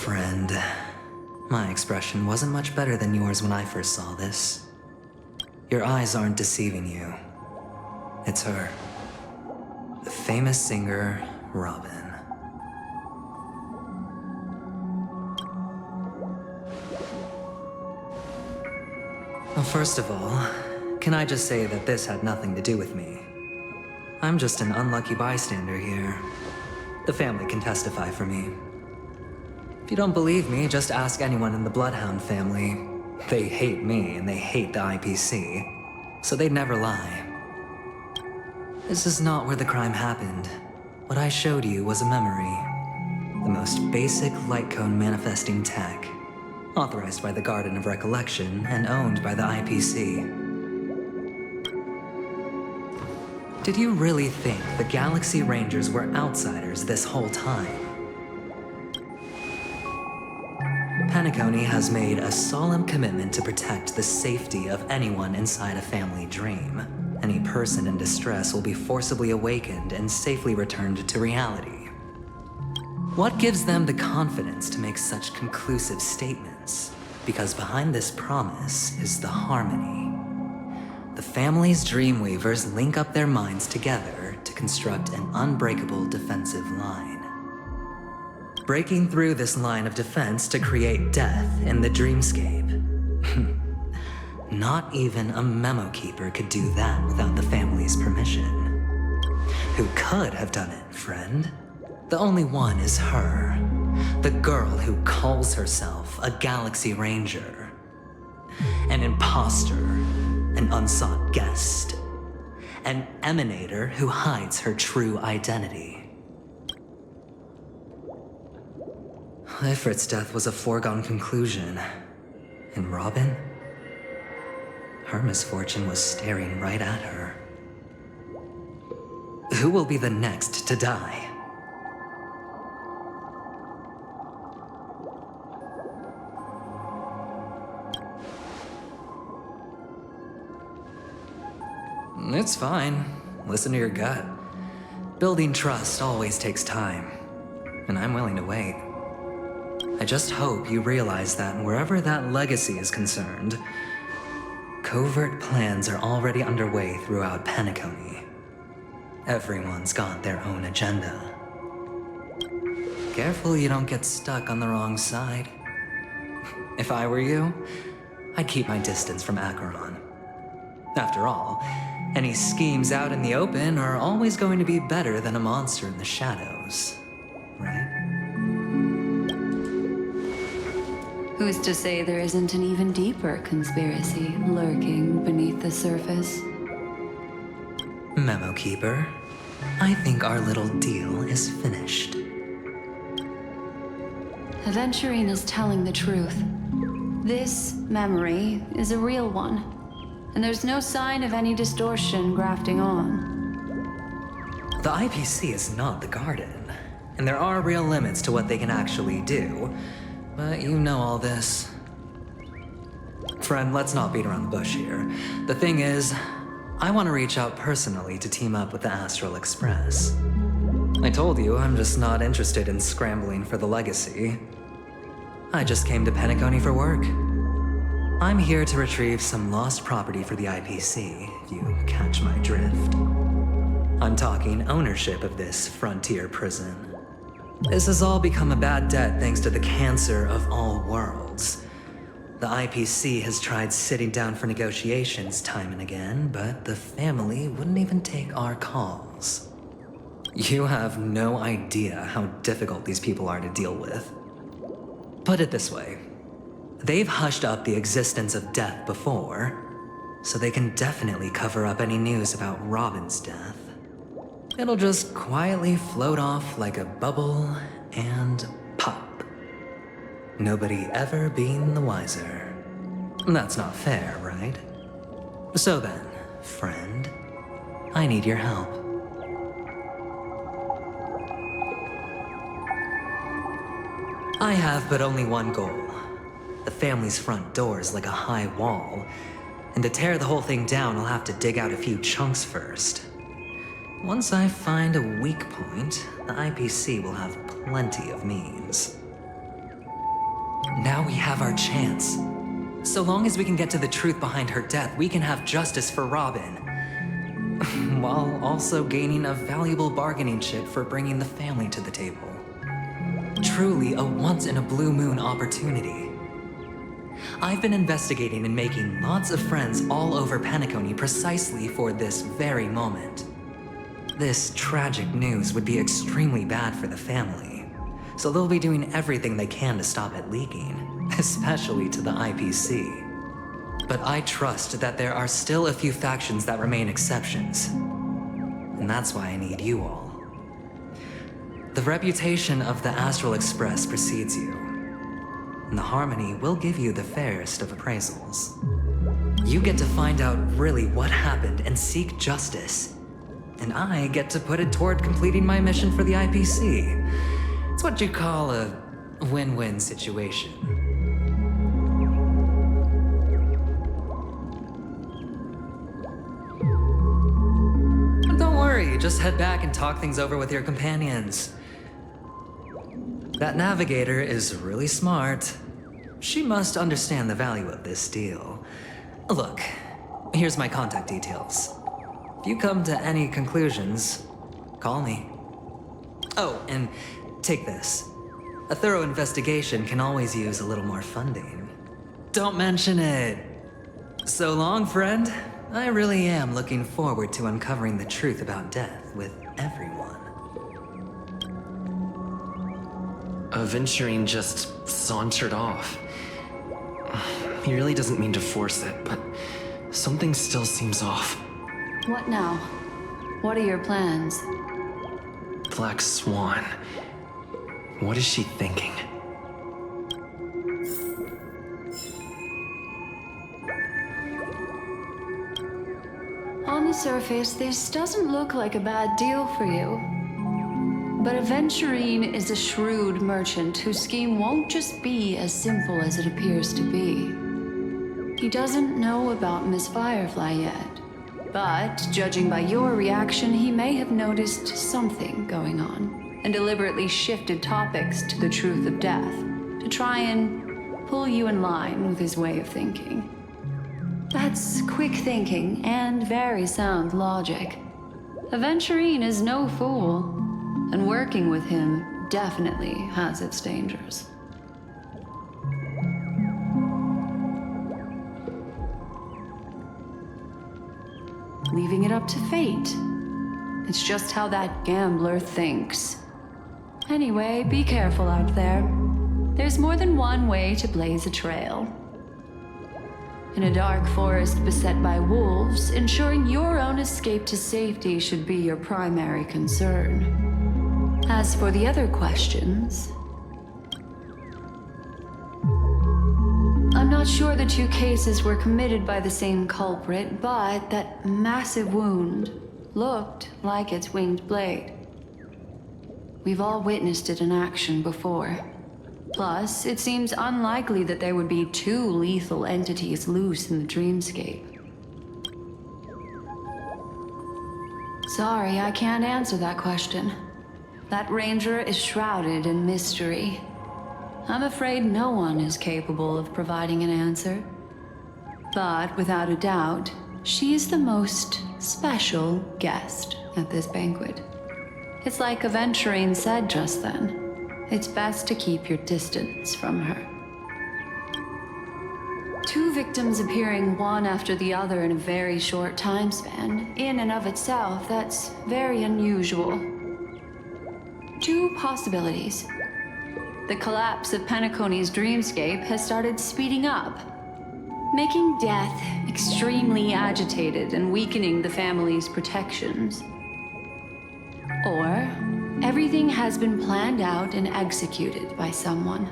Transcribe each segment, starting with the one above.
friend. My expression wasn't much better than yours when I first saw this. Your eyes aren't deceiving you. It's her. The famous singer, Robin. Well, first of all, can I just say that this had nothing to do with me? I'm just an unlucky bystander here. The family can testify for me. If you don't believe me, just ask anyone in the Bloodhound family. They hate me and they hate the IPC, so they'd never lie. This is not where the crime happened. What I showed you was a memory. The most basic light cone manifesting tech. Authorized by the Garden of Recollection and owned by the IPC. Did you really think the Galaxy Rangers were outsiders this whole time? Penacony has made a solemn commitment to protect the safety of anyone inside a family dream. Any person in distress will be forcibly awakened and safely returned to reality. What gives them the confidence to make such conclusive statements? Because behind this promise is the harmony. The family's Dreamweavers link up their minds together to construct an unbreakable defensive line. Breaking through this line of defense to create death in the dreamscape. Not even a memo keeper could do that without the family's permission. Who could have done it, friend? The only one is her. The girl who calls herself a Galaxy Ranger. An imposter, an unsought guest. An emanator who hides her true identity. Ifrit's death was a foregone conclusion. And Robin? Her misfortune was staring right at her. Who will be the next to die? It's fine. Listen to your gut. Building trust always takes time, and I'm willing to wait. I just hope you realize that wherever that legacy is concerned, covert plans are already underway throughout Penacony. Everyone's got their own agenda. Careful you don't get stuck on the wrong side. If I were you, I'd keep my distance from Acheron. After all, any schemes out in the open are always going to be better than a monster in the shadows, right? Who's to say there isn't an even deeper conspiracy lurking beneath the surface? Memo Keeper, I think our little deal is finished. Aventurine is telling the truth. This memory is a real one, and there's no sign of any distortion grafting on. The IPC is not the Garden, and there are real limits to what they can actually do. But you know all this. Friend, let's not beat around the bush here. The thing is, I want to reach out personally to team up with the Astral Express. I told you I'm just not interested in scrambling for the legacy. I just came to Penacony for work. I'm here to retrieve some lost property for the IPC, if you catch my drift. I'm talking ownership of this frontier prison. This has all become a bad debt thanks to the cancer of all worlds. The IPC has tried sitting down for negotiations time and again, but the family wouldn't even take our calls. You have no idea how difficult these people are to deal with. Put it this way, they've hushed up the existence of death before, so they can definitely cover up any news about Robin's death. It'll just quietly float off like a bubble and pop. Nobody ever being the wiser. That's not fair, right? So then, friend, I need your help. I have but only one goal. The family's front door is like a high wall, and to tear the whole thing down, I'll have to dig out a few chunks first. Once I find a weak point, the IPC will have plenty of means. Now we have our chance. So long as we can get to the truth behind her death, we can have justice for Robin. While also gaining a valuable bargaining chip for bringing the family to the table. Truly a once-in-a-blue-moon opportunity. I've been investigating and making lots of friends all over Penacony precisely for this very moment. This tragic news would be extremely bad for the family, so they'll be doing everything they can to stop it leaking, especially to the IPC. But I trust that there are still a few factions that remain exceptions, and that's why I need you all. The reputation of the Astral Express precedes you, and the Harmony will give you the fairest of appraisals. You get to find out really what happened and seek justice, and I get to put it toward completing my mission for the IPC. It's what you call a win-win situation. But don't worry, just head back and talk things over with your companions. That navigator is really smart. She must understand the value of this deal. Look, here's my contact details. If you come to any conclusions, call me. Oh, and take this. A thorough investigation can always use a little more funding. Don't mention it. So long, friend. I really am looking forward to uncovering the truth about death with everyone. Aventurine just sauntered off. He really doesn't mean to force it, but something still seems off. What now? What are your plans? Black Swan. What is she thinking? On the surface, this doesn't look like a bad deal for you. But Aventurine is a shrewd merchant whose scheme won't just be as simple as it appears to be. He doesn't know about Miss Firefly yet, but judging by your reaction, he may have noticed something going on and deliberately shifted topics to the truth of death to try and pull you in line with his way of thinking. That's quick thinking and very sound logic. Aventurine is no fool. And working with him definitely has its dangers. Leaving it up to fate. It's just how that gambler thinks. Anyway, be careful out there. There's more than one way to blaze a trail. In a dark forest beset by wolves, ensuring your own escape to safety should be your primary concern. As for the other questions, I'm not sure the two cases were committed by the same culprit, but that massive wound looked like its winged blade. We've all witnessed it in action before. Plus, it seems unlikely that there would be two lethal entities loose in the dreamscape. Sorry, I can't answer that question. That ranger is shrouded in mystery. I'm afraid no one is capable of providing an answer. But without a doubt, she is the most special guest at this banquet. It's like Aventurine said just then. It's best to keep your distance from her. Two victims appearing one after the other in a very short time span, in and of itself, that's very unusual. Two possibilities. The collapse of Penacony's dreamscape has started speeding up, making death extremely agitated and weakening the family's protections. Or everything has been planned out and executed by someone.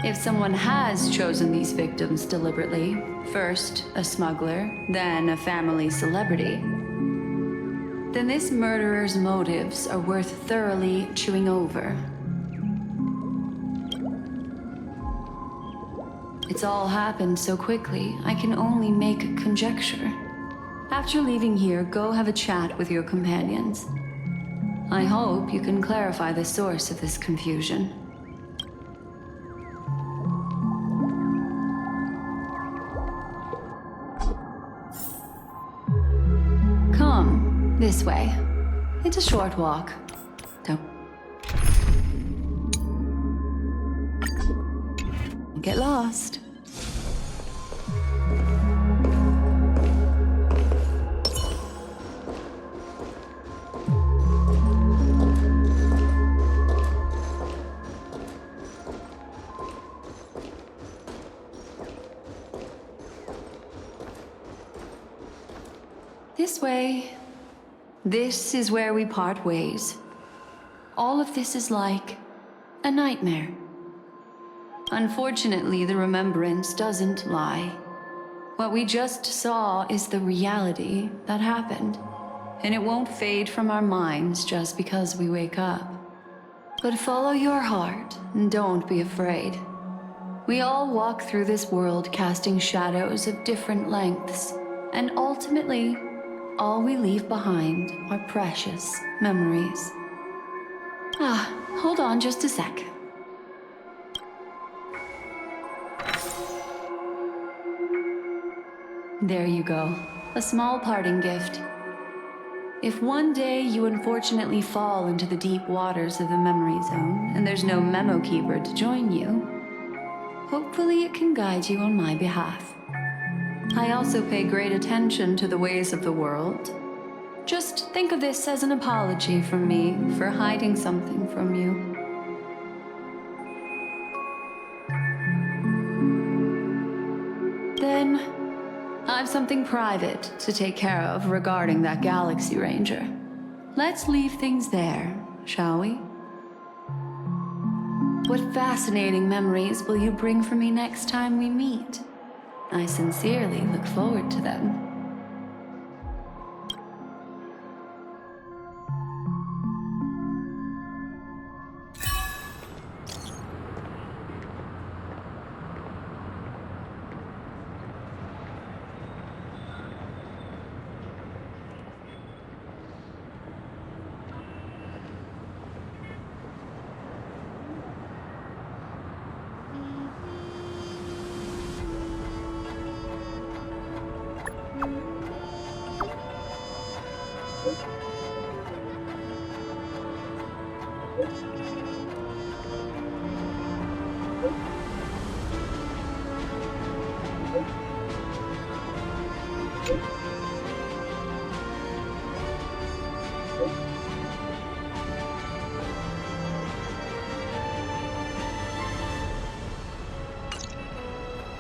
If someone has chosen these victims deliberately, first a smuggler, then a family celebrity, then this murderer's motives are worth thoroughly chewing over. It's all happened so quickly, I can only make conjecture. After leaving here, go have a chat with your companions. I hope you can clarify the source of this confusion. this way. It's a short walk. Don't get lost. This way. This is where we part ways. All of this is like a nightmare. Unfortunately, the remembrance doesn't lie. What we just saw is the reality that happened, and it won't fade from our minds just because we wake up. But follow your heart and don't be afraid. We all walk through this world casting shadows of different lengths, and ultimately, all we leave behind are precious memories. Hold on just a sec. There you go. A small parting gift. If one day you unfortunately fall into the deep waters of the memory zone and there's no memo keeper to join you, hopefully it can guide you on my behalf. I also pay great attention to the ways of the world. Just think of this as an apology from me for hiding something from you. Then, I've something private to take care of regarding that Galaxy Ranger. Let's leave things there, shall we? What fascinating memories will you bring for me next time we meet? I sincerely look forward to them.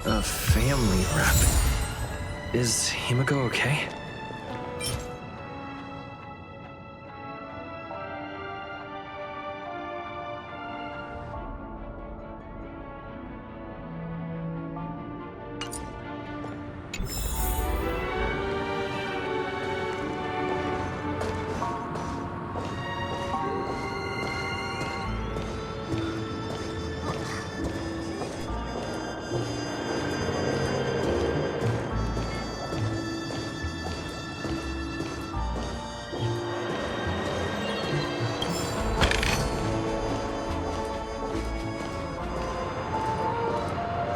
A family wrap. Is Himiko okay?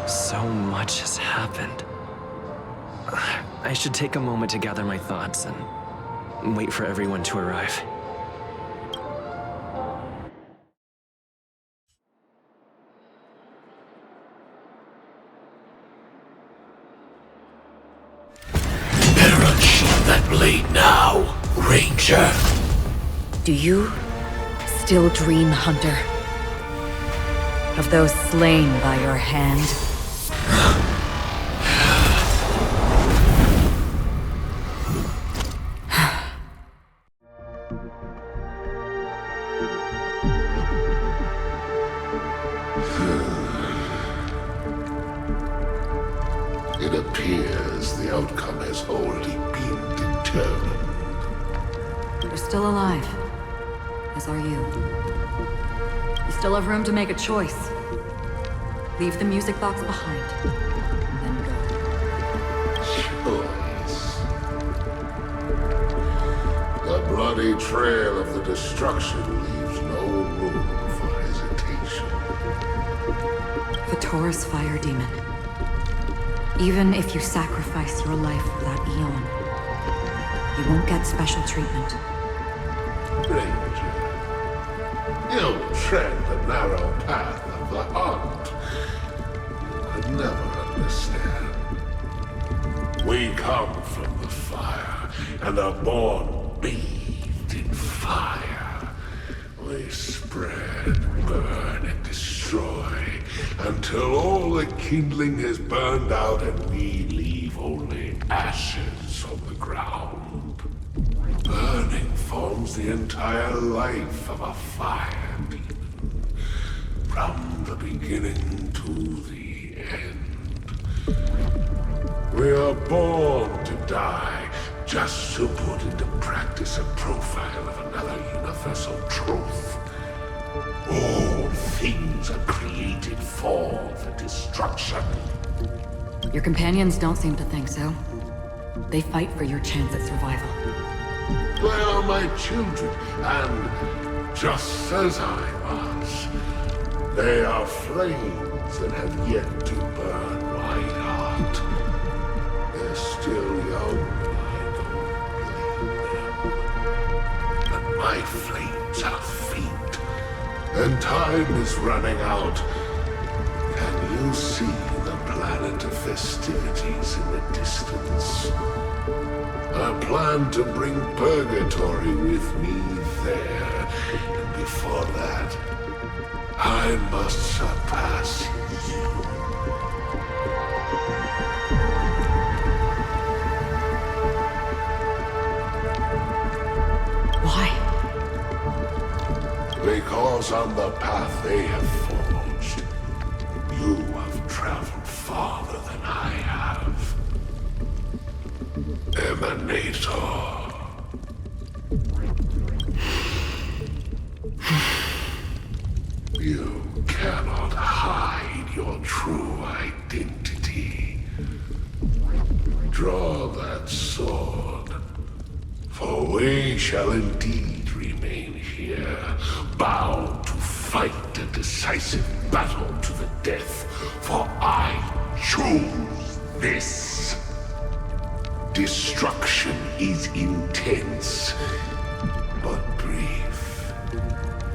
So much has happened. I should take a moment to gather my thoughts and wait for everyone to arrive. Better unsheath that blade now, Ranger. Do you still dream, Hunter? Of those slain by your hand? It appears the outcome has already been determined. You're still alive, as are you. You still have room to make a choice. Leave the music box behind, and then go. Choice. The bloody trail of the destruction leaves no room for hesitation. The Taurus Fire Demon. Even if you sacrifice your life for that eon, You won't get special treatment. Ranger, you tread the narrow path of the hunt. You could never understand. We come from the fire, and are born bathed in fire. We spread, burn, and destroy, until all the kindling has burned out and we leave only ashes on the ground. Burning forms the entire life of a fire demon, from the beginning to the end. We are born to die, just to put into practice a profile of another universal truth. All things are created for the destruction. Your companions don't seem to think so. They fight for your chance at survival. They are my children, and just as I was, they are flames that have yet to burn my heart. They're still young, I don't blame them. But my flames are faint, and time is running out. Can you see the planet of festivities in the distance? I plan to bring purgatory with me there, and before that, I must surpass you. Why? Because on the path they have forged, you have traveled farther than I have. Emanator. You cannot hide your true identity. Draw that sword, for we shall indeed remain here, bound to fight a decisive battle to the death, for I choose this. Destruction is intense, but brief.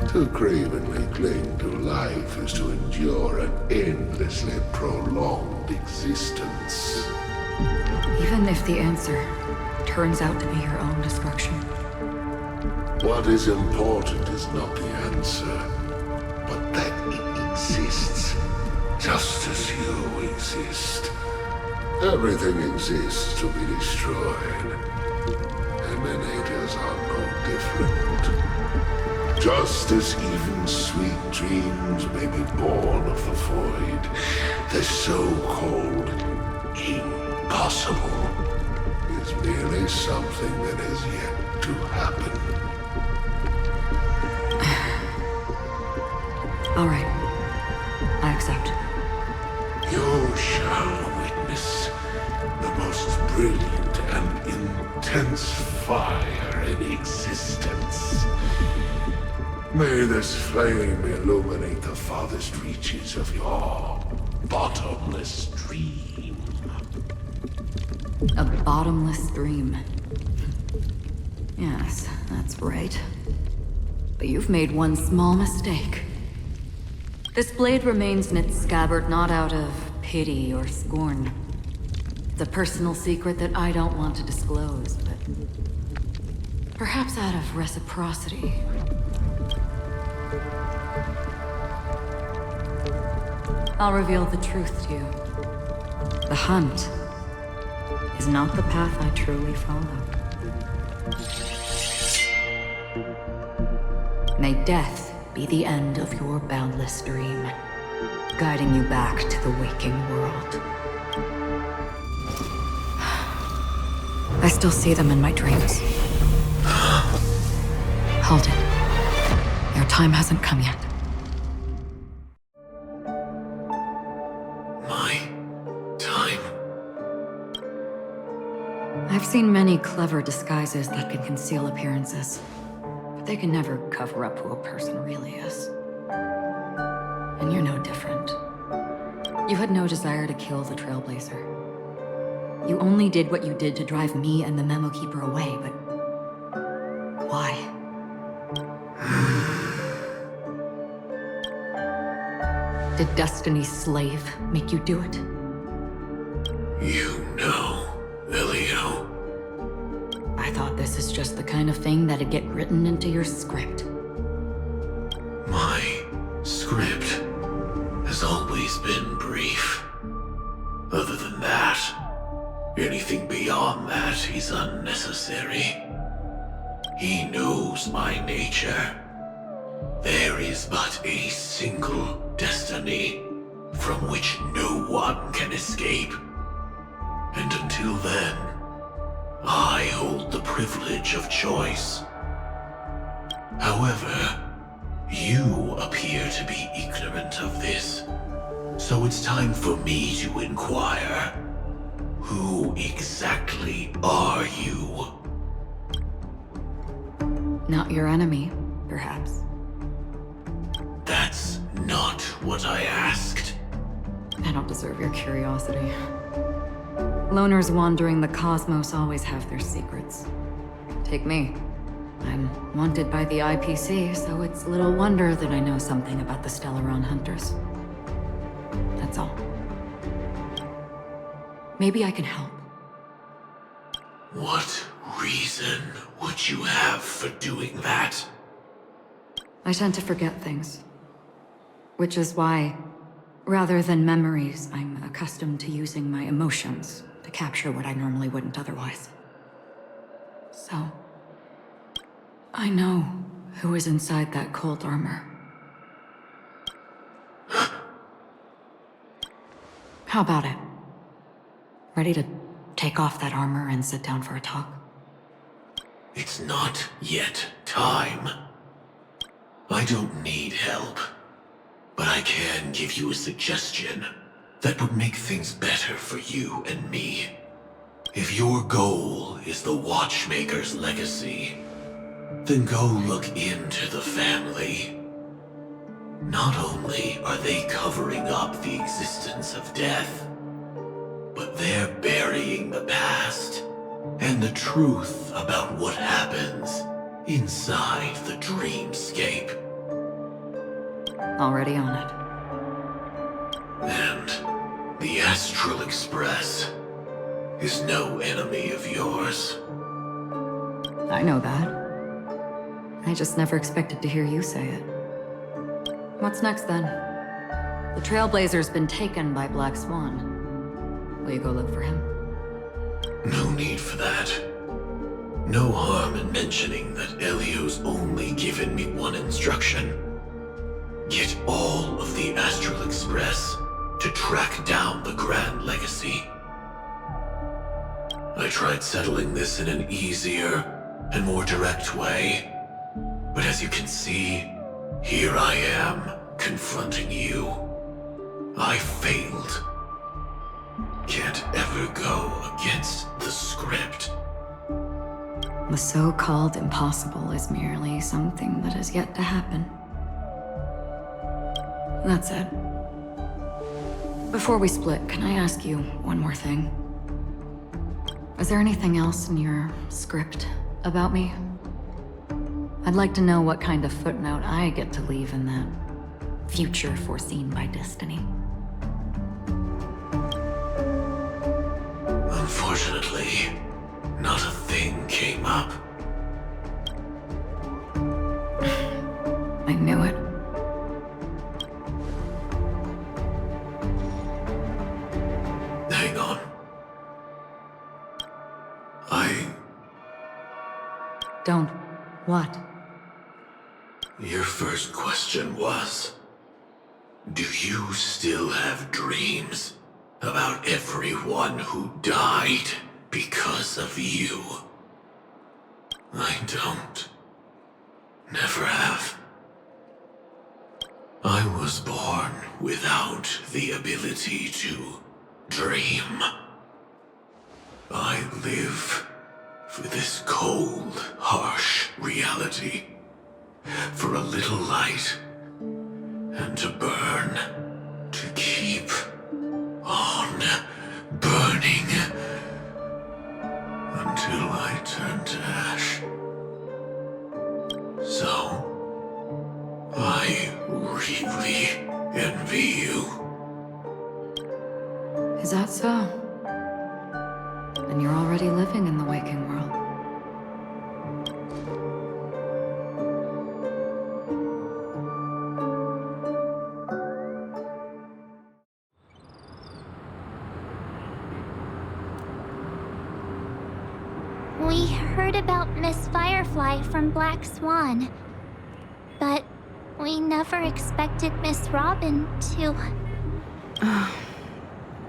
To cravenly cling to life is to endure an endlessly prolonged existence. Even if the answer turns out to be your own destruction. What is important is not the answer, but that it exists, just as you exist. Everything exists to be destroyed. Emanators are no different. Just as even sweet dreams may be born of the void, the so-called impossible is merely something that has yet to happen. All right. I accept. You shall witness the most brilliant and intense fire in existence. May this flame illuminate the farthest reaches of your bottomless dream. A bottomless dream. Yes, that's right. But you've made one small mistake. This blade remains in its scabbard not out of pity or scorn. It's a personal secret that I don't want to disclose, but perhaps out of reciprocity. I'll reveal the truth to you. The hunt is not the path I truly follow. May death be the end of your boundless dream, guiding you back to the waking world. I still see them in my dreams. Hold it. Your time hasn't come yet. My time? I've seen many clever disguises that can conceal appearances, but they can never cover up who a person really is. And you're no different. You had no desire to kill the Trailblazer. You only did what you did to drive me and the Memo Keeper away, but... why? Did Destiny's slave make you do it? You know, Elio. I thought this is just the kind of thing that'd get written into your script. My script has always been brief. Other than that, anything beyond that is unnecessary. He knows my nature. There is but a single destiny from which no one can escape. And until then, I hold the privilege of choice. However, you appear to be ignorant of this, so it's time for me to inquire. Who exactly are you? Not your enemy, perhaps. That's not what I asked. I don't deserve your curiosity. Loners wandering the cosmos always have their secrets. Take me. I'm wanted by the IPC, so it's little wonder that I know something about the Stellaron Hunters. That's all. Maybe I can help. What reason would you have for doing that? I tend to forget things. Which is why, rather than memories, I'm accustomed to using my emotions to capture what I normally wouldn't otherwise. So, I know who is inside that cold armor. How about it? Ready to take off that armor and sit down for a talk? It's not yet time. I don't need help, but I can give you a suggestion that would make things better for you and me. If your goal is the Watchmaker's legacy, then go look into the family. Not only are they covering up the existence of death, but they're burying the past and the truth about what happens inside the dreamscape. Already on it. And the Astral Express is no enemy of yours. I know that. I just never expected to hear you say it. What's next, then? The Trailblazer's been taken by Black Swan. Will you go look for him? No need for that. No harm in mentioning that Elio's only given me one instruction. Get all of the Astral Express to track down the Grand Legacy. I tried settling this in an easier and more direct way, but as you can see, here I am, confronting you. I failed. Can't ever go against the script. The so-called impossible is merely something that has yet to happen. That's it. Before we split, can I ask you one more thing? Is there anything else in your script about me? I'd like to know what kind of footnote I get to leave in that future foreseen by destiny. Unfortunately, not a thing came up. I knew it. Hang on. Don't. What? Your first question was, do you still have dreams about everyone who died because of you? I don't. Never have. I was born without the ability to dream. I live for this cold, harsh reality, for a little light, and to burn, to keep on burning till I turn to ash. So, I really envy you. Is that so? And you're already living in the waking world. We heard about Miss Firefly from Black Swan, but we never expected Miss Robin to...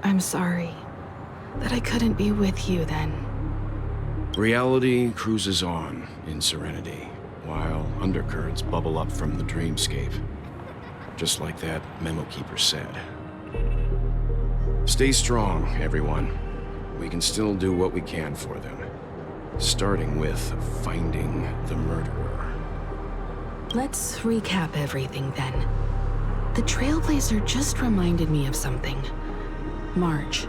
I'm sorry that I couldn't be with you then. Reality cruises on in serenity, while undercurrents bubble up from the dreamscape. Just like that memo keeper said. Stay strong, everyone. We can still do what we can for them. Starting with finding the murderer. Let's recap everything then. The Trailblazer just reminded me of something. March,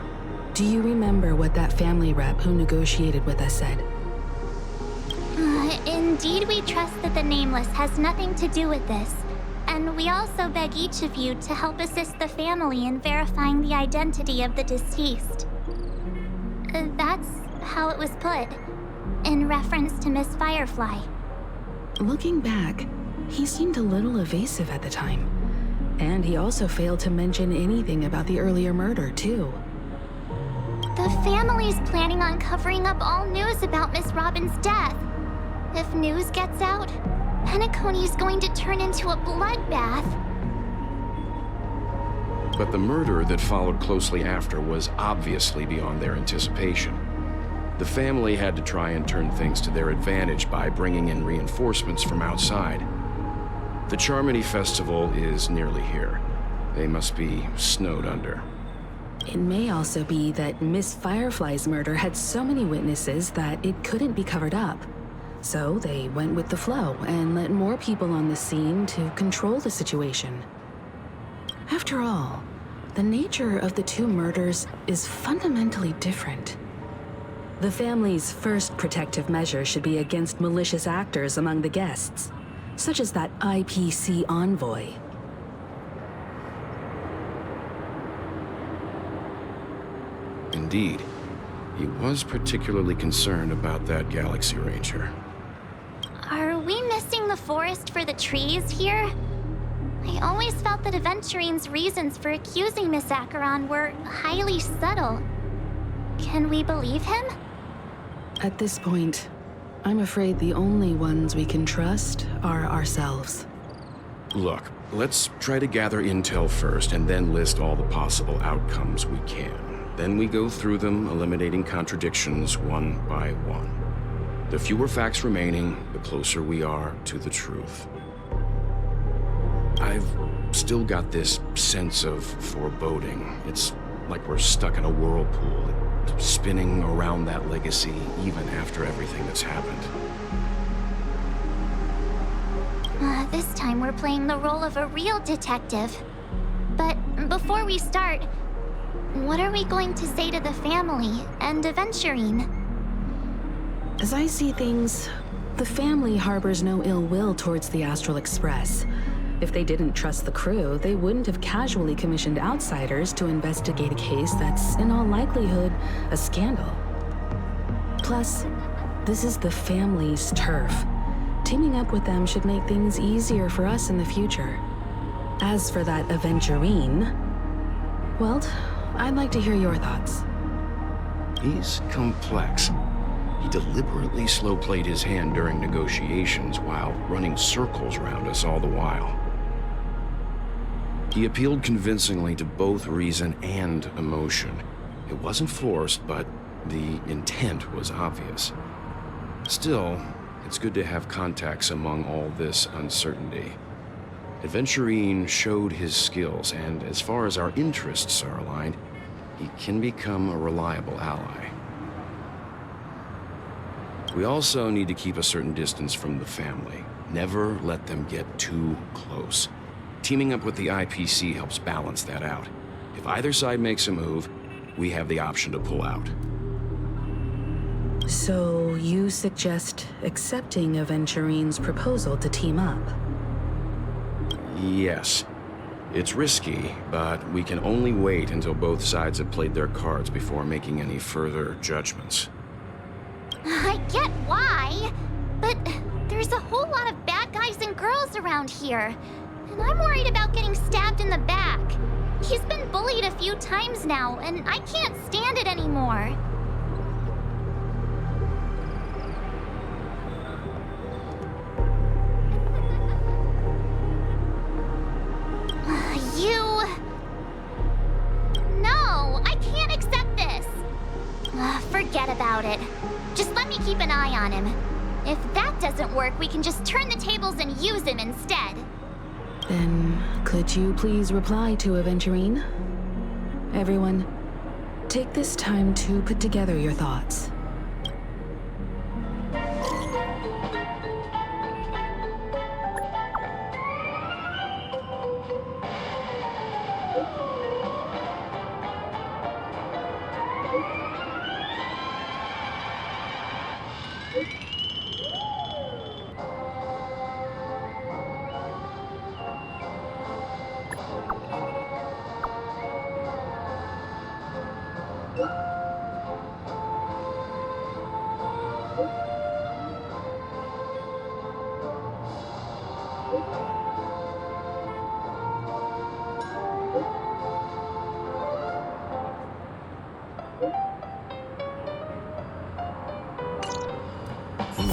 do you remember what that family rep who negotiated with us said? Indeed, we trust that the Nameless has nothing to do with this. And we also beg each of you to help assist the family in verifying the identity of the deceased. That's how it was put, in reference to Miss Firefly. Looking back, he seemed a little evasive at the time. And he also failed to mention anything about the earlier murder, too. The family's planning on covering up all news about Miss Robin's death. If news gets out, Penacony's going to turn into a bloodbath. But the murder that followed closely after was obviously beyond their anticipation. The family had to try and turn things to their advantage by bringing in reinforcements from outside. The Charmony Festival is nearly here. They must be snowed under. It may also be that Miss Firefly's murder had so many witnesses that it couldn't be covered up. So they went with the flow and let more people on the scene to control the situation. After all, the nature of the two murders is fundamentally different. The family's first protective measure should be against malicious actors among the guests, such as that IPC envoy. Indeed. He was particularly concerned about that Galaxy Ranger. Are we missing the forest for the trees here? I always felt that Aventurine's reasons for accusing Miss Acheron were highly subtle. Can we believe him? At this point, I'm afraid the only ones we can trust are ourselves. Look, let's try to gather intel first and then list all the possible outcomes we can. Then we go through them, eliminating contradictions one by one. The fewer facts remaining, the closer we are to the truth. I've still got this sense of foreboding. It's like we're stuck in a whirlpool, spinning around that legacy even after everything that's happened. This time we're playing the role of a real detective. But before we start, what are we going to say to the family and Aventurine? As I see things, the family harbors no ill will towards the Astral Express. If they didn't trust the crew, they wouldn't have casually commissioned outsiders to investigate a case that's, in all likelihood, a scandal. Plus, this is the family's turf. Teaming up with them should make things easier for us in the future. As for that Aventurine, well, I'd like to hear your thoughts. He's complex. He deliberately slow-played his hand during negotiations while running circles around us all the while. He appealed convincingly to both reason and emotion. It wasn't forced, but the intent was obvious. Still, it's good to have contacts among all this uncertainty. Aventurine showed his skills, and as far as our interests are aligned, he can become a reliable ally. We also need to keep a certain distance from the family. Never let them get too close. Teaming up with the IPC helps balance that out. If either side makes a move, we have the option to pull out. So you suggest accepting Aventurine's proposal to team up? Yes. It's risky, but we can only wait until both sides have played their cards before making any further judgments. I get why, but there's a whole lot of bad guys and girls around here, and I'm worried about getting stabbed in the back. He's been bullied a few times now, and I can't stand it anymore. No, I can't accept this. Forget about it. Just let me keep an eye on him. If that doesn't work, we can just turn the tables and use him instead. Then, could you please reply to Aventurine? Everyone, take this time to put together your thoughts.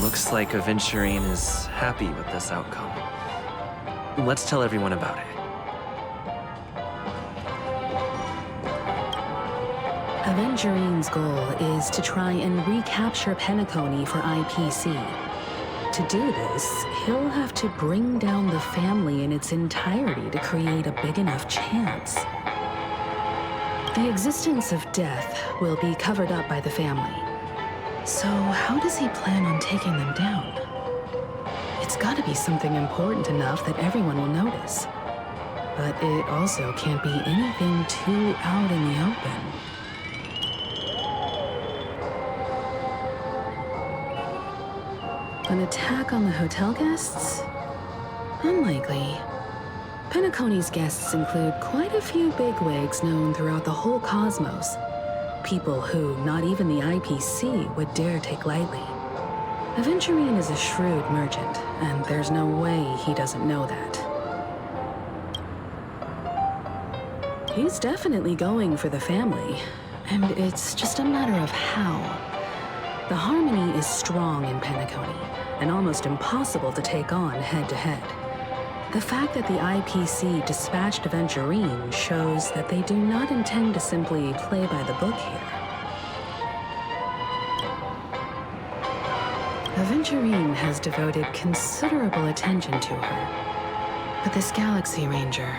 Looks like Aventurine is happy with this outcome. Let's tell everyone about it. Aventurine's goal is to try and recapture Penacony for IPC. To do this, he'll have to bring down the family in its entirety to create a big enough chance. The existence of death will be covered up by the family. So how does he plan on taking them down? It's gotta be something important enough that everyone will notice. But it also can't be anything too out in the open. An attack on the hotel guests? Unlikely. Penacony's guests include quite a few bigwigs known throughout the whole cosmos. People who not even the IPC would dare take lightly. Aventurine is a shrewd merchant, and there's no way he doesn't know that. He's definitely going for the family, and it's just a matter of how. The harmony is strong in Penacony, and almost impossible to take on head-to-head. The fact that the IPC dispatched Aventurine shows that they do not intend to simply play by the book here. Aventurine has devoted considerable attention to her. But this Galaxy Ranger,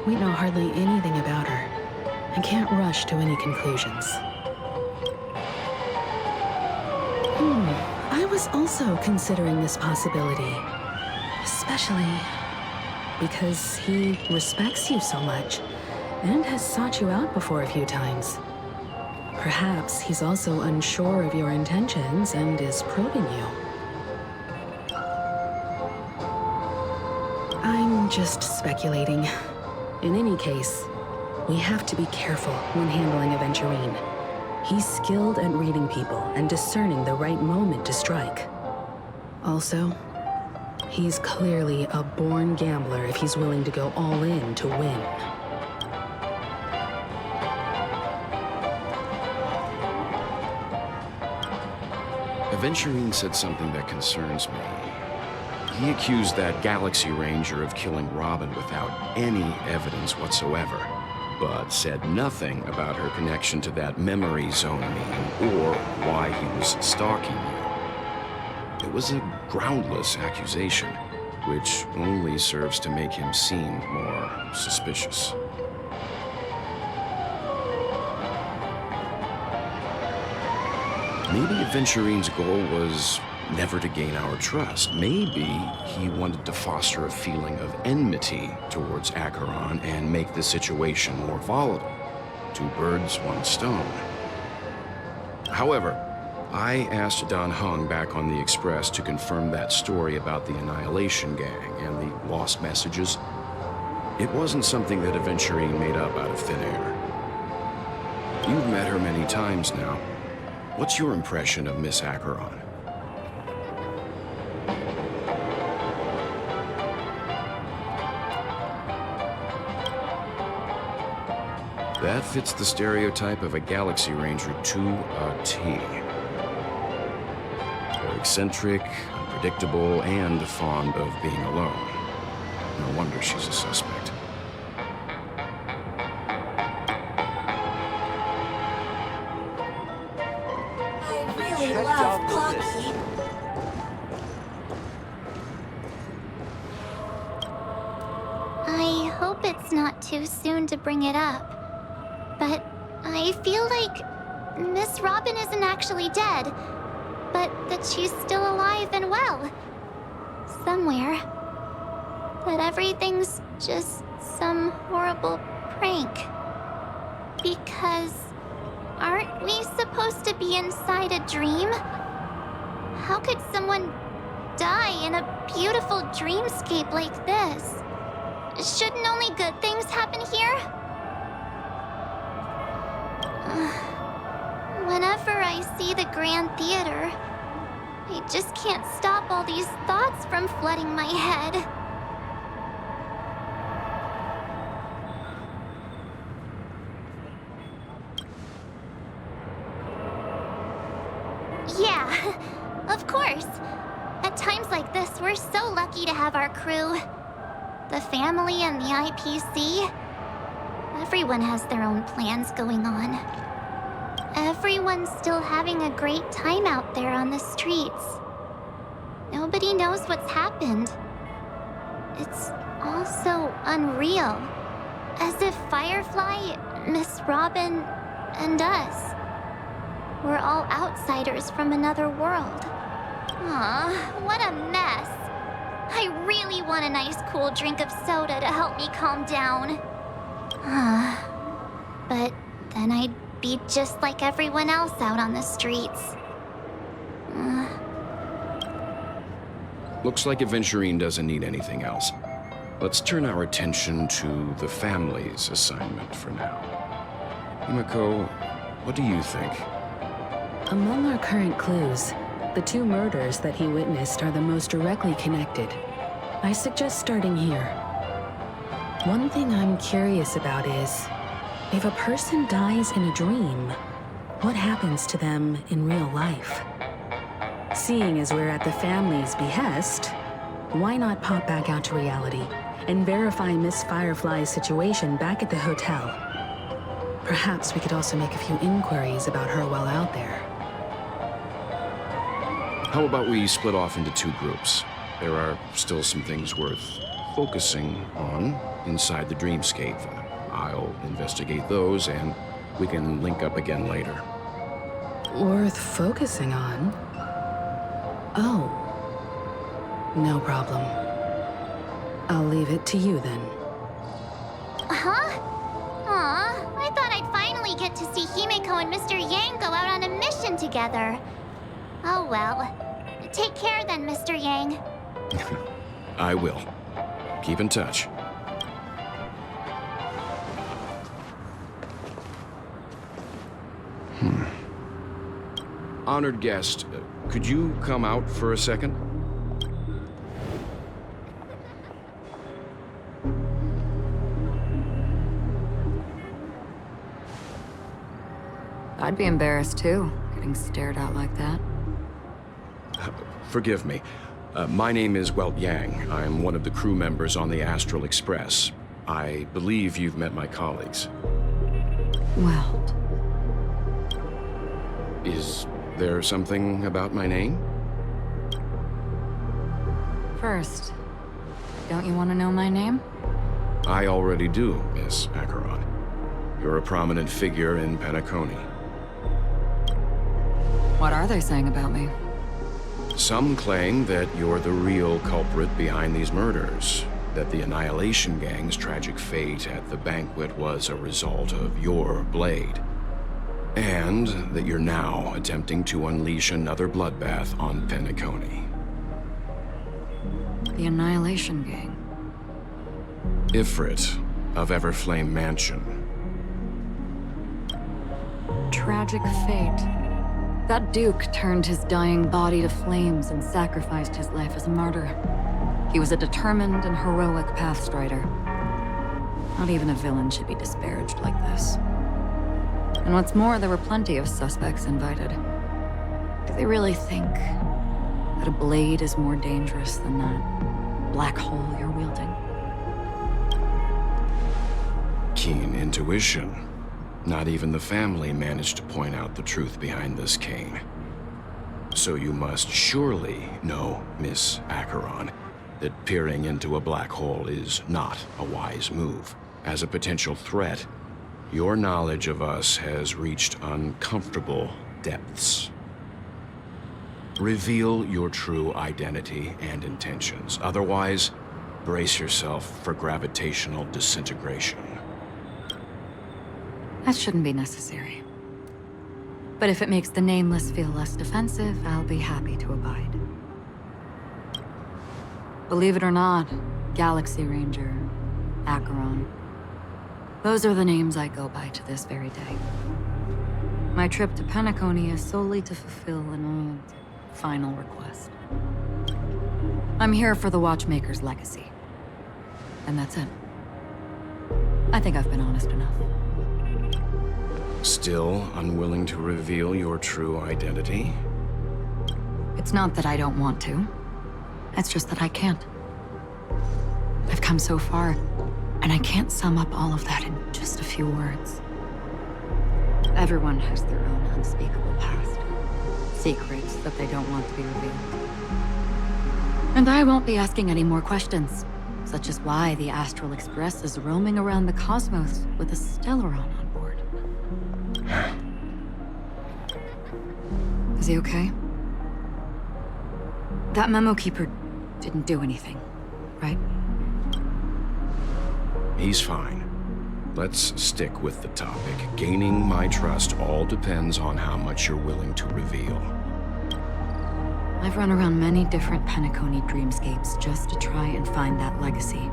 we know hardly anything about her, and can't rush to any conclusions. I was also considering this possibility. Especially because he respects you so much and has sought you out before a few times. Perhaps he's also unsure of your intentions and is probing you. I'm just speculating. In any case, we have to be careful when handling Aventurine. He's skilled at reading people and discerning the right moment to strike. Also, he's clearly a born gambler if he's willing to go all in to win. Aventurine said something that concerns me. He accused that Galaxy Ranger of killing Robin without any evidence whatsoever, but said nothing about her connection to that memory zone meme or why he was stalking you. It was a groundless accusation, which only serves to make him seem more suspicious. Maybe Aventurine's goal was never to gain our trust. Maybe he wanted to foster a feeling of enmity towards Acheron and make the situation more volatile. Two birds, one stone. However, I asked Don Hung back on the Express to confirm that story about the Annihilation Gang and the lost messages. It wasn't something that Aventurine made up out of thin air. You've met her many times now. What's your impression of Miss Acheron? That fits the stereotype of a Galaxy Ranger to a T. They're eccentric, unpredictable, and fond of being alone. No wonder she's a suspect. I really love coffee. I hope it's not too soon to bring it up. But I feel like Miss Robin isn't actually dead, but that she's still alive and well. Somewhere. That everything's just some horrible prank. Because aren't we supposed to be inside a dream? How could someone die in a beautiful dreamscape like this? Shouldn't only good things happen here? Whenever I see the Grand Theater, I just can't stop all these thoughts from flooding my head. Yeah, of course. At times like this, we're so lucky to have our crew. The family and the IPC. Everyone has their own plans going on. Everyone's still having a great time out there on the streets. Nobody knows what's happened. It's all so unreal. As if Firefly, Miss Robin, and us were all outsiders from another world. Aw, what a mess. I really want a nice cool drink of soda to help me calm down. But then I'd be just like everyone else out on the streets. Looks like Aventurine doesn't need anything else. Let's turn our attention to the family's assignment for now. Himiko, what do you think? Among our current clues, the two murders that he witnessed are the most directly connected. I suggest starting here. One thing I'm curious about is, if a person dies in a dream, what happens to them in real life? Seeing as we're at the family's behest, why not pop back out to reality and verify Miss Firefly's situation back at the hotel? Perhaps we could also make a few inquiries about her while out there. How about we split off into two groups? There are still some things worth focusing on inside the dreamscape. I'll investigate those, and we can link up again later. Worth focusing on? Oh. No problem. I'll leave it to you then. Huh? Aw, I thought I'd finally get to see Himiko and Mr. Yang go out on a mission together. Oh well. Take care then, Mr. Yang. I will. Keep in touch. Honored guest, could you come out for a second? I'd be embarrassed too, getting stared at like that. Forgive me. My name is Welt Yang. I'm one of the crew members on the Astral Express. I believe you've met my colleagues. Welt. Is there something about my name? First, don't you want to know my name? I already do, Miss Acheron. You're a prominent figure in Penacony. What are they saying about me? Some claim that you're the real culprit behind these murders, that the Annihilation Gang's tragic fate at the banquet was a result of your blade. And that you're now attempting to unleash another bloodbath on Penacony. The Annihilation Gang. Ifrit of Everflame Mansion. Tragic fate. That Duke turned his dying body to flames and sacrificed his life as a martyr. He was a determined and heroic pathstrider. Not even a villain should be disparaged like this. And what's more, there were plenty of suspects invited. Do they really think that a blade is more dangerous than that black hole you're wielding? Keen intuition. Not even the family managed to point out the truth behind this cane. So you must surely know, Miss Acheron, that peering into a black hole is not a wise move. As a potential threat, your knowledge of us has reached uncomfortable depths. Reveal your true identity and intentions. Otherwise, brace yourself for gravitational disintegration. That shouldn't be necessary. But if it makes the Nameless feel less defensive, I'll be happy to abide. Believe it or not, Galaxy Ranger, Acheron. Those are the names I go by to this very day. My trip to Penacony is solely to fulfill an old, final request. I'm here for the Watchmaker's legacy. And that's it. I think I've been honest enough. Still unwilling to reveal your true identity? It's not that I don't want to. It's just that I can't. I've come so far, and I can't sum up all of that in just a few words. Everyone has their own unspeakable past. Secrets that they don't want to be revealed. And I won't be asking any more questions, such as why the Astral Express is roaming around the cosmos with a Stellaron on board. Is he okay? That memo keeper didn't do anything, right? He's fine. Let's stick with the topic. Gaining my trust all depends on how much you're willing to reveal. I've run around many different Penacony dreamscapes just to try and find that legacy.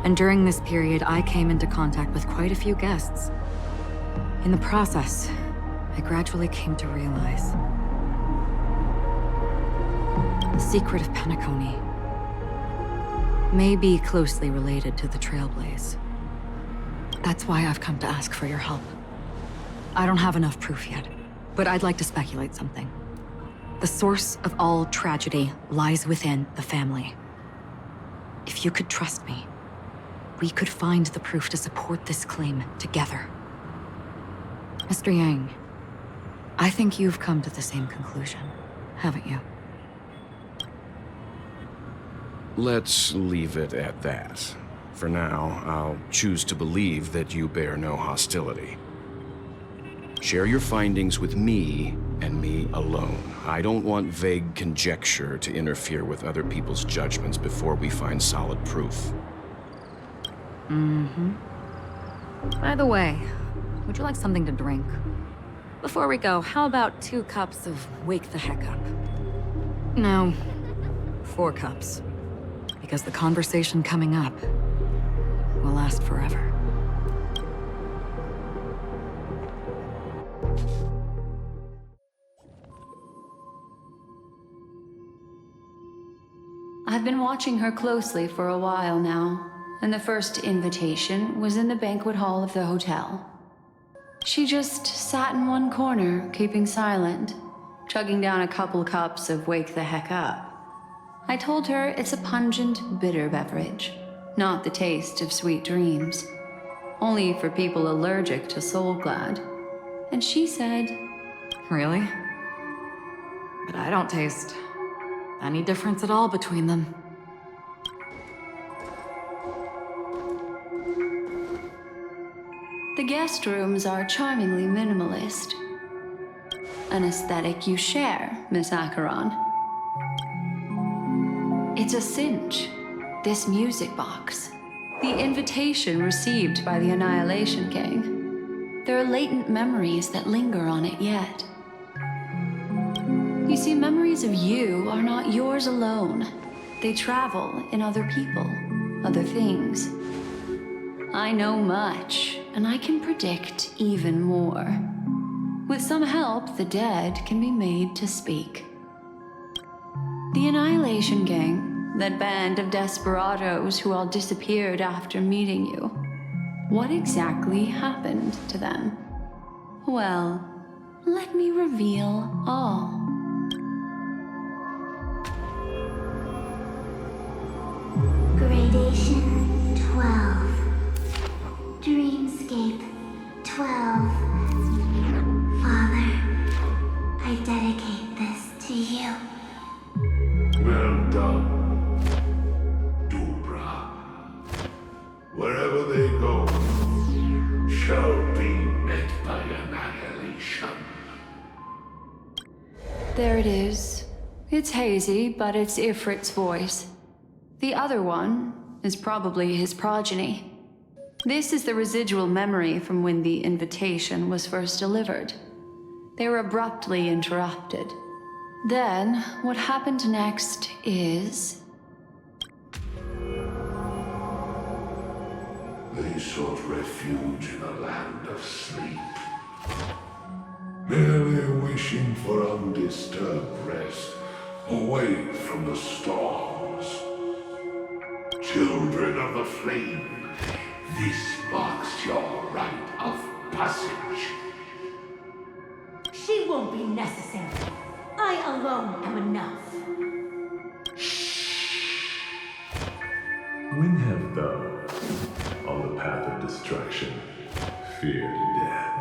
And during this period, I came into contact with quite a few guests. In the process, I gradually came to realize the secret of Penacony may be closely related to the Trailblaze. That's why I've come to ask for your help. I don't have enough proof yet, but I'd like to speculate something. The source of all tragedy lies within the family. If you could trust me, we could find the proof to support this claim together. Mr. Yang, I think you've come to the same conclusion, haven't you? Let's leave it at that. For now, I'll choose to believe that you bear no hostility. Share your findings with me and me alone. I don't want vague conjecture to interfere with other people's judgments before we find solid proof. By the way, would you like something to drink? Before we go, how about 2 cups of Wake the Heck Up? No, 4 cups. Because the conversation coming up will last forever. I've been watching her closely for a while now, and the first invitation was in the banquet hall of the hotel. She just sat in one corner, keeping silent, chugging down a couple cups of Wake the Heck Up. I told her it's a pungent, bitter beverage, not the taste of sweet dreams. Only for people allergic to Soulglad. And she said, Really? But I don't taste any difference at all between them. the guest rooms are charmingly minimalist. An aesthetic you share, Miss Acheron. It's a cinch, this music box. The invitation received by the Annihilation King. There are latent memories that linger on it yet. You see, memories of you are not yours alone. They travel in other people, other things. I know much, and I can predict even more. With some help, the dead can be made to speak. The Annihilation Gang, that band of desperados who all disappeared after meeting you. What exactly happened to them? Well, let me reveal all. Gradation 12. Dreamscape 12. Father, I dedicate this to you. Well done, Dubra. Wherever they go, shall be met by annihilation. There it is. It's hazy, but it's Ifrit's voice. The other one is probably his progeny. This is the residual memory from when the invitation was first delivered. They were abruptly interrupted. Then, what happened next is... They sought refuge in a land of sleep, merely wishing for undisturbed rest away from the storms. Children of the flame, this marks your rite of passage. She won't be necessary. I alone am enough. When have those on the path of destruction feared death?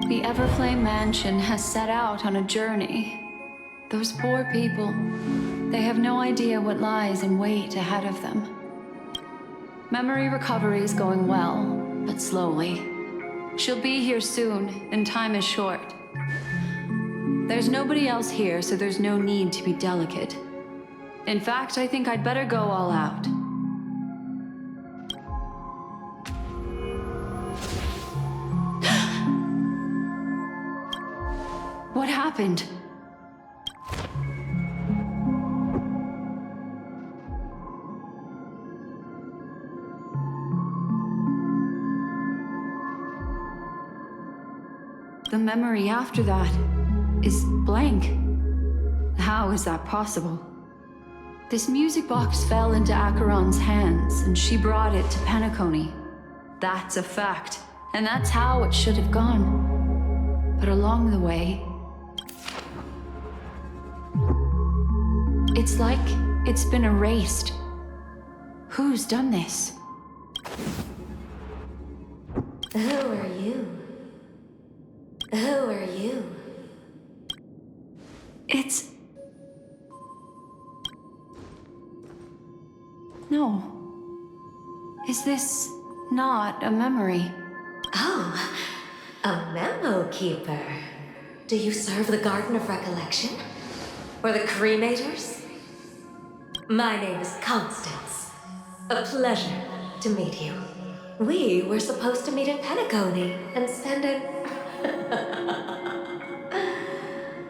The Everflame Mansion has set out on a journey. Those poor people, they have no idea what lies in wait ahead of them. Memory recovery is going well, but slowly. She'll be here soon, and time is short. There's nobody else here, so there's no need to be delicate. In fact, I think I'd better go all out. What happened? The memory after that is blank. How is that possible? This music box fell into Acheron's hands, and she brought it to Penacony. That's a fact, and that's how it should have gone. But along the way, it's like it's been erased. Who's done this? Who are you? Who are you? It's... No. Is this not a memory? Oh, a memo keeper. Do you serve the Garden of Recollection? Or the Cremators? My name is Constance. A pleasure to meet you. We were supposed to meet in Penacony and spend an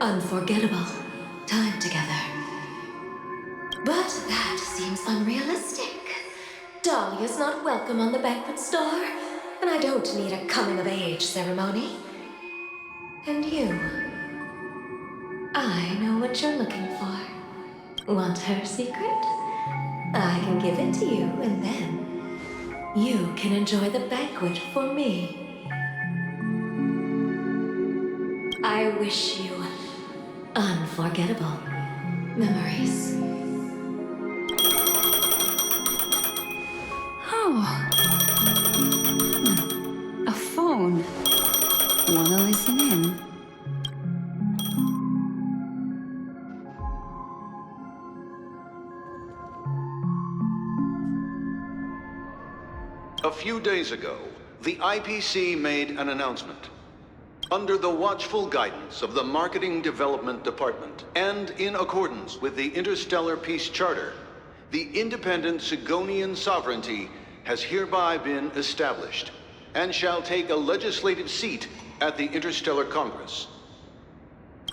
unforgettable time together. But that seems unrealistic. Dahlia's not welcome on the banquet store, and I don't need a coming-of-age ceremony. And you, I know what you're looking for. Want her secret? I can give it to you, and then you can enjoy the banquet for me. I wish you unforgettable memories. Oh. A phone. Wanna listen in? A few days ago, the IPC made an announcement. Under the watchful guidance of the Marketing Development Department, and in accordance with the Interstellar Peace Charter, the independent Sigonian sovereignty has hereby been established. and shall take a legislative seat at the Interstellar Congress.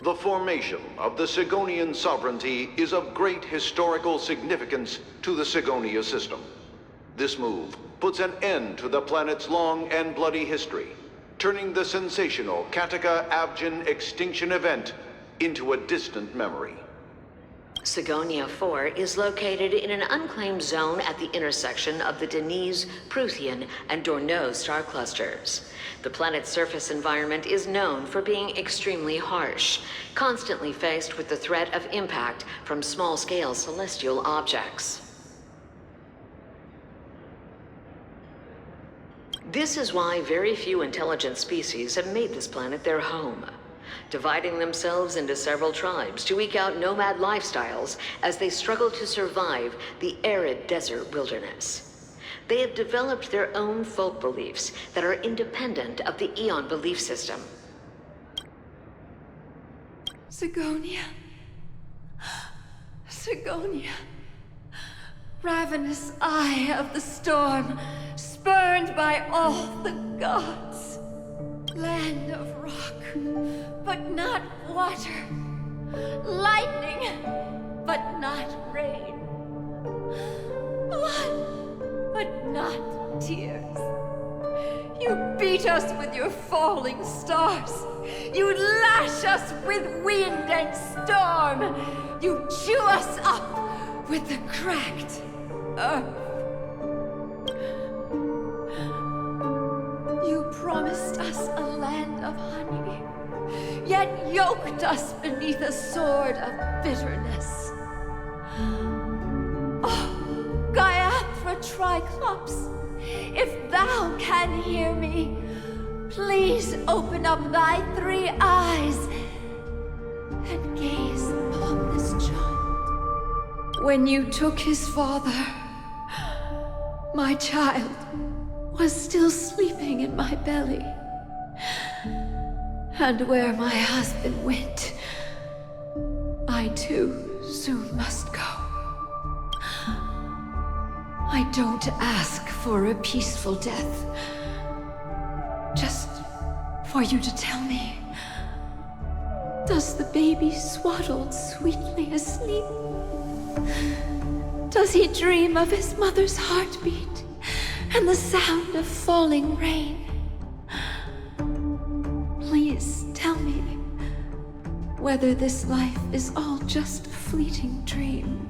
The formation of the Sigonian sovereignty is of great historical significance to the Sigonia system. This move puts an end to the planet's long and bloody history, turning the sensational Kataka-Abjin extinction event into a distant memory. Sigonia 4 is located in an unclaimed zone at the intersection of the Denise, Prothean, and Dorneau star clusters. The planet's surface environment is known for being extremely harsh, constantly faced with the threat of impact from small-scale celestial objects. This is why very few intelligent species have made this planet their home, dividing themselves into several tribes to eke out nomad lifestyles as they struggle to survive the arid desert wilderness. They have developed their own folk beliefs that are independent of the Eon belief system. Sigonia. Sigonia. Ravenous eye of the storm, spurned by all the gods. Land of rock, but not water. Lightning, but not rain. Blood, but not tears. You beat us with your falling stars. You lash us with wind and storm. You chew us up with the cracked earth. You promised us a land of honey, yet yoked us beneath a sword of bitterness. Oh, Gaiathra Triclops, if thou can hear me, please open up thy 3 eyes and gaze upon this child. When you took his father, my child was still sleeping in my belly. And where my husband went, I too soon must go. I don't ask for a peaceful death. Just for you to tell me, does the baby swaddled sweetly asleep? Does he dream of his mother's heartbeat and the sound of falling rain? Please tell me whether this life is all just a fleeting dream.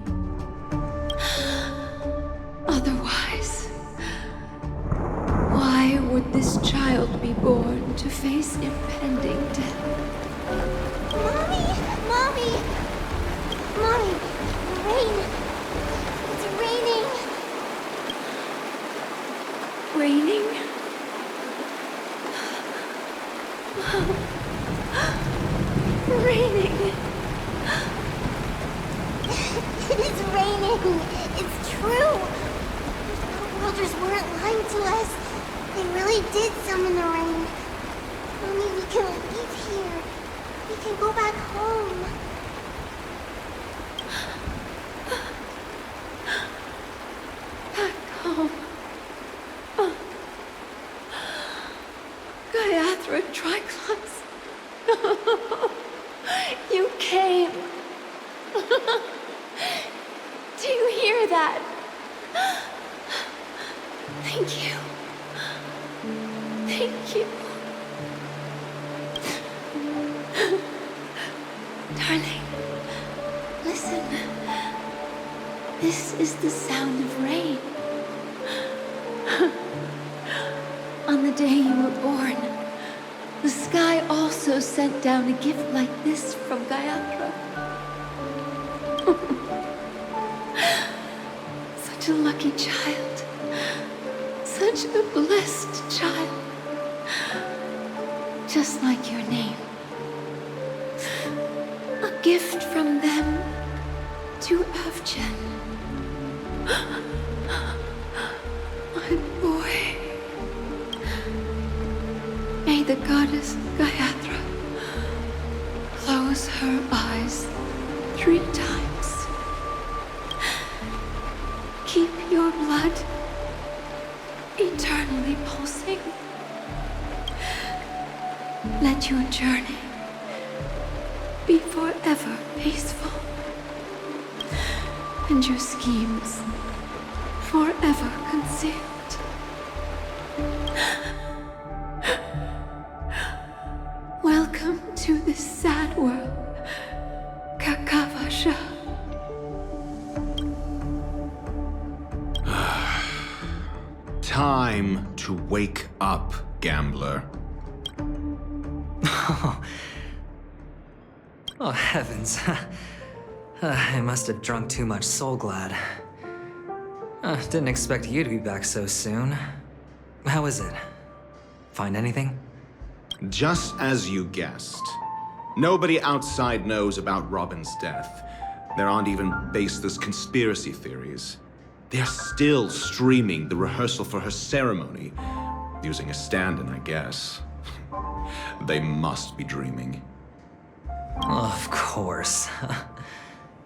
Otherwise, why would this child be born to face impending death? Mommy! Mommy! Mommy! Rain! It's raining! Raining? Raining! It's raining! It's true! The Wilders weren't lying to us. They really did summon the rain. Mommy, we can leave here. We can go back home. Back home. Gaiathra Triclops. You came. Do you hear that? Thank you. Thank you. Darling, listen. This is the sound of rain. On the day you were born, the sky also sent down a gift like this from Gaiathra. Such a lucky child. Such a blessed child. Just like your name. A gift from them to Avjen. My boy. May the goddess Gaiathra close her eyes 3 times. Keep your blood eternally pulsing. Let your journey be forever peaceful, and your schemes forever concealed. Welcome to this sad world, Kakavasha. Time to wake up, gambler. Oh, heavens. I must have drunk too much Soul Glad. Didn't expect you to be back so soon. How is it? Find anything? Just as you guessed. Nobody outside knows about Robin's death. There aren't even baseless conspiracy theories. They're still streaming the rehearsal for her ceremony, using a stand-in, I guess. They must be dreaming. Of course.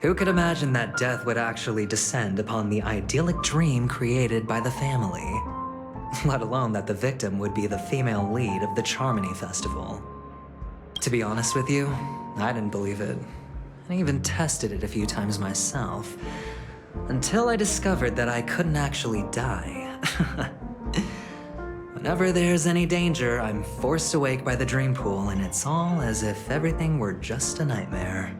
Who could imagine that death would actually descend upon the idyllic dream created by the family? Let alone that the victim would be the female lead of the Charmony Festival. To be honest with you, I didn't believe it. I even tested it a few times myself, until I discovered that I couldn't actually die. Whenever there's any danger, I'm forced awake by the dream pool, and it's all as if everything were just a nightmare.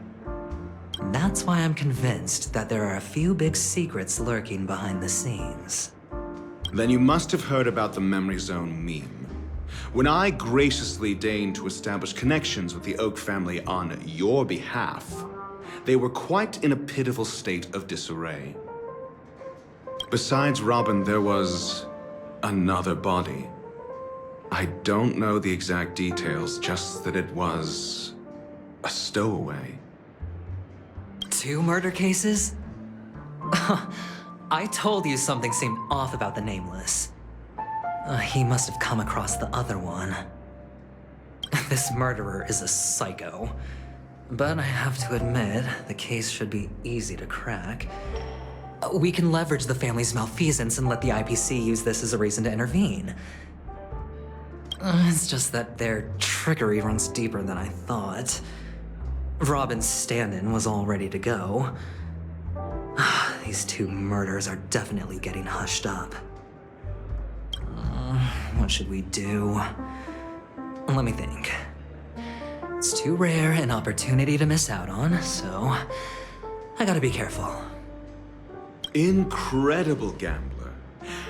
That's why I'm convinced that there are a few big secrets lurking behind the scenes. Then you must have heard about the Memory Zone meme. When I graciously deigned to establish connections with the Oak family on your behalf, they were quite in a pitiful state of disarray. Besides Robin, there was another body. I don't know the exact details, just that it was a stowaway. 2 murder cases? I told you something seemed off about the Nameless. He must have come across the other one. This murderer is a psycho. But I have to admit, the case should be easy to crack. We can leverage the family's malfeasance and let the IPC use this as a reason to intervene. It's just that their trickery runs deeper than I thought. Robin's stand-in was all ready to go. These 2 murders are definitely getting hushed up. What should we do? Let me think. It's too rare an opportunity to miss out on, so I gotta be careful. Incredible gambler.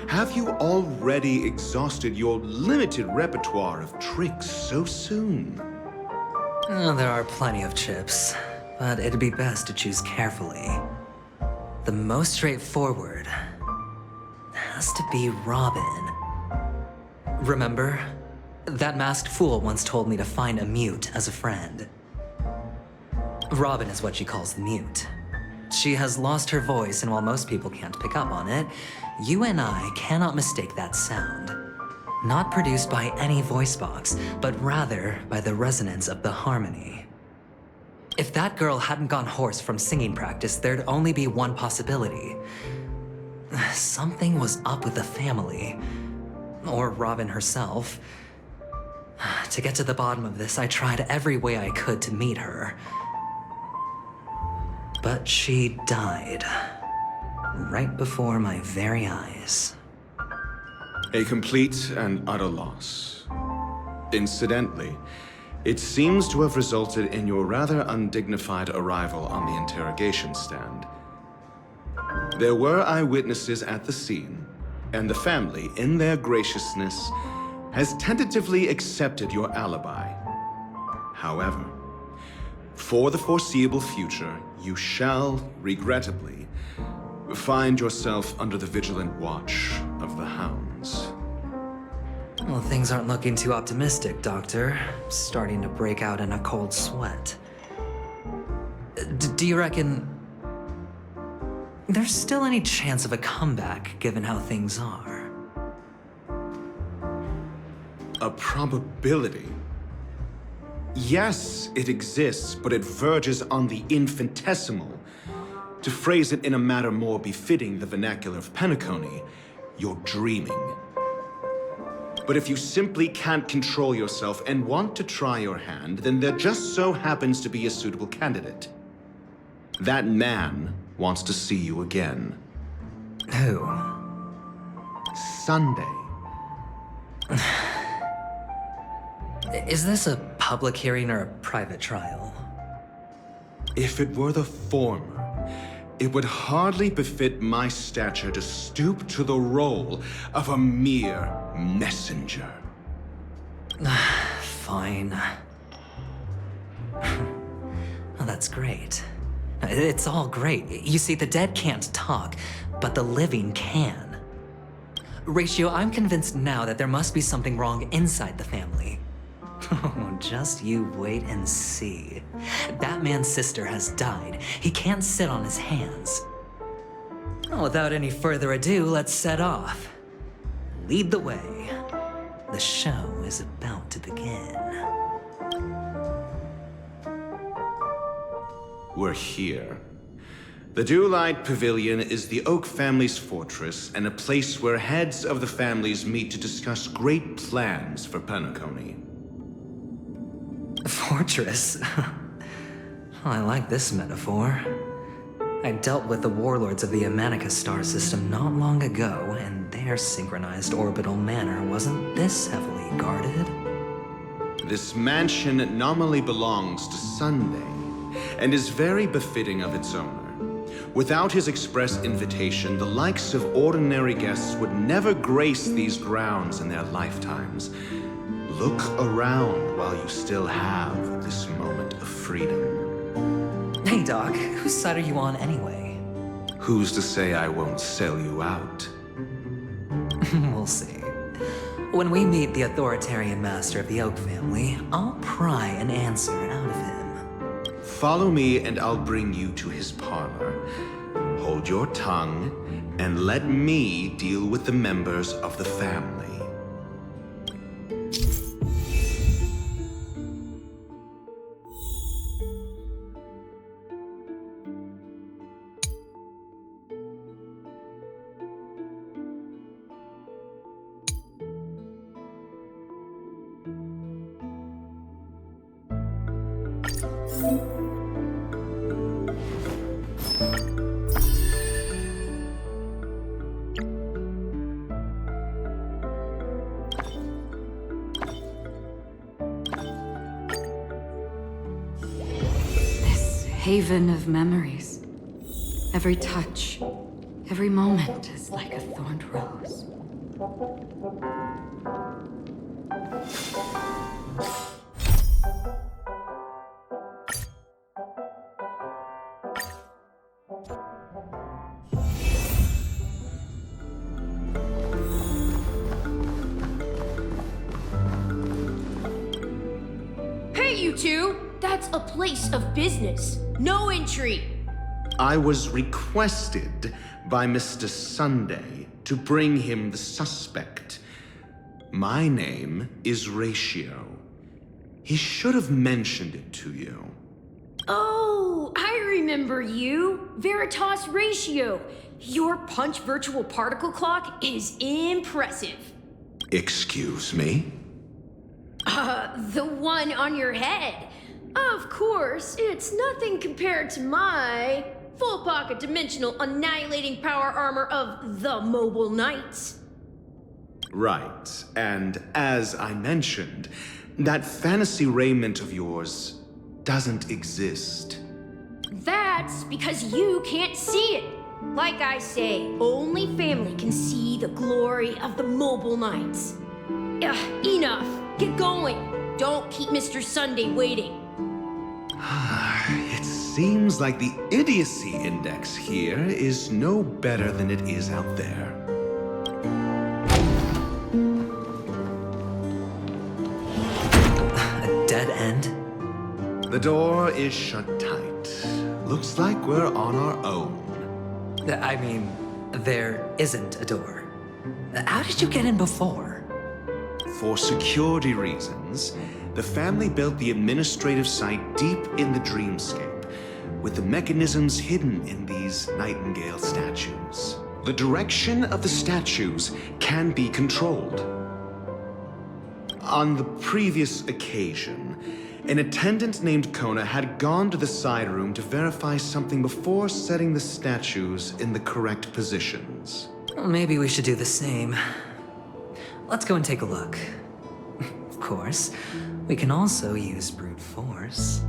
Have you already exhausted your limited repertoire of tricks so soon? There are plenty of chips, but it'd be best to choose carefully. The most straightforward has to be Robin. Remember? That masked fool once told me to find a mute as a friend. Robin is what she calls the mute. She has lost her voice, and while most people can't pick up on it, you and I cannot mistake that sound. Not produced by any voice box, but rather by the resonance of the harmony. If that girl hadn't gone hoarse from singing practice, there'd only be one possibility. Something was up with the family. Or Robin herself. To get to the bottom of this, I tried every way I could to meet her. But she died. Right before my very eyes. A complete and utter loss. Incidentally, it seems to have resulted in your rather undignified arrival on the interrogation stand. There were eyewitnesses at the scene, and the family, in their graciousness, has tentatively accepted your alibi. However, for the foreseeable future, you shall, regrettably, find yourself under the vigilant watch of the hounds. Well, things aren't looking too optimistic, Doctor. Starting to break out in a cold sweat. Do you reckon there's still any chance of a comeback, given how things are? A probability? Yes, it exists, but it verges on the infinitesimal. To phrase it in a manner more befitting the vernacular of Penacony, you're dreaming. But if you simply can't control yourself and want to try your hand, then there just so happens to be a suitable candidate. That man wants to see you again. Who? Sunday. Is this a public hearing or a private trial? If it were the former, it would hardly befit my stature to stoop to the role of a mere messenger. Fine. Oh, that's great. It's all great. You see, the dead can't talk, but the living can. Ratio, I'm convinced now that there must be something wrong inside the family. Oh, just you wait and see. That man's sister has died. He can't sit on his hands. Well, without any further ado, let's set off. Lead the way. The show is about to begin. We're here. The Dewlight Pavilion is the Oak family's fortress and a place where heads of the families meet to discuss great plans for Penacony. Fortress? I like this metaphor. I dealt with the warlords of the Amanica star system not long ago, and their synchronized orbital manor wasn't this heavily guarded. This mansion nominally belongs to Sunday, and is very befitting of its owner. Without his express invitation, the likes of ordinary guests would never grace these grounds in their lifetimes. Look around while you still have this moment of freedom. Hey, Doc, whose side are you on anyway? Who's to say I won't sell you out? We'll see. When we meet the authoritarian master of the Oak family, I'll pry an answer out of him. Follow me and I'll bring you to his parlor. Hold your tongue and let me deal with the members of the family. Haven of memories. Every touch, every moment is like a thorned rose. Hey, you two! That's a place of business. No entry. I was requested by Mr. Sunday to bring him the suspect. My name is Ratio. He should have mentioned it to you. Oh, I remember you. Veritas Ratio. Your punch virtual particle clock is impressive. Excuse me? The one on your head. Of course, it's nothing compared to my full pocket dimensional annihilating power armor of the Mobile Knights. Right, and as I mentioned, that fantasy raiment of yours doesn't exist. That's because you can't see it. Like I say, only family can see the glory of the Mobile Knights. Enough. Get going. Don't keep Mr. Sunday waiting. It seems like the idiocy index here is no better than it is out there. A dead end? The door is shut tight. Looks like we're on our own. I mean, there isn't a door. How did you get in before? For security reasons, the family built the administrative site deep in the dreamscape, with the mechanisms hidden in these nightingale statues. The direction of the statues can be controlled. On the previous occasion, an attendant named Kona had gone to the side room to verify something before setting the statues in the correct positions. Well, maybe we should do the same. Let's go and take a look. Of course, we can also use brute force.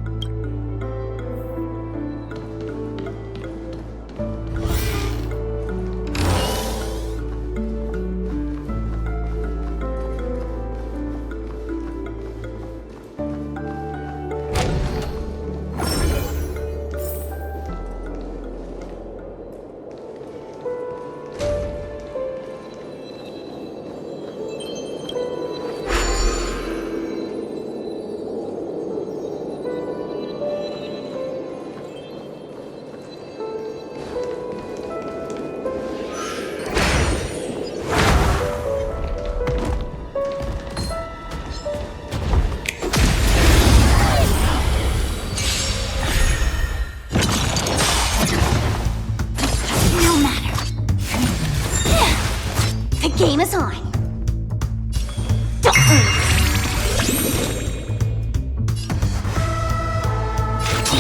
Game is on.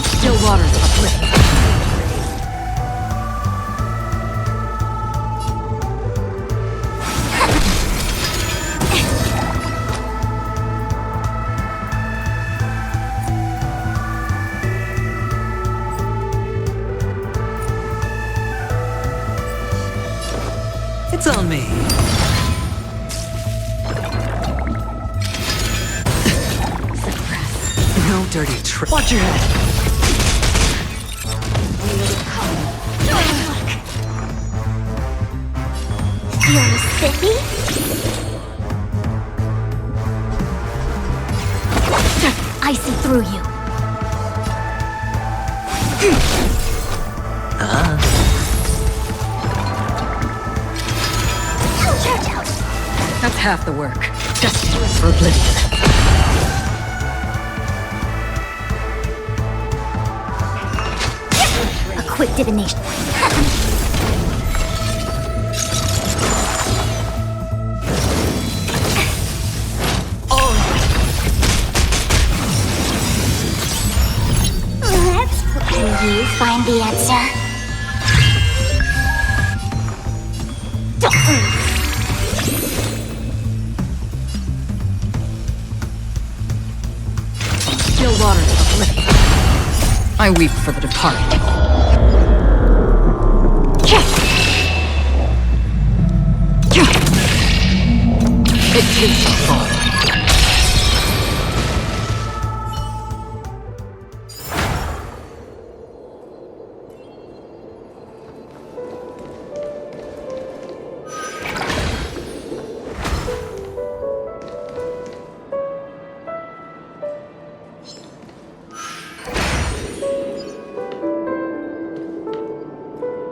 Still waters uplifting. It's on me. No dirty trick. Watch your head. Feeling spiffy? I see through you. That's half the work. Destined for oblivion. A quick divination. Can you find the answer? Still waters uplifting. I weep for the departed. It takes a fall.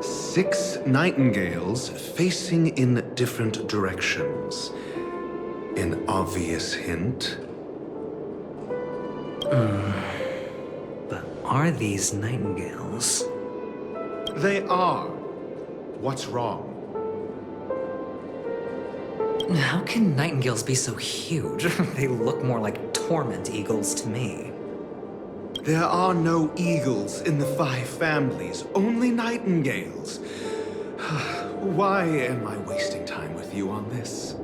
Six nightingales facing in different directions. An obvious hint. But are these nightingales? They are. What's wrong? How can nightingales be so huge? They look more like torment eagles to me. There are no eagles in the 5 families, only nightingales. Why am I wasting time with you on this?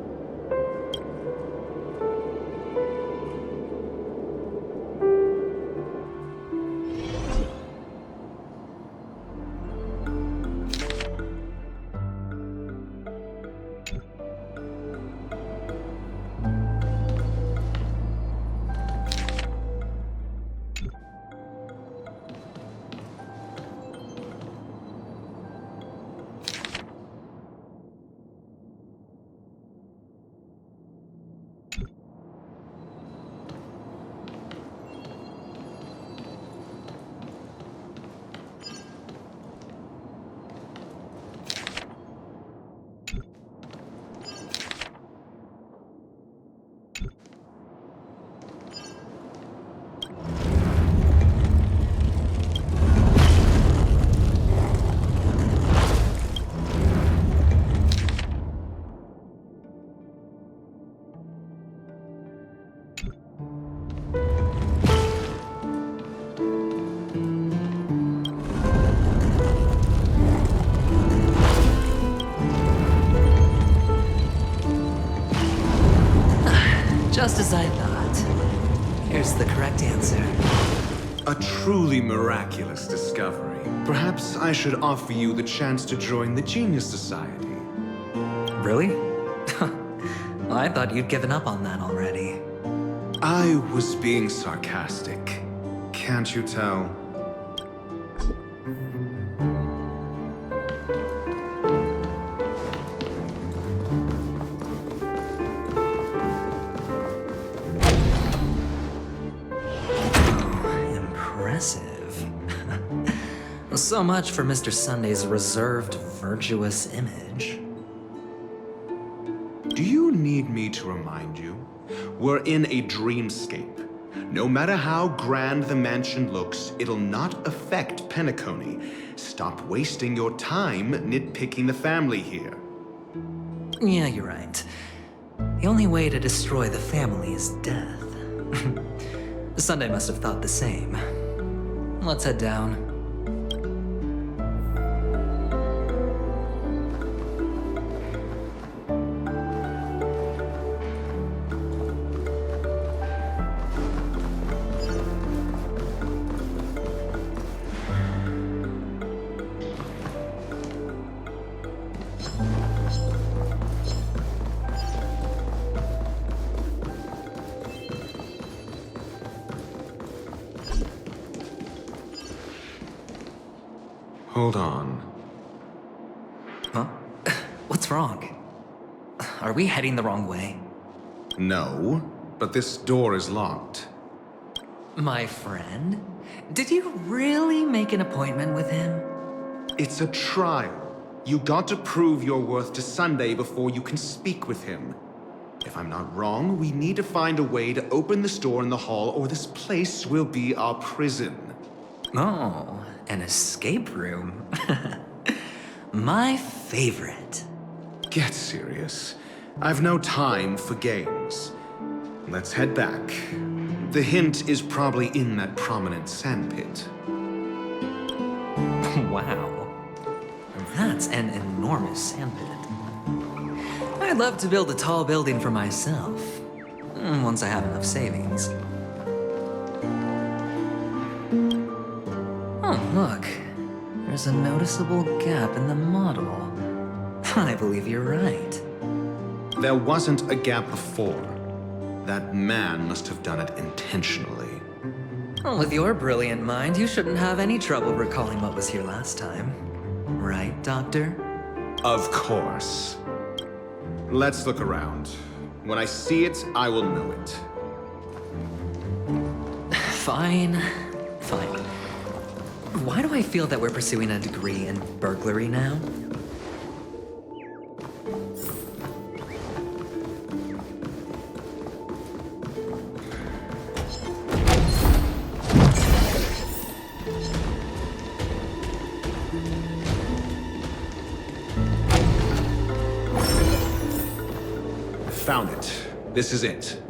Just as I thought. Here's the correct answer. A truly miraculous discovery. Perhaps I should offer you the chance to join the Genius Society. Really? I thought you'd given up on that already. I was being sarcastic. Can't you tell? Impressive. So much for Mr. Sunday's reserved, virtuous image. Do you need me to remind you? We're in a dreamscape. No matter how grand the mansion looks, it'll not affect Penacony. Stop wasting your time nitpicking the family here. Yeah, you're right. The only way to destroy the family is death. Sunday must have thought the same. Let's head down. Hold on. Huh? What's wrong? Are we heading the wrong way? No, but this door is locked. My friend? Did you really make an appointment with him? It's a trial. You got to prove your worth to Sunday before you can speak with him. If I'm not wrong, we need to find a way to open this door in the hall, or this place will be our prison. Oh, an escape room. My favorite. Get serious. I've no time for games. Let's head back. The hint is probably in that prominent sandpit. Wow. That's an enormous sandpit. I'd love to build a tall building for myself, once I have enough savings. Oh, look. There's a noticeable gap in the model. I believe you're right. There wasn't a gap before. That man must have done it intentionally. Well, with your brilliant mind, you shouldn't have any trouble recalling what was here last time. Right, Doctor? Of course. Let's look around. When I see it, I will know it. Fine. Fine. Why do I feel that we're pursuing a degree in burglary now? Found it. This is it.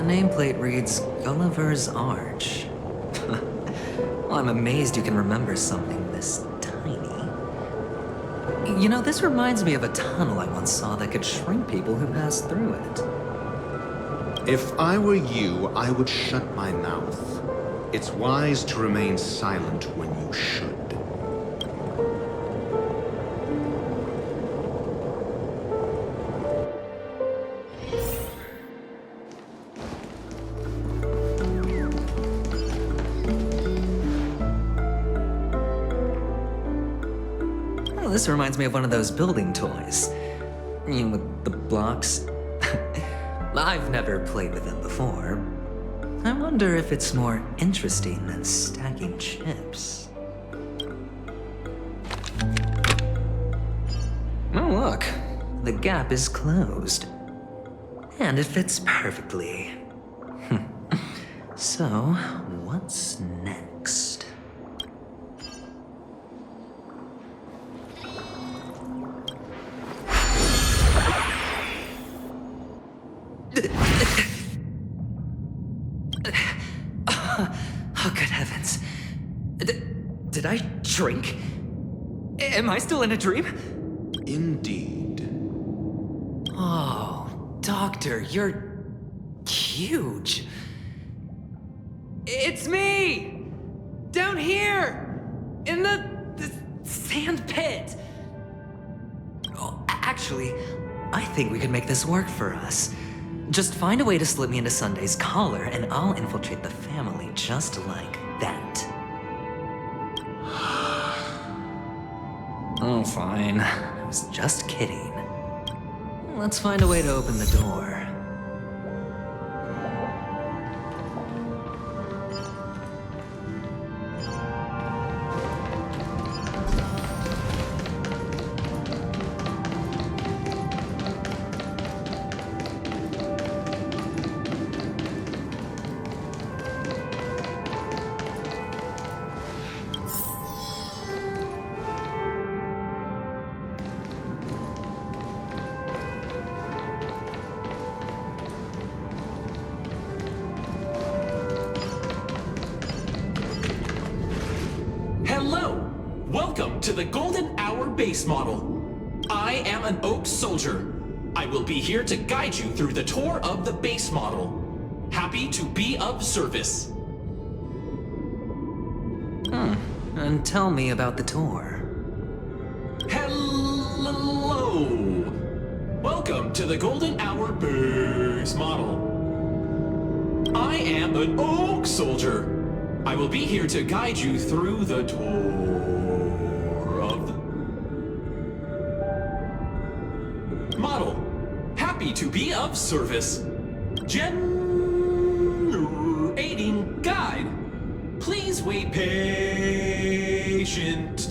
nameplate reads Gulliver's Arch. Well, I'm amazed you can remember something this tiny. You know, this reminds me of a tunnel I once saw that could shrink people who passed through it. If I were you, I would shut my mouth. It's wise to remain silent when you should. Oh, this reminds me of one of those building toys. You know, with the blocks. I've never played with them before. I wonder if it's more interesting than stacking chips. Oh, look. The gap is closed. And it fits perfectly. So, what's next? Oh, good heavens. Did I drink? Am I still in a dream? Indeed. Oh, Doctor, you're huge. It's me! Down here! In the sand pit! Oh, actually, I think we could make this work for us. Just find a way to slip me into Sunday's collar, and I'll infiltrate the family just like that. Oh, fine. I was just kidding. Let's find a way to open the door. Welcome to the Golden Hour base model. I am an Oak Soldier. I will be here to guide you through the tour of the base model. Happy to be of service. And tell me about the tour. Hello. Welcome to the Golden Hour base model. I am an Oak Soldier. I will be here to guide you through the tour of the model. Happy to be of service. Generating guide. Please wait patient.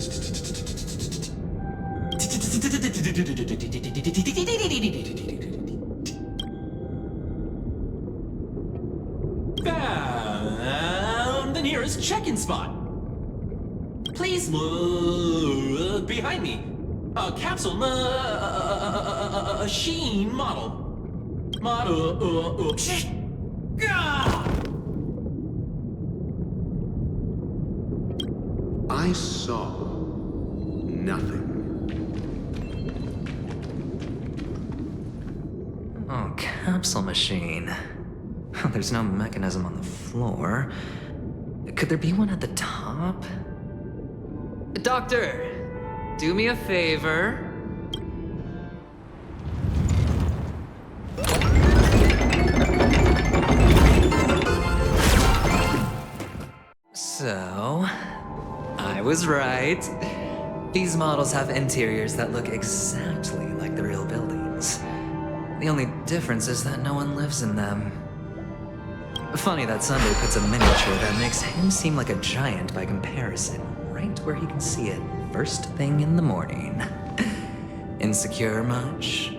Found the nearest check-in spot. Please look behind me. A capsule machine model. I saw nothing. Oh, capsule machine. There's no mechanism on the floor. Could there be one at the top? Doctor, do me a favor. So, I was right. These models have interiors that look exactly like the real buildings. The only difference is that no one lives in them. Funny that Sunday puts a miniature that makes him seem like a giant by comparison, right where he can see it first thing in the morning. Insecure much?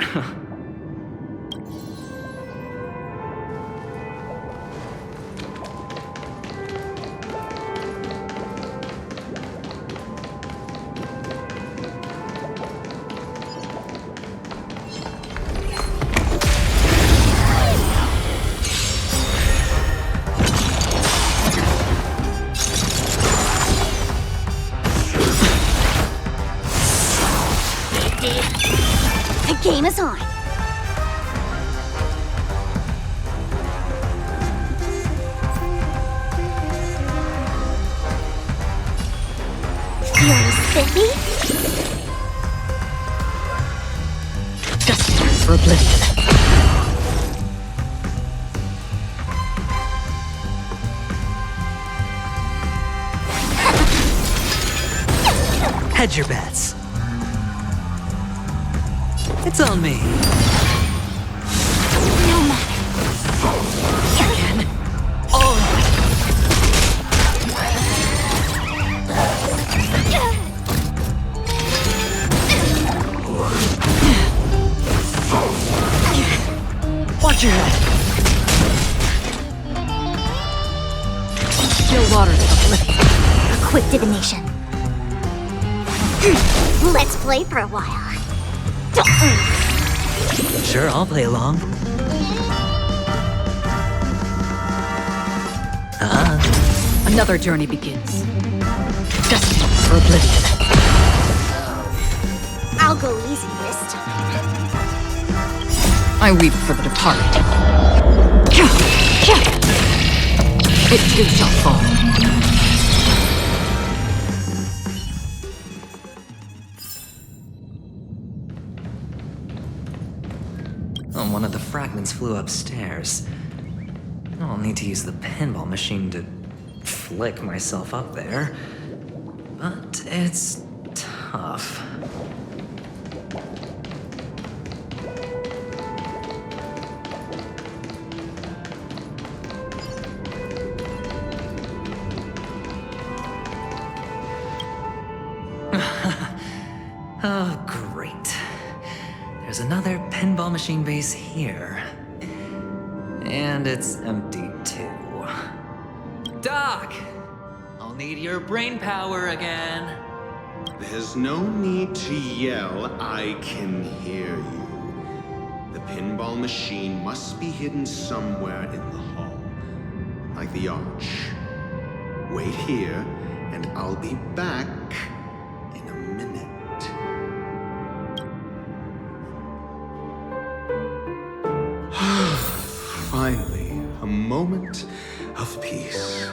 on. Feeling spiffy? Destined for oblivion. Hedge your bets. It's on me. No matter. Again. All of it. Watch your head. Still water to oblivion. A quick divination. Let's play for a while. Sure, I'll play along. Another journey begins. Destined for oblivion. I'll go easy this time. I weep for the departed. It too shall fall. One of the fragments flew upstairs. I'll need to use the pinball machine to flick myself up there. But it's tough. Oh, great. There's another pinball machine base here. And it's empty too. Doc! I'll need your brain power again. There's no need to yell. I can hear you. The pinball machine must be hidden somewhere in the hall. Like the arch. Wait here, and I'll be back in a minute. Finally, a moment of peace.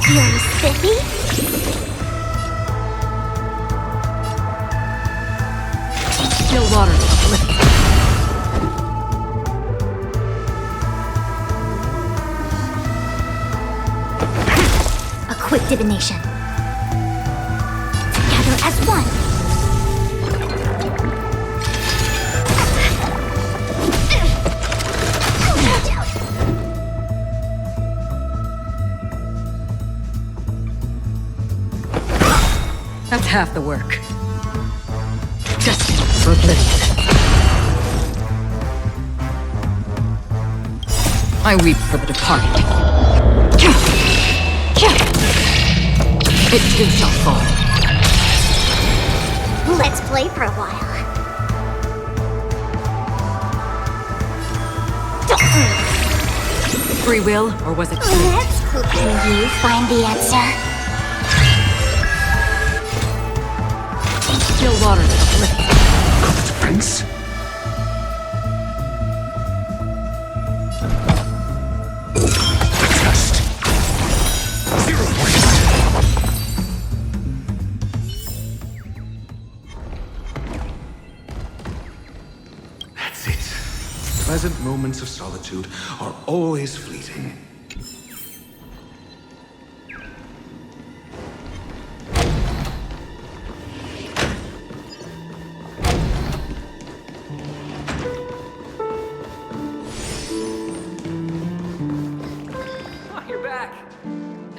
Feeling spiffy? Still water to oblivion. A quick divination. Together as one. That's half the work. Destined for oblivion. I weep for the departed. It too shall fall. Let's play for a while. Free will, or was it? Let's hope you find the answer. Still water to oblivion. Prince? Test. 0 points. That's it. Pleasant moments of solitude are always fleeting.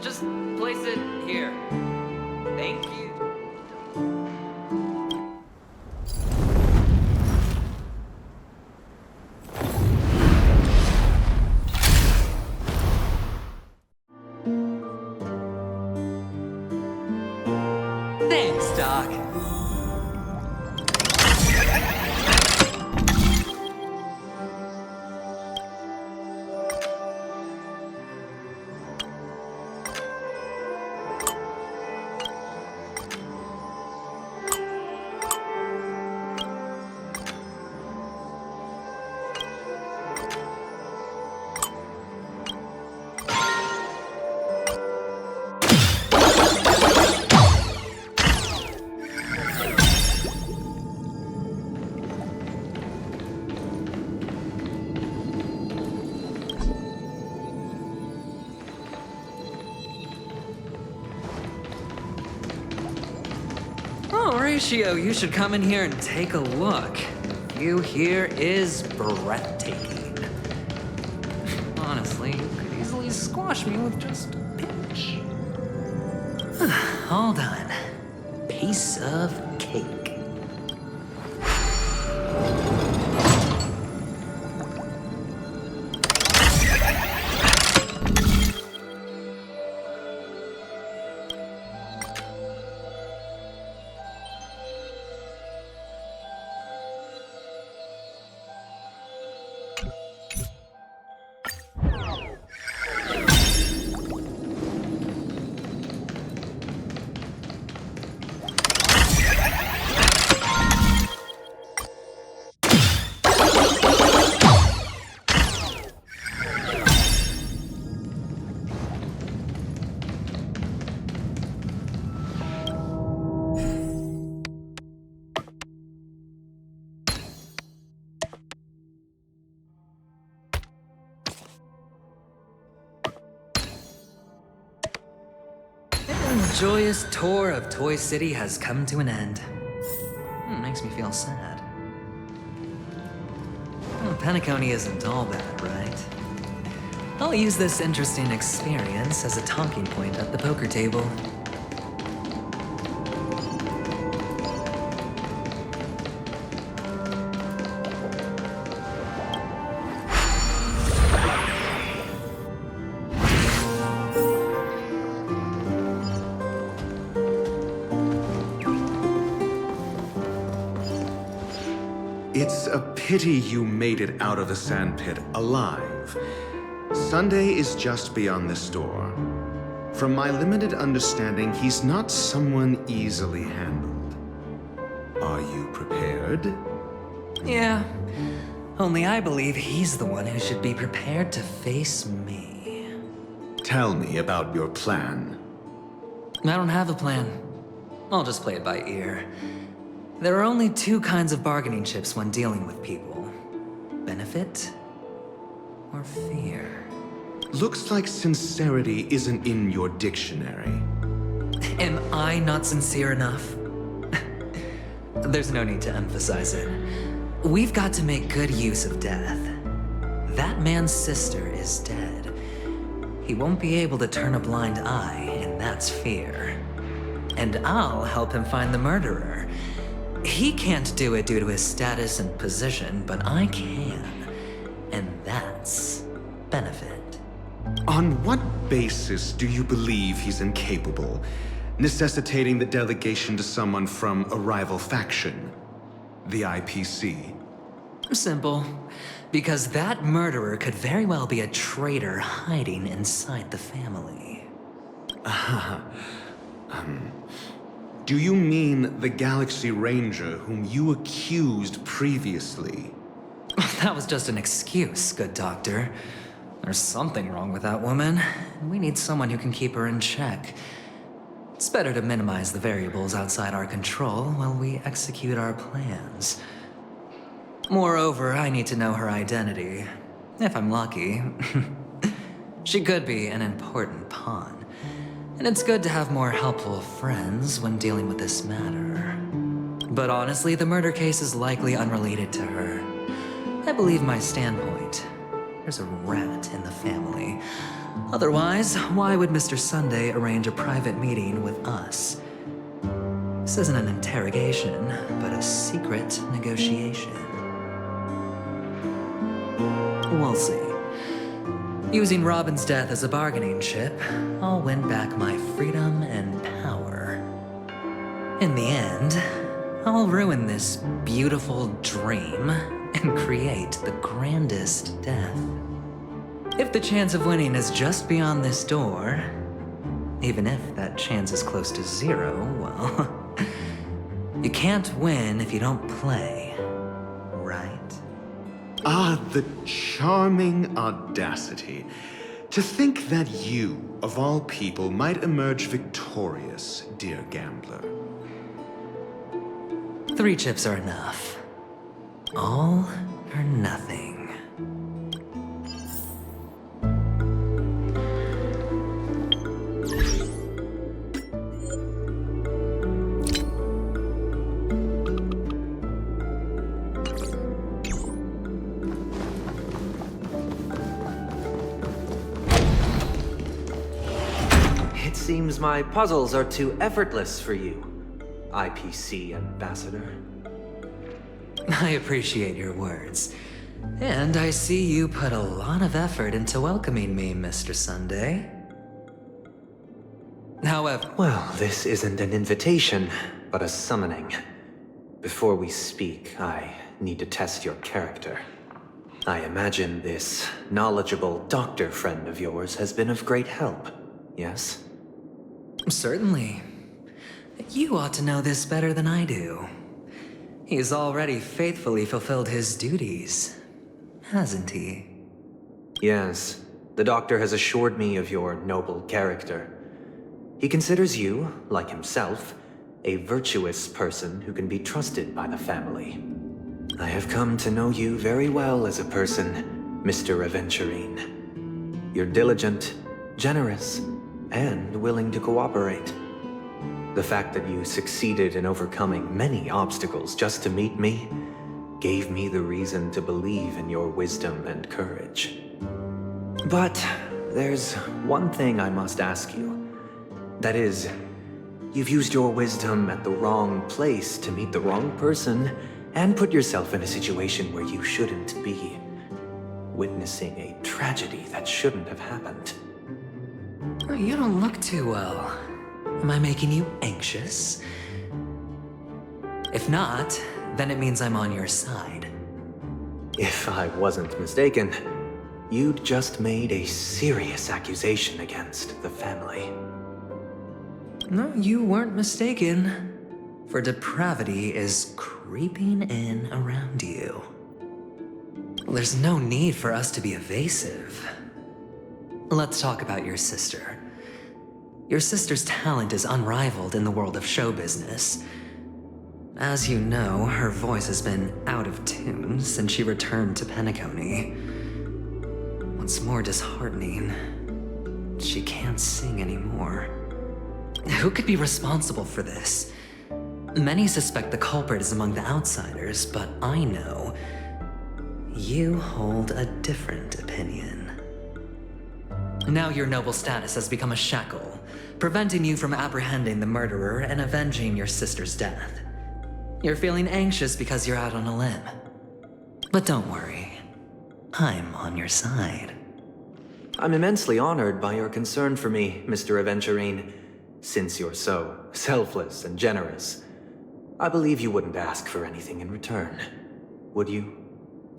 Just place it here. Thank you. Horatio, you should come in here and take a look. The view here is breathtaking. Honestly, you could easily squash me with just a pinch. All done. Piece of cake. The joyous tour of Toy City has come to an end. Makes me feel sad. Well, Penacony isn't all bad, right? I'll use this interesting experience as a talking point at the poker table. It's a pity you made it out of the sandpit alive. Sunday is just beyond this door. From my limited understanding, he's not someone easily handled. Are you prepared? Yeah, only I believe he's the one who should be prepared to face me. Tell me about your plan. I don't have a plan. I'll just play it by ear. There are only two kinds of bargaining chips when dealing with people. Benefit or fear. Looks like sincerity isn't in your dictionary. Am I not sincere enough? There's no need to emphasize it. We've got to make good use of death. That man's sister is dead. He won't be able to turn a blind eye, and that's fear. And I'll help him find the murderer. He can't do it due to his status and position, but I can. And that's benefit. On what basis do you believe he's incapable, necessitating the delegation to someone from a rival faction? The IPC? Simple. Because that murderer could very well be a traitor hiding inside the family. Do you mean the Galaxy Ranger whom you accused previously? That was just an excuse, good doctor. There's something wrong with that woman, and we need someone who can keep her in check. It's better to minimize the variables outside our control while we execute our plans. Moreover, I need to know her identity. If I'm lucky. She could be an important pawn. And it's good to have more helpful friends when dealing with this matter. But honestly, the murder case is likely unrelated to her. I believe my standpoint. There's a rat in the family. Otherwise, why would Mr. Sunday arrange a private meeting with us? This isn't an interrogation, but a secret negotiation. We'll see. Using Robin's death as a bargaining chip, I'll win back my freedom and power. In the end, I'll ruin this beautiful dream and create the grandest death. If the chance of winning is just beyond this door, even if that chance is close to zero, well, you can't win if you don't play, right? Ah, the charming audacity. To think that you, of all people, might emerge victorious, dear gambler. 3 chips are enough. All or nothing. seems my puzzles are too effortless for you, IPC Ambassador. I appreciate your words. And I see you put a lot of effort into welcoming me, Mr. Sunday. However... Well, this isn't an invitation, but a summoning. Before we speak, I need to test your character. I imagine this knowledgeable doctor friend of yours has been of great help, yes? Certainly. You ought to know this better than I do. He's already faithfully fulfilled his duties, hasn't he? Yes. The doctor has assured me of your noble character. He considers you, like himself, a virtuous person who can be trusted by the family. I have come to know you very well as a person, Mr. Aventurine. You're diligent, generous, and willing to cooperate. The fact that you succeeded in overcoming many obstacles just to meet me gave me the reason to believe in your wisdom and courage. But there's one thing I must ask you. That is, you've used your wisdom at the wrong place to meet the wrong person and put yourself in a situation where you shouldn't be, witnessing a tragedy that shouldn't have happened. You don't look too well. Am I making you anxious? If not, then it means I'm on your side. If I wasn't mistaken, you'd just made a serious accusation against the family. No, you weren't mistaken. For depravity is creeping in around you. There's no need for us to be evasive. Let's talk about your sister. Your sister's talent is unrivaled in the world of show business. As you know, her voice has been out of tune since she returned to Penacony. What's more disheartening, she can't sing anymore. Who could be responsible for this? Many suspect the culprit is among the outsiders, but I know you hold a different opinion. Now your noble status has become a shackle, preventing you from apprehending the murderer and avenging your sister's death. You're feeling anxious because you're out on a limb. But don't worry, I'm on your side. I'm immensely honored by your concern for me, Mr. Aventurine. Since you're so selfless and generous, I believe you wouldn't ask for anything in return, would you?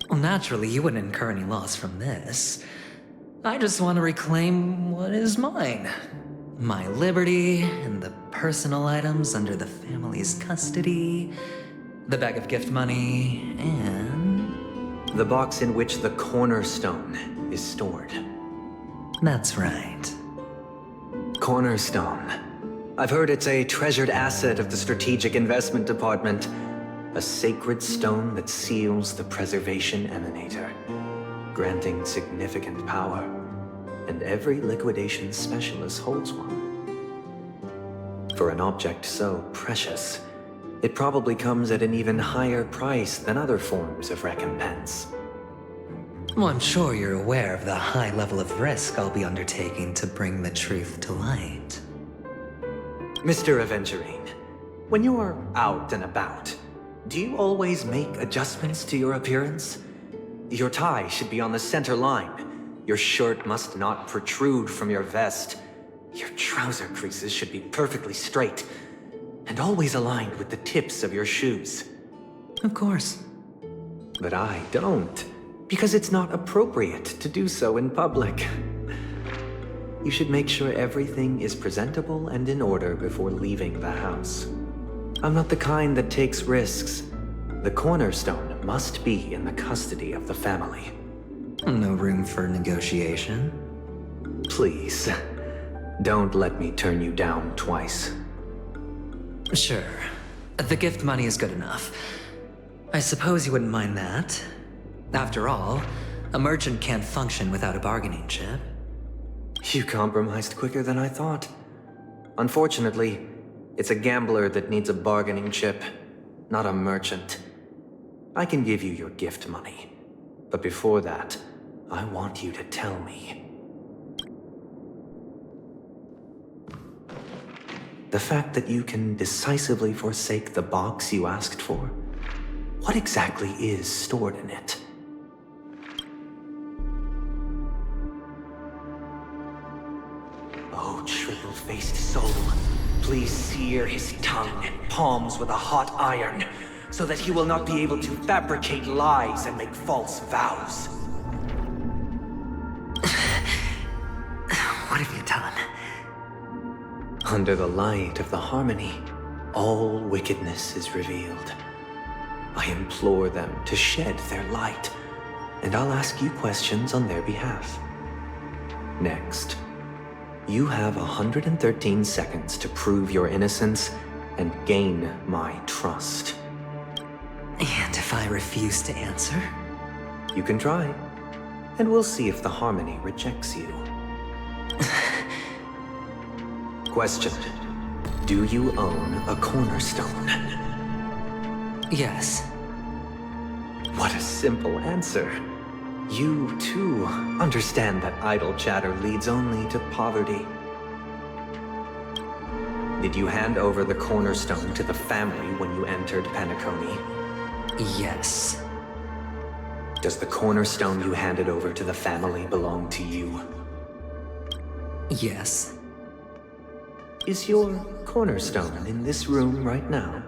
Well, naturally, you wouldn't incur any loss from this. I just want to reclaim what is mine. My liberty and the personal items under the family's custody, the bag of gift money, and... the box in which the cornerstone is stored. That's right. Cornerstone. I've heard it's a treasured asset of the Strategic Investment Department. A sacred stone that seals the Preservation Emanator, granting significant power. And every liquidation specialist holds one. For an object so precious, it probably comes at an even higher price than other forms of recompense. Well, I'm sure you're aware of the high level of risk I'll be undertaking to bring the truth to light. Mr. Aventurine, when you're out and about, do you always make adjustments to your appearance? Your tie should be on the center line. Your shirt must not protrude from your vest. Your trouser creases should be perfectly straight, and always aligned with the tips of your shoes. Of course. But I don't, because it's not appropriate to do so in public. You should make sure everything is presentable and in order before leaving the house. I'm not the kind that takes risks. The cornerstone must be in the custody of the family. No room for negotiation? Please, don't let me turn you down twice. Sure. The gift money is good enough. I suppose you wouldn't mind that. After all, a merchant can't function without a bargaining chip. You compromised quicker than I thought. Unfortunately, it's a gambler that needs a bargaining chip, not a merchant. I can give you your gift money, but before that, I want you to tell me. The fact that you can decisively forsake the box you asked for? What exactly is stored in it? Oh, triple-faced soul, please sear his tongue and palms with a hot iron, so that he will not be able to fabricate lies and make false vows. What have you done? Under the light of the harmony, all wickedness is revealed. I implore them to shed their light, and I'll ask you questions on their behalf. Next, you have 113 seconds to prove your innocence and gain my trust. And if I refuse to answer? You can try, and we'll see if the harmony rejects you. Question. Do you own a cornerstone? Yes. What a simple answer. You, too, understand that idle chatter leads only to poverty. Did you hand over the cornerstone to the family when you entered Penacony? Yes. Does the cornerstone you handed over to the family belong to you? Yes. Is your cornerstone in this room right now?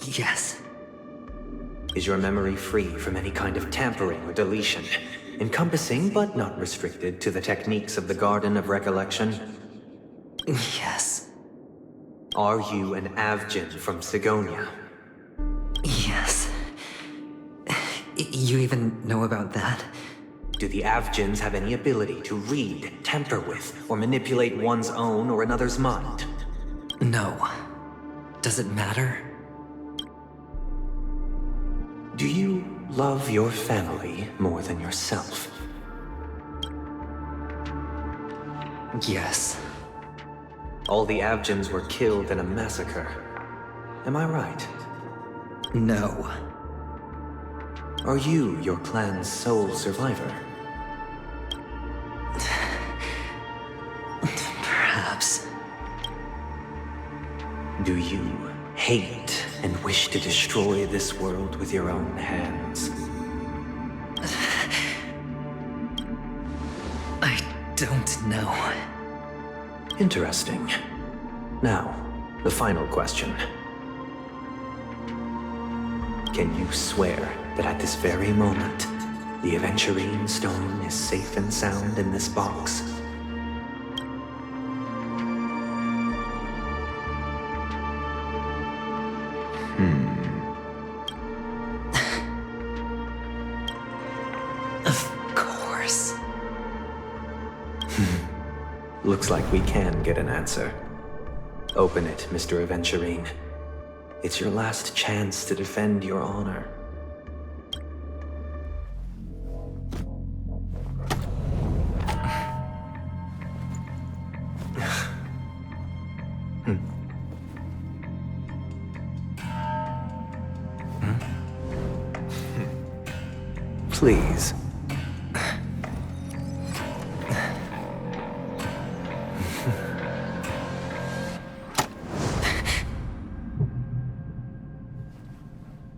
Yes. Is your memory free from any kind of tampering or deletion, encompassing but not restricted to the techniques of the Garden of Recollection? Yes. Are you an Avgin from Sigonia? Yes. You even know about that? Do the Avgins have any ability to read, tamper with, or manipulate one's own or another's mind? No. Does it matter? Do you love your family more than yourself? Yes. All the Avgins were killed in a massacre. Am I right? No. Are you your clan's sole survivor? Perhaps. Do you hate and wish to destroy this world with your own hands? I don't know. Interesting. Now, the final question. Can you swear that at this very moment, the Aventurine stone is safe and sound in this box? Of course. Looks like we can get an answer. Open it, Mr. Aventurine. It's your last chance to defend your honor. Please.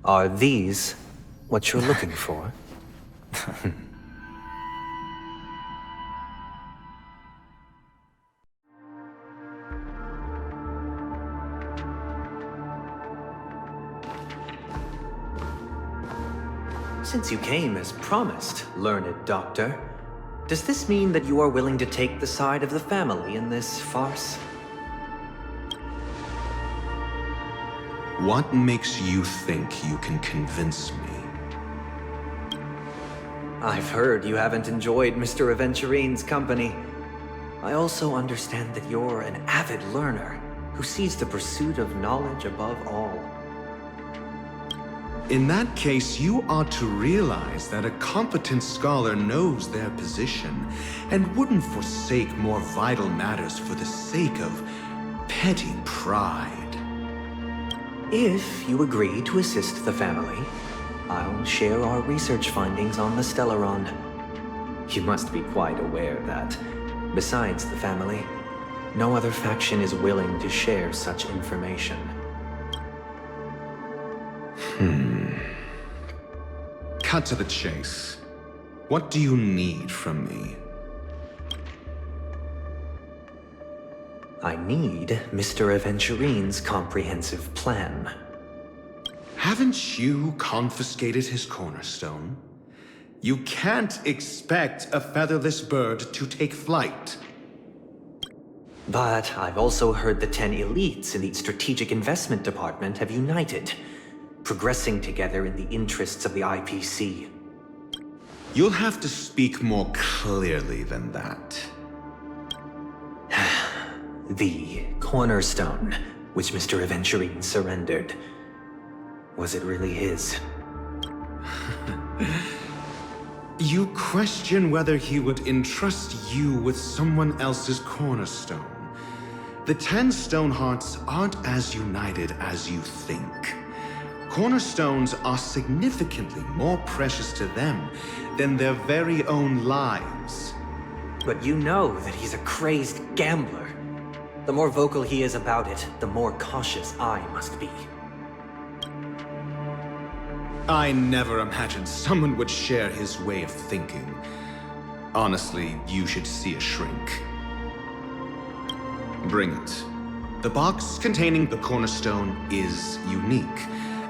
Are these what you're looking for? Since you came as promised, learned doctor, does this mean that you are willing to take the side of the family in this farce? What makes you think you can convince me? I've heard you haven't enjoyed Mr. Aventurine's company. I also understand that you're an avid learner who sees the pursuit of knowledge above all. In that case, you ought to realize that a competent scholar knows their position and wouldn't forsake more vital matters for the sake of petty pride. If you agree to assist the family, I'll share our research findings on the Stellaron. You must be quite aware that, besides the family, No other faction is willing to share such information. Cut to the chase. What do you need from me? I need Mr. Aventurine's comprehensive plan. Haven't you confiscated his cornerstone? You can't expect a featherless bird to take flight. But I've also heard the 10 elites in the Strategic Investment Department have united, progressing together in the interests of the IPC. You'll have to speak more clearly than that. The cornerstone, which Mr. Aventurine surrendered. Was it really his? You question whether he would entrust you with someone else's cornerstone. The 10 Stonehearts aren't as united as you think. Cornerstones are significantly more precious to them than their very own lives. But you know that he's a crazed gambler. The more vocal he is about it, the more cautious I must be. I never imagined someone would share his way of thinking. Honestly, you should see a shrink. Bring it. The box containing the cornerstone is unique,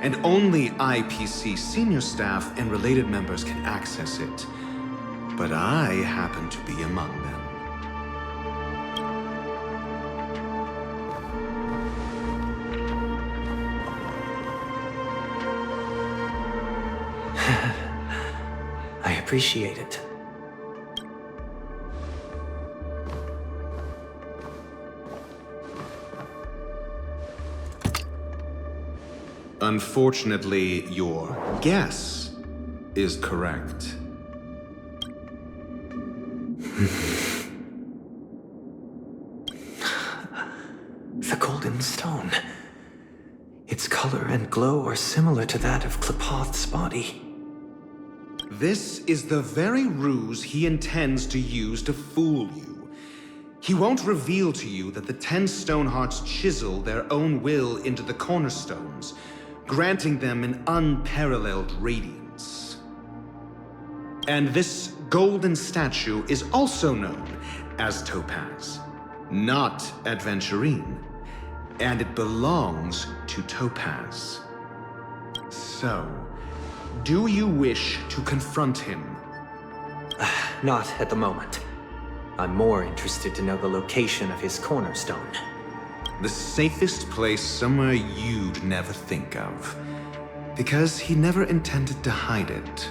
and only IPC senior staff and related members can access it. But I happen to be among them. I appreciate it. Unfortunately, your guess is correct. The golden stone. Its color and glow are similar to that of Klepoth's body. This is the very ruse he intends to use to fool you. He won't reveal to you that the 10 Stonehearts chisel their own will into the cornerstones, granting them an unparalleled radiance. And this golden statue is also known as Topaz, not Adventurine, and it belongs to Topaz. So, do you wish to confront him? Not at the moment. I'm more interested to know the location of his cornerstone. The safest place somewhere you'd never think of. Because he never intended to hide it.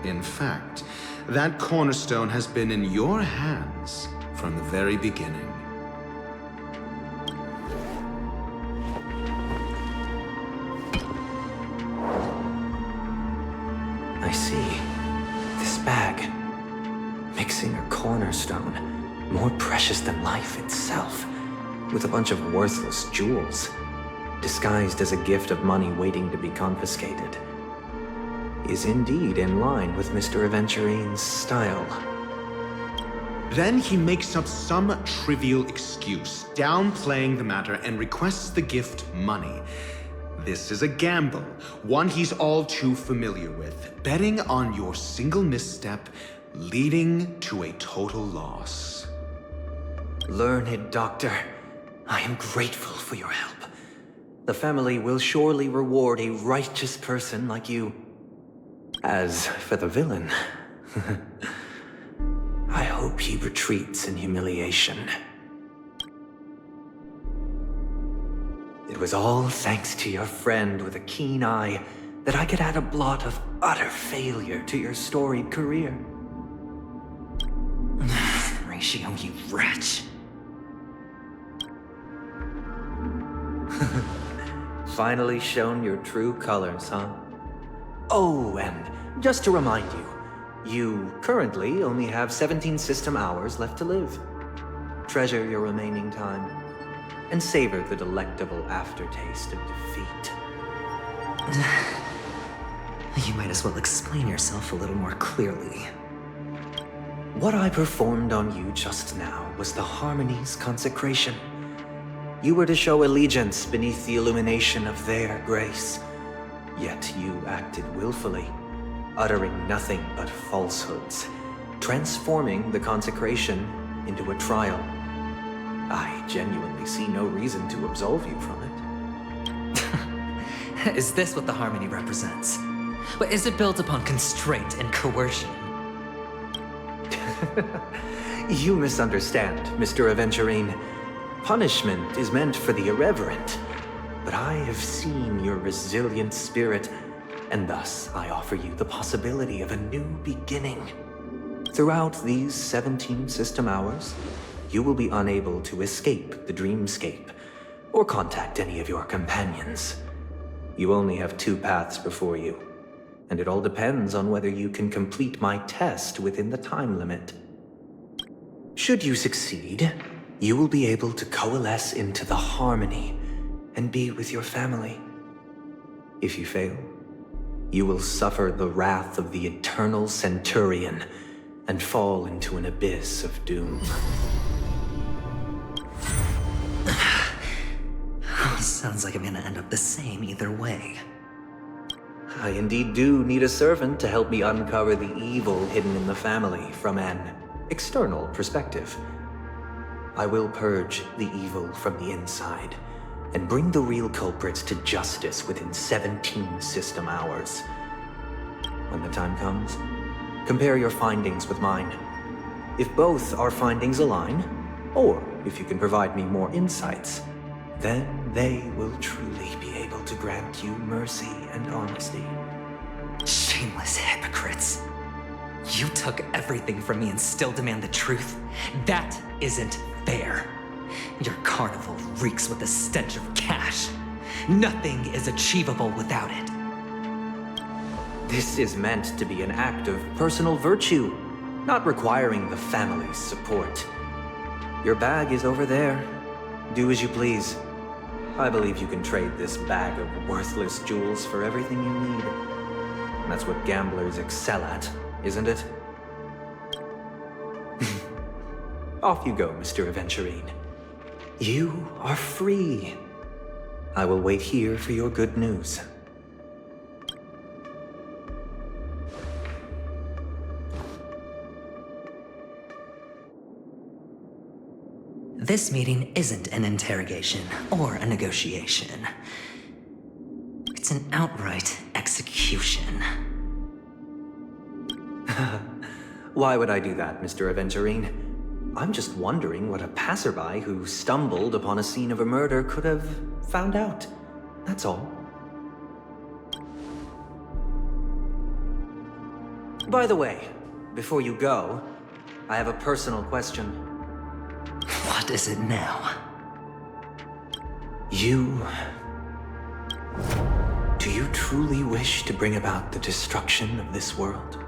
In fact, that cornerstone has been in your hands from the very beginning. I see. This bag. Mixing a cornerstone, more precious than life itself, with a bunch of worthless jewels, disguised as a gift of money waiting to be confiscated, is indeed in line with Mr. Aventurine's style. Then he makes up some trivial excuse, downplaying the matter, and requests the gift money. This is a gamble, one he's all too familiar with, betting on your single misstep, leading to a total loss. Learned doctor, I am grateful for your help. The family will surely reward a righteous person like you. As for the villain, I hope he retreats in humiliation. It was all thanks to your friend with a keen eye that I could add a blot of utter failure to your storied career. Ratio, you wretch. Finally shown your true colors, huh? Oh, and just to remind you, you currently only have 17 system hours left to live. Treasure your remaining time, and savor the delectable aftertaste of defeat. You might as well explain yourself a little more clearly. What I performed on you just now was the Harmony's consecration. You were to show allegiance beneath the illumination of their grace. Yet you acted willfully, uttering nothing but falsehoods, transforming the consecration into a trial. I genuinely see no reason to absolve you from it. Is this what the Harmony represents? But is it built upon constraint and coercion? You misunderstand, Mr. Aventurine. Punishment is meant for the irreverent. But I have seen your resilient spirit, and thus I offer you the possibility of a new beginning. Throughout these 17 system hours, you will be unable to escape the dreamscape or contact any of your companions. You only have 2 paths before you, and it all depends on whether you can complete my test within the time limit. Should you succeed, you will be able to coalesce into the Harmony and be with your family. If you fail, you will suffer the wrath of the Eternal Centurion and fall into an abyss of doom. Sounds like I'm gonna end up the same either way. I indeed do need a servant to help me uncover the evil hidden in the family from an external perspective. I will purge the evil from the inside and bring the real culprits to justice within 17 system hours. When the time comes, compare your findings with mine. If both our findings align, or if you can provide me more insights, then they will truly be able to grant you mercy and honesty. Shameless hypocrites. You took everything from me and still demand the truth? That isn't fair. Your carnival reeks with the stench of cash. Nothing is achievable without it. This is meant to be an act of personal virtue, not requiring the family's support. Your bag is over there. Do as you please. I believe you can trade this bag of worthless jewels for everything you need. That's what gamblers excel at, isn't it? Off you go, Mr. Aventurine. You are free. I will wait here for your good news. This meeting isn't an interrogation or a negotiation. It's an outright execution. Why would I do that, Mr. Aventurine? I'm just wondering what a passerby who stumbled upon a scene of a murder could have found out. That's all. By the way, before you go, I have a personal question. What is it now? Do you truly wish to bring about the destruction of this world?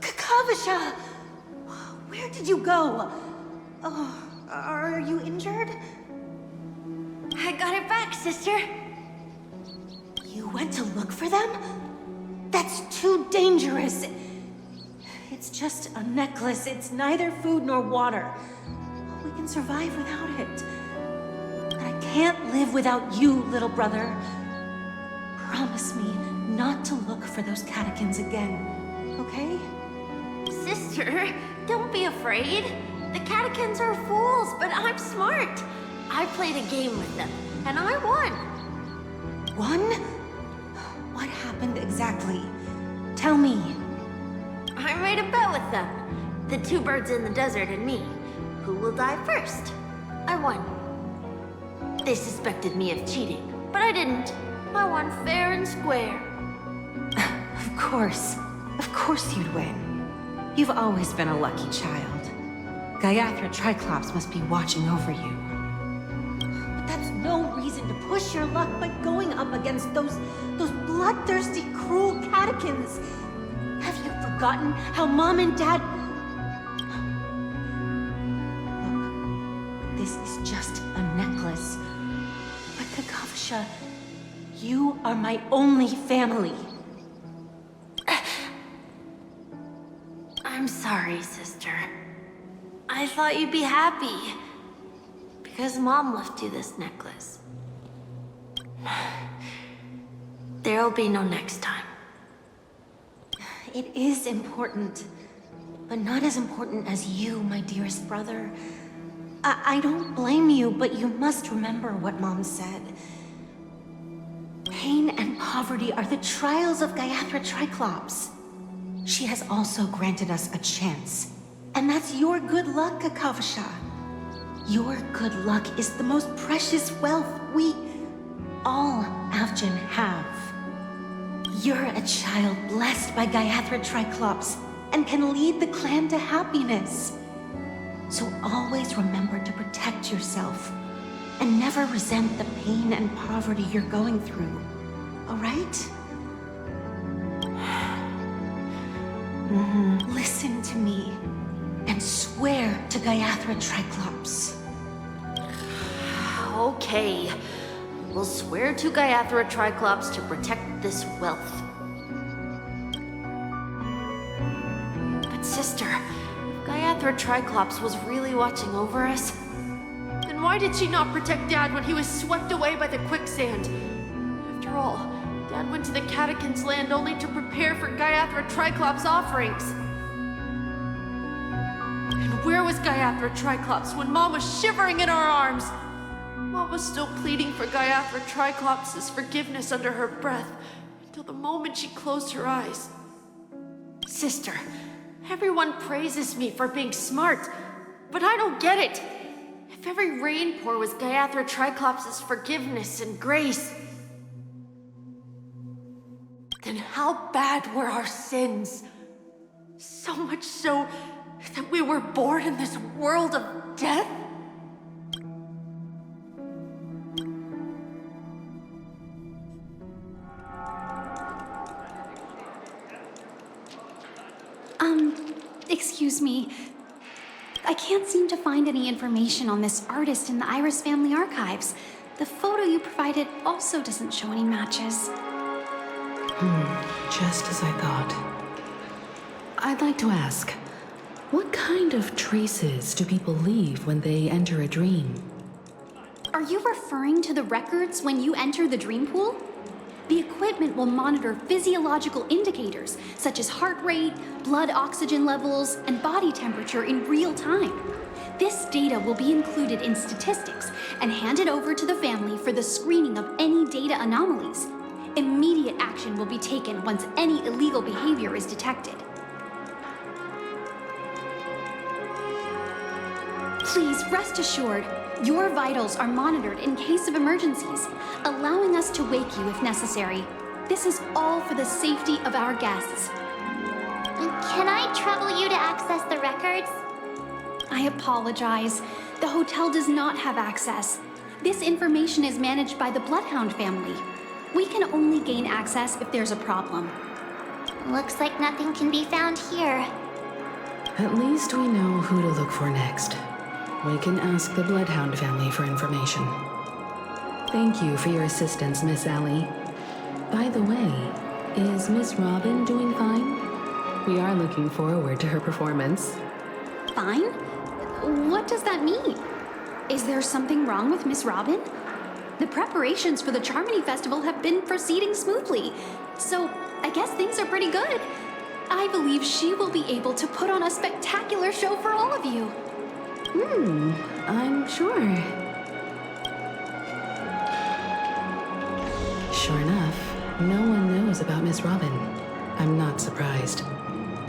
Kakavasha! Where did you go? Oh, are you injured? I got it back, sister. You went to look for them? That's too dangerous. It's just a necklace. It's neither food nor water. We can survive without it. But I can't live without you, little brother. Promise me not to look for those catechins again, okay? Sister, don't be afraid. The catechins are fools, but I'm smart. I played a game with them, and I won. Won? What happened exactly? Tell me. I made a bet with them. The 2 birds in the desert and me. Who will die first? I won. They suspected me of cheating, but I didn't. I won fair and square. Of course you'd win. You've always been a lucky child. Gaiathra Triclops must be watching over you. But that's no reason to push your luck by going up against those bloodthirsty, cruel catechins. Have you forgotten how Mom and Dad... Look, this is just a necklace. But Kakavasha, you are my only family. sorry, sister. I thought you'd be happy. Because Mom left you this necklace. There'll be no next time. It is important. But not as important as you, my dearest brother. I don't blame you, but you must remember what Mom said. Pain and poverty are the trials of Gayathra Triclops. She has also granted us a chance. And that's your good luck, Akavasha. Your good luck is the most precious wealth we all Avgin have. You're a child blessed by Gayathra Triclops and can lead the clan to happiness. So always remember to protect yourself and never resent the pain and poverty you're going through. All right? Listen to me and swear to Gayathra Triclops. Okay. We'll swear to Gayathra Triclops to protect this wealth. But sister, if Gayathra Triclops was really watching over us, then why did she not protect Dad when he was swept away by the quicksand? After all, Dad went to the Catechins' land only to prepare for Gayathra Triclops' offerings. And where was Gayathra Triclops when Mom was shivering in our arms? Mom was still pleading for Gayathra Triclops' forgiveness under her breath until the moment she closed her eyes. Sister, everyone praises me for being smart, but I don't get it. If every rain pour was Gayathra Triclops' forgiveness and grace, then how bad were our sins? So much so that we were born in this world of death? Excuse me. I can't seem to find any information on this artist in the Iris family archives. The photo you provided also doesn't show any matches. Just as I thought. I'd like to ask, what kind of traces do people leave when they enter a dream? Are you referring to the records when you enter the dream pool? The equipment will monitor physiological indicators, such as heart rate, blood oxygen levels, and body temperature in real time. This data will be included in statistics and handed over to the family for the screening of any data anomalies. Immediate action will be taken once any illegal behavior is detected. Please rest assured, your vitals are monitored in case of emergencies, allowing us to wake you if necessary. This is all for the safety of our guests. Can I trouble you to access the records? I apologize. The hotel does not have access. This information is managed by the Bloodhound family. We can only gain access if there's a problem. Looks like nothing can be found here. At least we know who to look for next. We can ask the Bloodhound family for information. Thank you for your assistance, Miss Allie. By the way, is Miss Robin doing fine? We are looking forward to her performance. Fine? What does that mean? Is there something wrong with Miss Robin? The preparations for the Charmony Festival have been proceeding smoothly, so I guess things are pretty good. I believe she will be able to put on a spectacular show for all of you. I'm sure. Sure enough, no one knows about Miss Robin. I'm not surprised.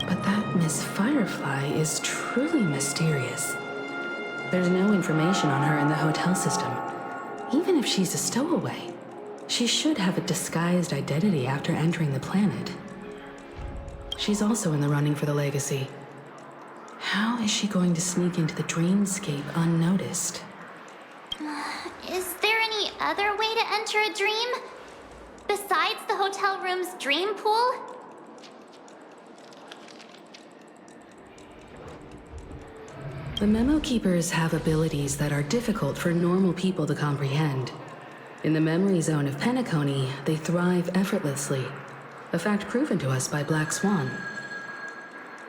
But that Miss Firefly is truly mysterious. There's no information on her in the hotel system. Even if she's a stowaway, she should have a disguised identity after entering the planet. She's also in the running for the legacy. How is she going to sneak into the dreamscape unnoticed? Is there any other way to enter a dream? Besides the hotel room's dream pool? The Memo Keepers have abilities that are difficult for normal people to comprehend. In the memory zone of Penacony, they thrive effortlessly, a fact proven to us by Black Swan.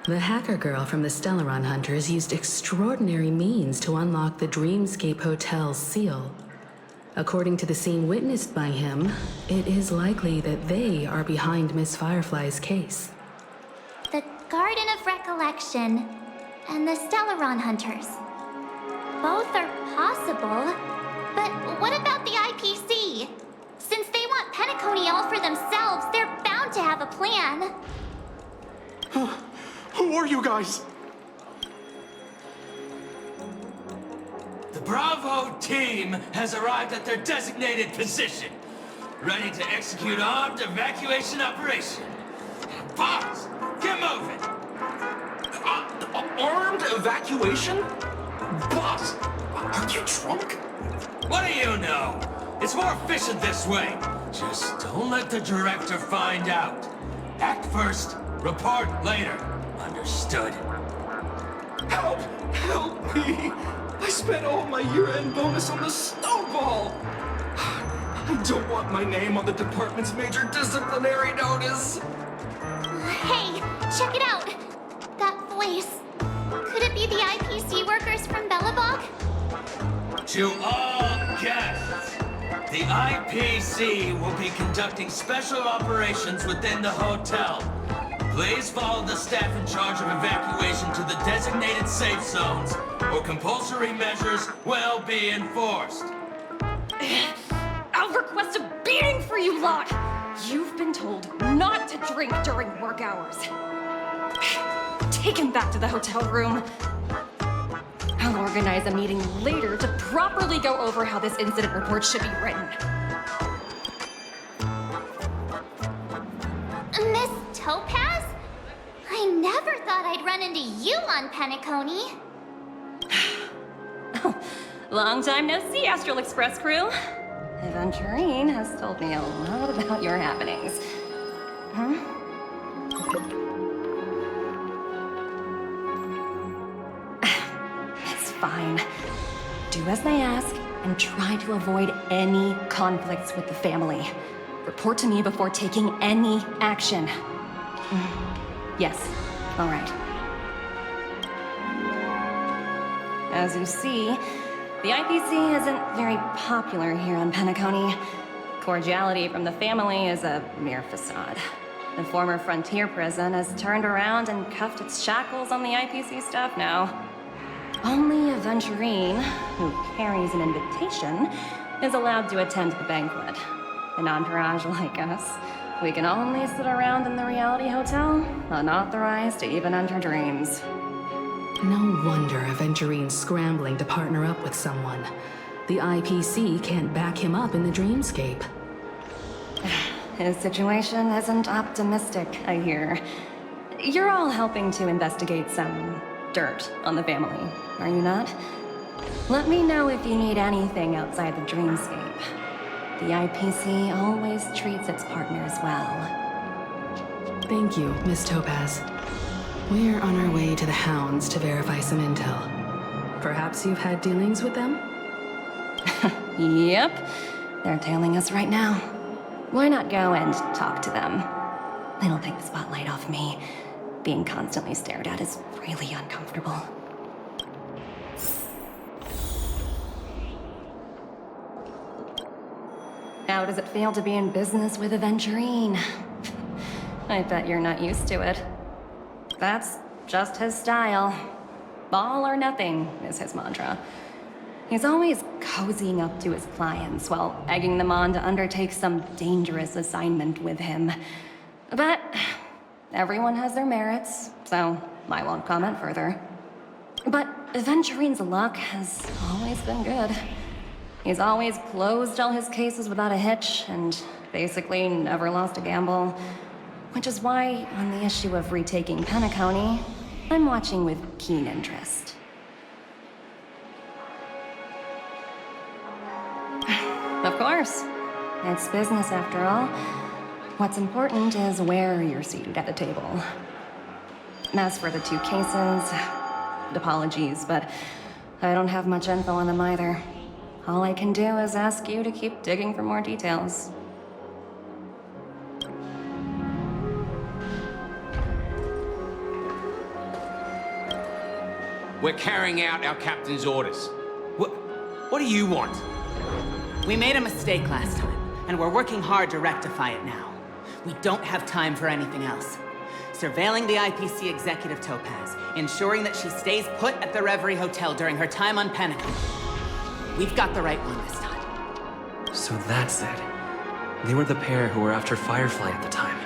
The hacker girl from the Stellaron Hunters used extraordinary means to unlock the Dreamscape Hotel's seal. According to the scene witnessed by him, it is likely that they are behind Miss Firefly's case. The Garden of Recollection and the Stellaron Hunters. Both are possible, but what about the IPC? Since they want Penacony all for themselves, they're bound to have a plan. Who are you guys? The Bravo team has arrived at their designated position, ready to execute armed evacuation operation. Boss, get moving! Armed evacuation? Boss, are you drunk? What do you know? It's more efficient this way. Just don't let the director find out. Act first, report later. Understood? Help! Help me! I spent all my year-end bonus on the snowball! I don't want my name on the department's major disciplinary notice! Hey, check it out! That voice. Could it be the IPC workers from Belobog? To all guests, the IPC will be conducting special operations within the hotel. Please follow the staff in charge of evacuation to the designated safe zones, or compulsory measures will be enforced. I'll request a beating for you lot! You've been told not to drink during work hours. Take him back to the hotel room. I'll organize a meeting later to properly go over how this incident report should be written. Miss Topaz? I never thought I'd run into you on Penacony. Long time no see, Astral Express crew. Aventurine has told me a lot about your happenings. It's fine. Do as they ask and try to avoid any conflicts with the family. Report to me before taking any action. Yes, all right. As you see, the IPC isn't very popular here on Penacony. Cordiality from the family is a mere facade. The former frontier prison has turned around and cuffed its shackles on the IPC staff now. Only Aventurine, who carries an invitation, is allowed to attend the banquet. An entourage like us, we can only sit around in the reality hotel, unauthorized to even enter dreams. No wonder Aventurine's scrambling to partner up with someone. The IPC can't back him up in the dreamscape. His situation isn't optimistic, I hear. You're all helping to investigate some dirt on the family, are you not? Let me know if you need anything outside the dreamscape. The IPC always treats its partners well. Thank you, Miss Topaz. We're on our way to the Hounds to verify some intel. Perhaps you've had dealings with them? Yep. They're tailing us right now. Why not go and talk to them? It'll take the spotlight off me. Being constantly stared at is really uncomfortable. How does it feel to be in business with Aventurine? I bet you're not used to it. That's just his style. All or nothing is his mantra. He's always cozying up to his clients while egging them on to undertake some dangerous assignment with him. But everyone has their merits, so I won't comment further. But Aventurine's luck has always been good. He's always closed all his cases without a hitch and basically never lost a gamble. Which is why, on the issue of retaking Penacony, I'm watching with keen interest. Of course. It's business after all. What's important is where you're seated at the table. As for the two cases, apologies, but I don't have much info on them either. All I can do is ask you to keep digging for more details. We're carrying out our captain's orders. What do you want? We made a mistake last time, and we're working hard to rectify it now. We don't have time for anything else. Surveilling the IPC executive Topaz, ensuring that she stays put at the Reverie Hotel during her time on Pinnacle. We've got the right one this time. So that's it. They were the pair who were after Firefly at the time.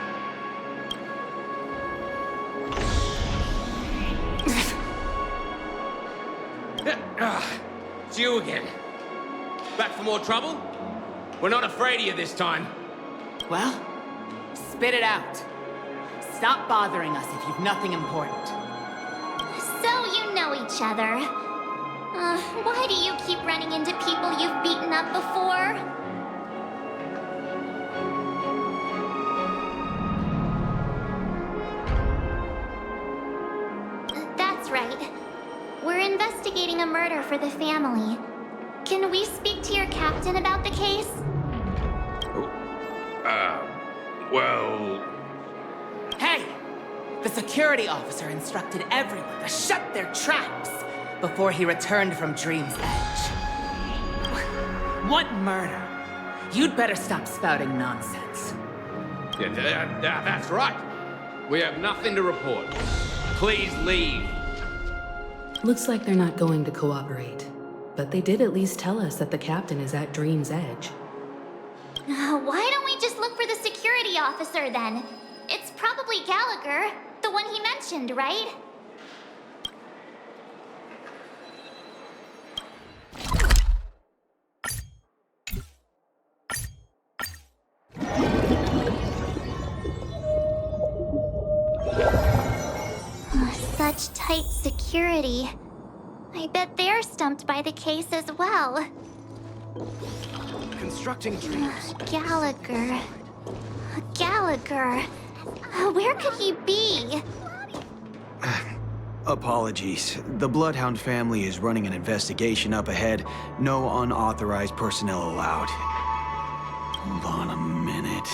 It's you again. Back for more trouble? We're not afraid of you this time. Well, spit it out. Stop bothering us if you've nothing important. So you know each other. Why do you keep running into people you've beaten up before? That's right. We're investigating a murder for the family. Can we speak to your captain about the case? Well... Hey! The security officer instructed everyone to shut their traps before he returned from Dream's Edge. What murder? You'd better stop spouting nonsense. Yeah, that's right. We have nothing to report. Please leave. Looks like they're not going to cooperate. But they did at least tell us that the captain is at Dream's Edge. Why don't we just look for the security officer then? It's probably Gallagher, the one he mentioned, right? Such tight security. I bet they're stumped by the case as well. Constructing dreams. Gallagher. Where could he be? Apologies. The Bloodhound family is running an investigation up ahead. No unauthorized personnel allowed. Hold on a minute.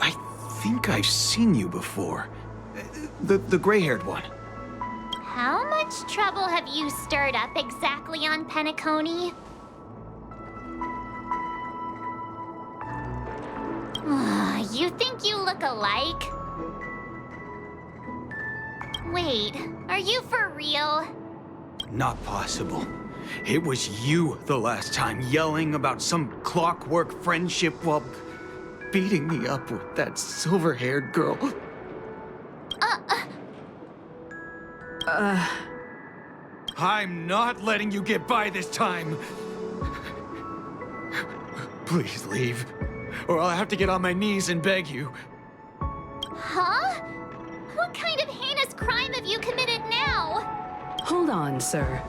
I think I've seen you before. The gray-haired one. How much trouble have you stirred up exactly on Penacony? You think you look alike? Wait, are you for real? Not possible. It was you the last time, yelling about some clockwork friendship while beating me up with that silver-haired girl. I'm not letting you get by this time. Please leave, or I'll have to get on my knees and beg you. Huh? What kind of heinous crime have you committed now? Hold on, sir.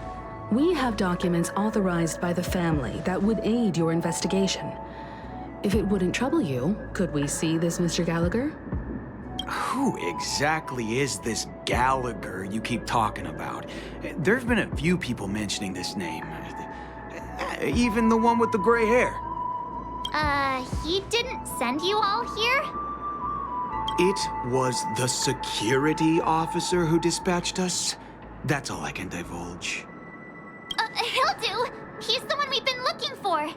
We have documents authorized by the family that would aid your investigation. If it wouldn't trouble you, could we see this Mr. Gallagher? Who exactly is this Gallagher you keep talking about? There's been a few people mentioning this name. Even the one with the gray hair. He didn't send you all here? It was the security officer who dispatched us. That's all I can divulge. He'll do. He's the one we've been looking for.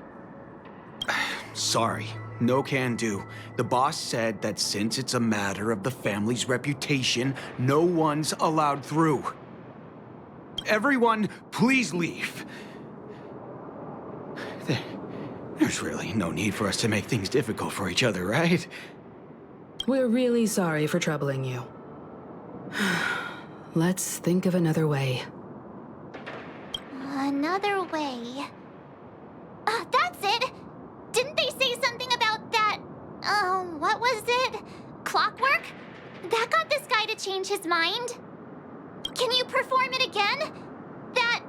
Sorry, no can do. The boss said that since it's a matter of the family's reputation, no one's allowed through. Everyone, please leave. There's really no need for us to make things difficult for each other, right? We're really sorry for troubling you. Let's think of another way. Another way. That's it! Didn't they say something about that? What was it? Clockwork? That got this guy to change his mind. Can you perform it again? That,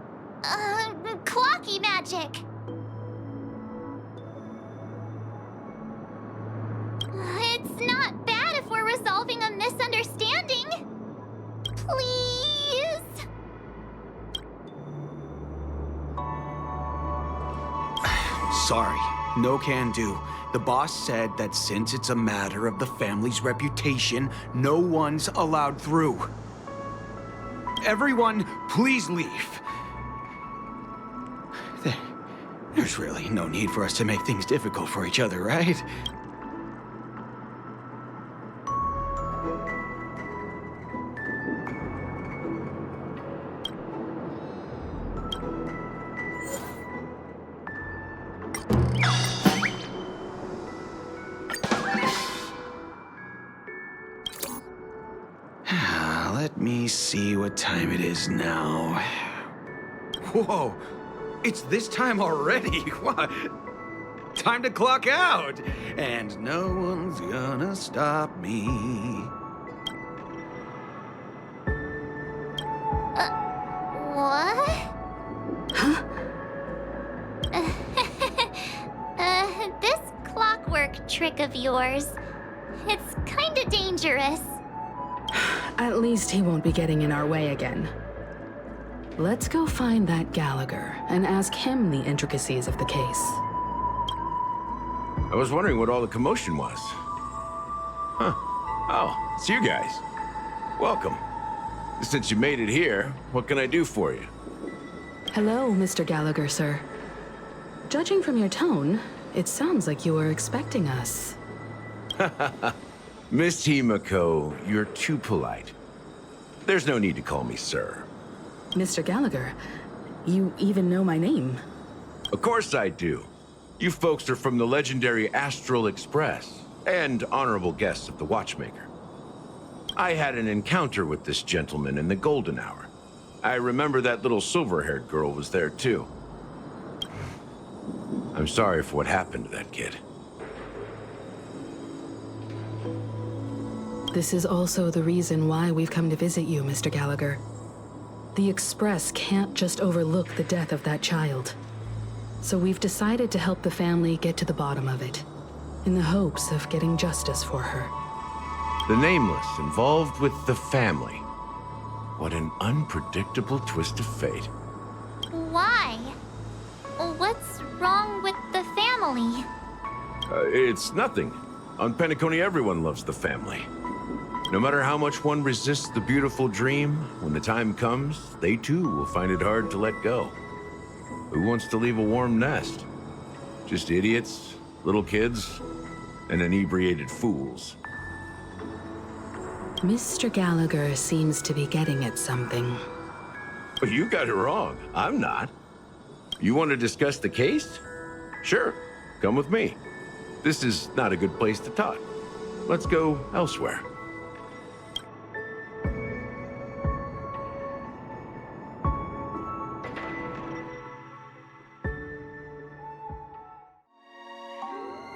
clocky magic. It's not bad if we're resolving a misunderstanding. Please? Sorry, no can do. The boss said that since it's a matter of the family's reputation, no one's allowed through. Everyone, please leave. There's really no need for us to make things difficult for each other, right? Let me see what time it is now. Whoa, it's this time already? What? Time to clock out, and no one's gonna stop me. What? Huh? This clockwork trick of yours, it's kinda dangerous. At least he won't be getting in our way again. Let's go find that Gallagher and ask him the intricacies of the case. I was wondering what all the commotion was. Huh. Oh, it's you guys. Welcome. Since you made it here, what can I do for you? Hello, Mr. Gallagher, sir. Judging from your tone, it sounds like you were expecting us. Miss Himiko, you're too polite. There's no need to call me sir. Mr. Gallagher, you even know my name. Of course I do. You folks are from the legendary Astral Express, and honorable guests of the Watchmaker. I had an encounter with this gentleman in the golden hour. I remember that little silver-haired girl was there too. I'm sorry for what happened to that kid. This is also the reason why we've come to visit you, Mr. Gallagher. The Express can't just overlook the death of that child. So we've decided to help the family get to the bottom of it, in the hopes of getting justice for her. The Nameless involved with the family. What an unpredictable twist of fate. Why? What's wrong with the family? It's nothing. On Penacony, everyone loves the family. No matter how much one resists the beautiful dream, when the time comes, they too will find it hard to let go. Who wants to leave a warm nest? Just idiots, little kids, and inebriated fools. Mr. Gallagher seems to be getting at something. But you got it wrong. I'm not. You want to discuss the case? Sure, come with me. This is not a good place to talk. Let's go elsewhere.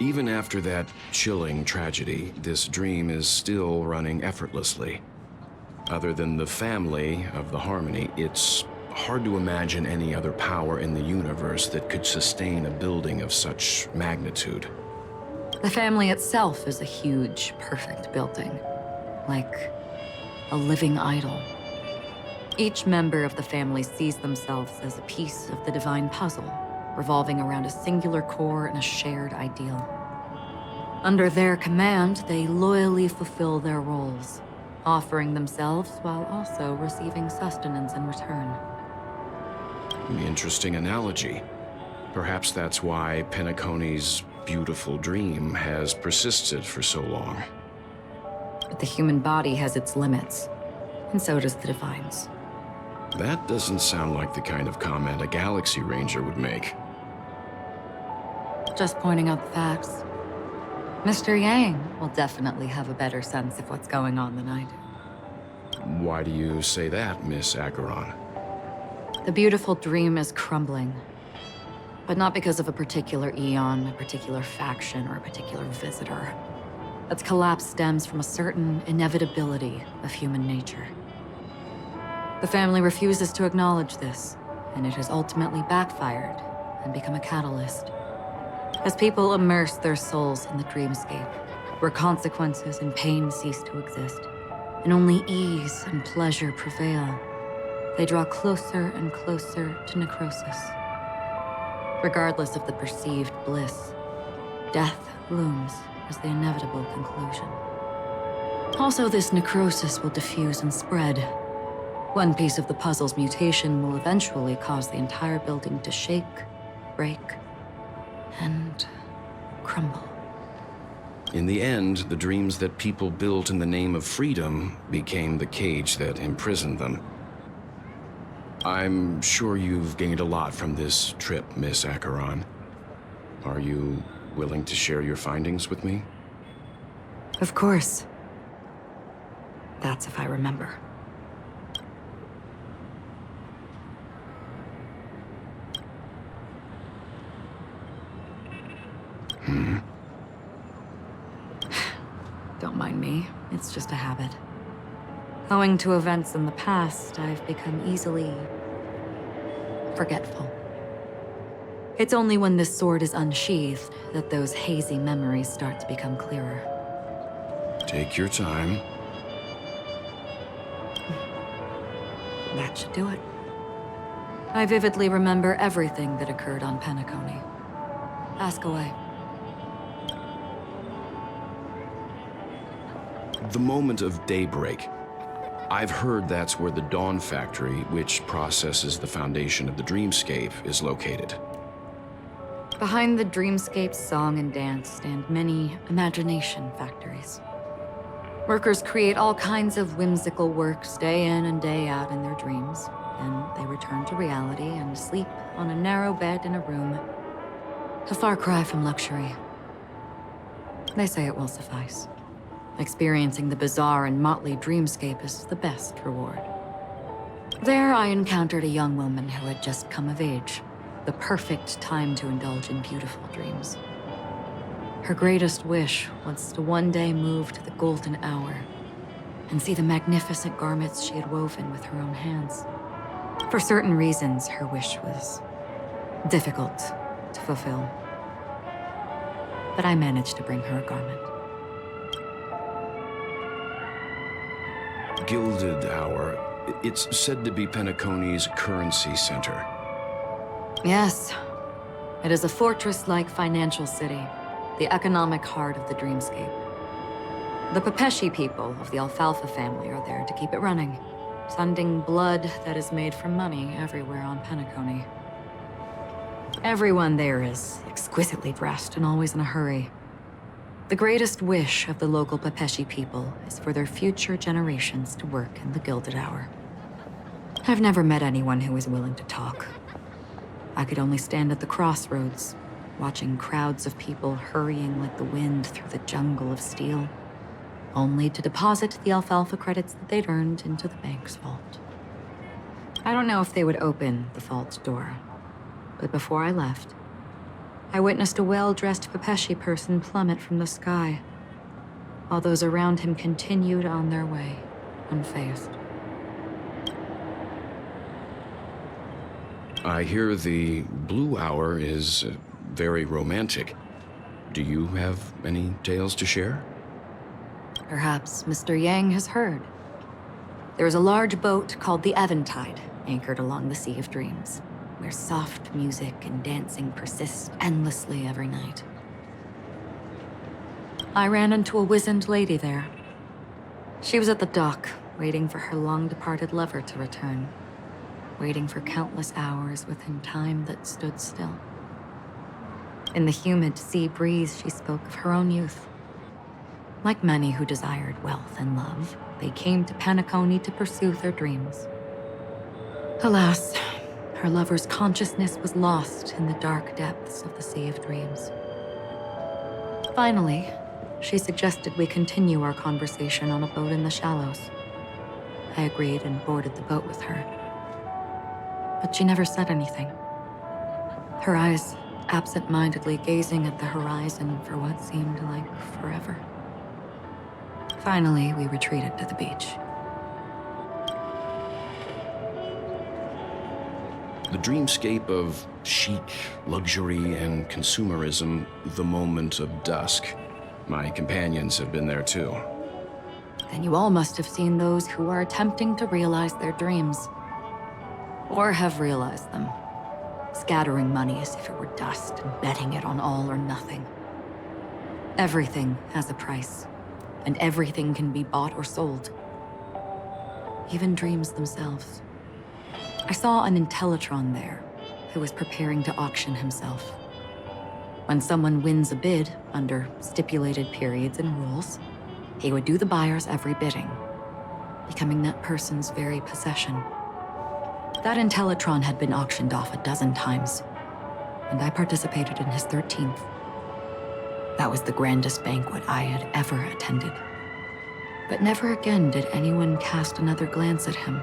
Even after that chilling tragedy, this dream is still running effortlessly. Other than the family of the Harmony, it's hard to imagine any other power in the universe that could sustain a building of such magnitude. The family itself is a huge, perfect building. Like a living idol. Each member of the family sees themselves as a piece of the divine puzzle, revolving around a singular core and a shared ideal. Under their command, they loyally fulfill their roles, offering themselves while also receiving sustenance in return. An interesting analogy. Perhaps that's why Penacony's beautiful dream has persisted for so long. But the human body has its limits, and so does the divine's. That doesn't sound like the kind of comment a Galaxy Ranger would make. Just pointing out the facts. Mr. Yang will definitely have a better sense of what's going on than I do. Why do you say that, Miss Acheron? The beautiful dream is crumbling. But not because of a particular eon, a particular faction, or a particular visitor. Its collapse stems from a certain inevitability of human nature. The family refuses to acknowledge this, and it has ultimately backfired and become a catalyst. As people immerse their souls in the dreamscape, where consequences and pain cease to exist, and only ease and pleasure prevail, they draw closer and closer to necrosis. Regardless of the perceived bliss, death looms as the inevitable conclusion. Also, this necrosis will diffuse and spread, One piece of the puzzle's mutation will eventually cause the entire building to shake, break, and crumble. In the end, the dreams that people built in the name of freedom became the cage that imprisoned them. I'm sure you've gained a lot from this trip, Miss Acheron. Are you willing to share your findings with me? Of course. That's if I remember. Don't mind me. It's just a habit. Owing to events in the past, I've become easily forgetful. It's only when this sword is unsheathed that those hazy memories start to become clearer. Take your time. That should do it. I vividly remember everything that occurred on Penacony. Ask away. The moment of daybreak. I've heard that's where the Dawn Factory, which processes the foundation of the dreamscape, is located. Behind the dreamscape's song and dance stand many imagination factories. Workers create all kinds of whimsical works day in and day out in their dreams. Then they return to reality and sleep on a narrow bed in a room. A far cry from luxury. They say it will suffice. Experiencing the bizarre and motley dreamscape is the best reward. There I encountered a young woman who had just come of age. The perfect time to indulge in beautiful dreams. Her greatest wish was to one day move to the golden hour and see the magnificent garments she had woven with her own hands. For certain reasons, her wish was difficult to fulfill. But I managed to bring her a garment. Gilded Hour. It's said to be Penacony's currency center. Yes. It is a fortress-like financial city, the economic heart of the dreamscape. The Pepeshi people of the Alfalfa family are there to keep it running, sending blood that is made from money everywhere on Penacony. Everyone there is exquisitely dressed and always in a hurry. The greatest wish of the local Pepeshi people is for their future generations to work in the Gilded Hour. I've never met anyone who is willing to talk. I could only stand at the crossroads, watching crowds of people hurrying like the wind through the jungle of steel, only to deposit the alfalfa credits that they'd earned into the bank's vault. I don't know if they would open the vault door, but before I left, I witnessed a well-dressed Pepeshi person plummet from the sky, while those around him continued on their way, unfazed. I hear the Blue Hour is very romantic. Do you have any tales to share? Perhaps Mr. Yang has heard. There is a large boat called the Eventide, anchored along the Sea of Dreams, where soft music and dancing persist endlessly every night. I ran into a wizened lady there. She was at the dock, waiting for her long-departed lover to return, waiting for countless hours within time that stood still. In the humid sea breeze, she spoke of her own youth. Like many who desired wealth and love, they came to Penacony to pursue their dreams. Alas, her lover's consciousness was lost in the dark depths of the Sea of Dreams. Finally, she suggested we continue our conversation on a boat in the shallows. I agreed and boarded the boat with her. But she never said anything. Her eyes absent-mindedly gazing at the horizon for what seemed like forever. Finally, we retreated to the beach. The dreamscape of chic, luxury, and consumerism, the moment of dusk. My companions have been there too. Then you all must have seen those who are attempting to realize their dreams. Or have realized them. Scattering money as if it were dust and betting it on all or nothing. Everything has a price, and everything can be bought or sold. even dreams themselves. I saw an Intellitron there who was preparing to auction himself. When someone wins a bid under stipulated periods and rules, he would do the buyer's every bidding, becoming that person's very possession. That Intellitron had been auctioned off 12 times, and I participated in his 13th. That was the grandest banquet I had ever attended. But never again did anyone cast another glance at him.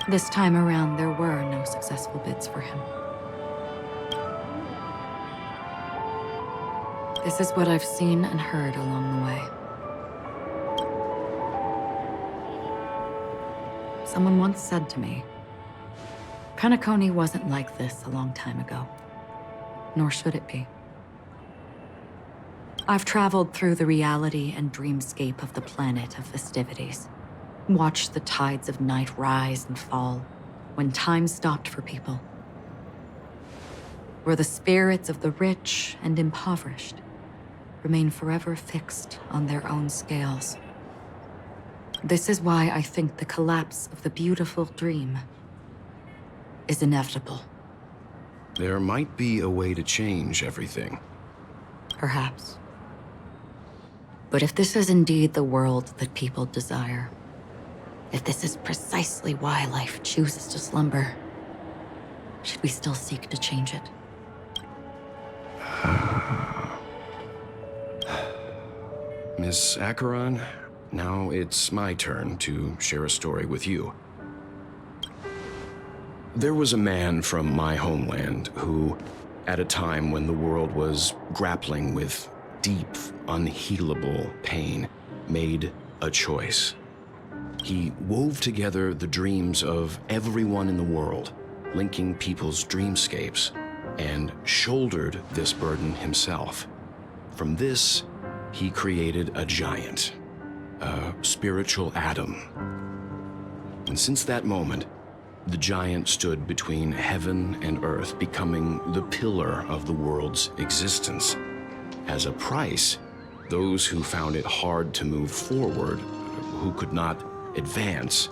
This time around, there were no successful bids for him. This is what I've seen and heard along the way. Someone once said to me, Penacony wasn't like this a long time ago, nor should it be. I've traveled through the reality and dreamscape of the planet of festivities, watched the tides of night rise and fall when time stopped for people, where the spirits of the rich and impoverished remain forever fixed on their own scales. This is why I think the collapse of the beautiful dream is inevitable. There might be a way to change everything. Perhaps. But if this is indeed the world that people desire, if this is precisely why life chooses to slumber, should we still seek to change it? Miss Acheron, now it's my turn to share a story with you. There was a man from my homeland who, at a time when the world was grappling with deep, unhealable pain, made a choice. He wove together the dreams of everyone in the world, linking people's dreamscapes, and shouldered this burden himself. From this, he created a giant, a spiritual atom. And since that moment, the giant stood between heaven and earth, becoming the pillar of the world's existence. As a price, those who found it hard to move forward, who could not advance,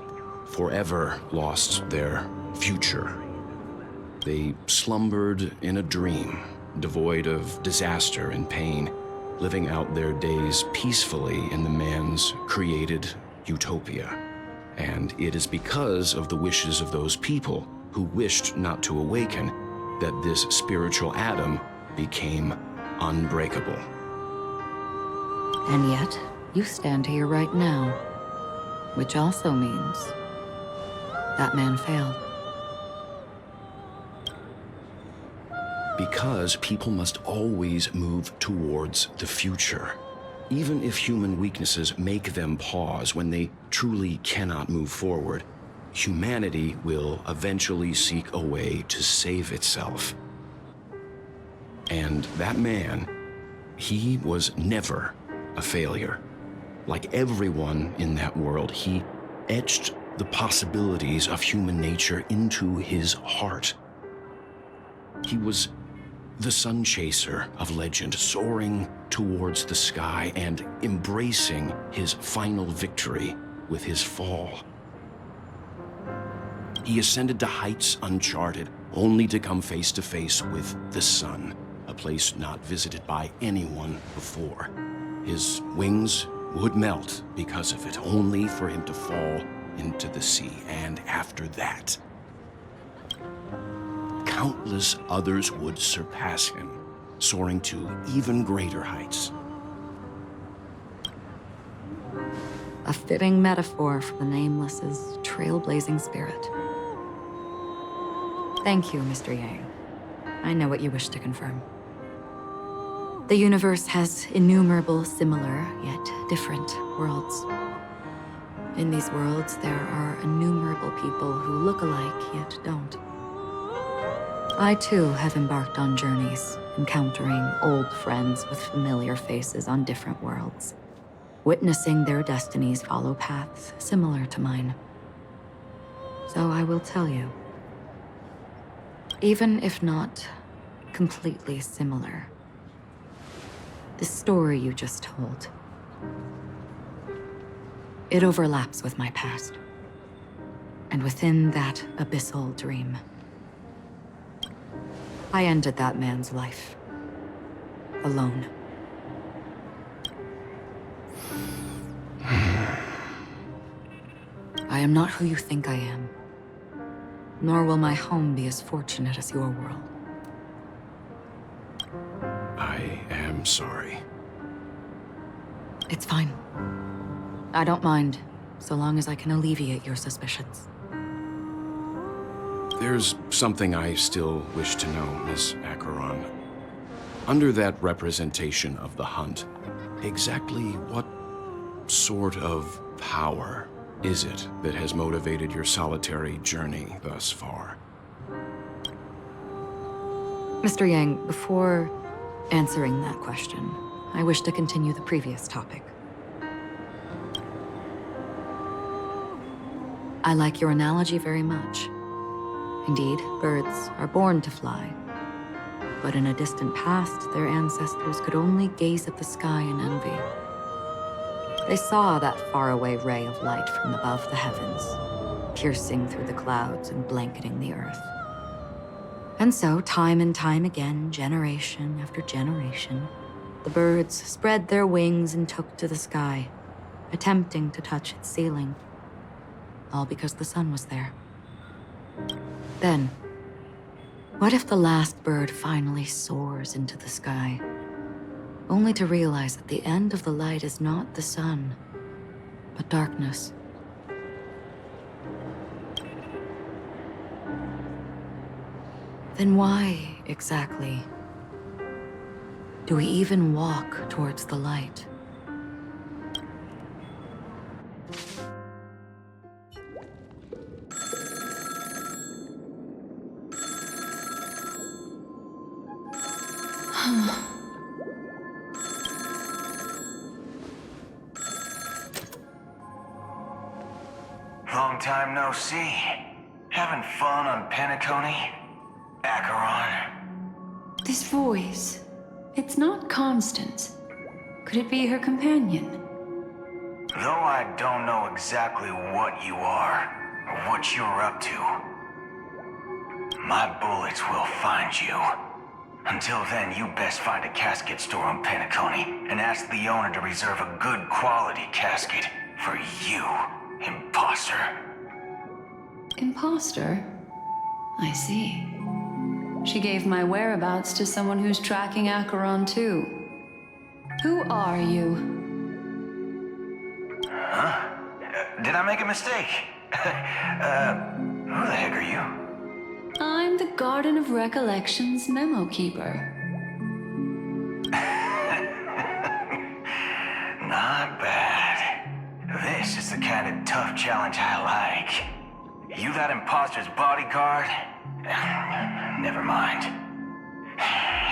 forever lost their future. They slumbered in a dream, devoid of disaster and pain, living out their days peacefully in the man's created utopia. And it is because of the wishes of those people who wished not to awaken that this spiritual atom became unbreakable. And yet, you stand here right now, which also means that man failed. Because people must always move towards the future. Even if human weaknesses make them pause when they truly cannot move forward, humanity will eventually seek a way to save itself. And that man, he was never a failure. Like everyone in that world, he etched the possibilities of human nature into his heart. He was the sun chaser of legend, soaring towards the sky and embracing his final victory with his fall. He ascended to heights uncharted, only to come face to face with the sun, a place not visited by anyone before. His wings would melt because of it, only for him to fall into the sea. And after that, countless others would surpass him, soaring to even greater heights. A fitting metaphor for the Nameless's trailblazing spirit. Thank you, Mr. Yang. I know what you wish to confirm. The universe has innumerable similar, yet different worlds. In these worlds, there are innumerable people who look alike, yet don't. I, too, have embarked on journeys, encountering old friends with familiar faces on different worlds, witnessing their destinies follow paths similar to mine. So I will tell you, even if not completely similar, the story you just told, it overlaps with my past. And within that abyssal dream, I ended that man's life. Alone. I am not who you think I am. Nor will my home be as fortunate as your world. I am sorry. It's fine. I don't mind, so long as I can alleviate your suspicions. There's something I still wish to know, Miss Acheron. Under that representation of the hunt, exactly what sort of power is it that has motivated your solitary journey thus far? Mr. Yang, before answering that question, I wish to continue the previous topic. I like your analogy very much. Indeed, birds are born to fly. But in a distant past, their ancestors could only gaze at the sky in envy. They saw that faraway ray of light from above the heavens, piercing through the clouds and blanketing the earth. And so, time and time again, generation after generation, the birds spread their wings and took to the sky, attempting to touch its ceiling. All because the sun was there. Then, what if the last bird finally soars into the sky, only to realize that the end of the light is not the sun, but darkness? Then why, exactly, do we even walk towards the light? Long time no see. Having fun on Penacony? Acheron? This voice, it's not Constance. Could it be her companion? Though I don't know exactly what you are, or what you're up to, my bullets will find you. Until then, you best find a casket store on Penacony and ask the owner to reserve a good quality casket for you, imposter. Imposter? I see. She gave my whereabouts to someone who's tracking Acheron too. Who are you? Huh? Did I make a mistake? Who the heck are you? I'm the Garden of Recollection's memo keeper. Not bad. This is the kind of tough challenge I like. You that imposter's bodyguard? Never mind.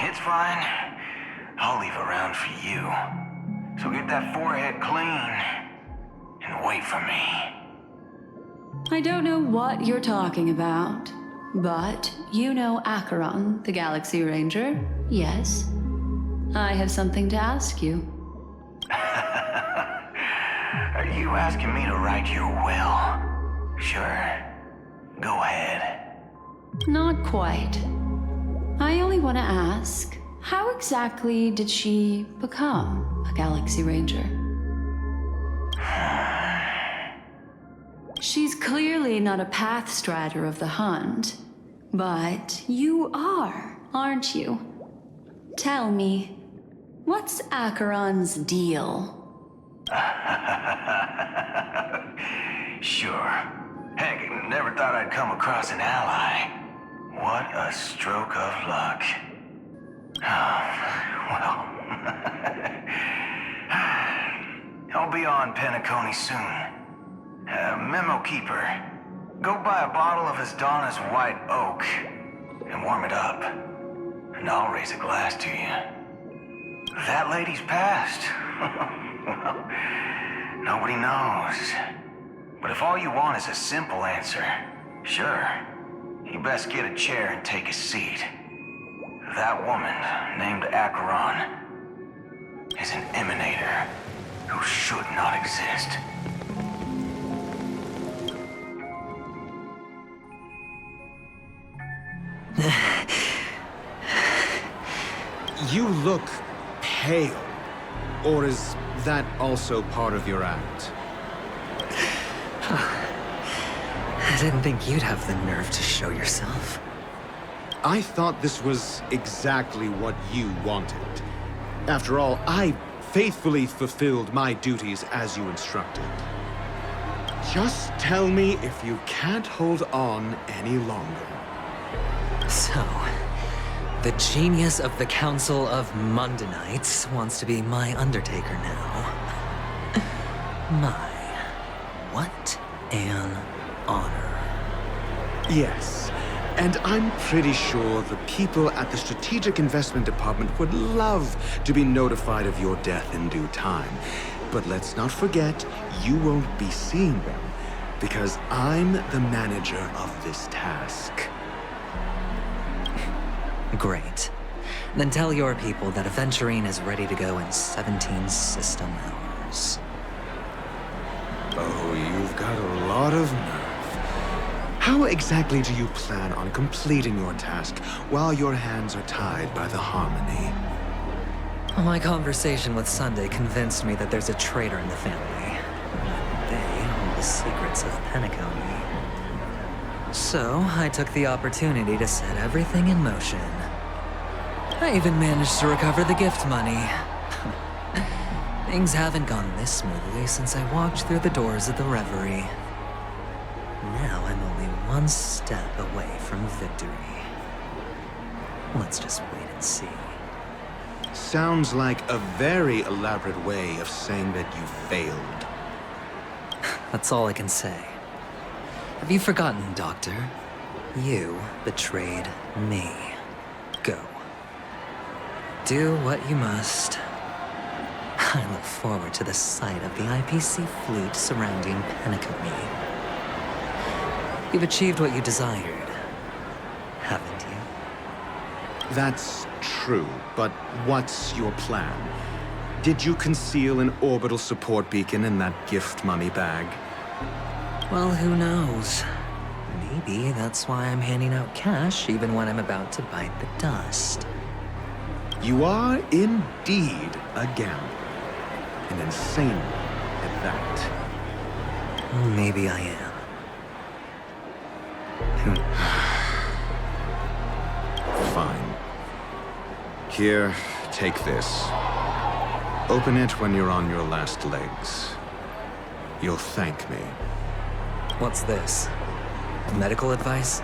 It's fine. I'll leave a round for you. So get that forehead clean and wait for me. I don't know what you're talking about, but you know Acheron, the Galaxy Ranger, yes? I have something to ask you. Are you asking me to write your will? Sure. Go ahead. Not quite. I only want to ask, how exactly did she become a Galaxy Ranger? She's clearly not a pathstrider of the hunt, but you are, aren't you? Tell me, what's Acheron's deal? Sure. Heck, never thought I'd come across an ally. What a stroke of luck. Well. I'll be on Penacony soon. Memo keeper, go buy a bottle of Asdana's white oak and warm it up. And I'll raise a glass to you. That lady's passed. Well, nobody knows. But if all you want is a simple answer, sure, you best get a chair and take a seat. That woman, named Acheron, is an emanator who should not exist. look pale. Or is that also part of your act? I didn't think you'd have the nerve to show yourself. I thought this was exactly what you wanted. After all, I faithfully fulfilled my duties as you instructed. Just tell me if you can't hold on any longer. So, the genius of the Council of Mundanites wants to be my Undertaker now. My, what an honor. Yes, and I'm pretty sure the people at the Strategic Investment Department would love to be notified of your death in due time. But let's not forget, you won't be seeing them, because I'm the manager of this task. Great. Then tell your people that Aventurine is ready to go in 17 system hours. Oh, you've got a lot of nerve. How exactly do you plan on completing your task while your hands are tied by the Harmony? My conversation with Sunday convinced me that there's a traitor in the family. They hold the secrets of Penacony. So, I took the opportunity to set everything in motion. I even managed to recover the gift money. Things haven't gone this smoothly since I walked through the doors of the Reverie. Now I'm only one step away from victory. Let's just wait and see. Sounds like a very elaborate way of saying that you failed. That's all I can say. Have you forgotten, Doctor? You betrayed me. Go. Do what you must. I look forward to the sight of the IPC fleet surrounding Penacony. You've achieved what you desired, haven't you? That's true, but what's your plan? Did you conceal an orbital support beacon in that gift money bag? Well, who knows? Maybe that's why I'm handing out cash even when I'm about to bite the dust. You are indeed a gambler. An insane one at that. Maybe I am. Fine. Here, take this. Open it when you're on your last legs. You'll thank me. What's this? Medical advice?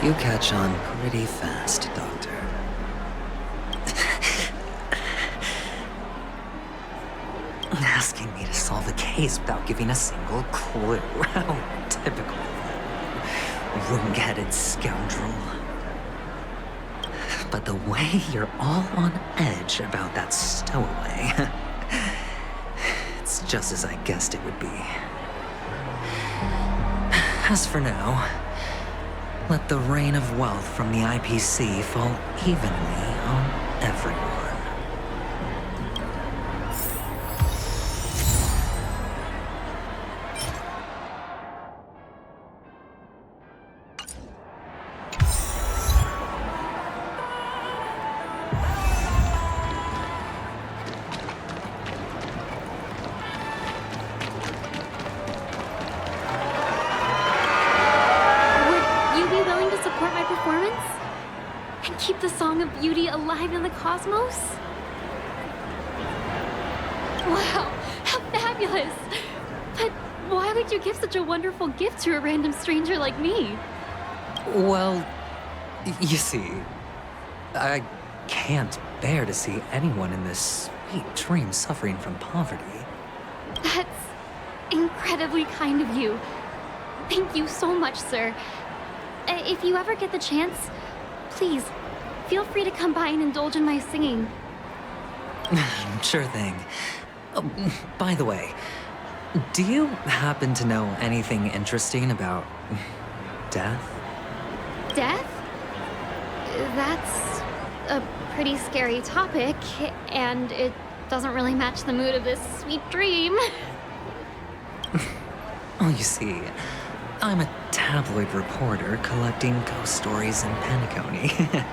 You catch on pretty fast, Doctor. Asking me to solve a case without giving a single clue. How typical. Wrong-headed scoundrel. But the way you're all on edge about that stowaway, it's just as I guessed it would be. As for now, let the rain of wealth from the IPC fall evenly on everyone. Alive in the cosmos? Wow, how fabulous! But why would you give such a wonderful gift to a random stranger like me? Well, you see, I can't bear to see anyone in this sweet dream suffering from poverty. That's incredibly kind of you. Thank you so much, sir. If you ever get the chance, please, feel free to come by and indulge in my singing. Sure thing. By the way, do you happen to know anything interesting about death? Death? That's a pretty scary topic, and it doesn't really match the mood of this sweet dream. Oh, you see, I'm a tabloid reporter collecting ghost stories in Penacony.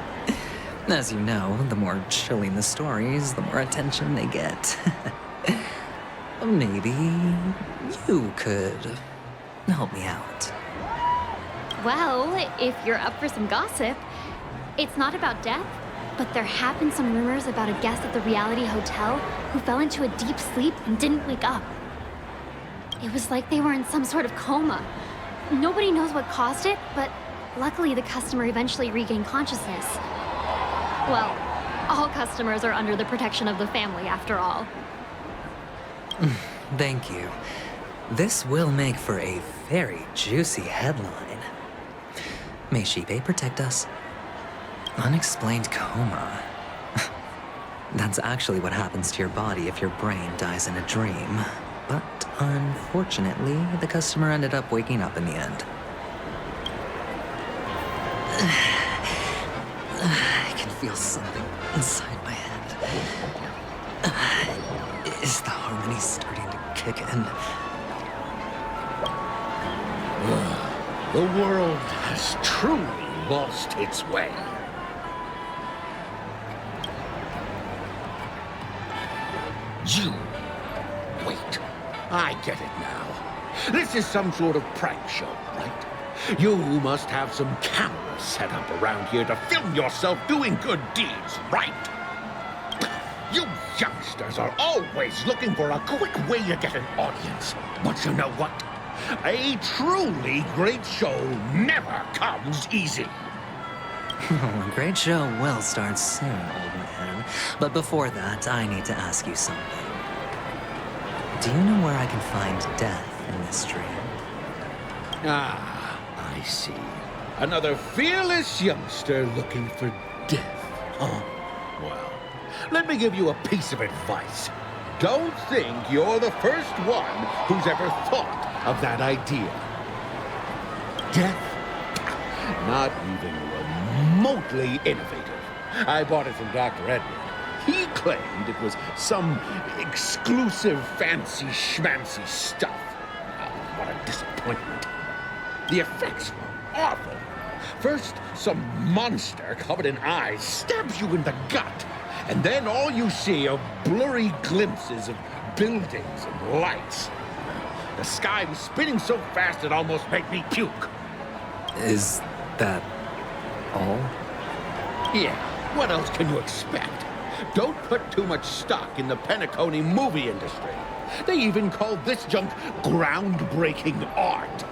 As you know, the more chilling the stories, the more attention they get. Maybe you could help me out. Well, if you're up for some gossip, it's not about death, but there have been some rumors about a guest at the reality hotel who fell into a deep sleep and didn't wake up. It was like they were in some sort of coma. Nobody knows what caused it, but luckily the customer eventually regained consciousness. Well, all customers are under the protection of the family, after all. Thank you. This will make for a very juicy headline. May Shibe protect us. Unexplained coma. That's actually what happens to your body if your brain dies in a dream. But unfortunately, the customer ended up waking up in the end. I can feel something inside my head. Is the harmony starting to kick in? The world has truly lost its way. You. Wait. I get it now. This is some sort of prank show, right? You must have some cameras set up around here to film yourself doing good deeds, right? You youngsters are always looking for a quick way to get an audience. But you know what? A truly great show never comes easy. A great show will start soon, old man. But before that, I need to ask you something. Do you know where I can find death in this dream? Ah, I see. Another fearless youngster looking for death, huh? Well, let me give you a piece of advice. Don't think you're the first one who's ever thought of that idea. Death? Not even remotely innovative. I bought it from Dr. Edward. He claimed it was some exclusive fancy schmancy stuff. Oh, what a disappointment. The effects were awful. First, some monster covered in eyes stabs you in the gut, and then all you see are blurry glimpses of buildings and lights. The sky was spinning so fast it almost made me puke. Is that all? Yeah, what else can you expect? Don't put too much stock in the Penacony movie industry. They even call this junk groundbreaking art.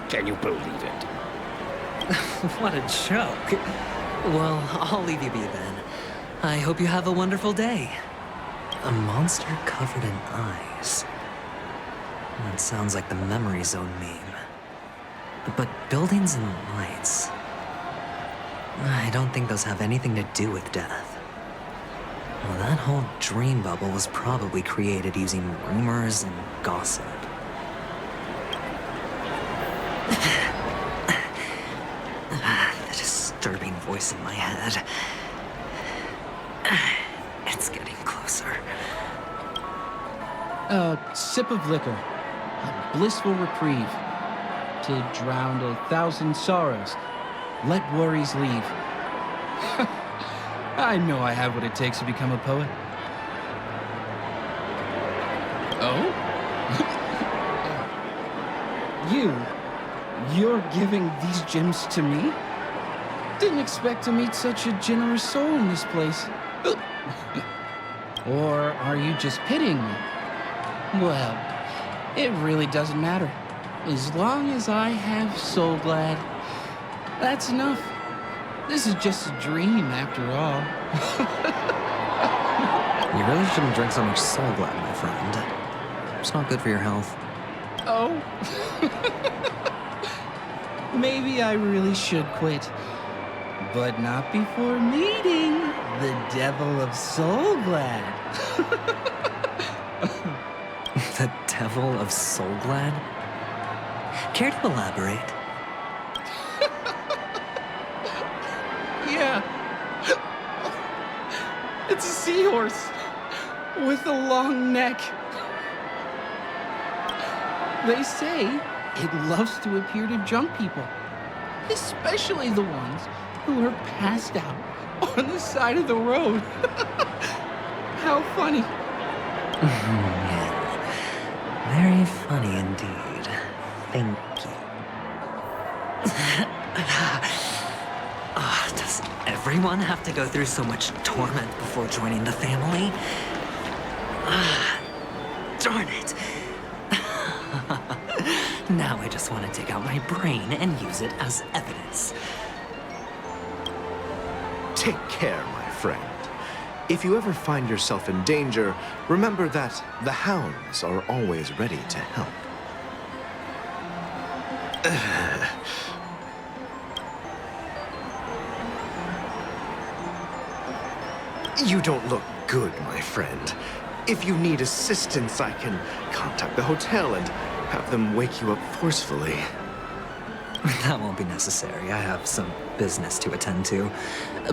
Can you believe it? What a joke. Well, I'll leave you be then. I hope you have a wonderful day. A monster covered in eyes. That sounds like the Memory Zone meme. But buildings and lights... I don't think those have anything to do with death. Well, that whole dream bubble was probably created using rumors and gossip. The disturbing voice in my head. It's getting closer. A sip of liquor. A blissful reprieve. To drown 1,000 sorrows. Let worries leave. I know I have what it takes to become a poet. Oh? You're giving these gems to me? Didn't expect to meet such a generous soul in this place. Or are you just pitying me? Well, it really doesn't matter. As long as I have Soul Glad, that's enough. This is just a dream, after all. You really shouldn't drink so much Soul Glad, my friend. It's not good for your health. Oh. Maybe I really should quit. But not before meeting the Devil of Soul Glad. The Devil of Soul Glad? Care to elaborate? Yeah. It's a seahorse with a long neck. They say It loves to appear to drunk people, especially the ones who are passed out on the side of the road. How funny. Very funny indeed. Thank you. Does everyone have to go through so much torment before joining the family? Darn it. Now I just want to take out my brain and use it as evidence. Take care, my friend. If you ever find yourself in danger, remember that the hounds are always ready to help. You don't look good, my friend. If you need assistance, I can contact the hotel and have them wake you up forcefully. That won't be necessary. I have some business to attend to.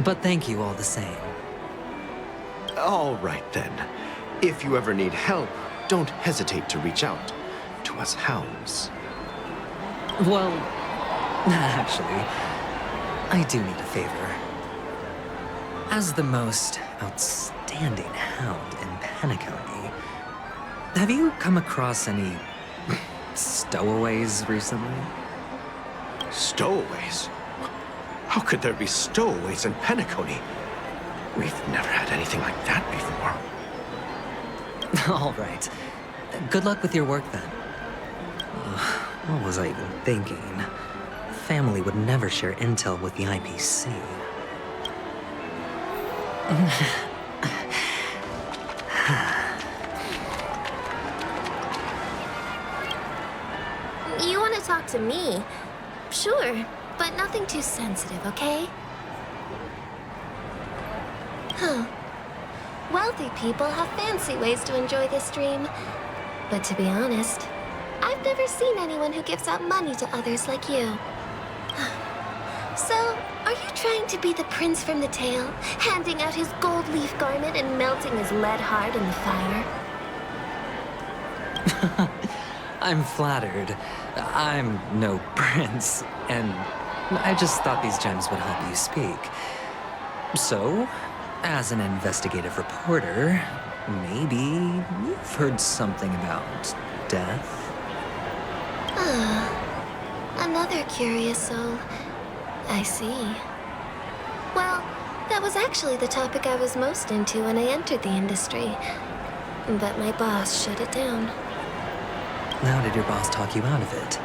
But thank you all the same. All right, then. If you ever need help, don't hesitate to reach out to us hounds. Well, actually, I do need a favor. As the most outstanding hound in Penacony, have you come across any stowaways recently? Stowaways? How could there be stowaways in Penacony? We've never had anything like that before. All right. Good luck with your work, then. What was I even thinking? Family would never share intel with the IPC. You want to talk to me? Sure, but nothing too sensitive, okay? Huh. Wealthy people have fancy ways to enjoy this dream. But to be honest, I've never seen anyone who gives out money to others like you. So, are you trying to be the prince from the tale, handing out his gold leaf garment and melting his lead heart in the fire? I'm flattered. I'm no prince, and I just thought these gems would help you speak. So, as an investigative reporter, maybe you've heard something about death? Another curious soul. I see. Well, that was actually the topic I was most into when I entered the industry. But my boss shut it down. How did your boss talk you out of it?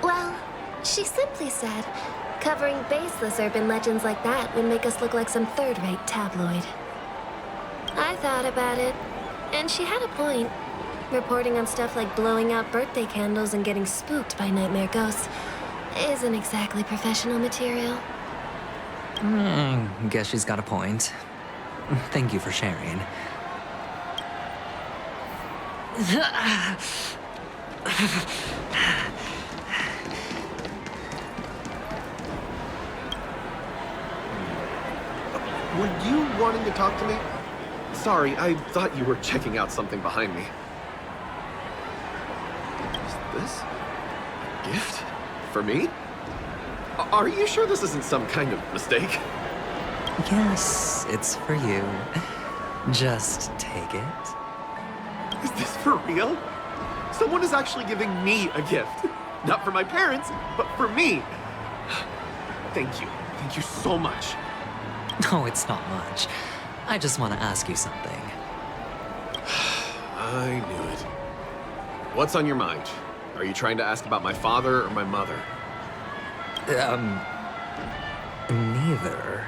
Well, she simply said, covering baseless urban legends like that would make us look like some third-rate tabloid. I thought about it, and she had a point. Reporting on stuff like blowing out birthday candles and getting spooked by nightmare ghosts isn't exactly professional material. Guess she's got a point. Thank you for sharing. Were you wanting to talk to me? Sorry, I thought you were checking out something behind me. Is this a gift? For me? Are you sure this isn't some kind of mistake? Yes, it's for you. Just take it. Is this for real? Someone is actually giving me a gift. Not for my parents, but for me. Thank you. Thank you so much. Oh, it's not much. I just want to ask you something. I knew it. What's on your mind? Are you trying to ask about my father or my mother? Neither.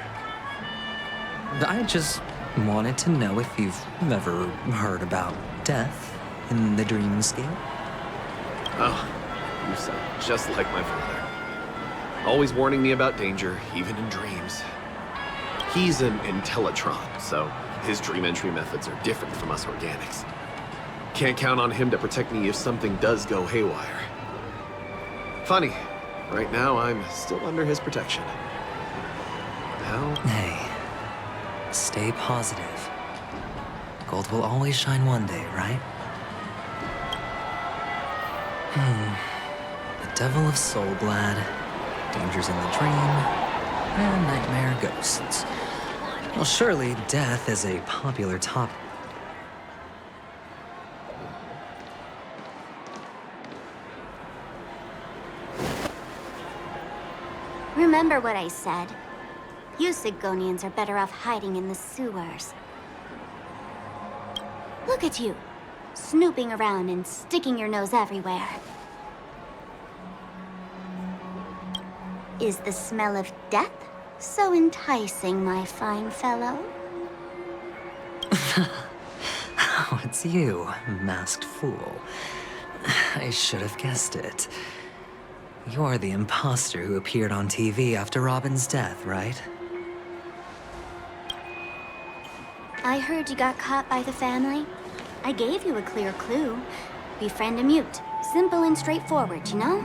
I just wanted to know if you've ever heard about death in the dreamscape. Oh, you sound just like my father. Always warning me about danger, even in dreams. He's an Intellitron, so his dream entry methods are different from us organics. Can't count on him to protect me if something does go haywire. Funny, right now I'm still under his protection. Now... Hey, stay positive. Gold will always shine one day, right? The Devil of Soulglad, Dangers in the Dream, and Nightmare Ghosts. Well, surely death is a popular topic. Remember what I said. You Sigonians are better off hiding in the sewers. Look at you, snooping around and sticking your nose everywhere. Is the smell of death so enticing, my fine fellow? Oh, it's you, masked fool. I should have guessed it. You're the imposter who appeared on TV after Robin's death, right? I heard you got caught by the family. I gave you a clear clue. Befriend a mute. Simple and straightforward, you know?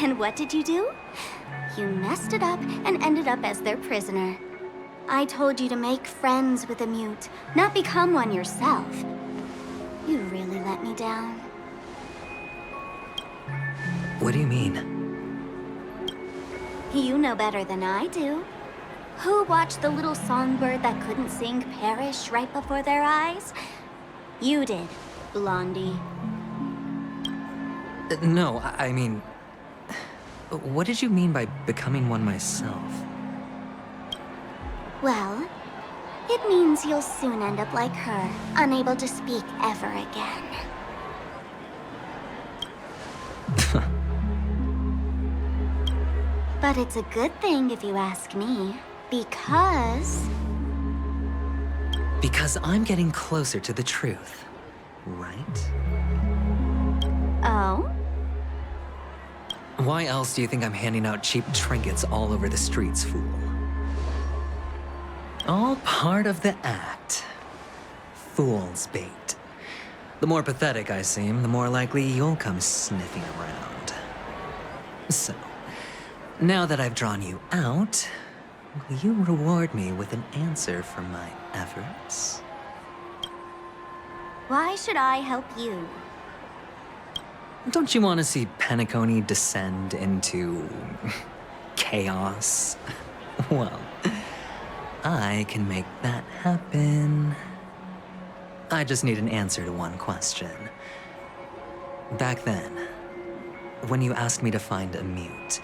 And what did you do? You messed it up and ended up as their prisoner. I told you to make friends with a mute, not become one yourself. You really let me down. What do you mean? You know better than I do. Who watched the little songbird that couldn't sing perish right before their eyes? You did, Blondie. No, I mean... What did you mean by becoming one myself? Well, it means you'll soon end up like her, unable to speak ever again. But it's a good thing if you ask me, because... Because I'm getting closer to the truth, right? Oh? Why else do you think I'm handing out cheap trinkets all over the streets, fool? All part of the act. Fool's bait. The more pathetic I seem, the more likely you'll come sniffing around. So, now that I've drawn you out, will you reward me with an answer for my efforts? Why should I help you? Don't you want to see Penacony descend into... chaos? Well, I can make that happen. I just need an answer to one question. Back then, when you asked me to find a mute,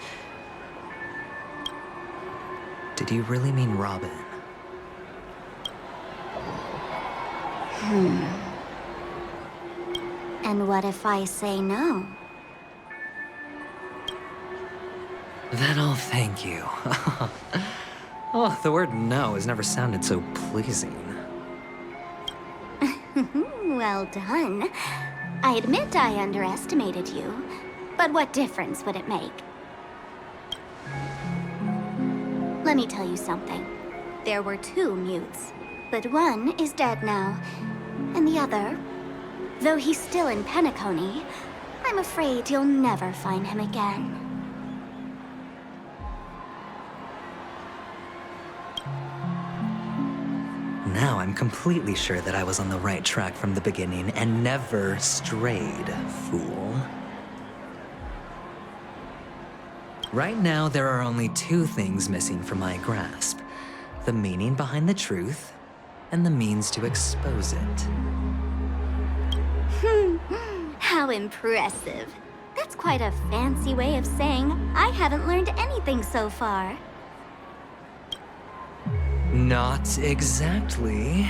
did you really mean Robin? And what if I say no? Then I'll thank you. Oh, the word no has never sounded so pleasing. Well done. I admit I underestimated you, but what difference would it make? Let me tell you something. There were 2 mutes, but one is dead now, and the other, though he's still in Penacony, I'm afraid you'll never find him again. Now I'm completely sure that I was on the right track from the beginning and never strayed, fool. Right now, there are only 2 things missing from my grasp. The meaning behind the truth, and the means to expose it. How impressive. That's quite a fancy way of saying I haven't learned anything so far. Not exactly.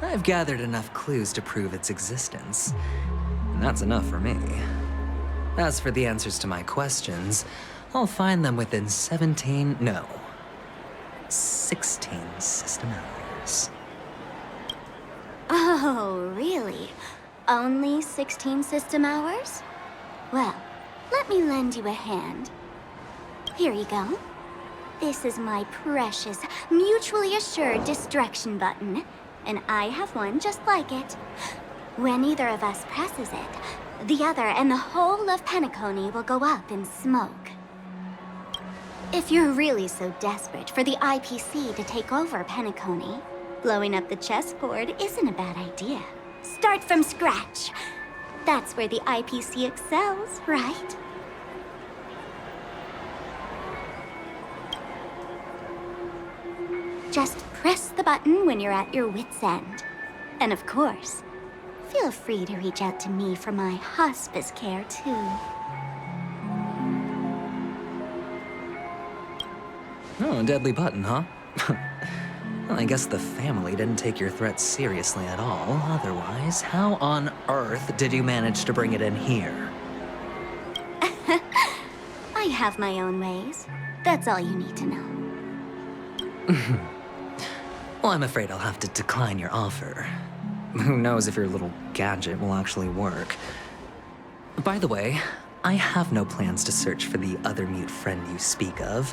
I've gathered enough clues to prove its existence, and that's enough for me. As for the answers to my questions, I'll find them within 16 system hours. Oh, really? Only 16 system hours? Well, let me lend you a hand. Here you go. This is my precious, mutually assured destruction button, and I have one just like it. When either of us presses it, the other and the whole of Penacony will go up in smoke. If you're really so desperate for the IPC to take over Penacony, blowing up the chessboard isn't a bad idea. start from scratch. That's where the IPC excels, right? Just press the button when you're at your wit's end. And of course, feel free to reach out to me for my hospice care, too. Oh, deadly button, huh? Well, I guess the family didn't take your threat seriously at all. Otherwise, how on earth did you manage to bring it in here? I have my own ways. That's all you need to know. Well, I'm afraid I'll have to decline your offer. Who knows if your little gadget will actually work. By the way, I have no plans to search for the other mute friend you speak of.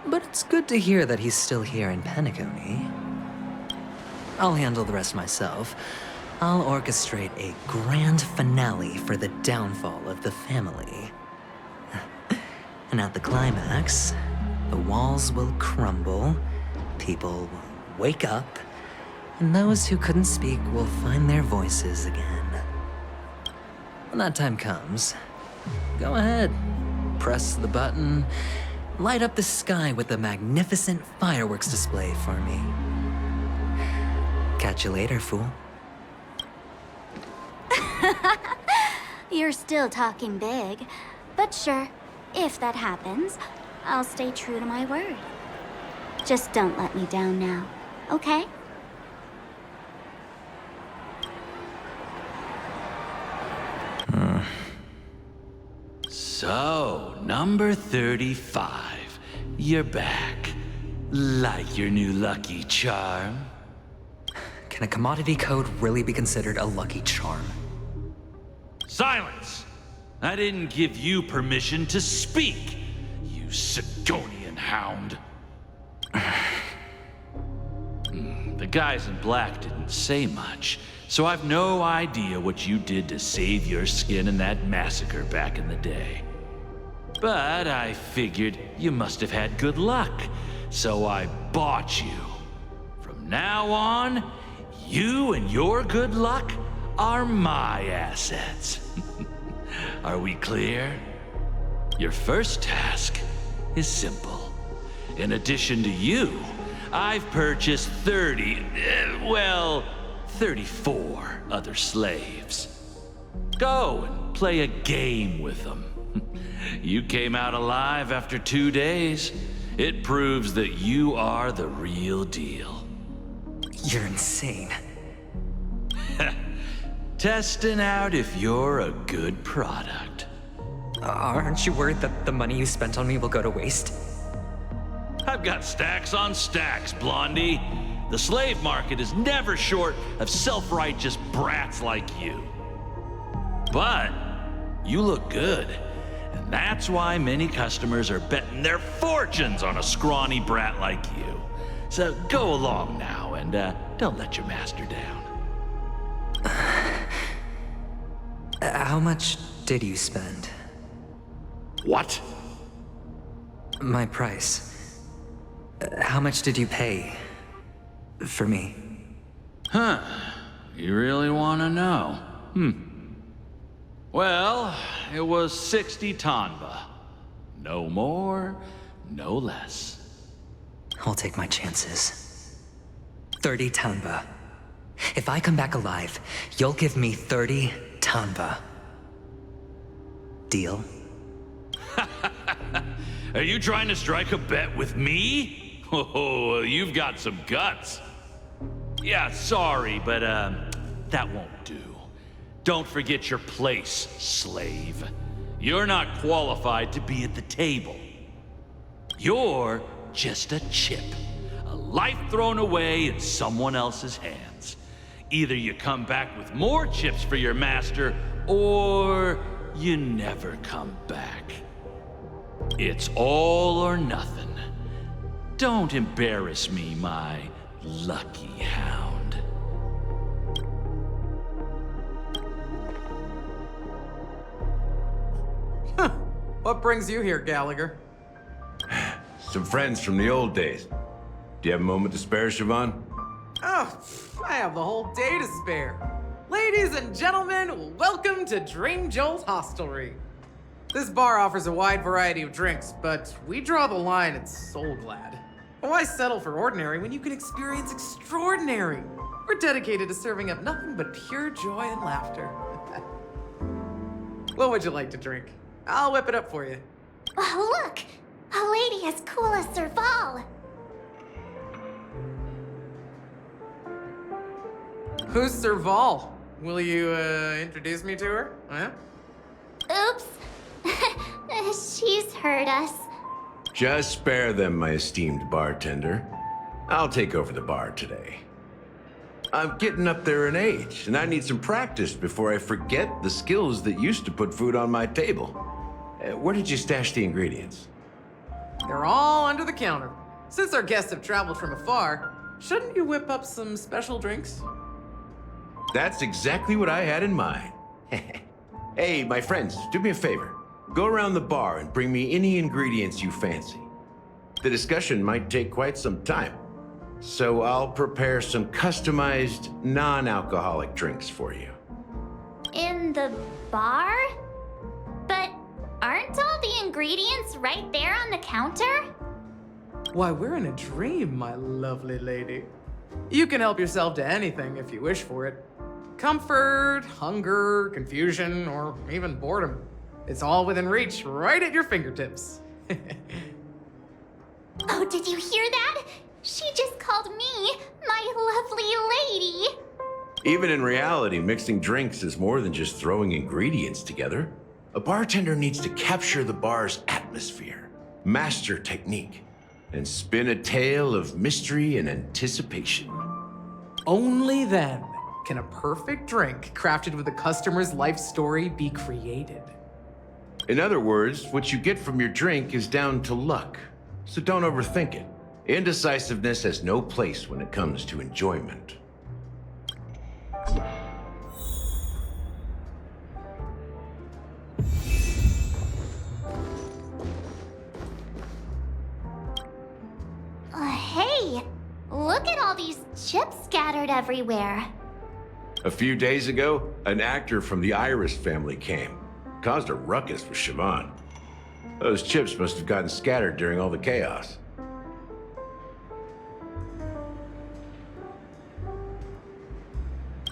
But it's good to hear that he's still here in Penacony. I'll handle the rest myself. I'll orchestrate a grand finale for the downfall of the family. And at the climax, the walls will crumble, people will wake up, and those who couldn't speak will find their voices again. When that time comes, go ahead, press the button, light up the sky with a magnificent fireworks display for me. Catch you later, fool. You're still talking big. But sure, if that happens, I'll stay true to my word. Just don't let me down now, okay? So, number 35. You're back. Like your new lucky charm? Can a commodity code really be considered a lucky charm? Silence! I didn't give you permission to speak, you Sigonian hound. The guys in black didn't say much, so I've no idea what you did to save your skin in that massacre back in the day. But I figured you must have had good luck, so I bought you. From now on, you and your good luck are my assets. Are we clear? Your first task is simple. In addition to you, I've purchased 34 other slaves. Go and play a game with them. You came out alive after 2 days. It proves that you are the real deal. You're insane. Testing out if you're a good product. Aren't you worried that the money you spent on me will go to waste? I've got stacks on stacks, Blondie. The slave market is never short of self-righteous brats like you. But you look good, and that's why many customers are betting their fortunes on a scrawny brat like you. So go along now, and don't let your master down. How much did you spend? What? My price. How much did you pay for me? Huh. You really want to know? Well, it was 60 tanba. No more, no less. I'll take my chances. 30 tanba. If I come back alive, you'll give me 30 tanba. Deal? Are you trying to strike a bet with me? Oh, you've got some guts. Yeah, sorry, but that won't do. Don't forget your place, slave. You're not qualified to be at the table. You're just a chip. A life thrown away in someone else's hands. Either you come back with more chips for your master, or you never come back. It's all or nothing. Don't embarrass me, my lucky hound. What brings you here, Gallagher? Some friends from the old days. Do you have a moment to spare, Siobhan? Oh, I have the whole day to spare. Ladies and gentlemen, welcome to Dream Jolt Hostelry. This bar offers a wide variety of drinks, but we draw the line at Soul Glad. Why settle for ordinary when you can experience extraordinary? We're dedicated to serving up nothing but pure joy and laughter. What would you like to drink? I'll whip it up for you. Oh, look! A lady as cool as Serval. Who's Serval? Will you, introduce me to her? Huh? Oops. She's heard us. Just spare them, my esteemed bartender. I'll take over the bar today. I'm getting up there in age, and I need some practice before I forget the skills that used to put food on my table. Where did you stash the ingredients? They're all under the counter. Since our guests have traveled from afar, shouldn't you whip up some special drinks? That's exactly what I had in mind. Hey, my friends, do me a favor. Go around the bar and bring me any ingredients you fancy. The discussion might take quite some time, so I'll prepare some customized, non-alcoholic drinks for you. In the bar? But aren't all the ingredients right there on the counter? Why, we're in a dream, my lovely lady. You can help yourself to anything if you wish for it. Comfort, hunger, confusion, or even boredom. It's all within reach, right at your fingertips. Oh, did you hear that? She just called me my lovely lady. Even in reality, mixing drinks is more than just throwing ingredients together. A bartender needs to capture the bar's atmosphere, master technique, and spin a tale of mystery and anticipation. Only then can a perfect drink crafted with a customer's life story be created. In other words, what you get from your drink is down to luck, so don't overthink it. Indecisiveness has no place when it comes to enjoyment. Hey, look at all these chips scattered everywhere. A few days ago, an actor from the Iris family came. Caused a ruckus with Siobhan. Those chips must have gotten scattered during all the chaos.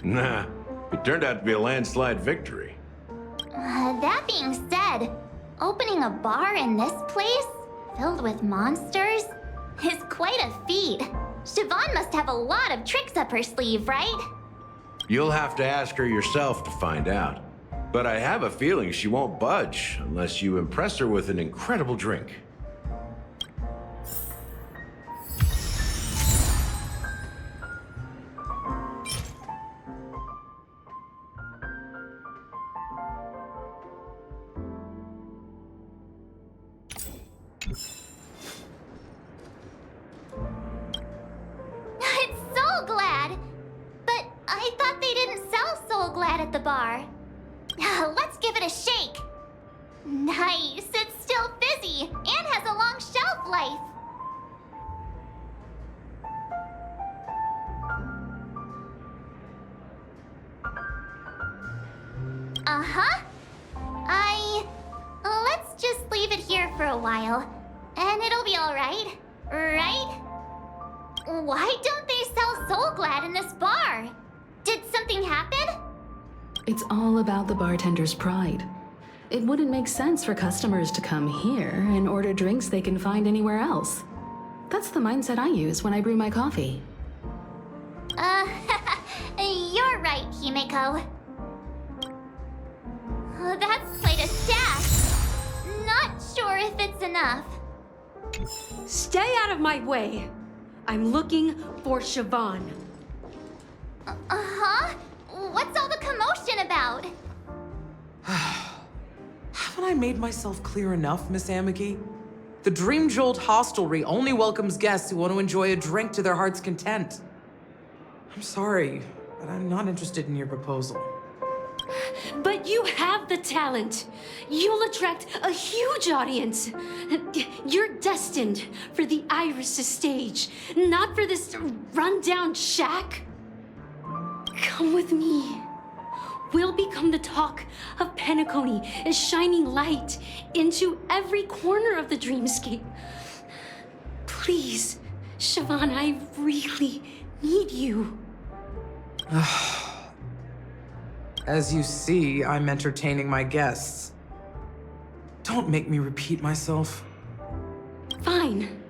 Nah, it turned out to be a landslide victory. That being said, opening a bar in this place, filled with monsters, is quite a feat. Siobhan must have a lot of tricks up her sleeve, right? You'll have to ask her yourself to find out. But I have a feeling she won't budge unless you impress her with an incredible drink. It's Soul Glad! But I thought they didn't sell Soul Glad at the bar. Let's give it a shake. Nice, it's still fizzy and has a long shelf life. Uh-huh. Let's just leave it here for a while, and it'll be all right, right? Why don't they sell Soul Glad in this bar? Did something happen? It's all about the bartender's pride. It wouldn't make sense for customers to come here and order drinks they can find anywhere else. That's the mindset I use when I brew my coffee. You're right, Himeko. That's quite a stash. Not sure if it's enough. Stay out of my way. I'm looking for Siobhan. Uh-huh? What's all the commotion about? Haven't I made myself clear enough, Miss Amiki? The Dream Jolt Hostelry only welcomes guests who want to enjoy a drink to their heart's content. I'm sorry, but I'm not interested in your proposal. But you have the talent. You'll attract a huge audience. You're destined for the Iris stage, not for this rundown shack. Come with me. We'll become the talk of Penacony, a shining light into every corner of the dreamscape. Please, Siobhan, I really need you. As you see, I'm entertaining my guests. Don't make me repeat myself. Fine.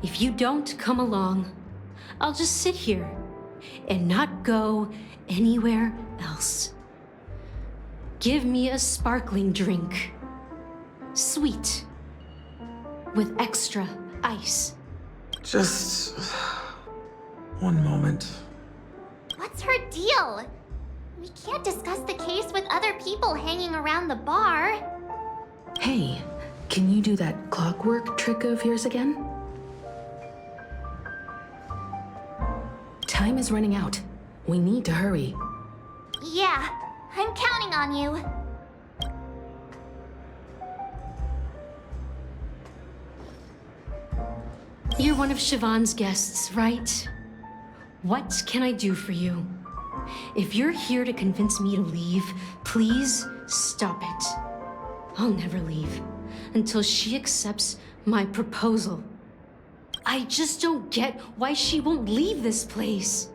If you don't come along, I'll just sit here and not go anywhere else. Give me a sparkling drink. Sweet. With extra ice. Just one moment. What's her deal? We can't discuss the case with other people hanging around the bar. Hey, can you do that clockwork trick of yours again? Time is running out. We need to hurry. Yeah, I'm counting on you. You're one of Siobhan's guests, right? What can I do for you? If you're here to convince me to leave, please stop it. I'll never leave until she accepts my proposal. I just don't get why she won't leave this place.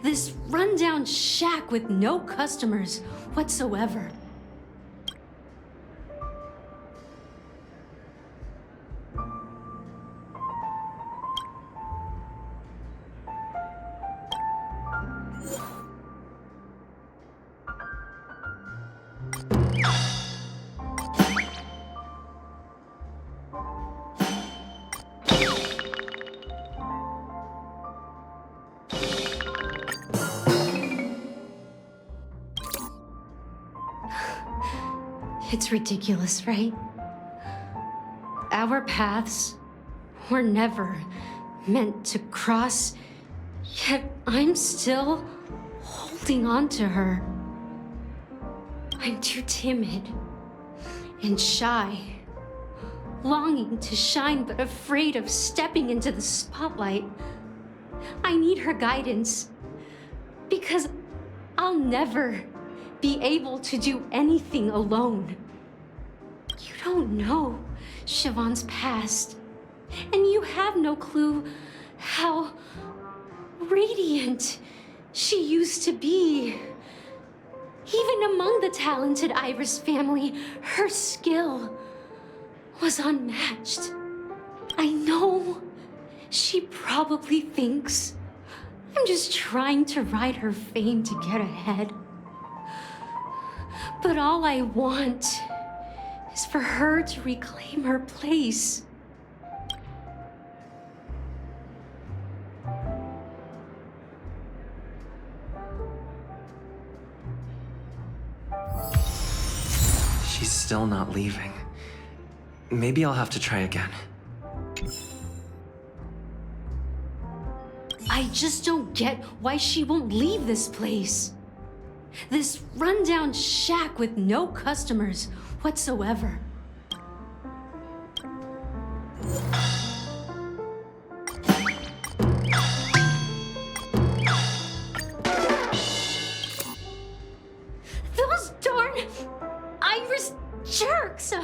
This rundown shack with no customers whatsoever. It's ridiculous, right? Our paths were never meant to cross, yet I'm still holding on to her. I'm too timid and shy, longing to shine but afraid of stepping into the spotlight. I need her guidance because I'll never be able to do anything alone. You don't know Siobhan's past, and you have no clue how radiant she used to be. Even among the talented Iris family, her skill was unmatched. I know she probably thinks I'm just trying to ride her fame to get ahead. But all I want is for her to reclaim her place. She's still not leaving. Maybe I'll have to try again. I just don't get why she won't leave this place. This rundown shack with no customers whatsoever. Those darn Iris jerks!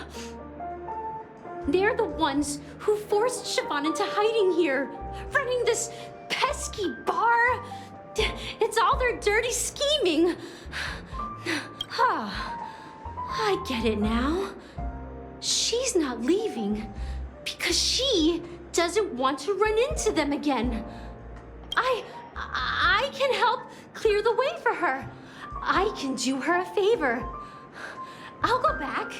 They're the ones who forced Siobhan into hiding here, running this pesky bar. It's all their dirty scheming. I get it now. She's not leaving because she doesn't want to run into them again. I can help clear the way for her. I can do her a favor. I'll go back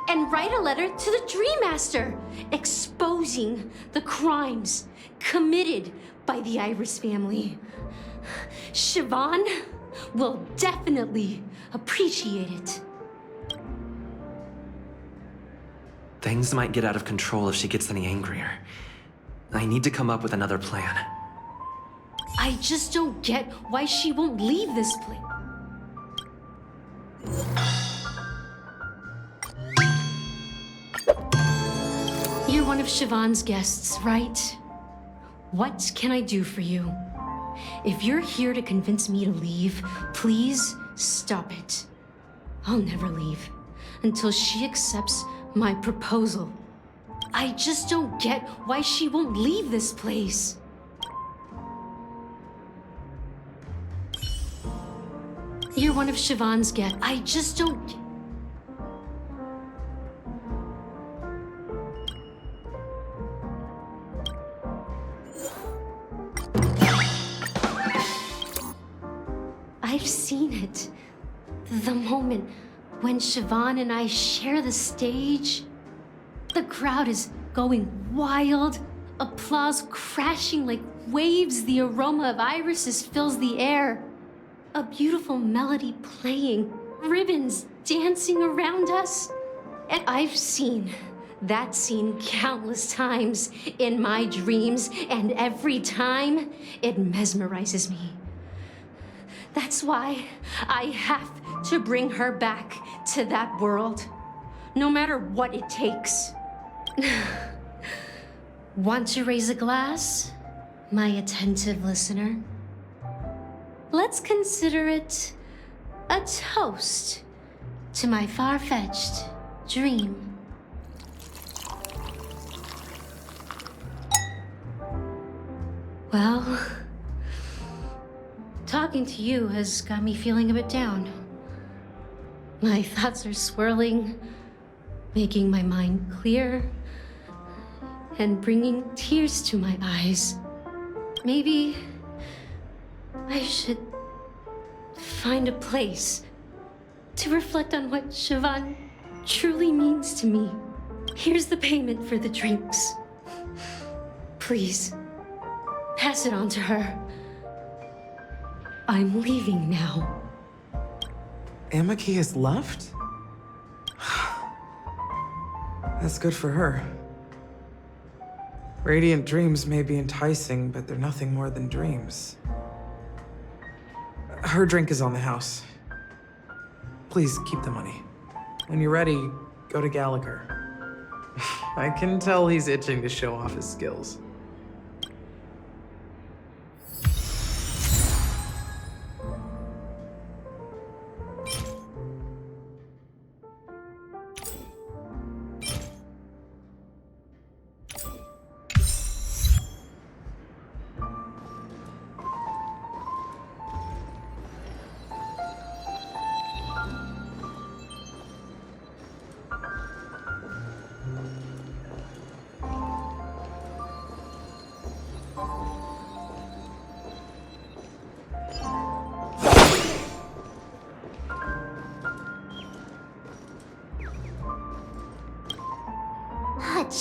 and write a letter to the Dream Master exposing the crimes committed by the Iris family. Siobhan will definitely appreciate it. Things might get out of control if she gets any angrier. I need to come up with another plan. I just don't get why she won't leave this place. You're one of Siobhan's guests, right? What can I do for you? If you're here to convince me to leave, please Stop it. I'll never leave until she accepts my proposal. I just don't get why she won't leave this place. You're one of Siobhan's guests. I just don't... I've seen it. The moment when Siobhan and I share the stage, the crowd is going wild, applause crashing like waves, the aroma of irises fills the air, a beautiful melody playing, ribbons dancing around us. And I've seen that scene countless times in my dreams, and every time it mesmerizes me. That's why I have to bring her back to that world, no matter what it takes. Want to raise a glass, my attentive listener? Let's consider it a toast to my far-fetched dream. Well, talking to you has got me feeling a bit down. My thoughts are swirling, making my mind clear, and bringing tears to my eyes. Maybe I should find a place to reflect on what Siobhan truly means to me. Here's the payment for the drinks. Please, pass it on to her. I'm leaving now. Amaki has left? That's good for her. Radiant dreams may be enticing, but they're nothing more than dreams. Her drink is on the house. Please keep the money. When you're ready, go to Gallagher. I can tell he's itching to show off his skills.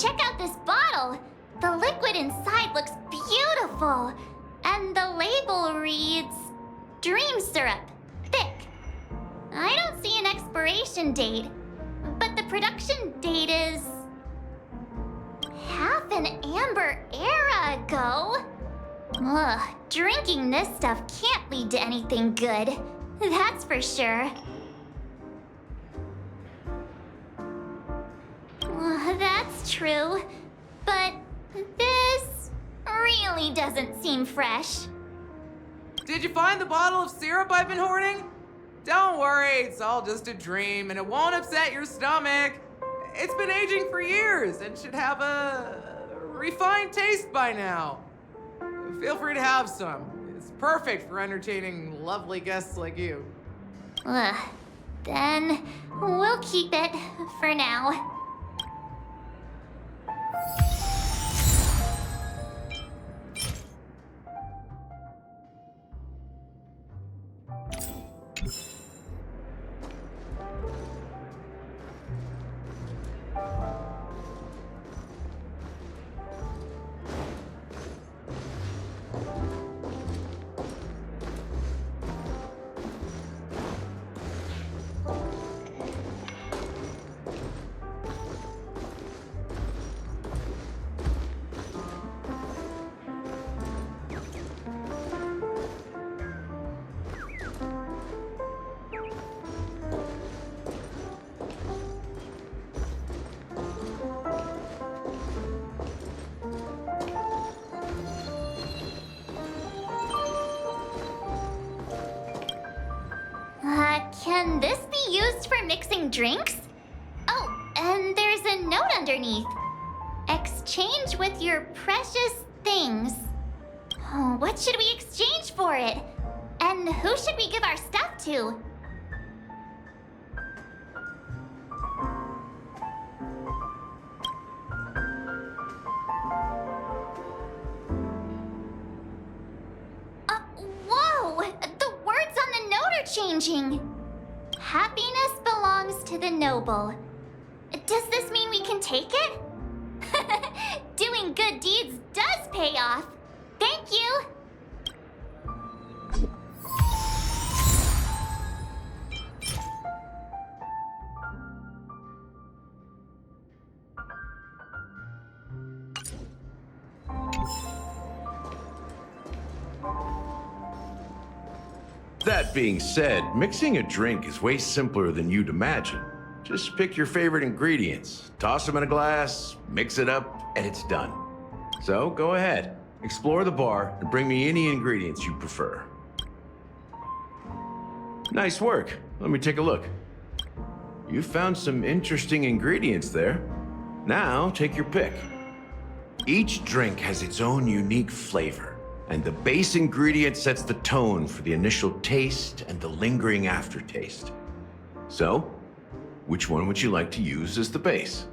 Check out this bottle! The liquid inside looks beautiful! And the label reads... Dream syrup. Thick. I don't see an expiration date, but the production date is... half an amber era ago. Ugh, drinking this stuff can't lead to anything good. That's for sure. That's true, but this really doesn't seem fresh. Did you find the bottle of syrup I've been hoarding? Don't worry, it's all just a dream and it won't upset your stomach. It's been aging for years and should have a refined taste by now. Feel free to have some. It's perfect for entertaining lovely guests like you. Then we'll keep it for now. Can this be used for mixing drinks? Oh, and there's a note underneath. Exchange with your precious things. Oh, what should we exchange for it? And who should we give our stuff to? Whoa! The words on the note are changing. Happiness belongs to the noble. Does this mean we can take it? Doing good deeds does pay off. Thank you. That being said, mixing a drink is way simpler than you'd imagine. Just pick your favorite ingredients, toss them in a glass, mix it up, and it's done. So go ahead, explore the bar, and bring me any ingredients you prefer. Nice work. Let me take a look. You found some interesting ingredients there. Now take your pick. Each drink has its own unique flavor, and the base ingredient sets the tone for the initial taste and the lingering aftertaste. So, which one would you like to use as the base?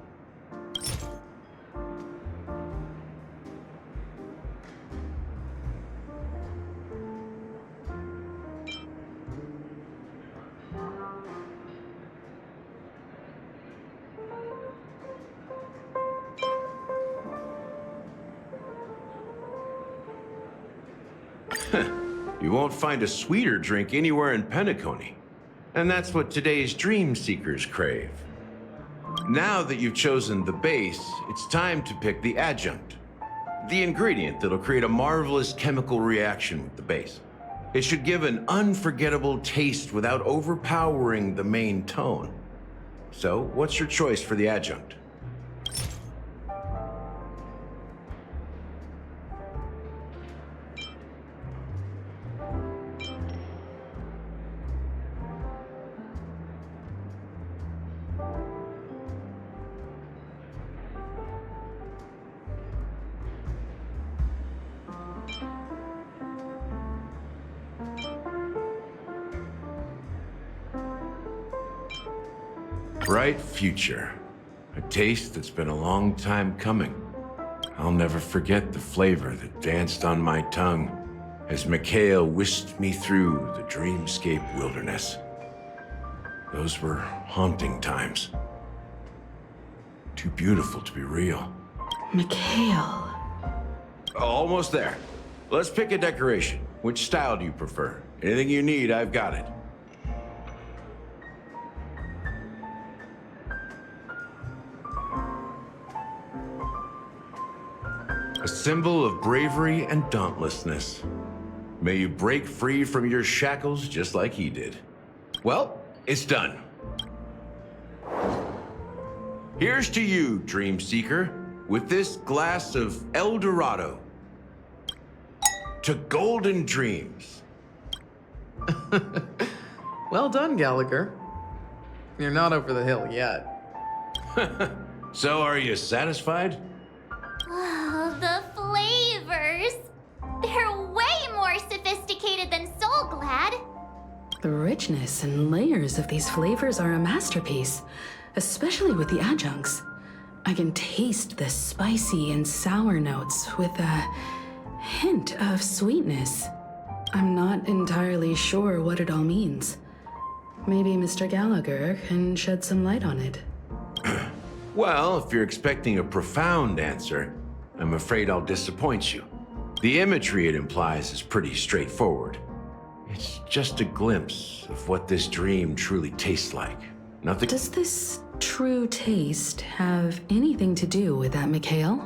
You won't find a sweeter drink anywhere in Penacony. And that's what today's dream seekers crave. Now that you've chosen the base, it's time to pick the adjunct. The ingredient that'll create a marvelous chemical reaction with the base. It should give an unforgettable taste without overpowering the main tone. So, what's your choice for the adjunct? Bright future. A taste that's been a long time coming. I'll never forget the flavor that danced on my tongue as Mikhail whisked me through the dreamscape wilderness. Those were haunting times. Too beautiful to be real. Mikhail. Almost there. Let's pick a decoration. Which style do you prefer? Anything you need, I've got it. A symbol of bravery and dauntlessness. May you break free from your shackles just like he did. Well, it's done. Here's to you, Dream Seeker, with this glass of El Dorado. To golden dreams. Well done, Gallagher. You're not over the hill yet. So are you satisfied? Oh, the flavors! They're way more sophisticated than Soul Glad. The richness and layers of these flavors are a masterpiece, especially with the adjuncts. I can taste the spicy and sour notes with a hint of sweetness. I'm not entirely sure what it all means. Maybe Mr. Gallagher can shed some light on it. Well, if you're expecting a profound answer, I'm afraid I'll disappoint you. The imagery it implies is pretty straightforward. It's just a glimpse of what this dream truly tastes like. Nothing. Does this true taste have anything to do with that, Mikhail?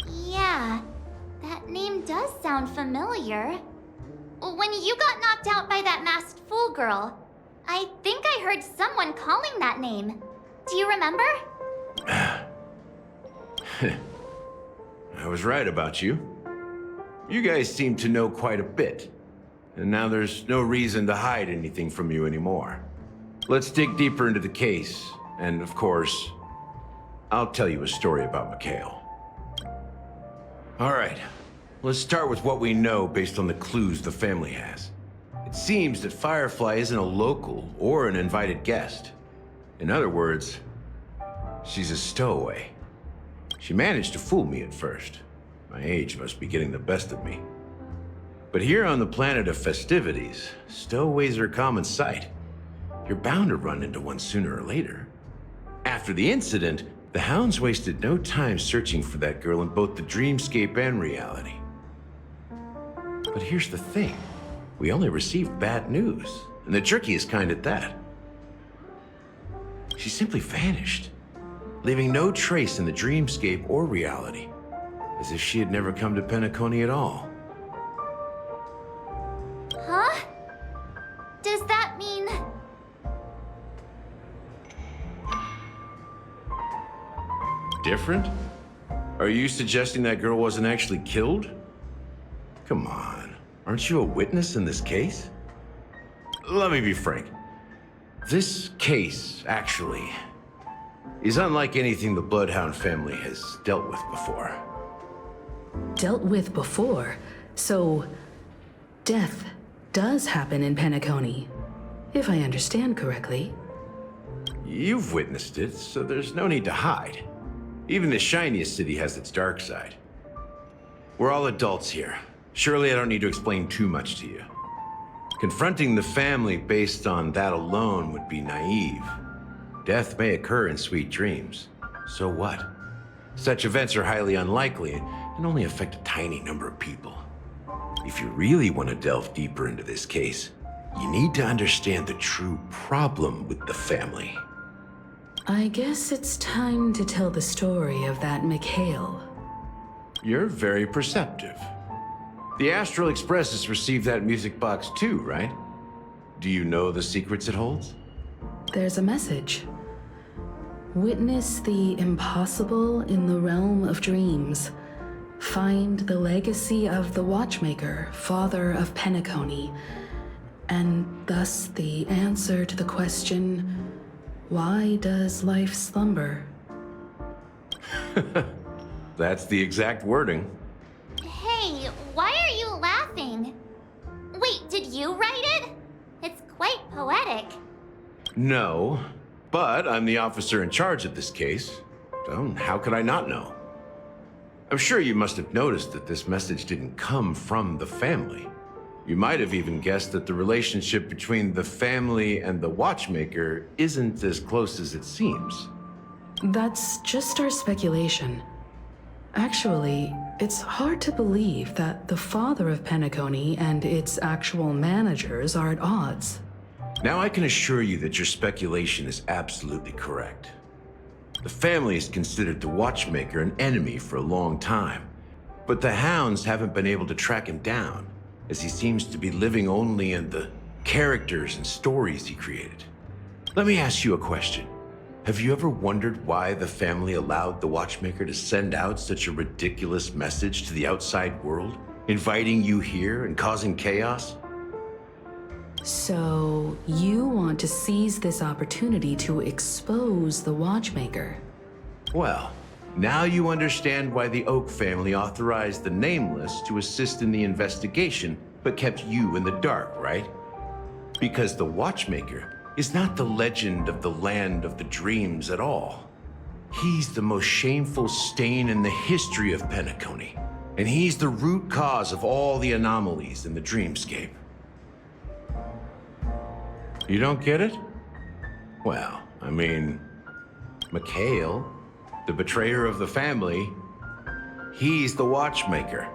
Yeah, that name does sound familiar. When you got knocked out by that masked fool girl, I think I heard someone calling that name. Do you remember? I was right about you. You guys seem to know quite a bit. And now there's no reason to hide anything from you anymore. Let's dig deeper into the case. And of course, I'll tell you a story about Mikhail. All right, let's start with what we know based on the clues the family has. It seems that Firefly isn't a local or an invited guest. In other words, she's a stowaway. She managed to fool me at first. My age must be getting the best of me. But here on the planet of festivities, stowaways are a common sight. You're bound to run into one sooner or later. After the incident, the hounds wasted no time searching for that girl in both the dreamscape and reality. But here's the thing. We only received bad news, and the trickiest kind at that. She simply vanished, leaving no trace in the dreamscape or reality, as if she had never come to Penacony at all. Huh? Does that mean... Different? Are you suggesting that girl wasn't actually killed? Come on, aren't you a witness in this case? Let me be frank. This case, actually, is unlike anything the Bloodhound family has dealt with before. Dealt with before? So, death does happen in Penacony, if I understand correctly. You've witnessed it, so there's no need to hide. Even the shiniest city has its dark side. We're all adults here. Surely I don't need to explain too much to you. Confronting the family based on that alone would be naive. Death may occur in sweet dreams. So what? Such events are highly unlikely and only affect a tiny number of people. If you really want to delve deeper into this case, you need to understand the true problem with the family. I guess it's time to tell the story of that Mikhail. You're very perceptive. The Astral Express has received that music box too, right? Do you know the secrets it holds? There's a message. Witness the impossible in the realm of dreams. Find the legacy of the Watchmaker, father of Penacony, and thus the answer to the question, why does life slumber? That's the exact wording. Hey, why are you laughing? Wait, did you write it? It's quite poetic. No, but I'm the officer in charge of this case, so how could I not know? I'm sure you must have noticed that this message didn't come from the family. You might have even guessed that the relationship between the family and the Watchmaker isn't as close as it seems. That's just our speculation. Actually, it's hard to believe that the father of Penacony and its actual managers are at odds. Now I can assure you that your speculation is absolutely correct. The family has considered the Watchmaker an enemy for a long time, but the hounds haven't been able to track him down, as he seems to be living only in the characters and stories he created. Let me ask you a question. Have you ever wondered why the family allowed the Watchmaker to send out such a ridiculous message to the outside world, inviting you here and causing chaos? So, you want to seize this opportunity to expose the Watchmaker? Well, now you understand why the Oak family authorized the Nameless to assist in the investigation, but kept you in the dark, right? Because the Watchmaker is not the legend of the land of the dreams at all. He's the most shameful stain in the history of Penacony, and he's the root cause of all the anomalies in the dreamscape. You don't get it? Well, I mean, Mikhail, the betrayer of the family, he's the Watchmaker.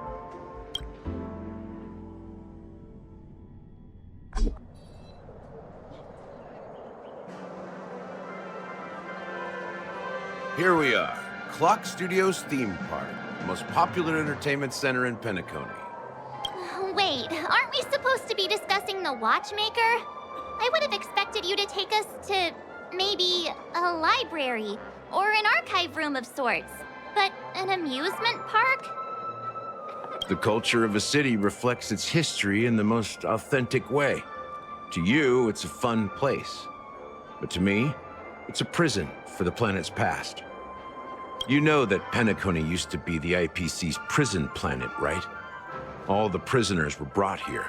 Here we are, Clock Studios theme park, the most popular entertainment center in Penacony. Wait, aren't we supposed to be discussing the Watchmaker? I would have expected you to take us to, maybe, a library, or an archive room of sorts. But an amusement park? The culture of a city reflects its history in the most authentic way. To you, it's a fun place. But to me, it's a prison for the planet's past. You know that Penacony used to be the IPC's prison planet, right? All the prisoners were brought here,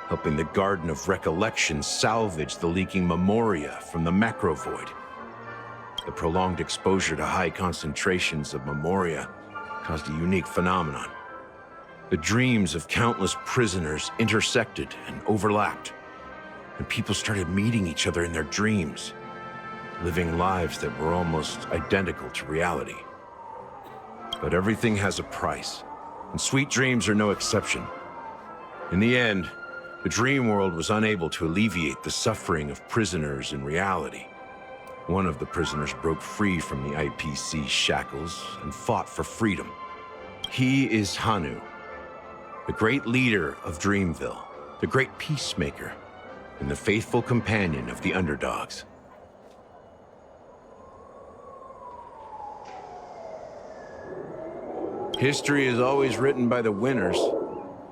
helping the Garden of Recollection salvage the leaking memoria from the macrovoid. The prolonged exposure to high concentrations of memoria caused a unique phenomenon. The dreams of countless prisoners intersected and overlapped, and people started meeting each other in their dreams, living lives that were almost identical to reality. But everything has a price, and sweet dreams are no exception. In the end, the dream world was unable to alleviate the suffering of prisoners in reality. One of the prisoners broke free from the IPC's shackles and fought for freedom. He is Hanu, the great leader of Dreamville, the great peacemaker, and the faithful companion of the underdogs. History is always written by the winners.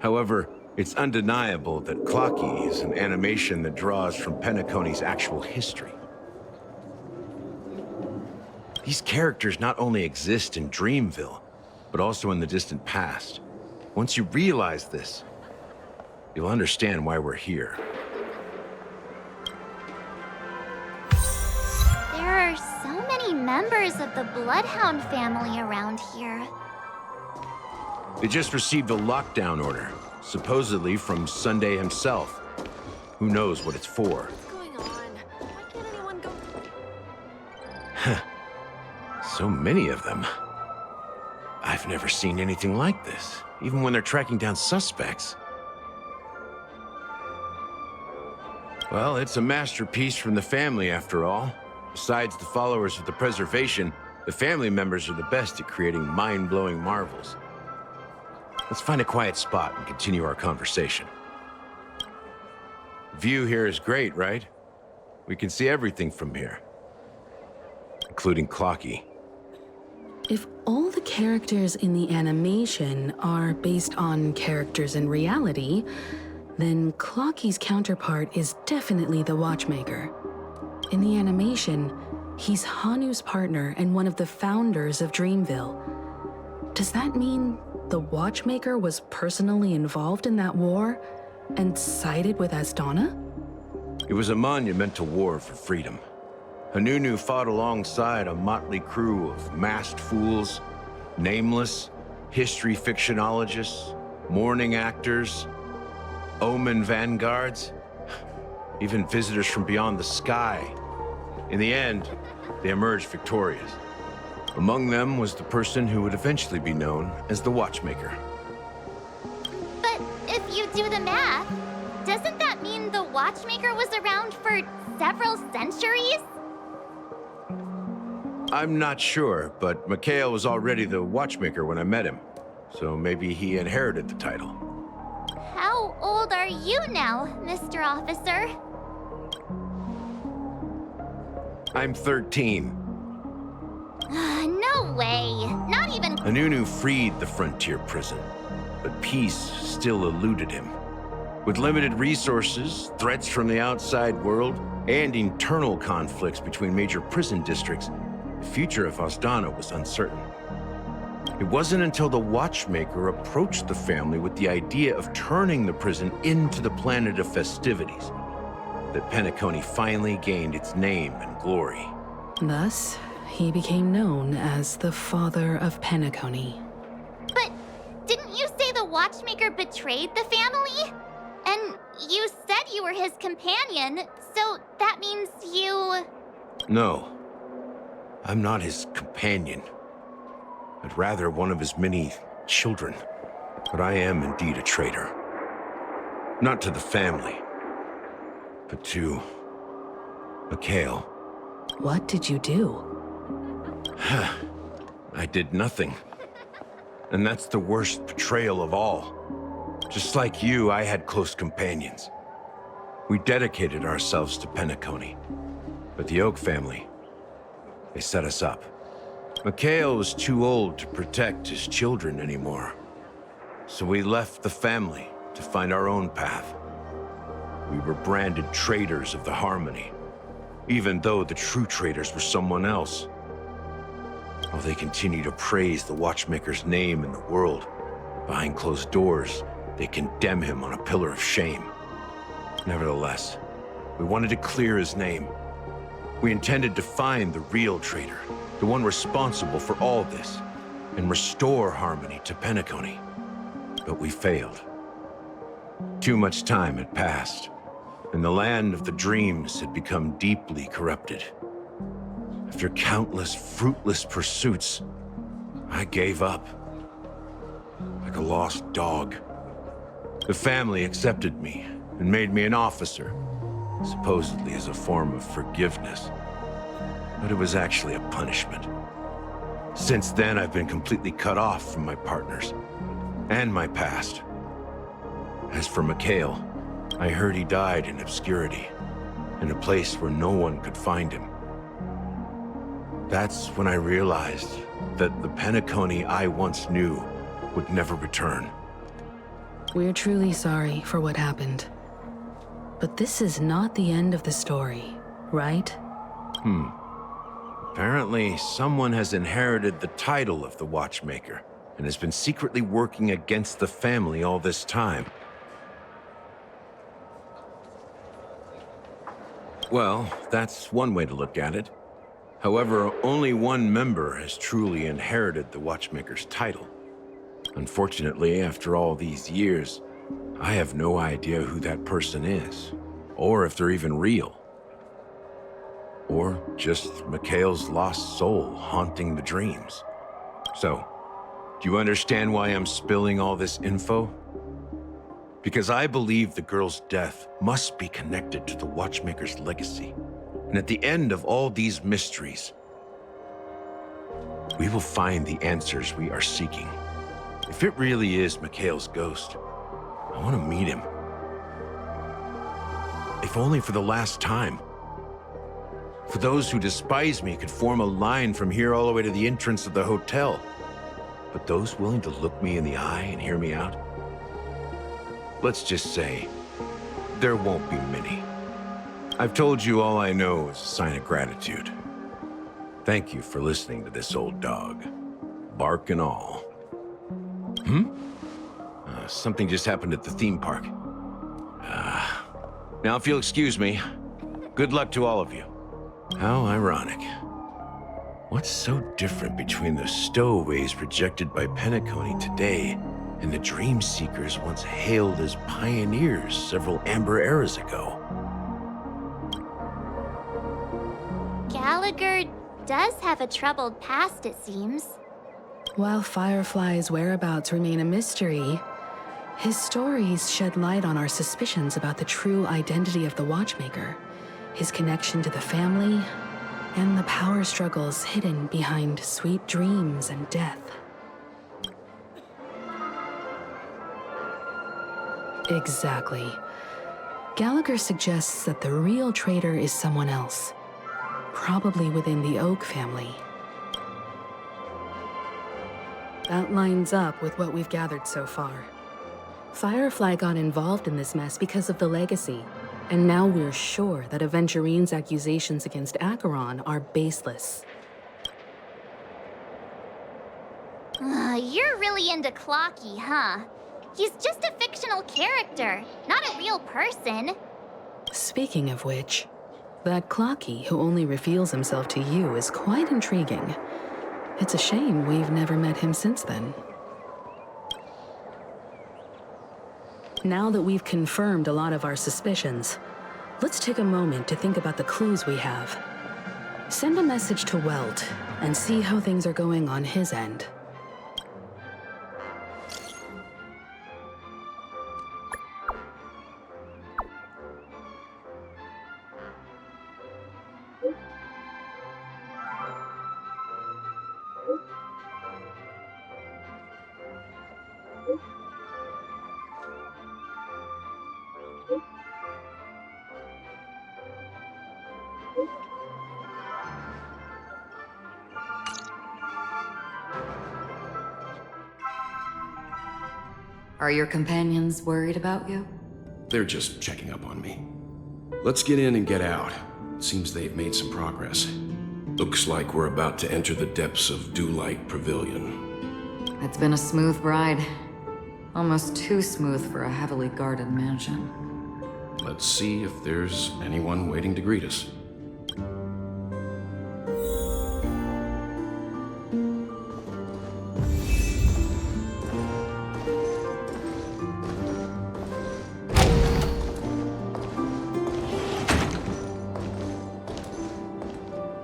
However, it's undeniable that Clocky is an animation that draws from Penacony's actual history. These characters not only exist in Dreamville, but also in the distant past. Once you realize this, you'll understand why we're here. There are so many members of the Bloodhound family around here. They just received a lockdown order, supposedly from Sunday himself. Who knows what it's for? What's going on? Why can't anyone go? So many of them. I've never seen anything like this, even when they're tracking down suspects. Well, it's a masterpiece from the family, after all. Besides the followers of the preservation, the family members are the best at creating mind-blowing marvels. Let's find a quiet spot and continue our conversation. View here is great, right? We can see everything from here, including Clocky. If all the characters in the animation are based on characters in reality, then Clocky's counterpart is definitely the Watchmaker. In the animation, he's Hanu's partner and one of the founders of Dreamville. Does that mean the Watchmaker was personally involved in that war and sided with Asdana? It was a monumental war for freedom. Hanunu fought alongside a motley crew of masked fools, nameless, history fictionologists, mourning actors, omen vanguards, even visitors from beyond the sky. In the end, they emerged victorious. Among them was the person who would eventually be known as the Watchmaker. But if you do the math, doesn't that mean the Watchmaker was around for several centuries? I'm not sure, but Mikhail was already the Watchmaker when I met him, so maybe he inherited the title. How old are you now, Mr. Officer? I'm 13. No way. Not even... Hanunu freed the frontier prison, but peace still eluded him. With limited resources, threats from the outside world, and internal conflicts between major prison districts, the future of Asdana was uncertain. It wasn't until the Watchmaker approached the family with the idea of turning the prison into the planet of festivities that Penacony finally gained its name and glory. Thus, he became known as the Father of Penacony. But didn't you say the Watchmaker betrayed the family? And you said you were his companion, so that means you... No, I'm not his companion, but rather one of his many children. But I am indeed a traitor. Not to the family, but to Mikhail. What did you do? I did nothing. And that's the worst betrayal of all. Just like you, I had close companions. We dedicated ourselves to Penacony. But the Oak family, they set us up. Mikhail was too old to protect his children anymore. So we left the family to find our own path. We were branded traitors of the Harmony, even though the true traitors were someone else. While they continue to praise the Watchmaker's name in the world, behind closed doors, they condemn him on a pillar of shame. Nevertheless, we wanted to clear his name. We intended to find the real traitor, the one responsible for all this, and restore harmony to Penacony. But we failed. Too much time had passed, and the land of the dreams had become deeply corrupted. After countless fruitless pursuits, I gave up. Like a lost dog. The family accepted me and made me an officer, supposedly as a form of forgiveness. But it was actually a punishment. Since then, I've been completely cut off from my partners and my past. As for Mikhail, I heard he died in obscurity, in a place where no one could find him. That's when I realized that the Penacony I once knew would never return. We're truly sorry for what happened. But this is not the end of the story, right? Apparently, someone has inherited the title of the Watchmaker and has been secretly working against the family all this time. Well, that's one way to look at it. However, only one member has truly inherited the Watchmaker's title. Unfortunately, after all these years, I have no idea who that person is, or if they're even real. Or just Mikhail's lost soul haunting the dreams. So, do you understand why I'm spilling all this info? Because I believe the girl's death must be connected to the Watchmaker's legacy. And at the end of all these mysteries, we will find the answers we are seeking. If it really is Mikhail's ghost, I want to meet him. If only for the last time. For those who despise me could form a line from here all the way to the entrance of the hotel. But those willing to look me in the eye and hear me out? Let's just say, there won't be many. I've told you all I know is a sign of gratitude. Thank you for listening to this old dog. Bark and all. Something just happened at the theme park. Now if you'll excuse me, good luck to all of you. How ironic. What's so different between the stowaways projected by Penacony today and the dream seekers once hailed as pioneers several amber eras ago? Gallagher does have a troubled past, it seems. While Firefly's whereabouts remain a mystery, his stories shed light on our suspicions about the true identity of the Watchmaker, his connection to the family, and the power struggles hidden behind sweet dreams and death. Exactly. Gallagher suggests that the real traitor is someone else, probably within the Oak family. That lines up with what we've gathered so far. Firefly got involved in this mess because of the legacy, and now we're sure that Aventurine's accusations against Acheron are baseless. You're really into Clocky, huh? He's just a fictional character, not a real person. Speaking of which, that Clocky who only reveals himself to you is quite intriguing. It's a shame we've never met him since then. Now that we've confirmed a lot of our suspicions, let's take a moment to think about the clues we have. Send a message to Welt and see how things are going on his end. Are your companions worried about you? They're just checking up on me. Let's get in and get out. Seems they've made some progress. Looks like we're about to enter the depths of Dewlight Pavilion. It's been a smooth ride. Almost too smooth for a heavily guarded mansion. Let's see if there's anyone waiting to greet us.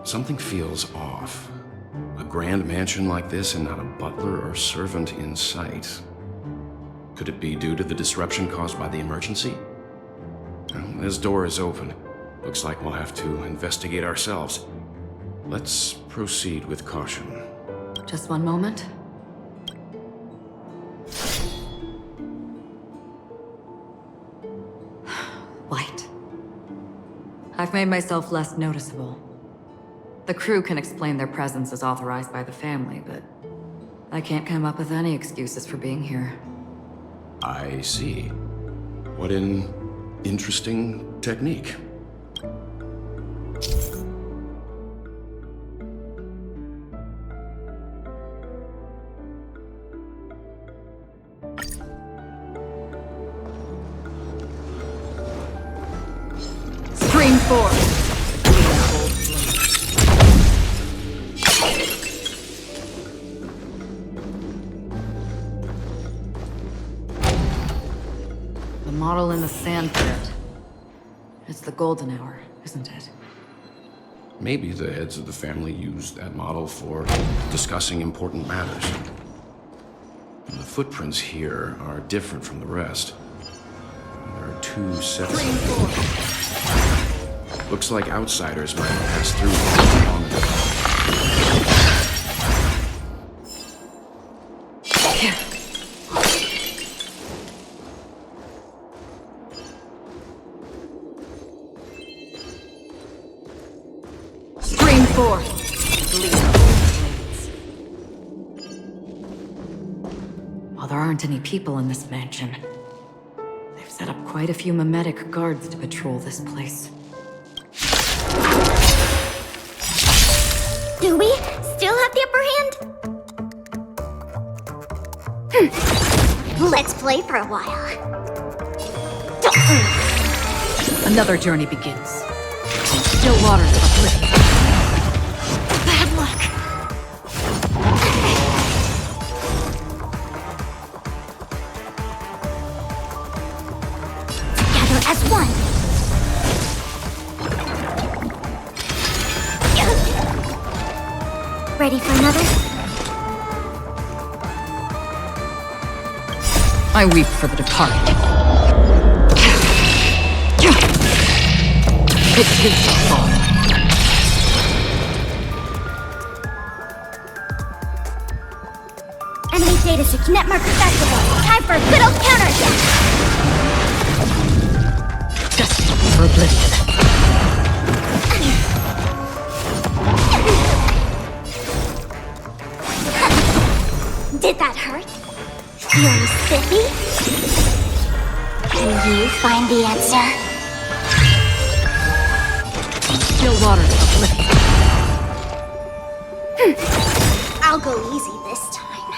Something feels off. A grand mansion like this and not a butler or servant in sight. Could it be due to the disruption caused by the emergency? Well, this door is open. Looks like we'll have to investigate ourselves. Let's proceed with caution. Just one moment. White. I've made myself less noticeable. The crew can explain their presence as authorized by the family, but I can't come up with any excuses for being here. I see. What an interesting technique. Scream 4. Model in the sand pit. It's the golden hour, isn't it? Maybe the heads of the family used that model for discussing important matters. The footprints here are different from the rest. There are 2 sets. Looks like outsiders might have passed through long ago. While there aren't any people in this mansion, they've set up quite a few mimetic guards to patrol this place. Do we still have the upper hand? Let's play for a while. Another journey begins. Still waters of oblivion. Bad luck. Together as one. Ready for another? I weep for the departed. It too shall fall. Enemy data search net mark accessible. Time for a good old counterattack. Destined for oblivion. Did that hurt? Feeling spiffy? Can you find the answer? Still waters of oblivion. I'll go easy this time.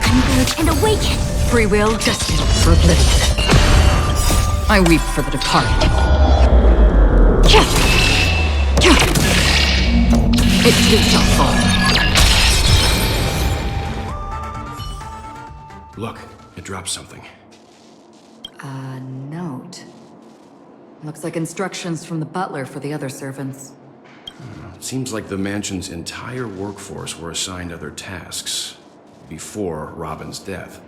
Converge and awaken. Free will destined for oblivion. I weep for the departed. It too shall fall. Look, it dropped something. A note. Looks like instructions from the butler for the other servants. Seems like the mansion's entire workforce were assigned other tasks before Robin's death.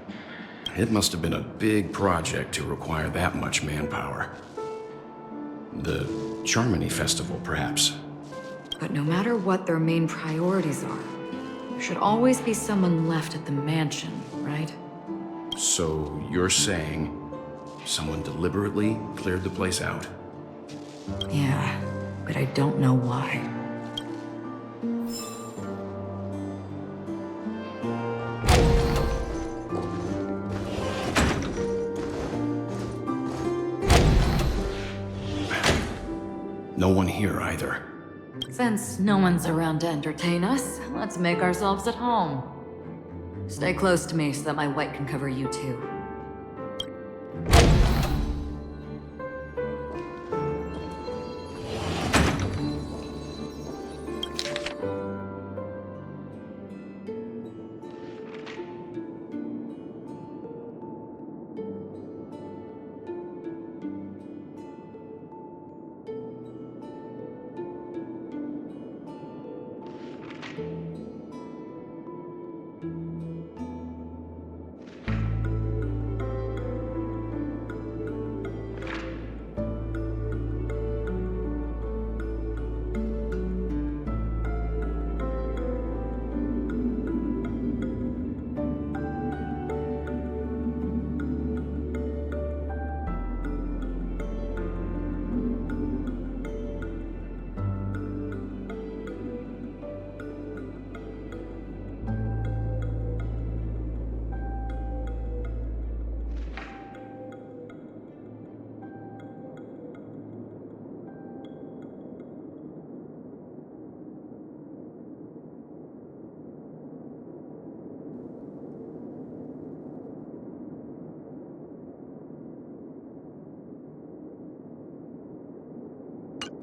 It must have been a big project to require that much manpower. The Charmony Festival, perhaps. But no matter what their main priorities are, there should always be someone left at the mansion, right? So you're saying someone deliberately cleared the place out? Yeah, but I don't know why. No one here either. Since no one's around to entertain us, let's make ourselves at home. Stay close to me so that my white can cover you too.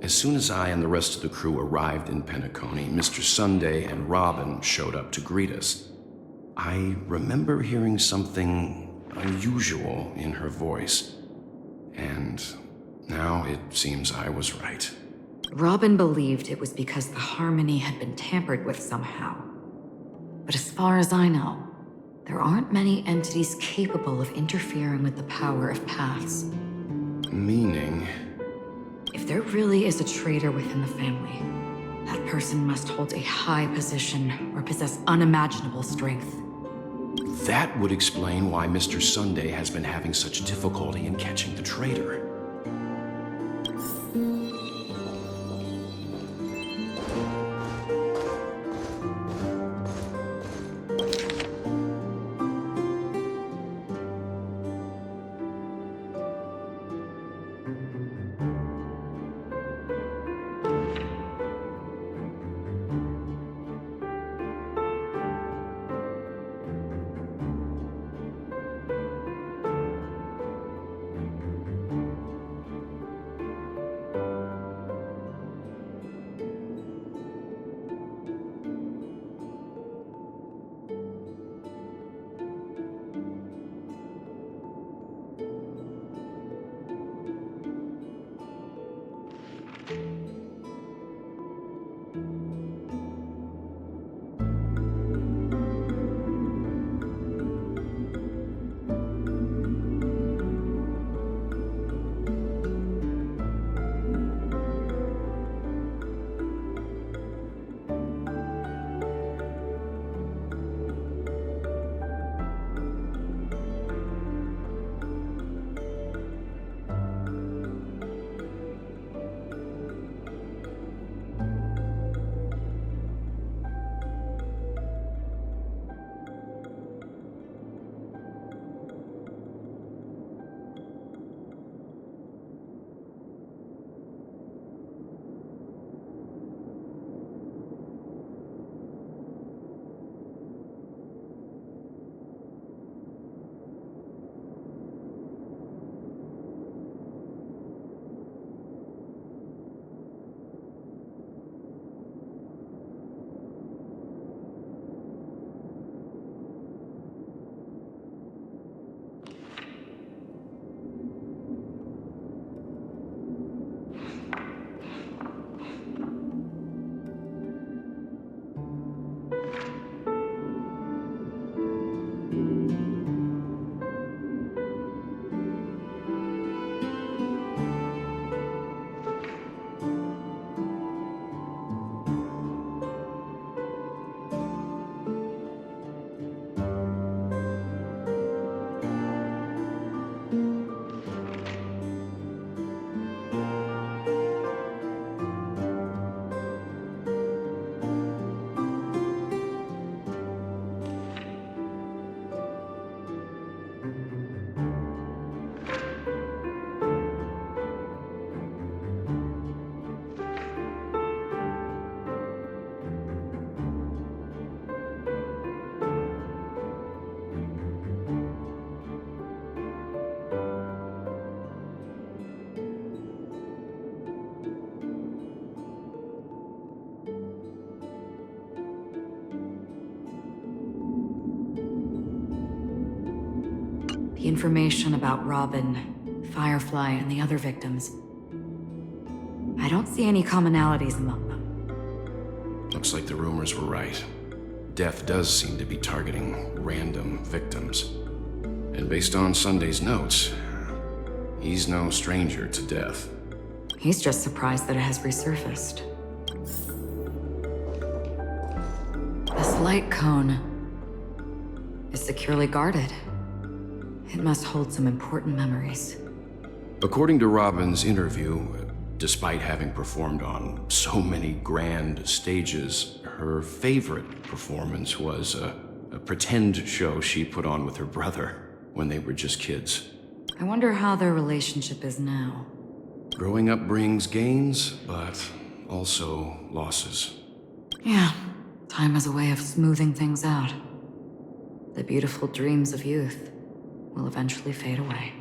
As soon as I and the rest of the crew arrived in Penacony, Mr. Sunday and Robin showed up to greet us. I remember hearing something unusual in her voice, and now it seems I was right. Robin believed it was because the harmony had been tampered with somehow. But as far as I know, there aren't many entities capable of interfering with the power of paths. Meaning? If there really is a traitor within the family, that person must hold a high position or possess unimaginable strength. That would explain why Mr. Sunday has been having such difficulty in catching the traitor. The information about Robin, Firefly, and the other victims. I don't see any commonalities among them. Looks like the rumors were right. Death does seem to be targeting random victims. And based on Sunday's notes, he's no stranger to death. He's just surprised that it has resurfaced. This light cone is securely guarded. It must hold some important memories. According to Robin's interview, despite having performed on so many grand stages, her favorite performance was a pretend show she put on with her brother when they were just kids. I wonder how their relationship is now. Growing up brings gains, but also losses. Yeah, time has a way of smoothing things out. The beautiful dreams of youth will eventually fade away.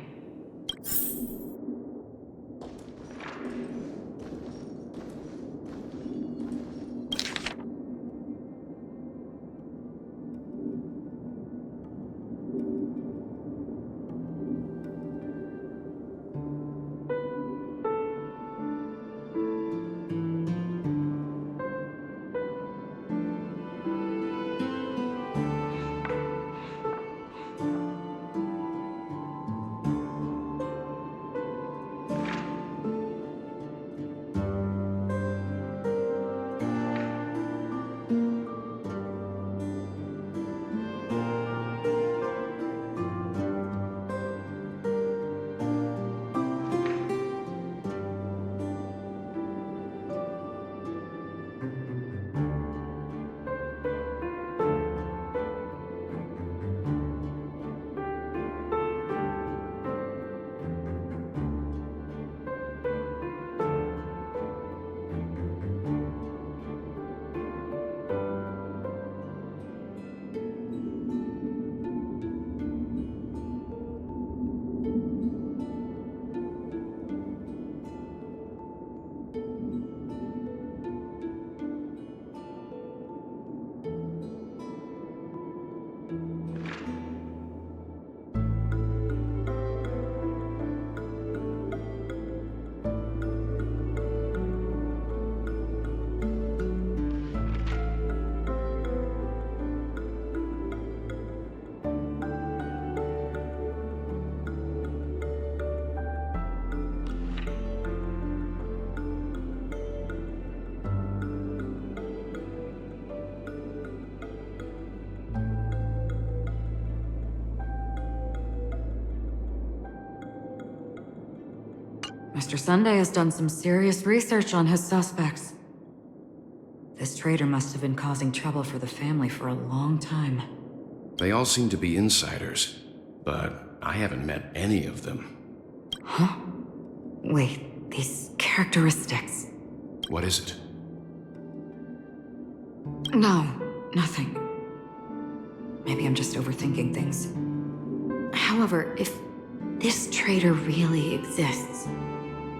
Mr. Sunday has done some serious research on his suspects. This traitor must have been causing trouble for the family for a long time. They all seem to be insiders, but I haven't met any of them. Huh? Wait, these characteristics. What is it? No, nothing. Maybe I'm just overthinking things. However, if this traitor really exists,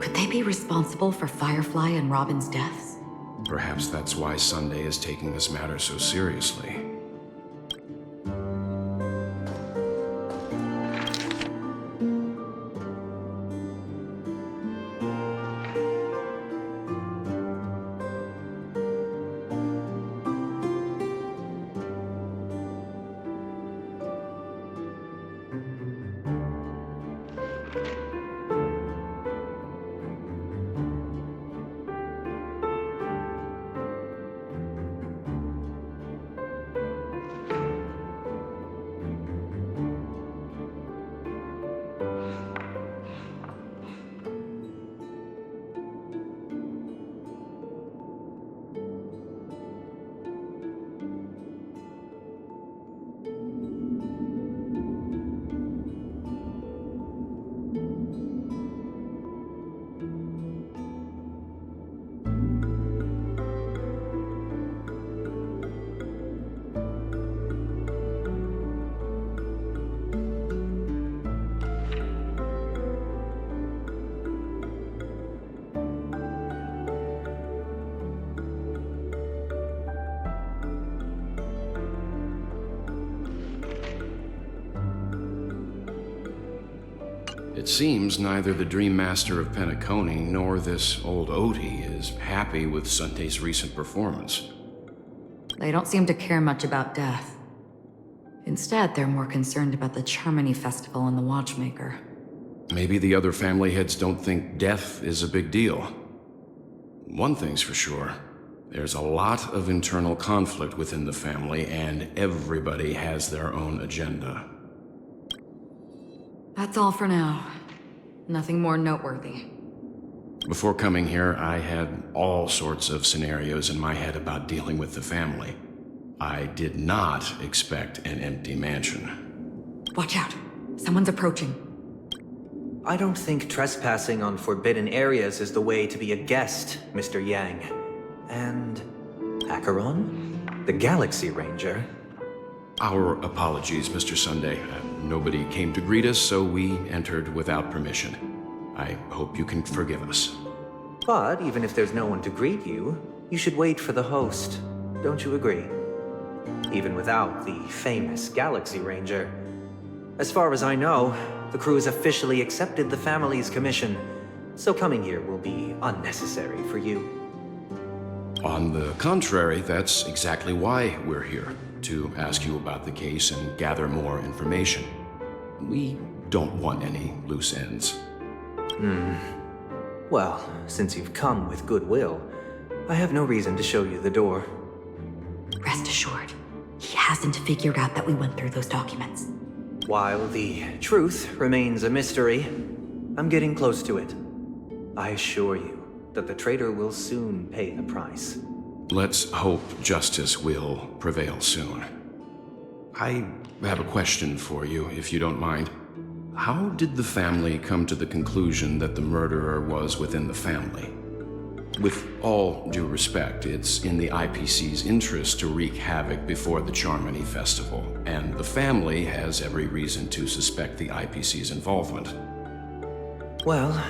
could they be responsible for Firefly and Robin's deaths? Perhaps that's why Sunday is taking this matter so seriously. It seems neither the Dream Master of Penacony nor this old Odie is happy with Sunday's recent performance. They don't seem to care much about death. Instead, they're more concerned about the Charmony Festival and the Watchmaker. Maybe the other family heads don't think death is a big deal. One thing's for sure. There's a lot of internal conflict within the family, and everybody has their own agenda. That's all for now. Nothing more noteworthy. Before coming here, I had all sorts of scenarios in my head about dealing with the family. I did not expect an empty mansion. Watch out! Someone's approaching. I don't think trespassing on forbidden areas is the way to be a guest, Mr. Yang. And Acheron? The Galaxy Ranger? Our apologies, Mr. Sunday. Nobody came to greet us, so we entered without permission. I hope you can forgive us. But even if there's no one to greet you, you should wait for the host. Don't you agree? Even without the famous Galaxy Ranger. As far as I know, the crew has officially accepted the family's commission, so coming here will be unnecessary for you. On the contrary, that's exactly why we're here, to ask you about the case and gather more information. We don't want any loose ends. Well, since you've come with goodwill, I have no reason to show you the door. Rest assured, he hasn't figured out that we went through those documents. While the truth remains a mystery, I'm getting close to it. I assure you that the traitor will soon pay the price. Let's hope justice will prevail soon. I have a question for you, if you don't mind. How did the family come to the conclusion that the murderer was within the family? With all due respect, it's in the IPC's interest to wreak havoc before the Charmony Festival, and the family has every reason to suspect the IPC's involvement. Well,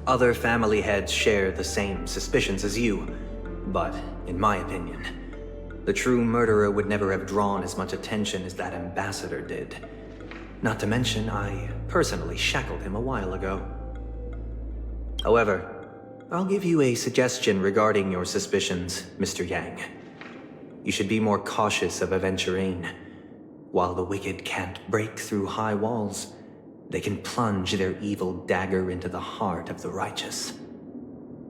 other family heads share the same suspicions as you, but in my opinion, the true murderer would never have drawn as much attention as that ambassador did. Not to mention, I personally shackled him a while ago. However, I'll give you a suggestion regarding your suspicions, Mr. Yang. You should be more cautious of Aventurine. While the wicked can't break through high walls, they can plunge their evil dagger into the heart of the righteous.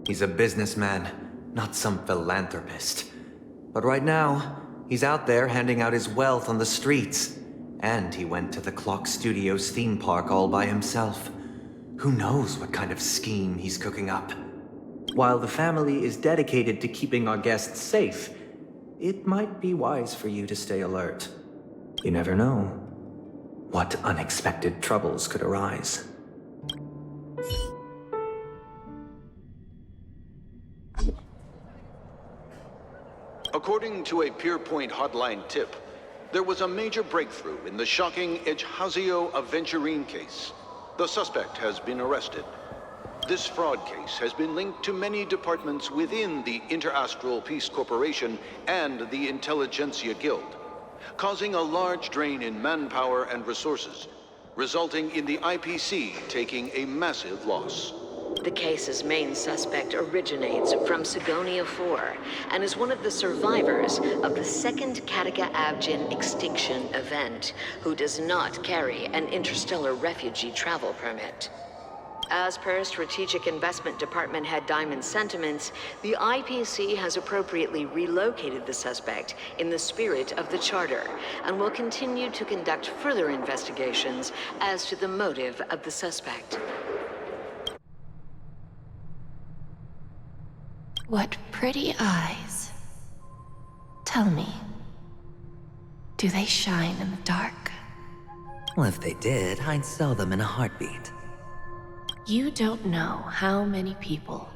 He's a businessman, not some philanthropist. But right now, he's out there handing out his wealth on the streets. And he went to the Clock Studios theme park all by himself. Who knows what kind of scheme he's cooking up? While the family is dedicated to keeping our guests safe, it might be wise for you to stay alert. You never know what unexpected troubles could arise. According to a Pierpoint hotline tip, there was a major breakthrough in the shocking Ejhazio Aventurine case. The suspect has been arrested. This fraud case has been linked to many departments within the Interastral Peace Corporation and the Intelligentsia Guild, causing a large drain in manpower and resources, resulting in the IPC taking a massive loss. The case's main suspect originates from Sigonia 4 and is one of the survivors of the second Kataka Abjin extinction event, who does not carry an interstellar refugee travel permit. As per Strategic Investment Department Head Diamond's sentiments, the IPC has appropriately relocated the suspect in the spirit of the Charter and will continue to conduct further investigations as to the motive of the suspect. What pretty eyes. Tell me, do they shine in the dark? Well, if they did, I'd sell them in a heartbeat. You don't know how many people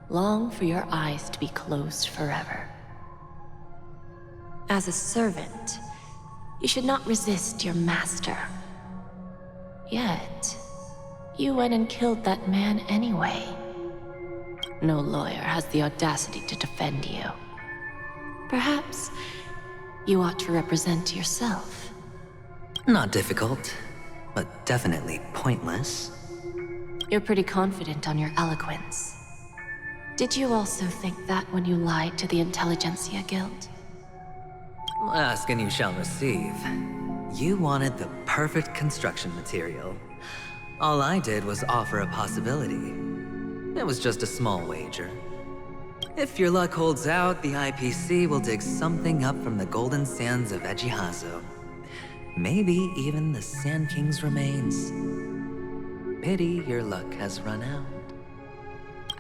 long for your eyes to be closed forever. As a servant, you should not resist your master. Yet, you went and killed that man anyway. No lawyer has the audacity to defend you. Perhaps you ought to represent yourself. Not difficult, but definitely pointless. You're pretty confident on your eloquence. Did you also think that when you lied to the Intelligentsia Guild? Ask and you shall receive. You wanted the perfect construction material. All I did was offer a possibility. It was just a small wager. If your luck holds out, the IPC will dig something up from the golden sands of Ejihazo. Maybe even the Sand King's remains. Pity your luck has run out.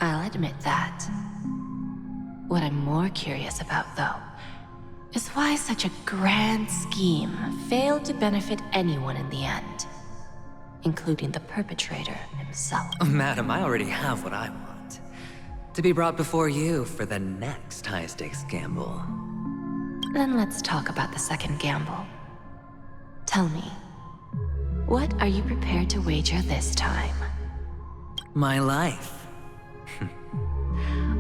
I'll admit that. What I'm more curious about, though, is why such a grand scheme failed to benefit anyone in the end, including the perpetrator himself. Madam, I already have what I want. To be brought before you for the next high-stakes gamble. Then let's talk about the second gamble. Tell me, what are you prepared to wager this time? My life.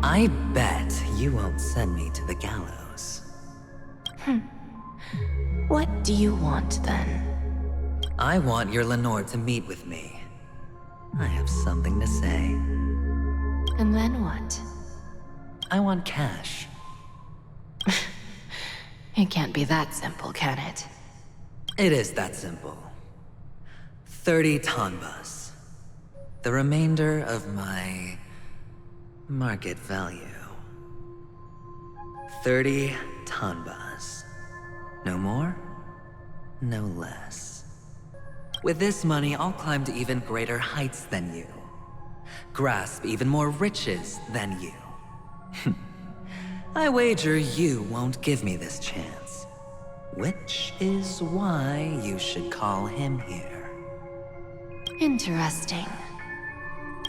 I bet you won't send me to the gallows. What do you want, then? I want your Lenore to meet with me. I have something to say. And then what? I want cash. It can't be that simple, can it? It is that simple. 30 tanbas. The remainder of my market value. 30 tanbas. No more, no less. With this money, I'll climb to even greater heights than you. Grasp even more riches than you. I wager you won't give me this chance. Which is why you should call him here. Interesting.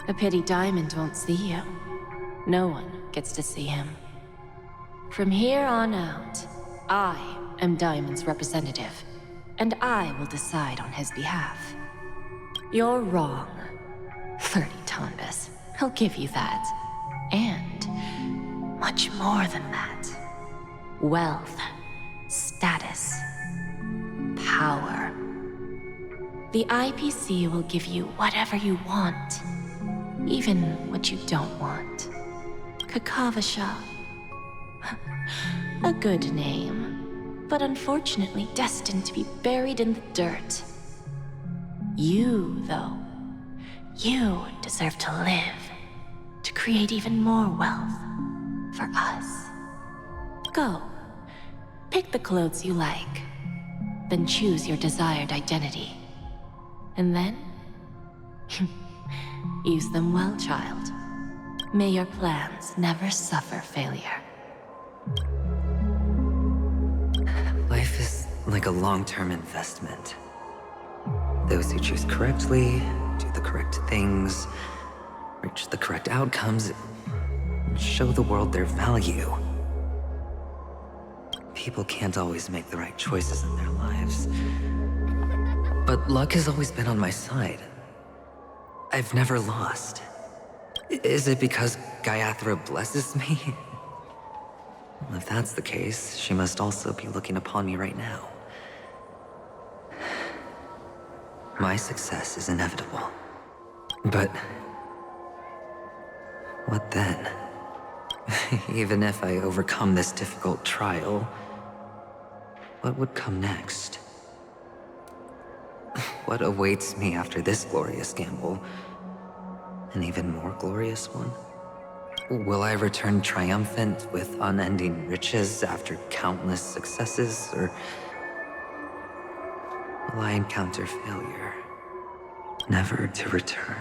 A pity Diamond won't see you. No one gets to see him. From here on out, I am Diamond's representative, and I will decide on his behalf. You're wrong. 30 tanbas. I'll give you that. And much more than that. Wealth, status, power. The IPC will give you whatever you want, even what you don't want. Kakavasha. A good name, but unfortunately destined to be buried in the dirt. You, though, you deserve to live, to create even more wealth for us. Go, pick the clothes you like, then choose your desired identity. And then, use them well, child. May your plans never suffer failure. Life is like a long-term investment. Those who choose correctly, do the correct things, reach the correct outcomes, and show the world their value. People can't always make the right choices in their lives. But luck has always been on my side. I've never lost. Is it because Gaiathra blesses me? Well, if that's the case, she must also be looking upon me right now. My success is inevitable. But what then? Even if I overcome this difficult trial, what would come next? What awaits me after this glorious gamble? An even more glorious one? Will I return triumphant with unending riches after countless successes, or will I encounter failure, never to return?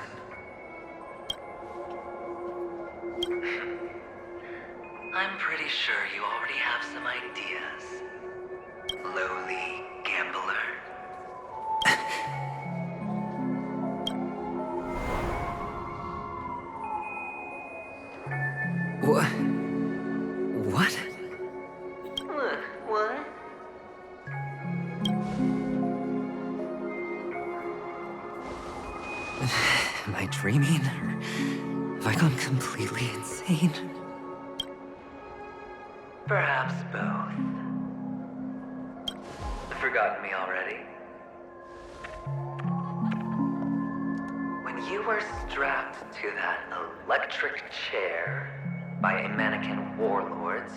I'm pretty sure you already have some ideas, lowly gambler. What? What? What? Am I dreaming, or have I gone completely insane? Perhaps both. Forgotten me already? When you were strapped to that electric chair by a mannequin warlords,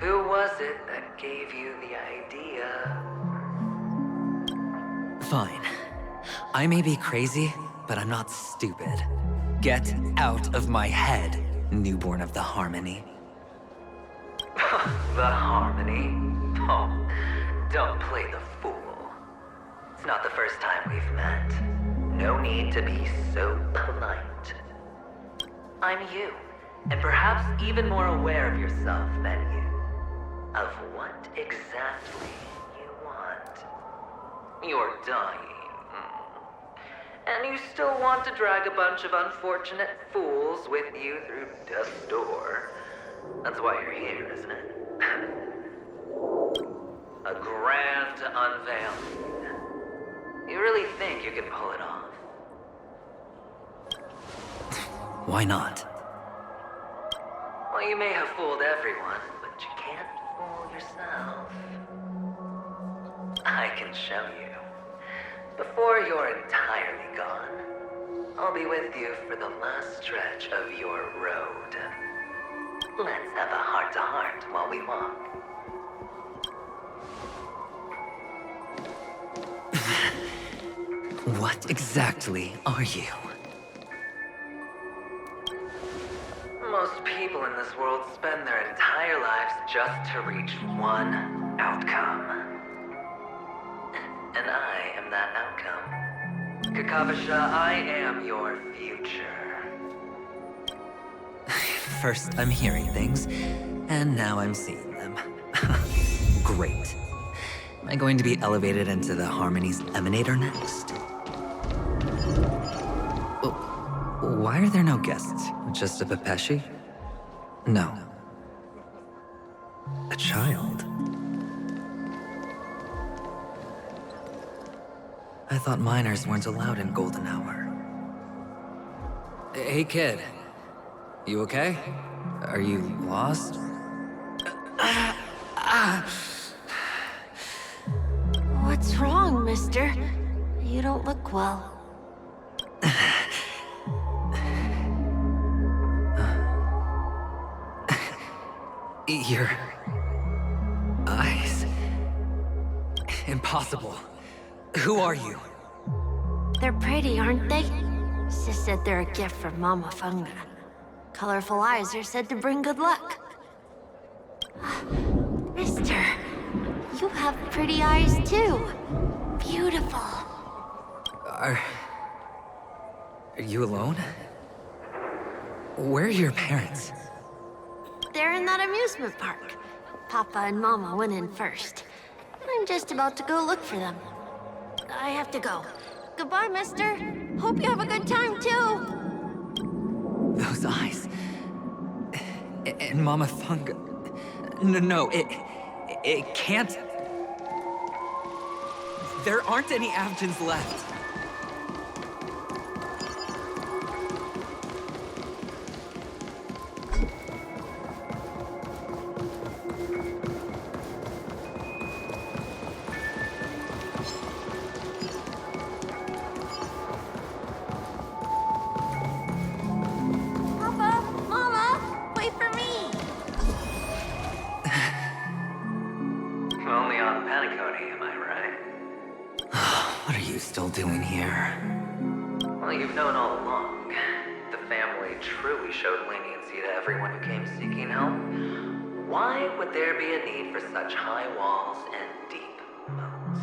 who was it that gave you the idea? Fine. I may be crazy, but I'm not stupid. Get out of my head, newborn of the Harmony. The Harmony? Oh, don't play the fool. It's not the first time we've met. No need to be so polite. I'm you, and perhaps even more aware of yourself than you. Of what exactly you want. You're dying. And you still want to drag a bunch of unfortunate fools with you through death's door. That's why you're here, isn't it? A grand unveiling. You really think you can pull it off? Why not? Well, you may have fooled everyone, but you can't fool yourself. I can show you. Before you're entirely gone, I'll be with you for the last stretch of your road. Let's have a heart-to-heart while we walk. What exactly are you? Most people in this world spend their entire lives just to reach one outcome. And I am that outcome. Kakavasha, I am your future. First, I'm hearing things, and now I'm seeing them. Great. Am I going to be elevated into the Harmony's Emanator next? Oh, why are there no guests? Just a Pepeshi? No. A child? I thought minors weren't allowed in Golden Hour. Hey, kid. You okay? Are you lost? What's wrong, mister? You don't look well. Your eyes. Impossible. Who are you? They're pretty, aren't they? Sis said they're a gift from Mama Funga. Colorful eyes are said to bring good luck. Mister, you have pretty eyes too. Beautiful. Are you alone? Where are your parents? They're in that amusement park. Papa and Mama went in first. I'm just about to go look for them. I have to go. Goodbye, mister. Hope you have a good time, too. Those eyes. And Mama Funga. No, it can't. There aren't any Avgens left. Doing here? Well, you've known all along. The family truly showed leniency to everyone who came seeking help. Why would there be a need for such high walls and deep moats?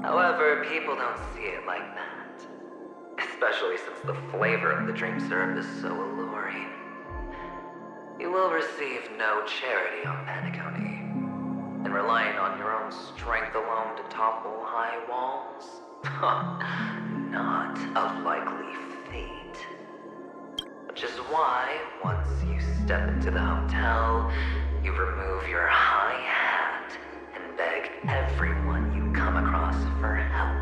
However, people don't see it like that. Especially since the flavor of the dream syrup is so alluring. You will receive no charity on Panaconii. And relying on your own strength alone to topple high walls? Not a likely fate. Which is why, once you step into the hotel, you remove your high hat and beg everyone you come across for help.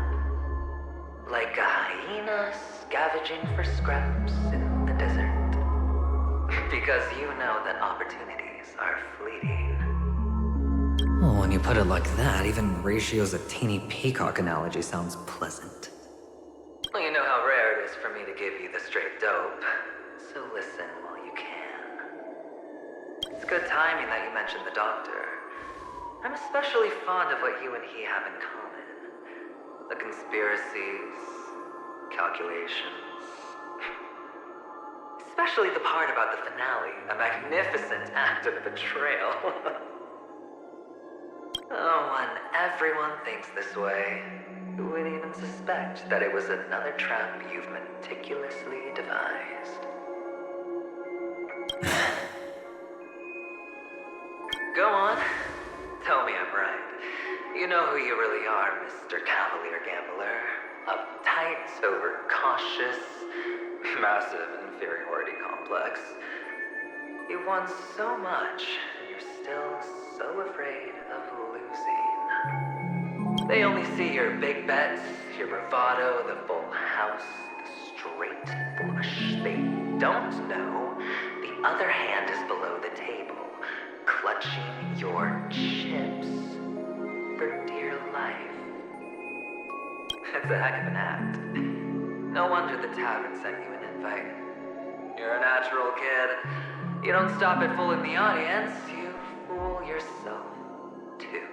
Like a hyena scavenging for scraps in the desert. Because you know that opportunities are fleeting. Well, when you put it like that, even Ratio's a teeny peacock analogy sounds pleasant. Well, you know how rare it is for mention the doctor. I'm especially fond of what you and he have in common. The conspiracies, calculations. Especially the part about the finale, a magnificent act of betrayal. Oh, when everyone thinks this way, who would even suspect that it was another trap you've meticulously devised? Go on. Tell me I'm right. You know who you really are, Mr. Cavalier Gambler. Uptight, overcautious, massive inferiority complex. You want so much, and you're still so afraid of losing. They only see your big bets, your bravado, the full house, the straight flush. They don't know the other hand is below the table, clutching your chips for dear life. It's a heck of an act. No wonder the tavern sent you an invite. You're a natural kid. You don't stop at fooling the audience, you fool yourself too.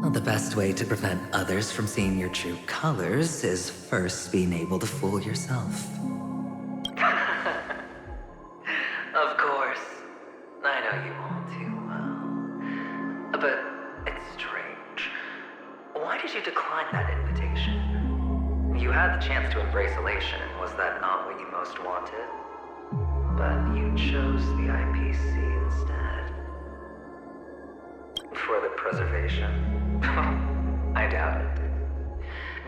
Well, the best way to prevent others from seeing your true colors is first being able to fool yourself. Of course. I know you all too well. But it's strange. Why did you decline that invitation? You had the chance to embrace elation. Was that not what you most wanted? But you chose the IPC instead. For the preservation? I doubt it.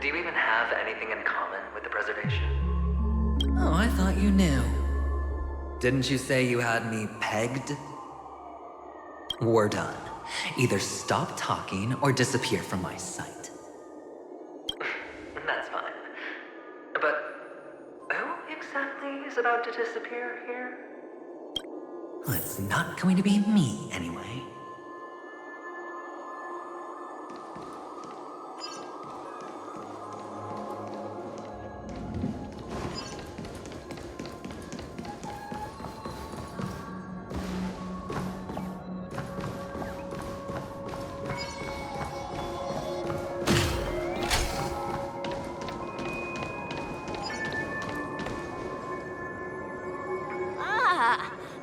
Do you even have anything in common with the preservation? Oh, I thought you knew. Didn't you say you had me pegged? We're done. Either stop talking or disappear from my sight. That's fine. But who exactly is about to disappear here? Well, it's not going to be me, anyway.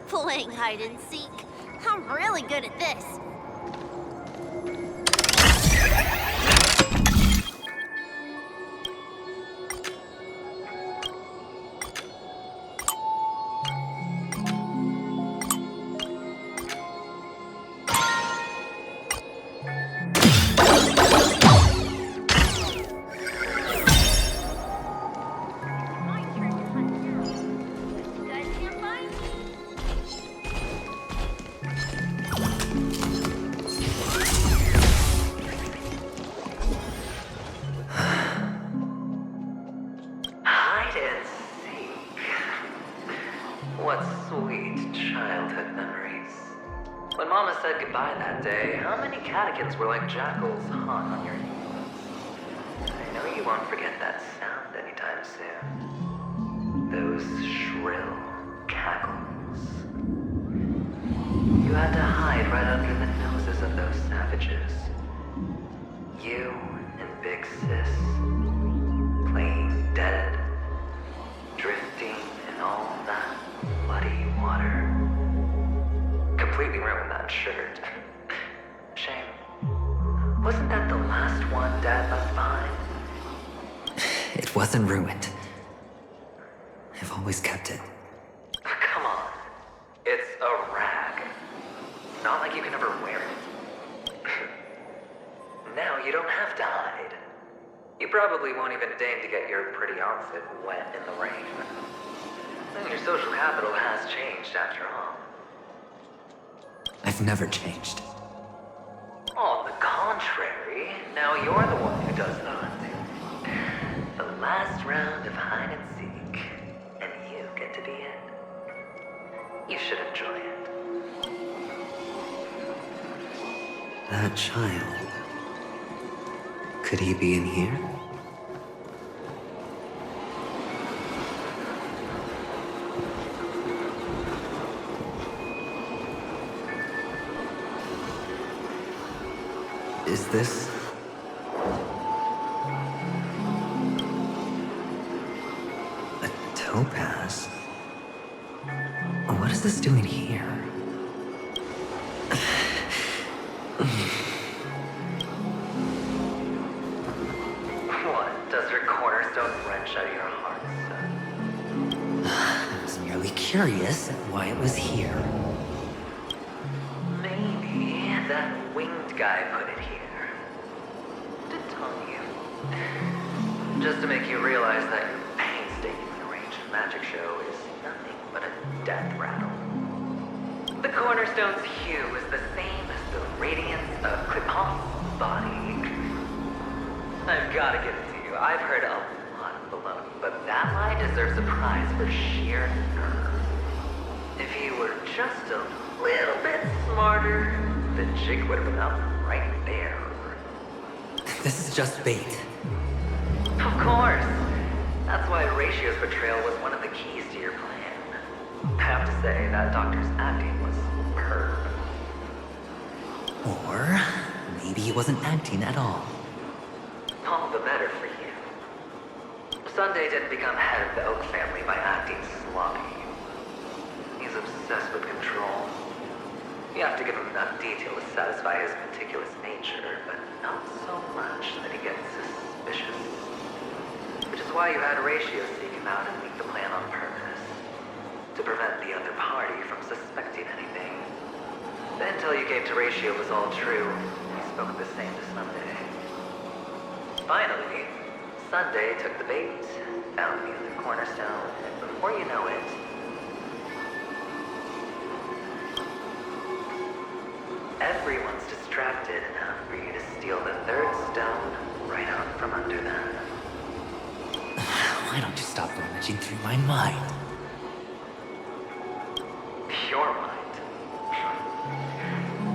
Playing hide and seek. I'm really good at this. What sweet childhood memories. When Mama said goodbye that day, how many catechins were like jackals hung on your heels? I know you won't forget that sound anytime soon. Those shrill cackles. You had to hide right under the noses of those savages. You and Big Sis, playing dead, drifting in all that bloody water. Completely ruined that shirt. Shame. Wasn't that the last one Dad left behind? It wasn't ruined. I've always kept it. Come on. It's a rag. Not like you can ever wear it. Now you don't have to hide. You probably won't even deign to get your pretty outfit wet in the rain. Your social capital has changed after all. I've never changed. On the contrary, now you're the one who does the hunting. The last round of hide and seek, and you get to be it. You should enjoy it. That child. Could he be in here? is this? A topaz? What is this doing here? What? Does your cornerstone wrench out your heart, son? I was merely curious at why it was here. Maybe that winged guy put it here. To tell you. Just to make you realize that your painstakingly arranged magic show is nothing but a death rattle. The cornerstone's hue is the same as the radiance of Clipot's body. I've gotta give it to you. I've heard a lot of baloney, but that lie deserves a prize for sheer nerve. If he were just a little bit smarter, the jig would have been up right there. This is just bait. Of course. That's why Ratio's betrayal was one of the keys to your plan. I have to say, that doctor's acting was superb. Or maybe he wasn't acting at all. All the better for you. Sunday didn't become head of the Oak family by acting sloppy. He's obsessed with control. You have to give him enough detail to satisfy his meticulous nature, but not so much that he gets suspicious. Which is why you had Ratio seek him out and leak the plan on purpose. To prevent the other party from suspecting anything. The intel you gave to Ratio was all true. He spoke the same to Sunday. Finally, Sunday took the bait, found the other cornerstone, and before you know it, everyone's distracted enough for you to steal the third stone right out from under them. Why don't you stop rummaging through my mind? Your mind.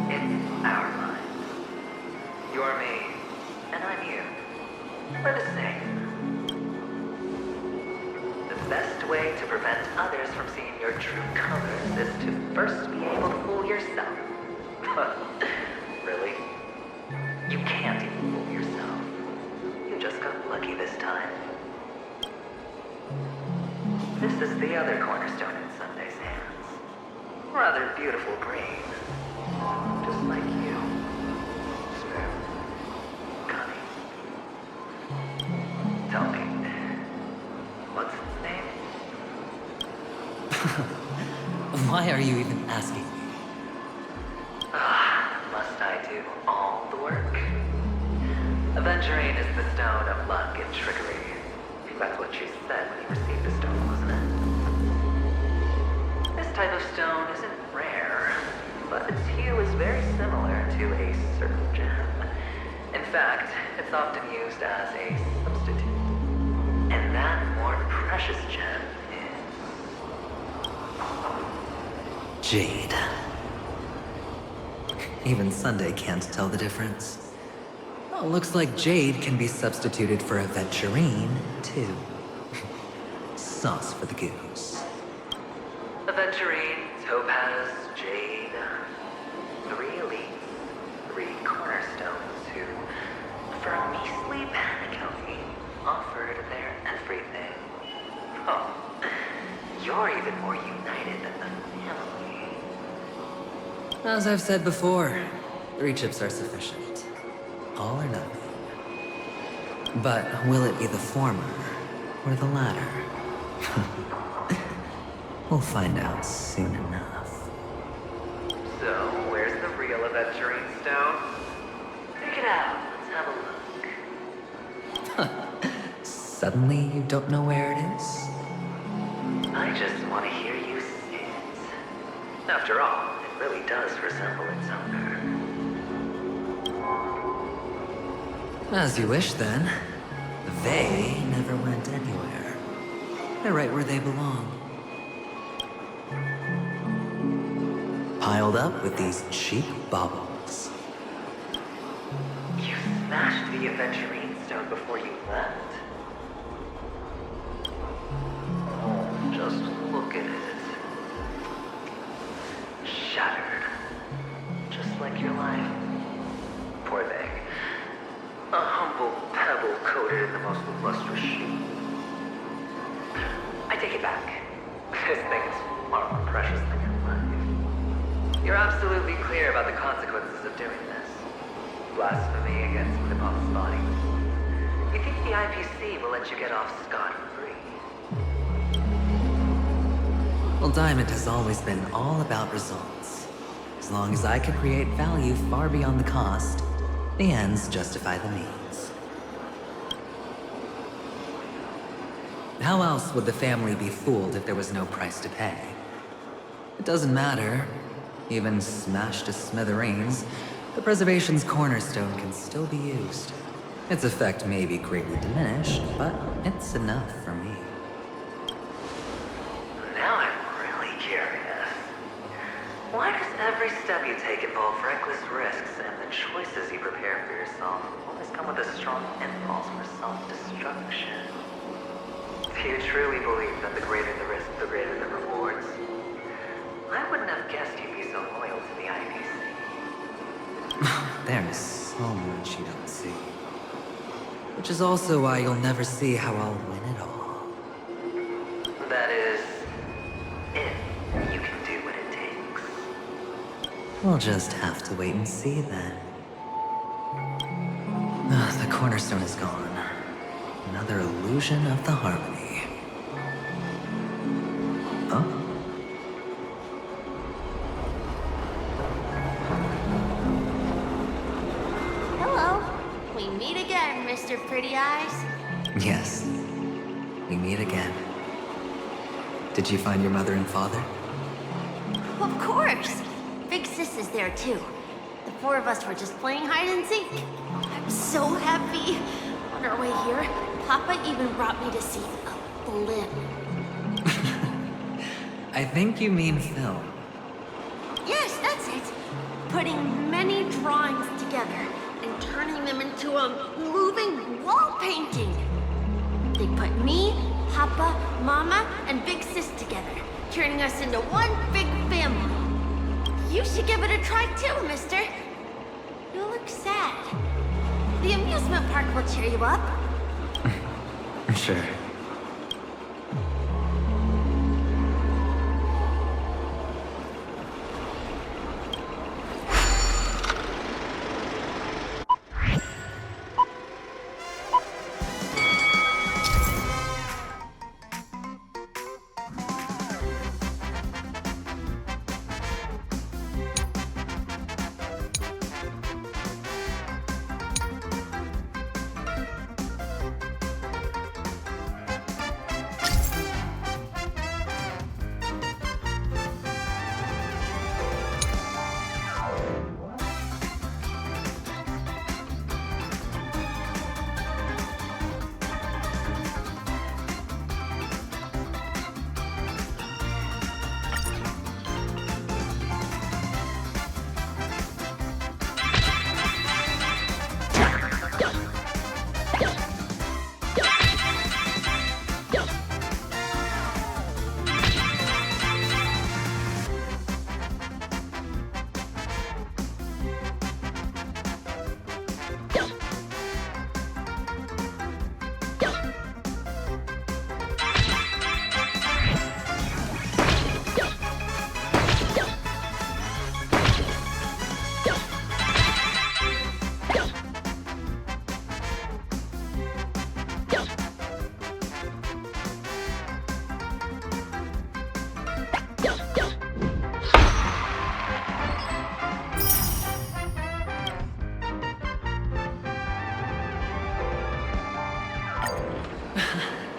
It's our mind. You're me, and I'm you. We're the same. The best way to prevent others from seeing your true colors is to first be able to fool yourself. Really? You can't even fool yourself. You just got lucky this time. This is the other cornerstone in Sunday's hands. Rather beautiful green. Just like you. Smooth. Cunning. Tell me, what's its name? Why are you even asking me? Must I do all the work? Aventurine is the stone of luck and trickery. That's what you said when you received the stone, wasn't it? This type of stone isn't rare, but its hue is very similar to a certain gem. In fact, it's often used as a substitute. And that more precious gem is... Jade. Even Sunday can't tell the difference. Well, looks like Jade can be substituted for aventurine, too. Sauce for the goose. Aventurine, topaz, jade. Really, 3 cornerstones who, for a measly penny, offered their everything. Oh, you're even more united than the family. As I've said before, 3 chips are sufficient. All or nothing. But will it be the former or the latter? We'll find out soon enough. So, where's the real aventurine stone? Take it out. Let's have a look. Suddenly you don't know where it is? I just want to hear you say it. After all, it really does resemble its owner. As you wish, then. They never went anywhere. They're right where they belong. Piled up with these cheap baubles. You smashed the aventurine stone before you left? Oh, just look at it. Shattered. Just like your life. Poor thing. illustration. I take it back. This thing is far more precious than your life. You're absolutely clear about the consequences of doing this. Blasphemy against Klippov's body. You think the IPC will let you get off scot-free? Well, Diamond has always been all about results. As long as I can create value far beyond the cost, the ends justify the means. How else would the family be fooled if there was no price to pay? It doesn't matter. Even smashed to smithereens, the preservation's cornerstone can still be used. Its effect may be greatly diminished, but it's enough for me. Now I'm really curious. Why does every step you take involve reckless risks, and the choices you prepare for yourself always come with a strong impulse for self-destruction? Do you truly believe that the greater the risk, the greater the rewards? I wouldn't have guessed you'd be so loyal to the IPC. There is so much you don't see. Which is also why you'll never see how I'll win it all. That is, if you can do what it takes. We'll just have to wait and see then. The cornerstone is gone. Another illusion of the harmony. Oh? We meet again, Mr. Pretty Eyes. Yes. We meet again. Did you find your mother and father? Of course. Big Sis is there too. The four of us were just playing hide and seek. I'm so happy. On our way here, Papa even brought me to see a blimp. I think you mean film. Yes, that's it. Putting many drawings together and turning them into a moving wall painting. They put me, Papa, Mama, and Big Sis together, turning us into one big family. You should give it a try too, mister. You look sad. The amusement park will cheer you up. Sure.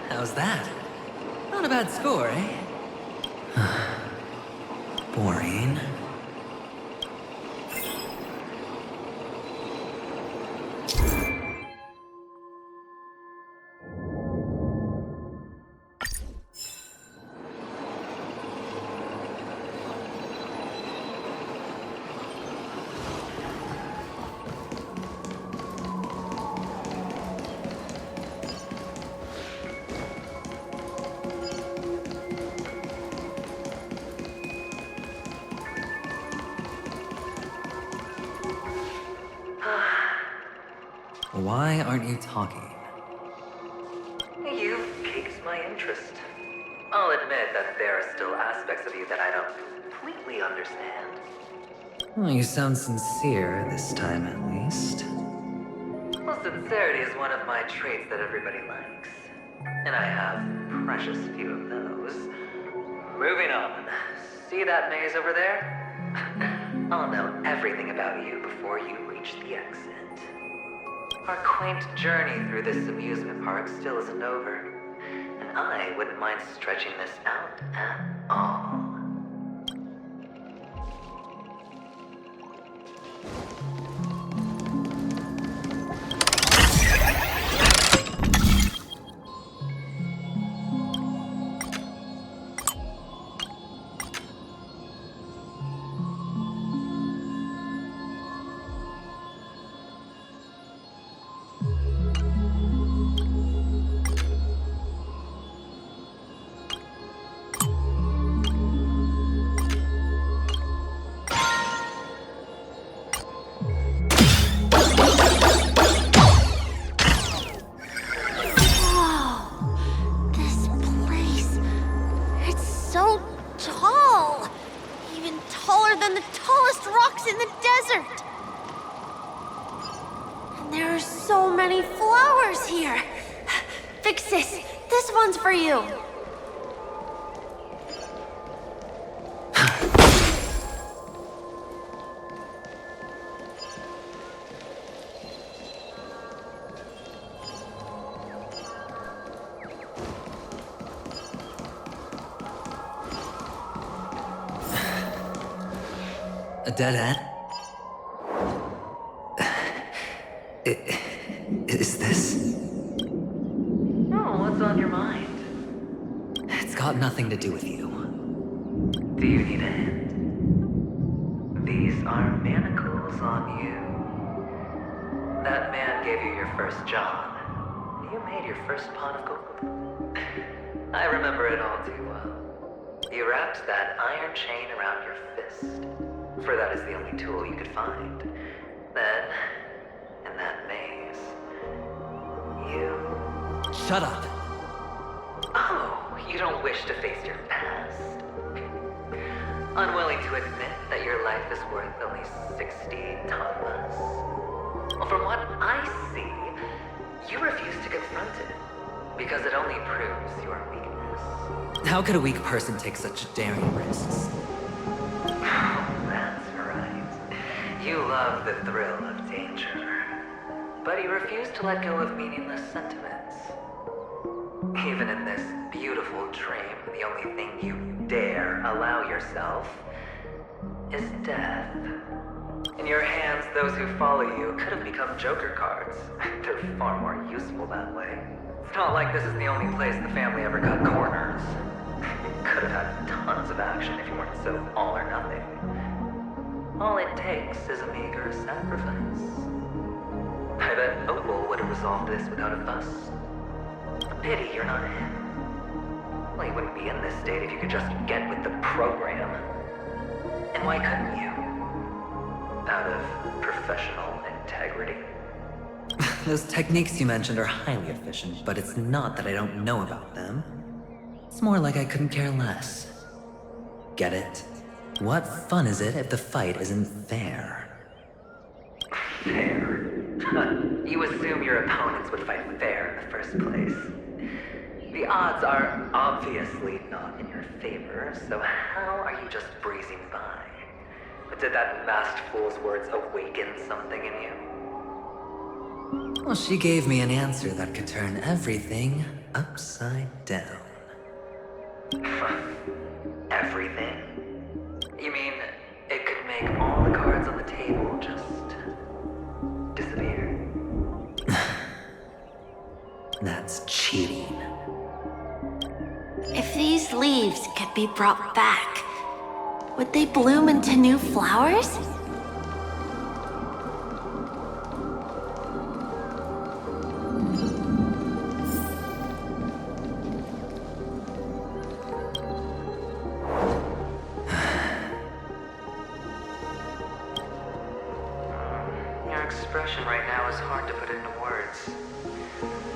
How's that? Not a bad score, eh? Boring. Why aren't you talking? You've piqued my interest. I'll admit that there are still aspects of you that I don't completely understand. Well, you sound sincere this time, at least. Well, sincerity is one of my traits that everybody likes. And I have precious few of those. Moving on. See that maze over there? I'll know everything about you before you reach the exit. Our quaint journey through this amusement park still isn't over. And I wouldn't mind stretching this out at all. A dead end? Is this? Oh, what's on your mind? It's got nothing to do with you. Do you need a hint? These are manacles on you. That man gave you your first job. You made your first pot of gold. I remember it all too well. You wrapped that iron chain around your fist, for that is the only tool you could find. Then, in that maze, you... Shut up! Oh, you don't wish to face your past? Unwilling to admit that your life is worth only 60 tamas? Well, from what I see, you refuse to confront it, because it only proves your weakness. How could a weak person take such daring risks? That's right. You love the thrill of danger, but you refuse to let go of meaningless sentiments. Even in this beautiful dream, the only thing you dare allow yourself is death. In your hands, those who follow you could have become joker cards. They're far more useful that way. It's not like this is the only place the family ever cut corners. Could have had tons of action if you weren't so all or nothing. All it takes is a meager sacrifice. I bet Opal would have resolved this without a fuss. A pity you're not him. Well, you wouldn't be in this state if you could just get with the program. And why couldn't you? Out of professional integrity. Those techniques you mentioned are highly efficient, but it's not that I don't know about them. It's more like I couldn't care less. Get it? What fun is it if the fight isn't fair? Fair? You assume your opponents would fight fair in the first place. The odds are obviously not in your favor, so how are you just breezing by? Did that masked fool's words awaken something in you? Well, she gave me an answer that could turn everything upside down. Everything? You mean it could make all the cards on the table just disappear? That's cheating. If these leaves could be brought back, would they bloom into new flowers? Your expression right now is hard to put into words.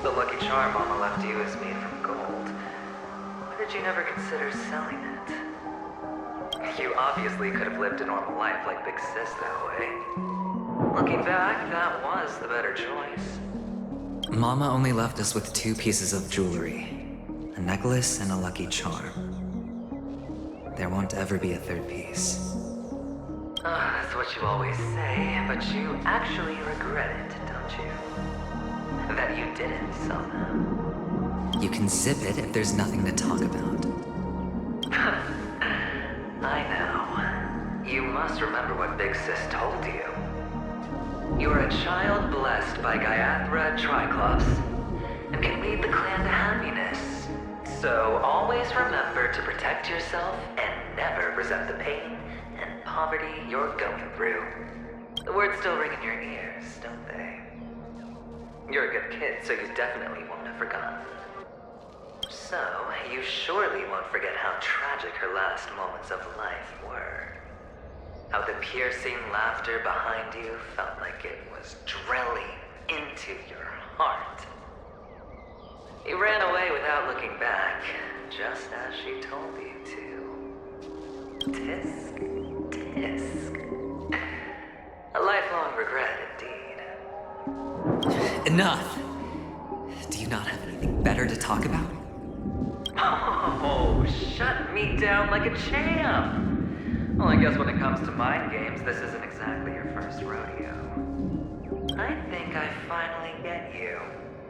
The look lucky charm Mama left you is made from gold. Why did you never consider selling it? You obviously could have lived a normal life like Big Sis that way. Looking back, that was the better choice. Mama only left us with 2 pieces of jewelry. A necklace and a lucky charm. There won't ever be a 3rd piece. That's what you always say, but you actually regret it, don't you? That you didn't sell them. You can zip it if there's nothing to talk about. I know. You must remember what Big Sis told you. You are a child blessed by Gaiathra Triclops, and can lead the clan to happiness. So always remember to protect yourself and never resent the pain and poverty you're going through. The words still ring in your ears, don't they? You're a good kid, so you definitely won't have forgotten. So, you surely won't forget how tragic her last moments of life were. How the piercing laughter behind you felt like it was drilling into your heart. You ran away without looking back, just as she told you to. Tisk, tisk. A lifelong regret, indeed. Enough! Do you not have anything better to talk about? Oh, shut me down like a champ! Well, I guess when it comes to mind games, this isn't exactly your first rodeo. I think I finally get you.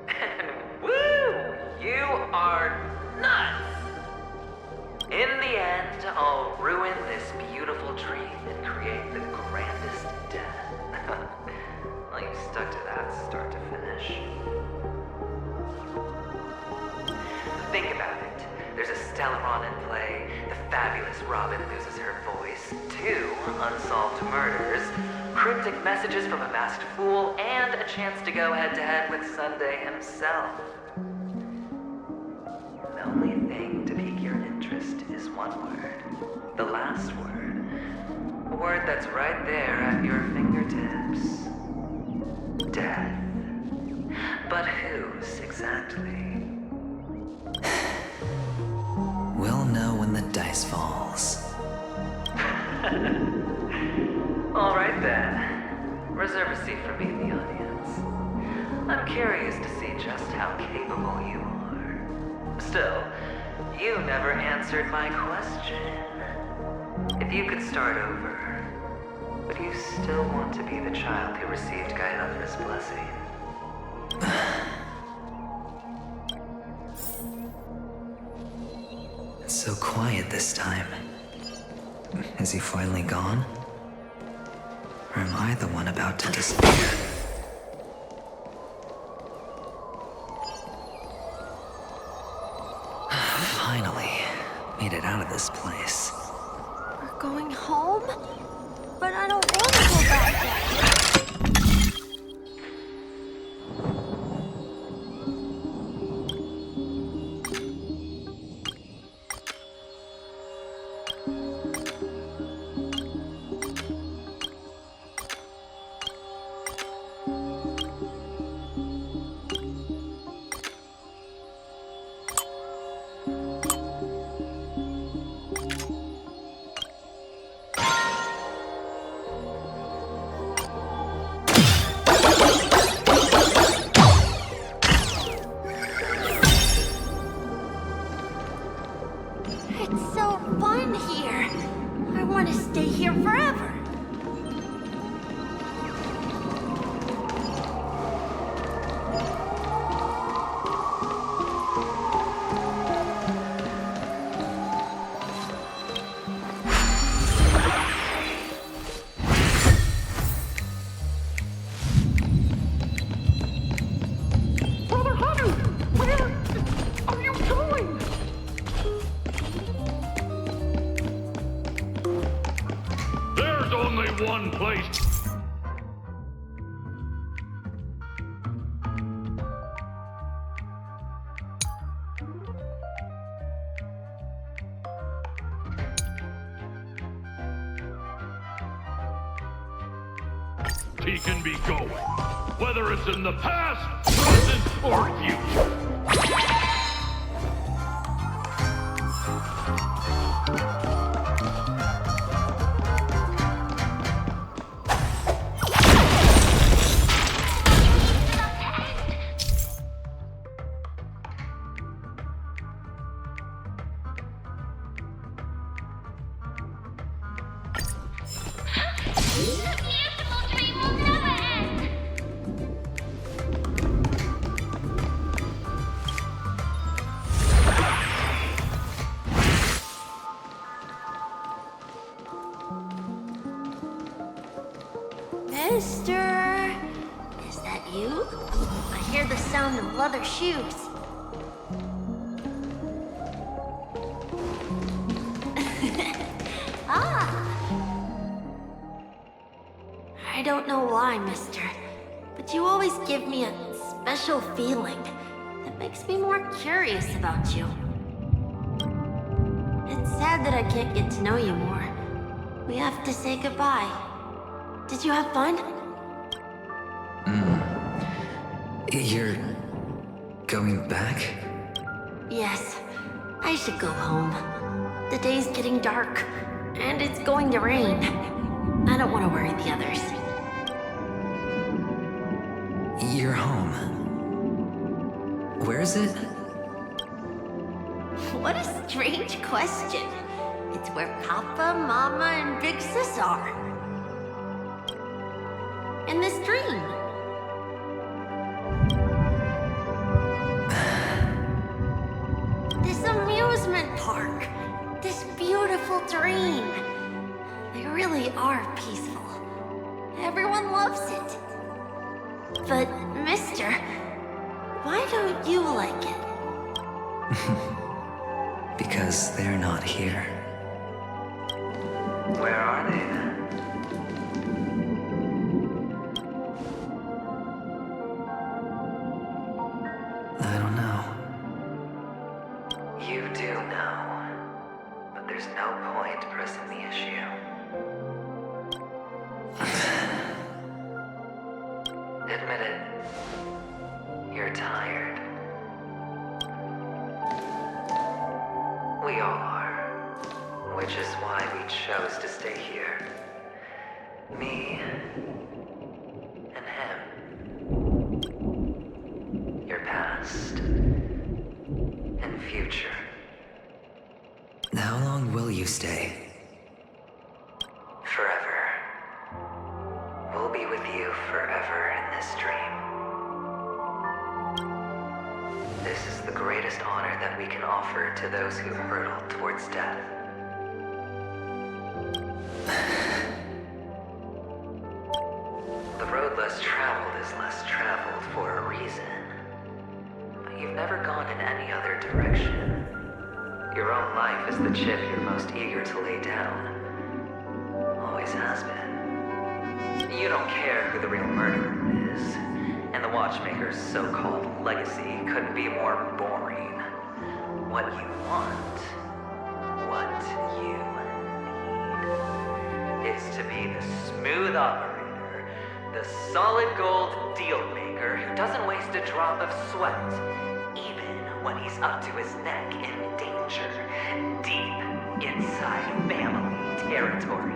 And woo! You are nuts! In the end, I'll ruin this beautiful dream and create the grandest death. Well, you stuck to that start to finish. Think about it. There's a Stellaron in play, the fabulous Robin loses her voice, 2 unsolved murders, cryptic messages from a masked fool, and a chance to go head-to-head with Sunday himself. The only thing to pique your interest is one word. The last word. A word that's right there at your fingertips. Death. But whose exactly? We'll know when the dice falls. All right then. Reserve a seat for me in the audience. I'm curious to see just how capable you are. Still, you never answered my question. If you could start over, would you still want to be the child who received Gaiathra's blessing? It's so quiet this time. Is he finally gone? Or am I the one about to disappear? Finally, made it out of this place. We're going home? But I don't want to go back there. One place. He can be going, whether it's in the past, present, Or you. Mister, is that you? I hear the sound of leather shoes. I don't know why, mister, but you always give me a special feeling that makes me more curious about you. It's sad that I can't get to know you more. We have to say goodbye. Did you have fun? You're going back? Yes. I should go home. The day's getting dark, and it's going to rain. I don't want to worry the others. You're home. Where is it? What a strange question. It's where Papa, Mama, and Big Sis are. In this dream. This amusement park. This beautiful dream. They really are peaceful. Everyone loves it. But, mister, why don't you like it? Because they're not here. Where are they then? I don't know. You do know. But there's no point pressing the issue. Admit it. You're tired. We all are. Which is why we chose to stay here. Me and him. Your past and future. How long will you stay? Forever. We'll be with you forever in this dream. This is the greatest honor that we can offer to those who hurtle towards death. The road less traveled is less traveled for a reason. But you've never gone in any other direction. Your own life is the chip you're most eager to lay down. Always has been. You don't care who the real murderer is, and the Watchmaker's so-called legacy couldn't be more boring. What you want, what you need, is to be the smooth operator, the solid gold deal maker who doesn't waste a drop of sweat, even when he's up to his neck in danger, deep inside family territory.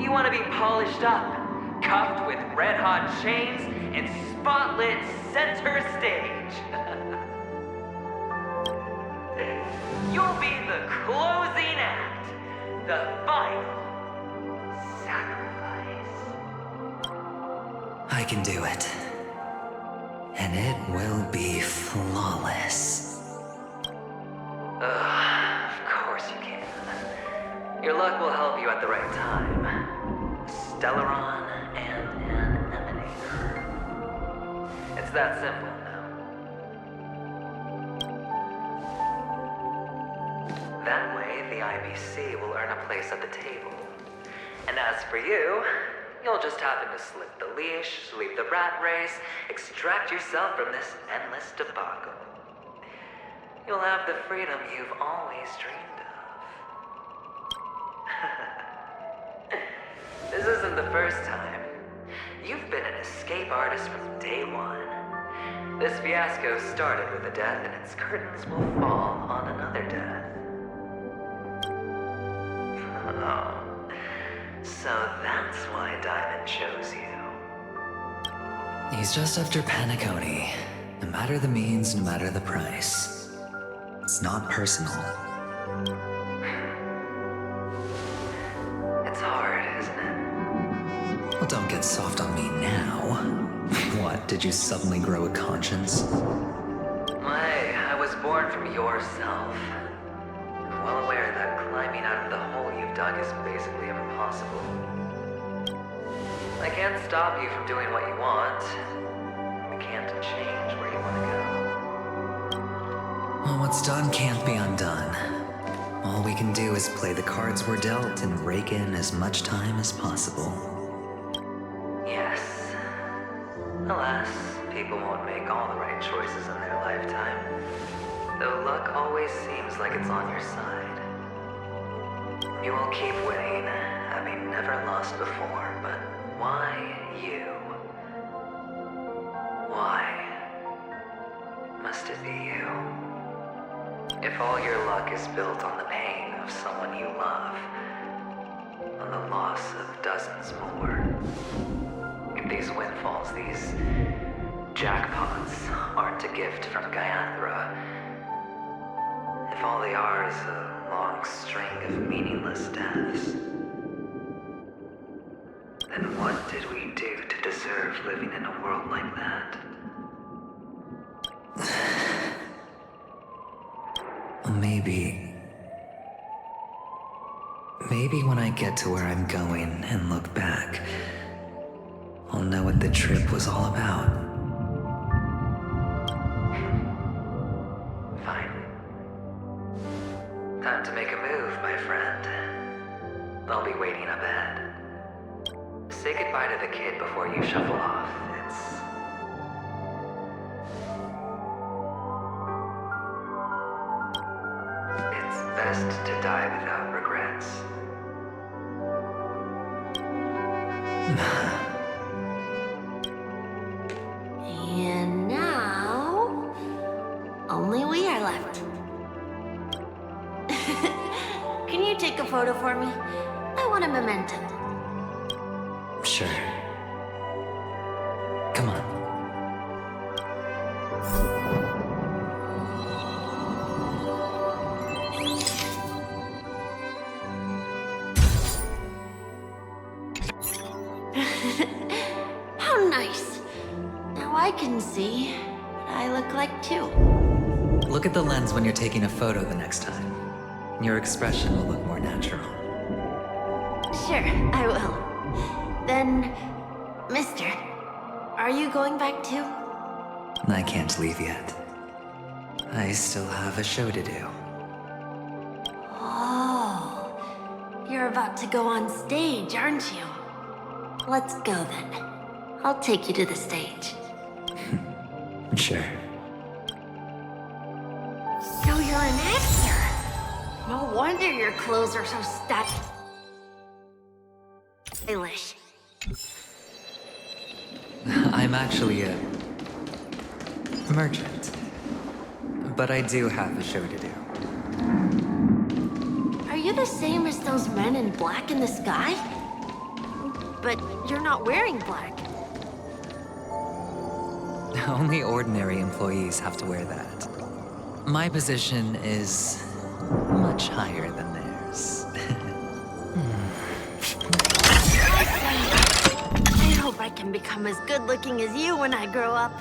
You want to be polished up, cuffed with red-hot chains, and spotlit center stage. You'll be the closing act, the final sacrifice. I can do it. And it will be flawless. Of course you can. Your luck will help you at the right time. Stellaron and an emanator. It's that simple now. That way, the IBC will earn a place at the table. And as for you, you'll just happen to slip the leash, sweep the rat race, extract yourself from this endless debacle. You'll have the freedom you've always dreamed of. This isn't the first time. You've been an escape artist from day one. This fiasco started with a death, and its curtains will fall on another death. Oh. So that's why Diamond chose you. He's just after Panaconi. No matter the means, no matter the price. It's not personal. It's hard, isn't it? Well, don't get soft on me now. What, did you suddenly grow a conscience? Hey, I was born from yourself. I'm well aware that climbing out of the hole you've dug is basically impossible. I can't stop you from doing what you want. I can't change where you want to go. Well, what's done can't be undone. All we can do is play the cards we're dealt and rake in as much time as possible. Yes. Alas, people won't make all the right choices in their lifetime. Though luck always seems like it's on your side. You will keep winning, having never lost before, but why you? Why must it be you? If all your luck is built on the pain of someone you love, on the loss of dozens more, if these windfalls, these jackpots, aren't a gift from Gaiathra, if all they are is a long string of meaningless deaths, then what did we do to deserve living in a world like that? Maybe when I get to where I'm going and look back, I'll know what the trip was all about. Fine. Time to make a move, my friend. I'll be waiting up ahead. Say goodbye to the kid before you shuffle off. It's best to die without regrets. And now, only we are left. Can you take a photo for me? I want a memento. Sure. Come on. How nice. Now I can see what I look like too. Look at the lens when you're taking a photo the next time. Your expression will look more natural. Sure, I will. Then, mister, are you going back too? I can't leave yet. I still have a show to do. Oh, you're about to go on stage, aren't you? Let's go then. I'll take you to the stage. Sure. So you're an actor? No wonder your clothes are so stylish. I'm actually a merchant. But I do have a show to do. Are you the same as those men in black in the sky? But you're not wearing black. Only ordinary employees have to wear that. My position is much higher than theirs. I hope I can become as good looking as you when I grow up.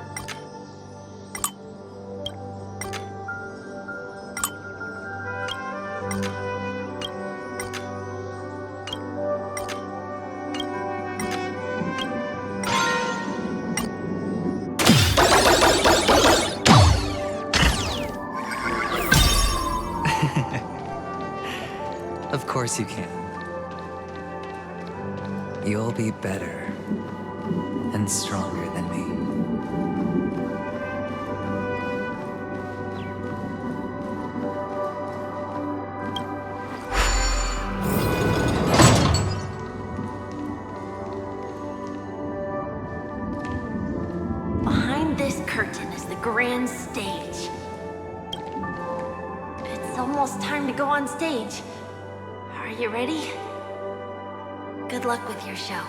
Of course you can. You'll be better and stronger than me. Behind this curtain is the grand stage. It's almost time to go on stage. Are you ready? Good luck with your show.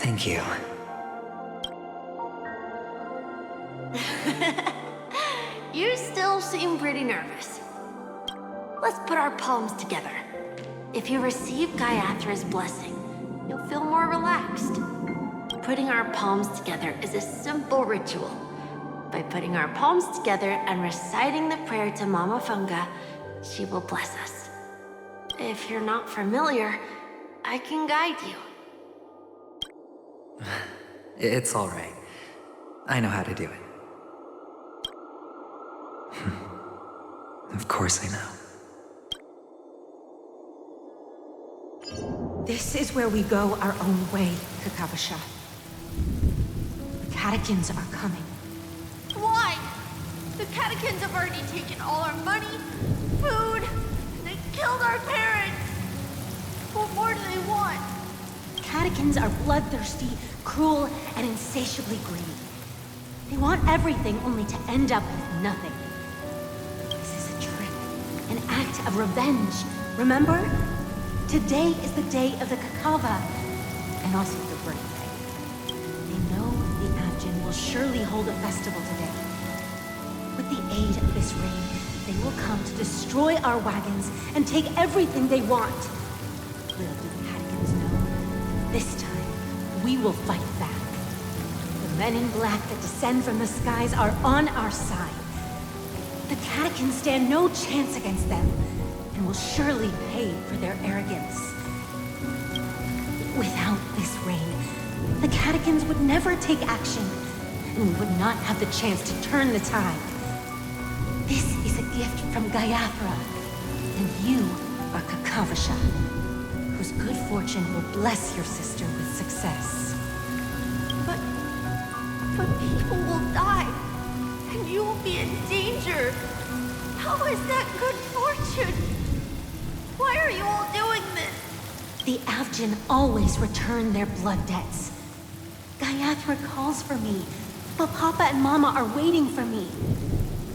Thank you. You still seem pretty nervous. Let's put our palms together. If you receive Gaiathra's blessing, you'll feel more relaxed. Putting our palms together is a simple ritual. By putting our palms together and reciting the prayer to Mama Funga, she will bless us. If you're not familiar, I can guide you. It's all right. I know how to do it. Of course I know. This is where we go our own way, Kakavasha. The catechins are coming. Why? The catechins have already taken all our money, food, and they killed our parents. What more do they want? Catechins are bloodthirsty, cruel, and insatiably greedy. They want everything only to end up with nothing. This is a trick, an act of revenge. Remember? Today is the day of the Kakava, and also your birthday. They know the Abjin will surely hold a festival today. With the aid of this rain, they will come to destroy our wagons and take everything they want. Little do the Catechins know, this time, we will fight back. The men in black that descend from the skies are on our side. The Catechins stand no chance against them, and will surely pay for their arrogance. Without this rain, the Catechins would never take action, and we would not have the chance to turn the tide. This is a gift from Gaiathra, and you are Kakavasha, whose good fortune will bless your sister with success. But people will die, and you will be in danger. How is that good fortune? Why are you all doing this? The Avgin always return their blood debts. Gaiathra calls for me, but Papa and Mama are waiting for me.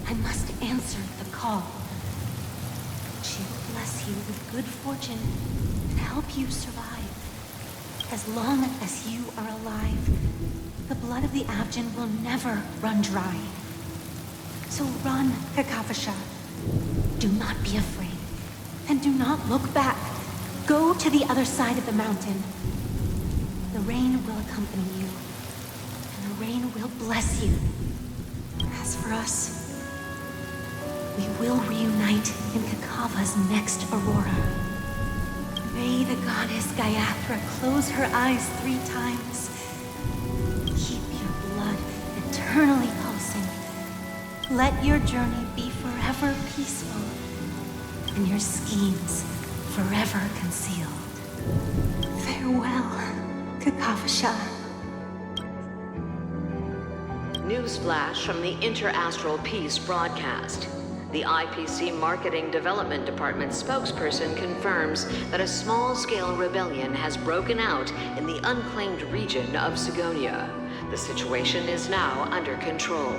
I must answer the call. She will bless you with good fortune and help you survive. As long as you are alive, the blood of the Avgin will never run dry. So run, Kakavasha. Do not be afraid. And do not look back. Go to the other side of the mountain. The rain will accompany you, and the rain will bless you. As for us, we will reunite in Kakava's next aurora. May the goddess Gaiathra close her eyes 3 times. Keep your blood eternally pulsing. Let your journey be forever peaceful, and your schemes forever concealed. Farewell, Kakavasha. Newsflash from the Inter-Astral Peace broadcast. The IPC Marketing Development Department spokesperson confirms that a small-scale rebellion has broken out in the unclaimed region of Sigonia. The situation is now under control.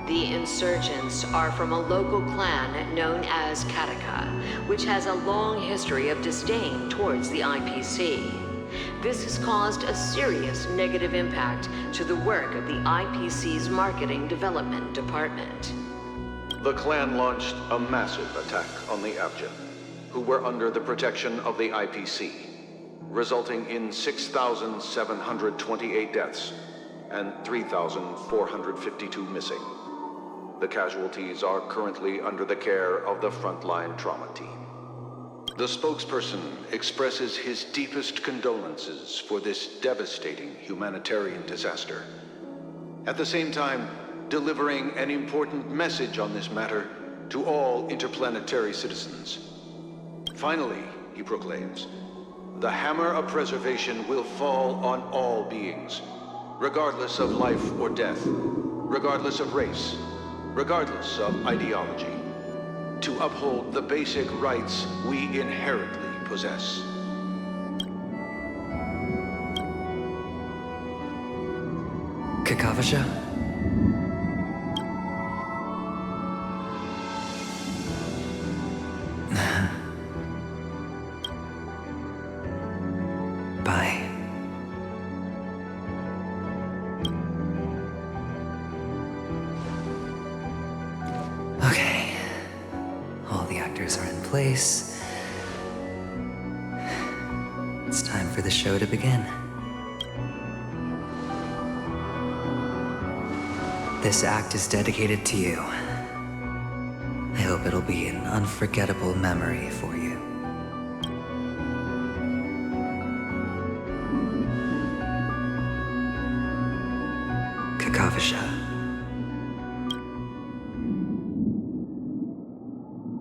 The insurgents are from a local clan known as Kataka, which has a long history of disdain towards the IPC. This has caused a serious negative impact to the work of the IPC's Marketing Development Department. The clan launched a massive attack on the Abjin, who were under the protection of the IPC, resulting in 6,728 deaths and 3,452 missing. The casualties are currently under the care of the frontline trauma team. The spokesperson expresses his deepest condolences for this devastating humanitarian disaster. At the same time, delivering an important message on this matter to all interplanetary citizens. Finally, he proclaims, the hammer of preservation will fall on all beings, regardless of life or death, regardless of race, regardless of ideology, to uphold the basic rights we inherently possess. Kakavasha? Bye. Okay. All the actors are in place. It's time for the show to begin. This act is dedicated to you. I hope it'll be an unforgettable memory for you. Kakavasha.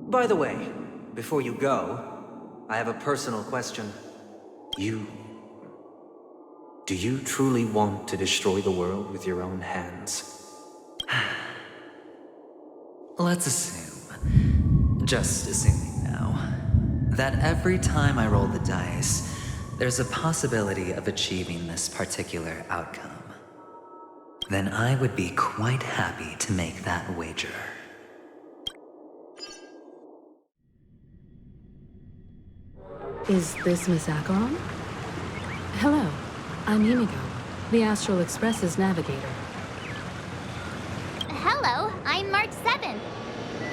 By the way, before you go, I have a personal question. Do you truly want to destroy the world with your own hands? Let's assume, just assuming now, that every time I roll the dice, there's a possibility of achieving this particular outcome. Then I would be quite happy to make that wager. Is this Miss Acheron? Hello, I'm Inigo, the Astral Express's navigator. Hello, I'm Mark 7th.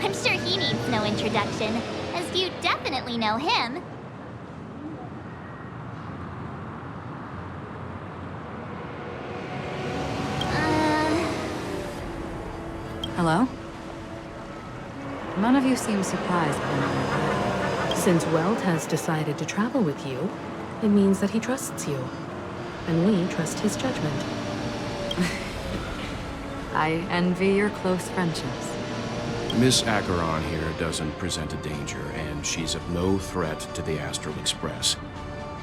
I'm sure he needs no introduction, as you definitely know him. Hello? None of you seem surprised by my Since Welt has decided to travel with you, it means that he trusts you. And we trust his judgment. I envy your close friendships. Miss Acheron here doesn't present a danger, and she's of no threat to the Astral Express.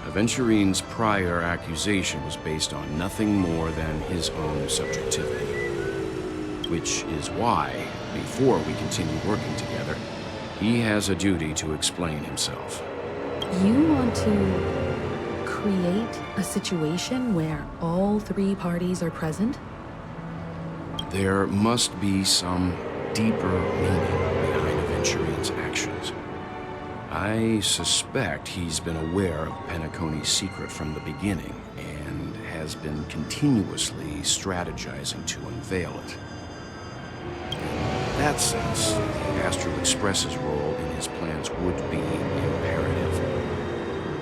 Aventurine's prior accusation was based on nothing more than his own subjectivity. Which is why, before we continue working together, he has a duty to explain himself. You want to create a situation where all three parties are present? There must be some deeper meaning behind Aventurine's actions. I suspect he's been aware of Penacony's secret from the beginning, and has been continuously strategizing to unveil it. In that sense, the Astral Express's role in his plans would be imperative.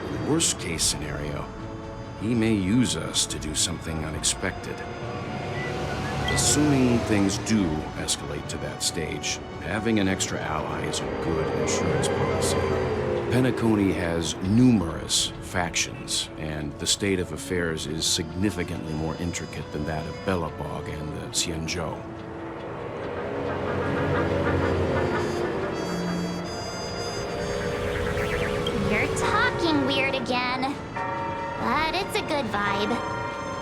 In the worst-case scenario, he may use us to do something unexpected. Assuming things do escalate to that stage, having an extra ally is a good insurance policy. Penacony has numerous factions, and the state of affairs is significantly more intricate than that of Belobog and the Xianzhou. You're talking weird again. But it's a good vibe.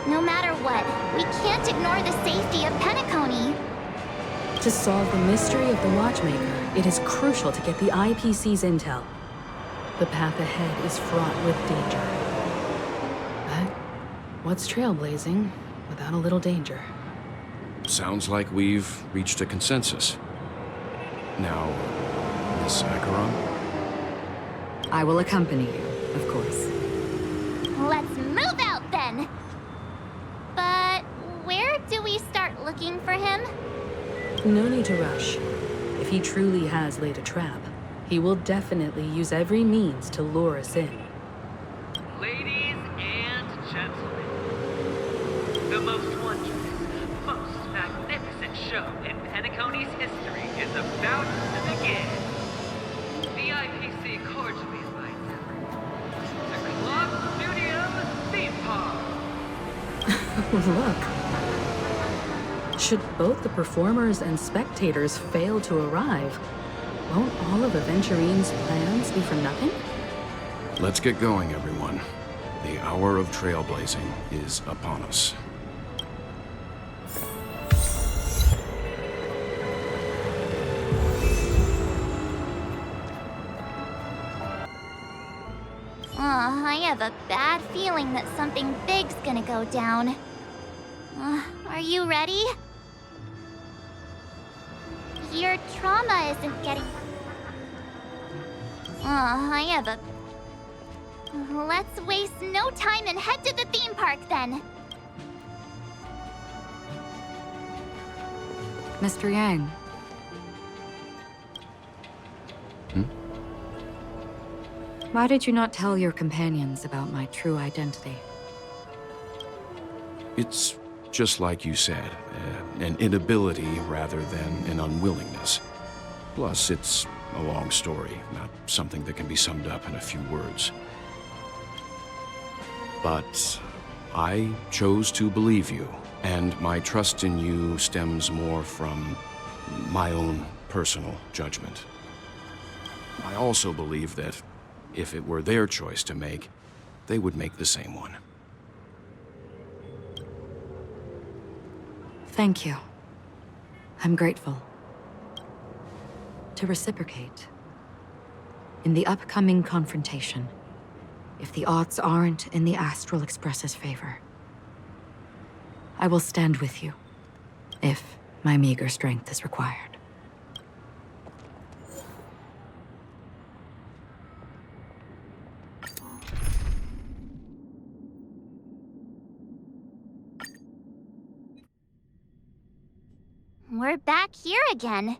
No matter what, we can't ignore the safety of Penacony. To solve the mystery of the Watchmaker, it is crucial to get the IPC's intel. The path ahead is fraught with danger. But what's trailblazing without a little danger? Sounds like we've reached a consensus. Now, Miss Acheron? I will accompany you, of course. Let's move out then! But where do we start looking for him? No need to rush. If he truly has laid a trap, he will definitely use every means to lure us in. Ladies and gentlemen, the most wondrous, most magnificent show in Penacony's history is about to begin. The IPC cordially invites everyone to Club Studio's theme park. Look. Should both the performers and spectators fail to arrive, won't all of Aventurine's plans be for nothing? Let's get going, everyone. The hour of trailblazing is upon us. I have a bad feeling that something big's gonna go down. Are you ready? Your trauma isn't getting... I have a... Let's waste no time and head to the theme park then. Mr. Yang. Why did you not tell your companions about my true identity? It's just like you said, an inability rather than an unwillingness. Plus, it's a long story, not something that can be summed up in a few words. But I chose to believe you, and my trust in you stems more from my own personal judgment. I also believe that if it were their choice to make, they would make the same one. Thank you. I'm grateful. To reciprocate, in the upcoming confrontation, if the odds aren't in the Astral Express's favor, I will stand with you, if my meager strength is required. We're back here again.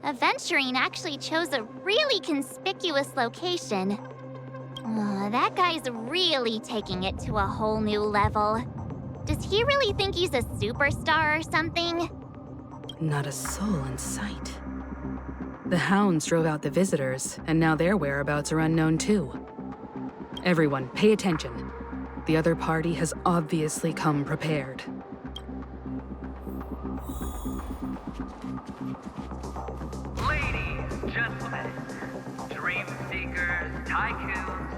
Aventurine actually chose a really conspicuous location. That guy's really taking it to a whole new level. Does he really think he's a superstar or something? Not a soul in sight. The hounds drove out the visitors, and now their whereabouts are unknown too. Everyone, pay attention. The other party has obviously come prepared. Ladies, gentlemen, dream seekers, tycoons,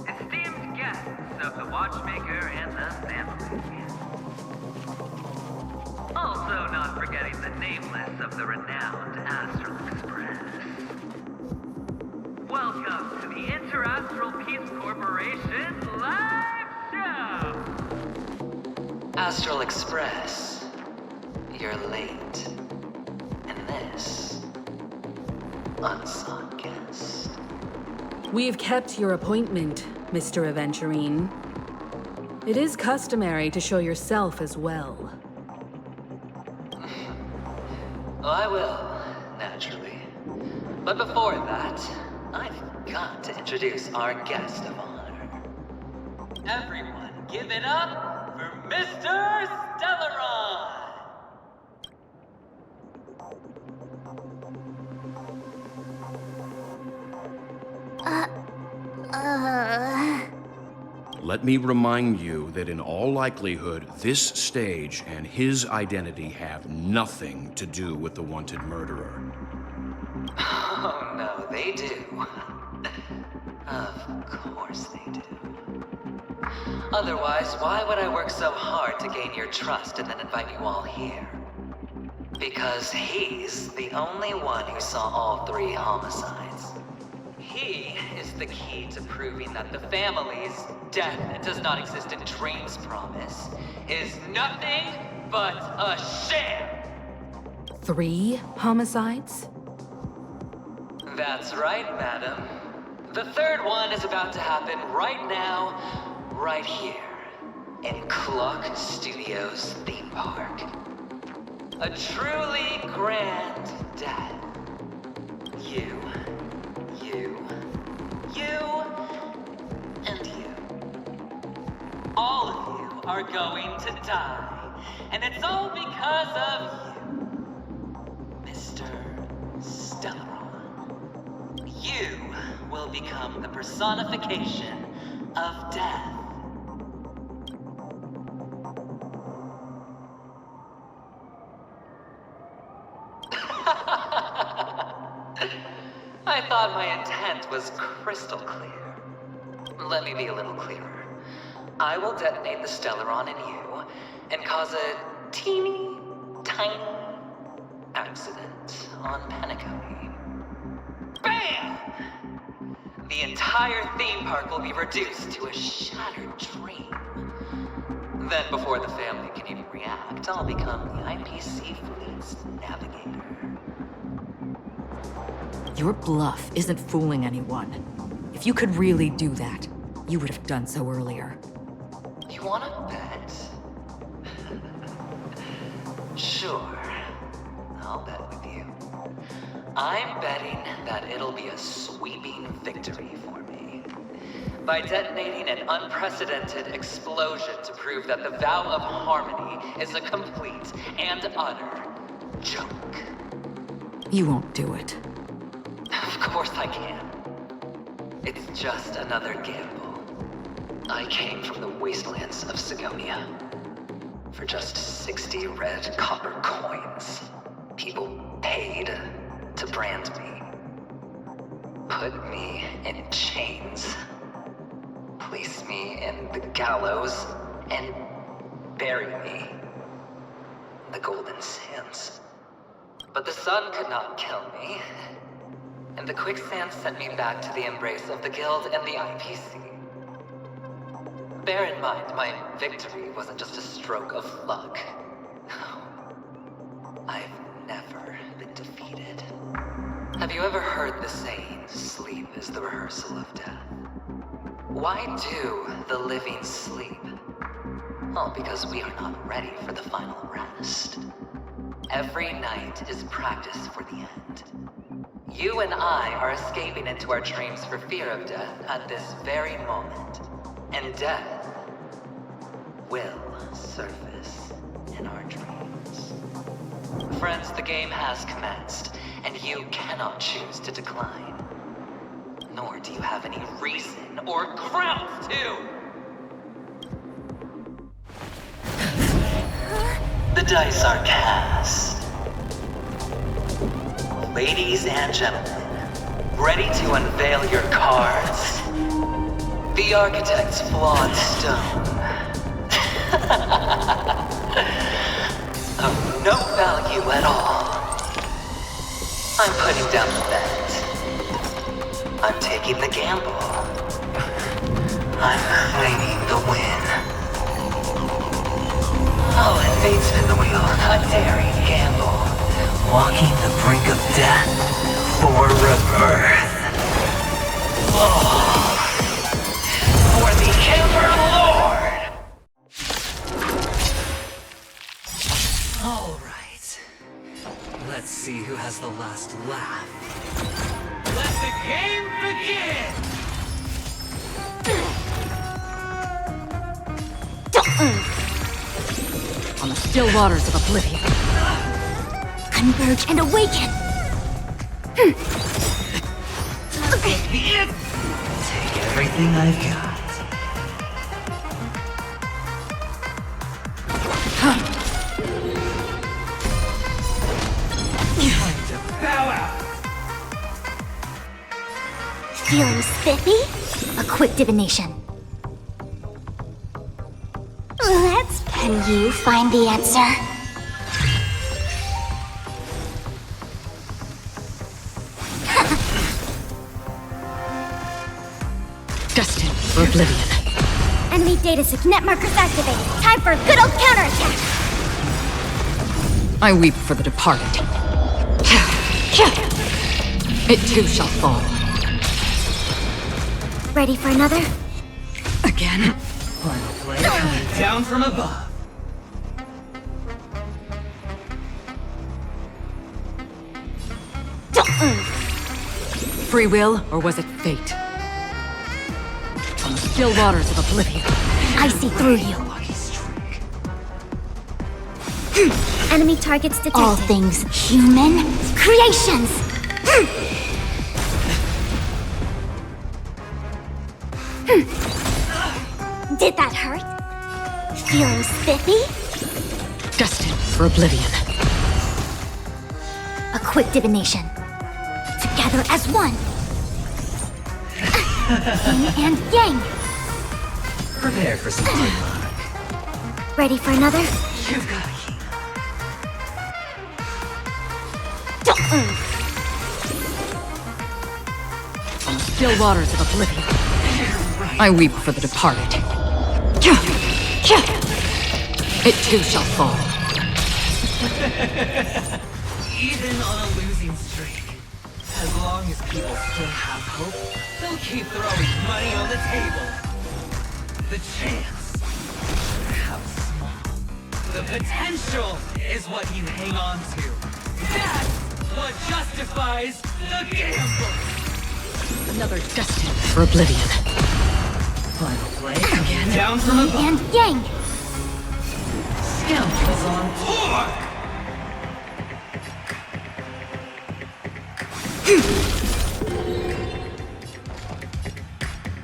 esteemed guests of the Watchmaker and the family. Also not forgetting the nameless of the renowned Astral Express. Welcome to the Interastral Peace Corporation live show! Astral Express, you're late. And this, unsung guest. We've kept your appointment, Mr. Aventurine. It is customary to show yourself as well. I will, naturally. But before that, I've got to introduce our guest of honor. Everyone, give it up for Mr. Stellaron! Let me remind you that in all likelihood, this stage and his identity have nothing to do with the wanted murderer. Oh, no, they do. Of course they do. Otherwise, why would I work so hard to gain your trust and then invite you all here? Because he's the only one who saw all 3 homicides. He is the key to proving that the family's death that does not exist in Dream's promise is nothing but a sham! 3 homicides? That's right, madam. The 3rd one is about to happen right now, right here, in Clock Studios theme park. A truly grand death. You, and you. All of you are going to die, and it's all because of you, Mr. Stellaron. You will become the personification of death. I thought my intent was crystal clear. Let me be a little clearer. I will detonate the Stellaron in you and cause a teeny, tiny accident on Penacony. BAM! The entire theme park will be reduced to a shattered dream. Then before the family can even react, I'll become the IPC fleet's navigator. Your bluff isn't fooling anyone. If you could really do that, you would have done so earlier. You wanna bet? Sure. I'll bet with you. I'm betting that it'll be a sweeping victory for me. By detonating an unprecedented explosion to prove that the vow of harmony is a complete and utter joke. You won't do it. Of course I can. It's just another gamble. I came from the wastelands of Sigonia. For just 60 red copper coins, people paid to brand me. Put me in chains. Place me in the gallows and bury me in the golden sands. But the sun could not kill me, and the quicksand sent me back to the embrace of the guild and the IPC. Bear in mind, my victory wasn't just a stroke of luck. I've never been defeated. Have you ever heard the saying, sleep is the rehearsal of death? Why do the living sleep? Oh, because we are not ready for the final rest. Every night is practice for the end. You and I are escaping into our dreams for fear of death at this very moment. And death will surface in our dreams. Friends, the game has commenced, and you cannot choose to decline. Nor do you have any reason or grounds to! The dice are cast. Ladies and gentlemen, ready to unveil your cards? The architect's flawed stone. Of no value at all. I'm putting down the bet. I'm taking the gamble. I'm claiming the win. Oh, and fate spin the wheel. A daring gamble. Walking the brink of death for rebirth. Oh. For the Ember Lord! All right. Let's see who has the last laugh. Let the game begin! On the still waters of oblivion. Converge and awaken! Take everything I've got. Feeling spiffy? A quick divination. Can you find the answer? Destined for oblivion. Enemy data net markers activated. Time for a good old counterattack. I weep for the departed. It too shall fall. Ready for another? Again? Final play coming down from above. Free will, or was it fate? On the still waters of oblivion. I see through you. Enemy targets detected. All things human creations. Did that hurt? Feeling spiffy? Destined for oblivion. A quick divination. Together as one. Yin and yang. Prepare for some hard luck. Ready for another? You've got On the still waters of oblivion. I weep for the departed. It too shall fall. Even on a losing streak, as long as people still have hope, they'll keep throwing money on the table. The chance, how small. The potential is what you hang on to. That's what justifies the gamble. Another destined for oblivion. Final play, again down from above. And Yang! Scoundrels on tour!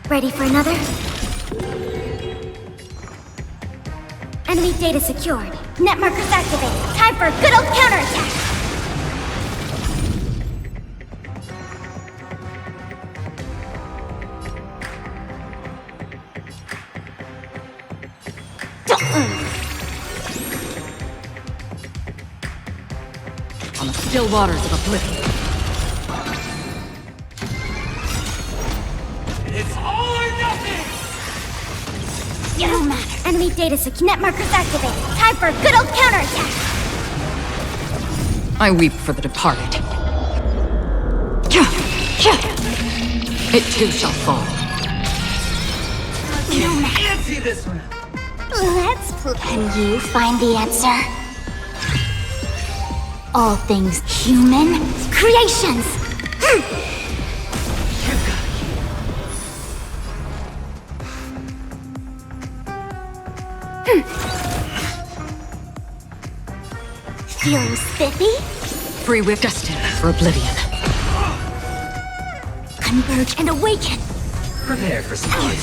Ready for another? Enemy data secured. Net markers activated. Time for a good old counterattack! On the still waters of oblivion. It's all or nothing! No matter. Enemy data secured. Net markers activated. Time for a good old counterattack! I weep for the departed. It too shall fall. No matter. Fancy this one! Let's play. Can you find the answer? All things human creations! Feeling spiffy? Free whip destined for oblivion. Converge and awaken! Prepare for some fun.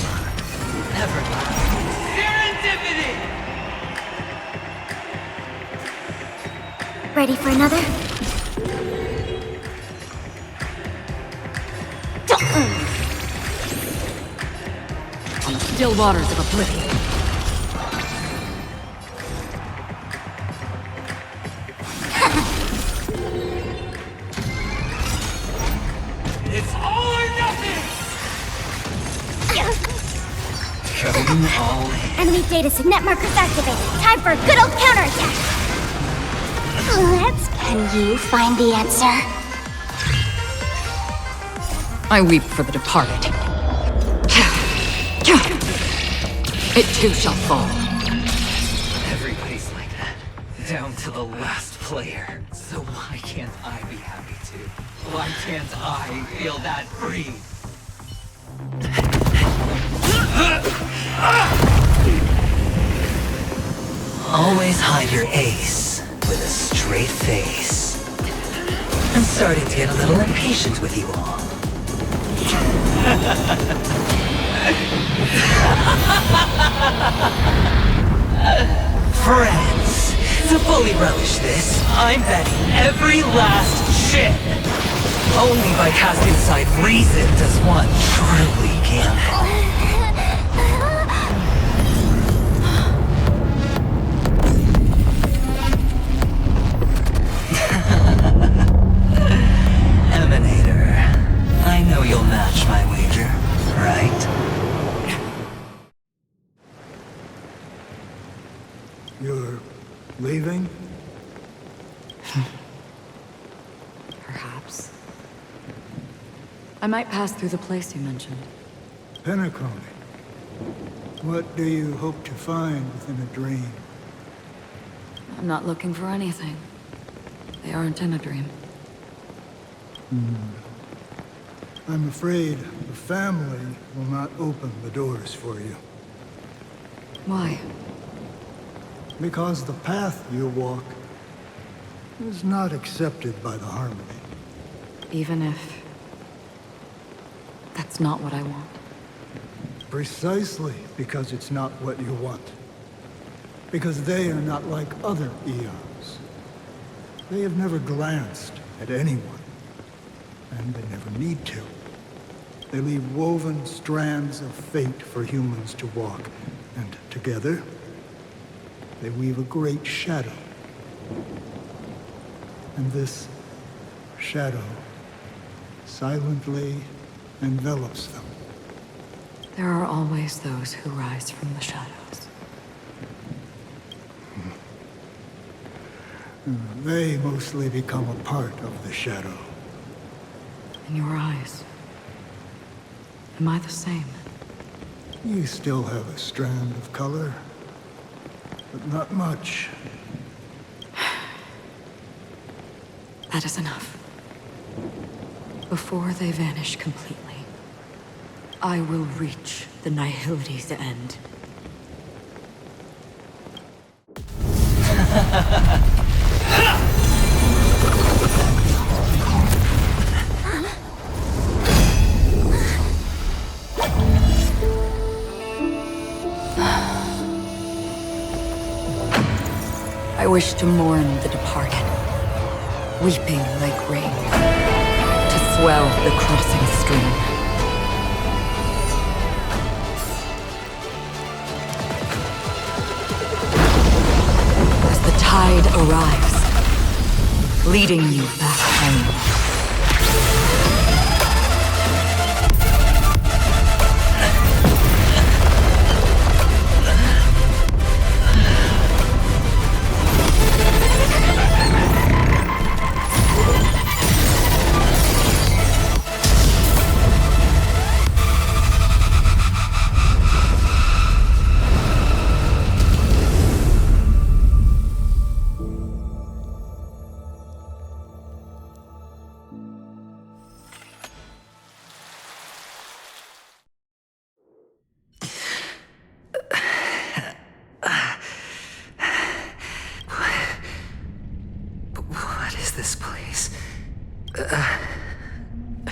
Never mind. Serendipity! Ready for another? On the still waters of oblivion. It's all or nothing! Going all in. Enemy data net markers activated. Time for a good old counterattack! Can you find the answer? I weep for the departed. It too shall fall. Everybody's like that. Down to the last player. So why can't I be happy too? Why can't I feel that free? Always hide your ace with a straight face. I'm starting to get a little impatient with you all. Friends, to fully relish this, I'm betting every last chip. Only by casting aside reason does one truly gamble. Emanator, I know you'll match my wager, right? You're leaving? Perhaps. I might pass through the place you mentioned. Penacony. What do you hope to find within a dream? I'm not looking for anything. They aren't in a dream. I'm afraid the family will not open the doors for you. Why? Because the path you walk is not accepted by the Harmony. Even if... that's not what I want. Precisely because it's not what you want. Because they are not like other eons. They have never glanced at anyone. And they never need to. They leave woven strands of fate for humans to walk. And together, they weave a great shadow. And this shadow silently envelops them. There are always those who rise from the shadows. They mostly become a part of the shadow. In your eyes, am I the same? You still have a strand of color, but not much. That is enough. Before they vanish completely, I will reach the Nihility's end. I wish to mourn the departed, weeping like rain, to swell the crossing stream. As the tide arrives, leading you back home.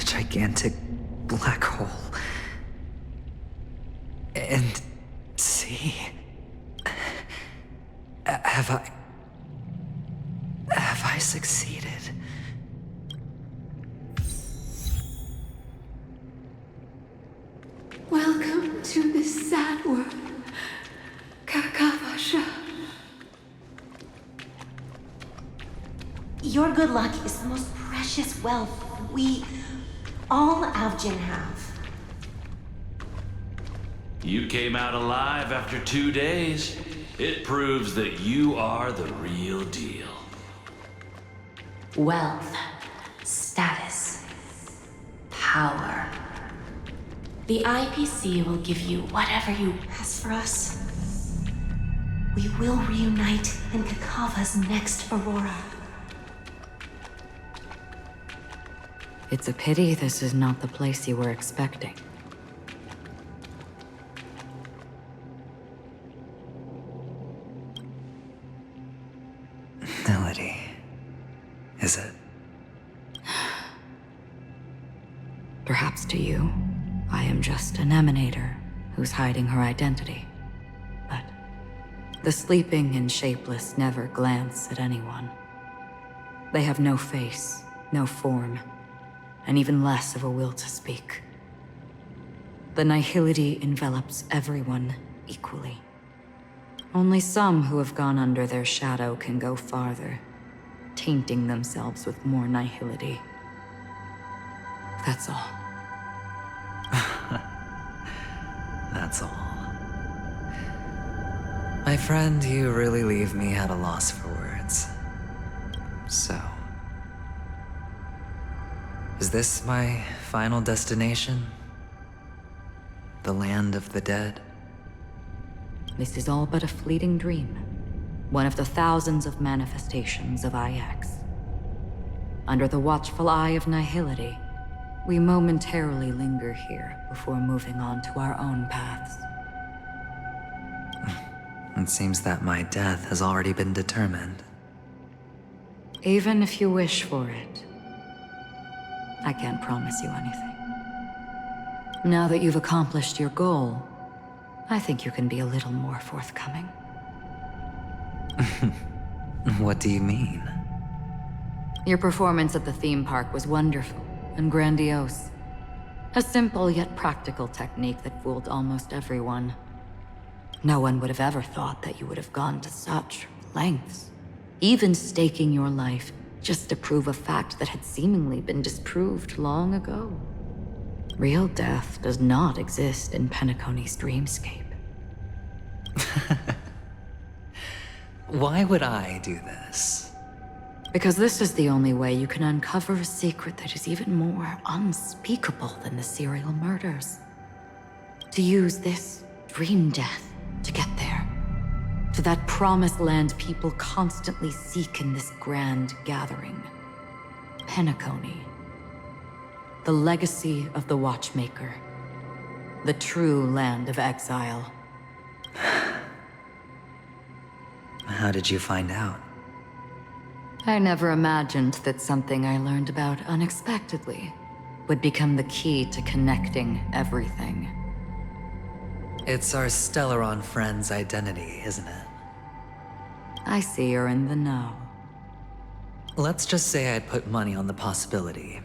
Gigantic black hole. And see, have I succeeded? Welcome to this sad world, Kakavasha. Your good luck is the most precious wealth we all Avgin have. You came out alive after 2 days. It proves that you are the real deal. Wealth, status, power. The IPC will give you whatever you... As for us, we will reunite in Kakava's next Aurora. It's a pity this is not the place you were expecting. Melody, is it? Perhaps to you, I am just an emanator who's hiding her identity. But the sleeping and shapeless never glance at anyone. They have no face, no form, and even less of a will to speak. The nihility envelops everyone equally. Only some who have gone under their shadow can go farther, tainting themselves with more nihility. That's all. That's all. My friend, you really leave me at a loss for words. So, is this my final destination? The land of the dead? This is all but a fleeting dream. One of the thousands of manifestations of IX. Under the watchful eye of nihility, we momentarily linger here before moving on to our own paths. It seems that my death has already been determined. Even if you wish for it, I can't promise you anything. Now that you've accomplished your goal, I think you can be a little more forthcoming. What do you mean? Your performance at the theme park was wonderful and grandiose. A simple yet practical technique that fooled almost everyone. No one would have ever thought that you would have gone to such lengths, even staking your life just to prove a fact that had seemingly been disproved long ago. Real death does not exist in Penacony's dreamscape. Why would I do this? Because this is the only way you can uncover a secret that is even more unspeakable than the serial murders. To use this dream death to get there. To that promised land people constantly seek in this grand gathering. Penacony. The legacy of the Watchmaker. The true land of exile. How did you find out? I never imagined that something I learned about unexpectedly would become the key to connecting everything. It's our Stellaron friend's identity, isn't it? I see you're in the know. Let's just say I'd put money on the possibility.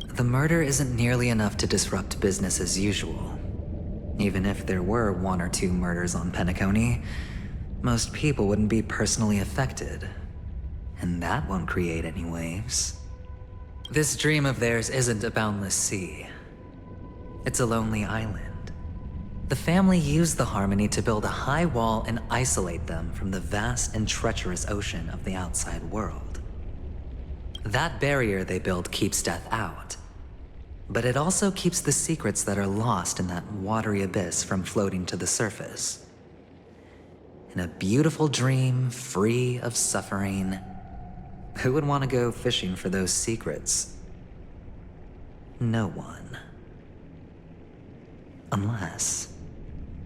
The murder isn't nearly enough to disrupt business as usual. Even if there were 1 or 2 murders on Penacony, most people wouldn't be personally affected. And that won't create any waves. This dream of theirs isn't a boundless sea. It's a lonely island. The family used the Harmony to build a high wall and isolate them from the vast and treacherous ocean of the outside world. That barrier they built keeps death out. But it also keeps the secrets that are lost in that watery abyss from floating to the surface. In a beautiful dream, free of suffering, who would want to go fishing for those secrets? No one.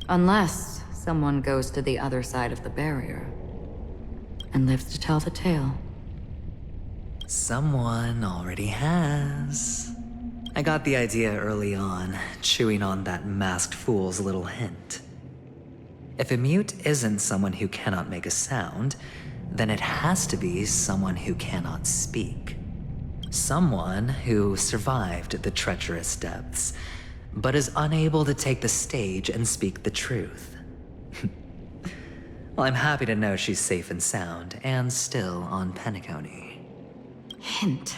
Unless someone goes to the other side of the barrier and lives to tell the tale. Someone already has. I got the idea early on, chewing on that masked fool's little hint. If a mute isn't someone who cannot make a sound, then it has to be someone who cannot speak. Someone who survived the treacherous depths, but is unable to take the stage and speak the truth. Well, I'm happy to know she's safe and sound, and still on Penacony. Hint?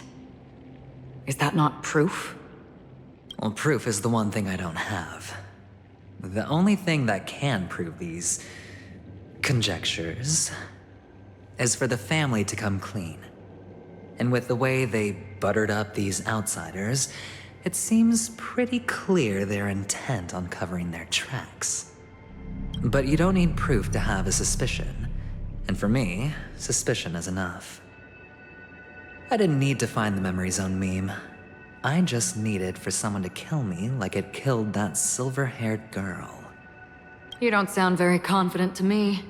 Is that not proof? Well, proof is the one thing I don't have. The only thing that can prove these conjectures is for the family to come clean. And with the way they buttered up these outsiders, it seems pretty clear they're intent on covering their tracks. But you don't need proof to have a suspicion. And for me, suspicion is enough. I didn't need to find the memory zone meme. I just needed for someone to kill me like it killed that silver-haired girl. You don't sound very confident to me.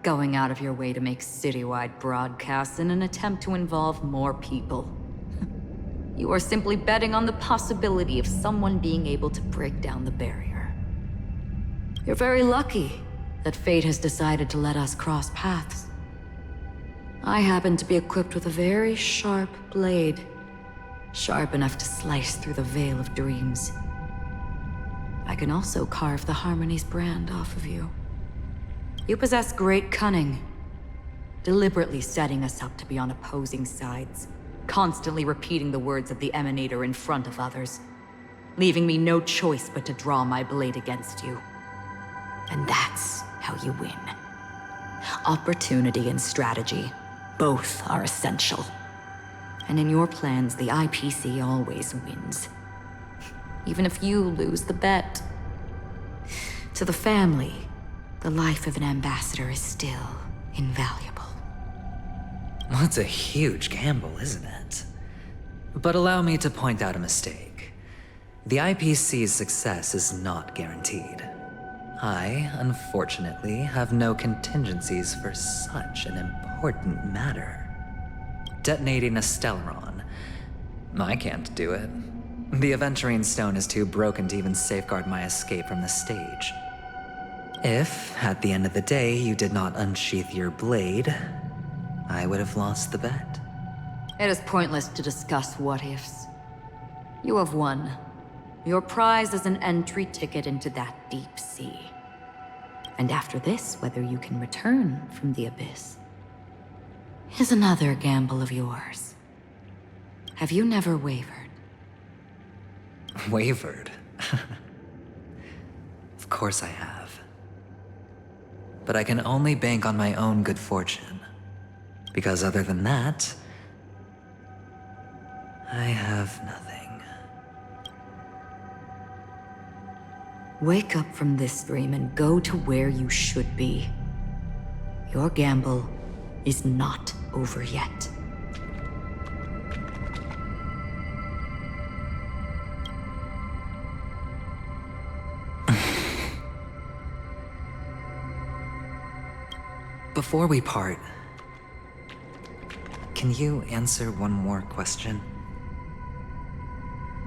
Going out of your way to make citywide broadcasts in an attempt to involve more people. You are simply betting on the possibility of someone being able to break down the barrier. You're very lucky that fate has decided to let us cross paths. I happen to be equipped with a very sharp blade, sharp enough to slice through the veil of dreams. I can also carve the Harmony's brand off of you. You possess great cunning, deliberately setting us up to be on opposing sides, constantly repeating the words of the Emanator in front of others, leaving me no choice but to draw my blade against you. And that's how you win. Opportunity and strategy, both are essential. And in your plans, the IPC always wins. Even if you lose the bet. To the family, the life of an ambassador is still invaluable. Well, it's a huge gamble, isn't it? But allow me to point out a mistake. The IPC's success is not guaranteed. I, unfortunately, have no contingencies for such an important matter. Detonating a Stellaron. I can't do it. The Aventurine Stone is too broken to even safeguard my escape from the stage. If, at the end of the day, you did not unsheath your blade, I would have lost the bet. It is pointless to discuss what-ifs. You have won. Your prize is an entry ticket into that deep sea. And after this, whether you can return from the abyss is another gamble of yours. Have you never wavered? Wavered? Of course I have. But I can only bank on my own good fortune. Because other than that, I have nothing. Wake up from this dream and go to where you should be. Your gamble is not over yet. Before we part, can you answer one more question?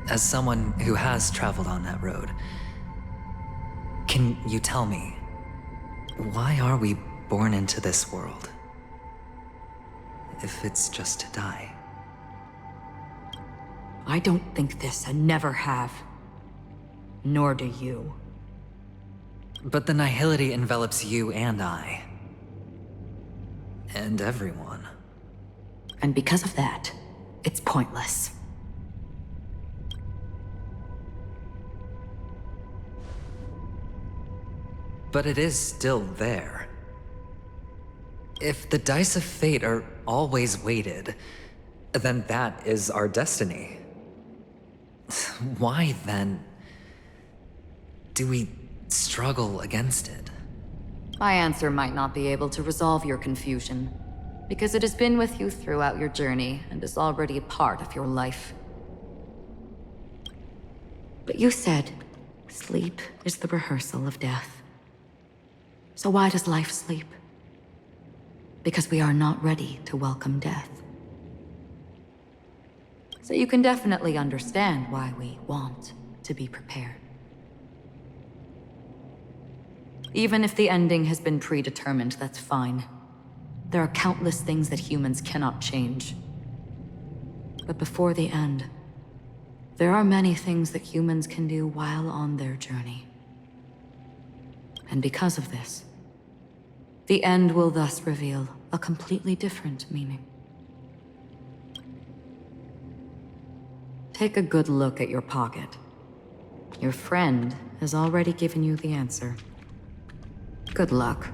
As someone who has traveled on that road, can you tell me, why are we born into this world? If it's just to die. I don't think this and never have. Nor do you. But the nihility envelops you and I. And everyone. And because of that, it's pointless. But it is still there. If the dice of fate are always weighted, then that is our destiny. Why, then, do we struggle against it? My answer might not be able to resolve your confusion, because it has been with you throughout your journey and is already a part of your life. But you said, sleep is the rehearsal of death. So why does life sleep? Because we are not ready to welcome death. So you can definitely understand why we want to be prepared. Even if the ending has been predetermined, that's fine. There are countless things that humans cannot change. But before the end, there are many things that humans can do while on their journey. And because of this, the end will thus reveal a completely different meaning. Take a good look at your pocket. Your friend has already given you the answer. Good luck.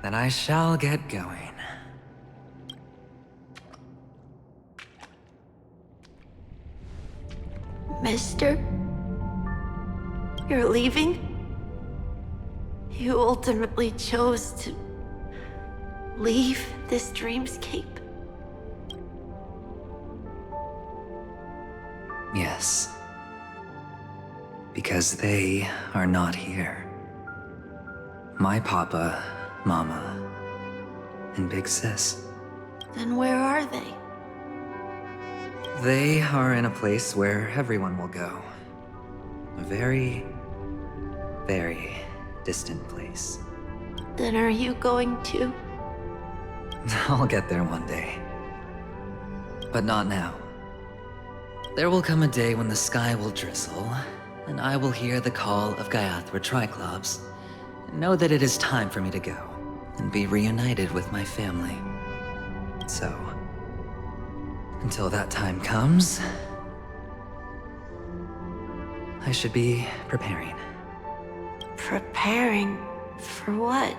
Then I shall get going. Mister? You're leaving? You ultimately chose to leave this dreamscape? Yes. Because they are not here. My papa, mama, and big sis. Then where are they? They are in a place where everyone will go. A very, very distant place. Then are you going to? I'll get there one day. But not now. There will come a day when the sky will drizzle, and I will hear the call of Gaiathra Triclops, and know that it is time for me to go, and be reunited with my family. So, until that time comes, I should be preparing. Preparing for what?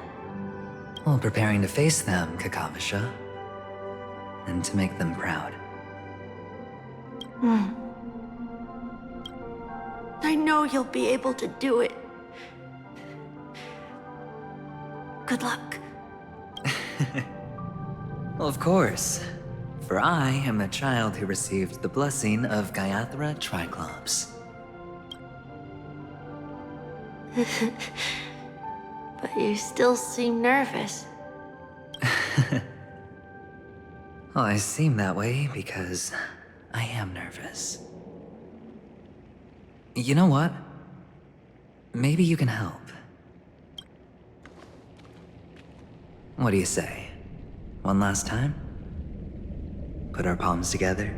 Well, preparing to face them, Kakavasha, and to make them proud. I know you'll be able to do it. Good luck. Well, of course. For I am the child who received the blessing of Gaiathra Triclops. But you still seem nervous. Well, I seem that way because I am nervous. You know what? Maybe you can help. What do you say? One last time? put our palms together?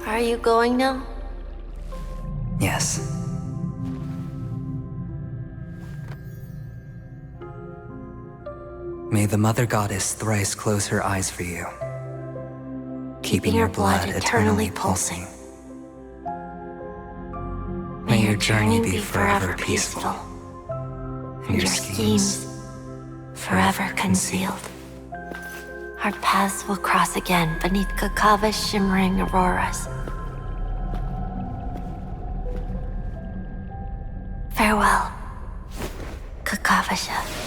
Are you going now? Yes. May the Mother Goddess thrice close her eyes for you, keeping your blood eternally pulsing. May your journey be forever peaceful, and your schemes forever concealed. Our paths will cross again beneath Kakava's shimmering auroras. Farewell, Kakavasha.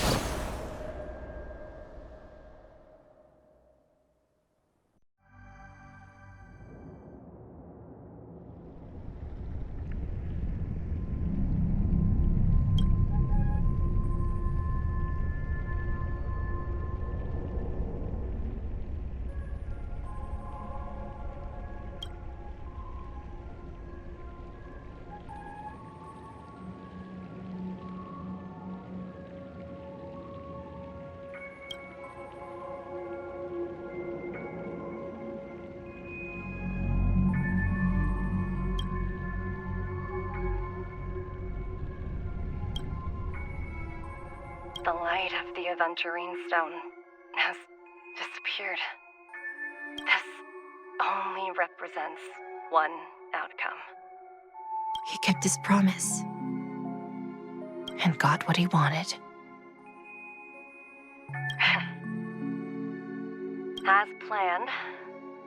The light of the Aventurine Stone has disappeared. This only represents one outcome. He kept his promise. And got what he wanted. As planned,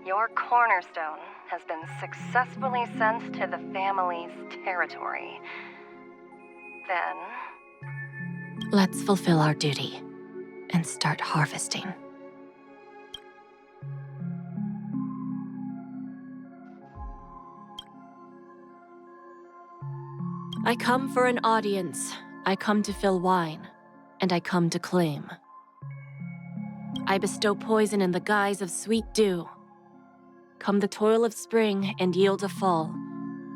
your cornerstone has been successfully sent to the family's territory. Then... Let's fulfill our duty and start harvesting. I come for an audience. I come to fill wine, and I come to claim. I bestow poison in the guise of sweet dew. Come the toil of spring and yield a fall.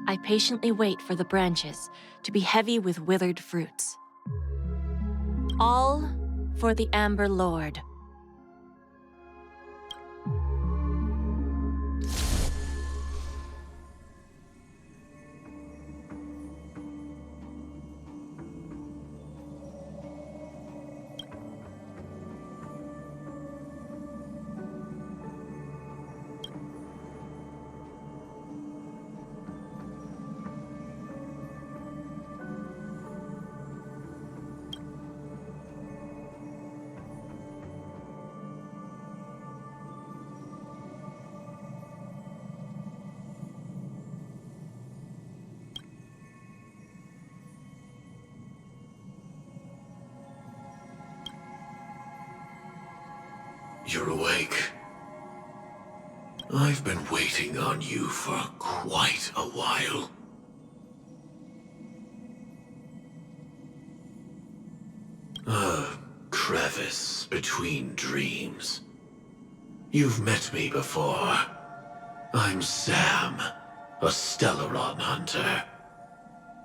I patiently wait for the branches to be heavy with withered fruits. All for the Amber Lord. You're awake. I've been waiting on you for quite a while. A crevice between dreams. You've met me before. I'm Sam, a Stellaron hunter.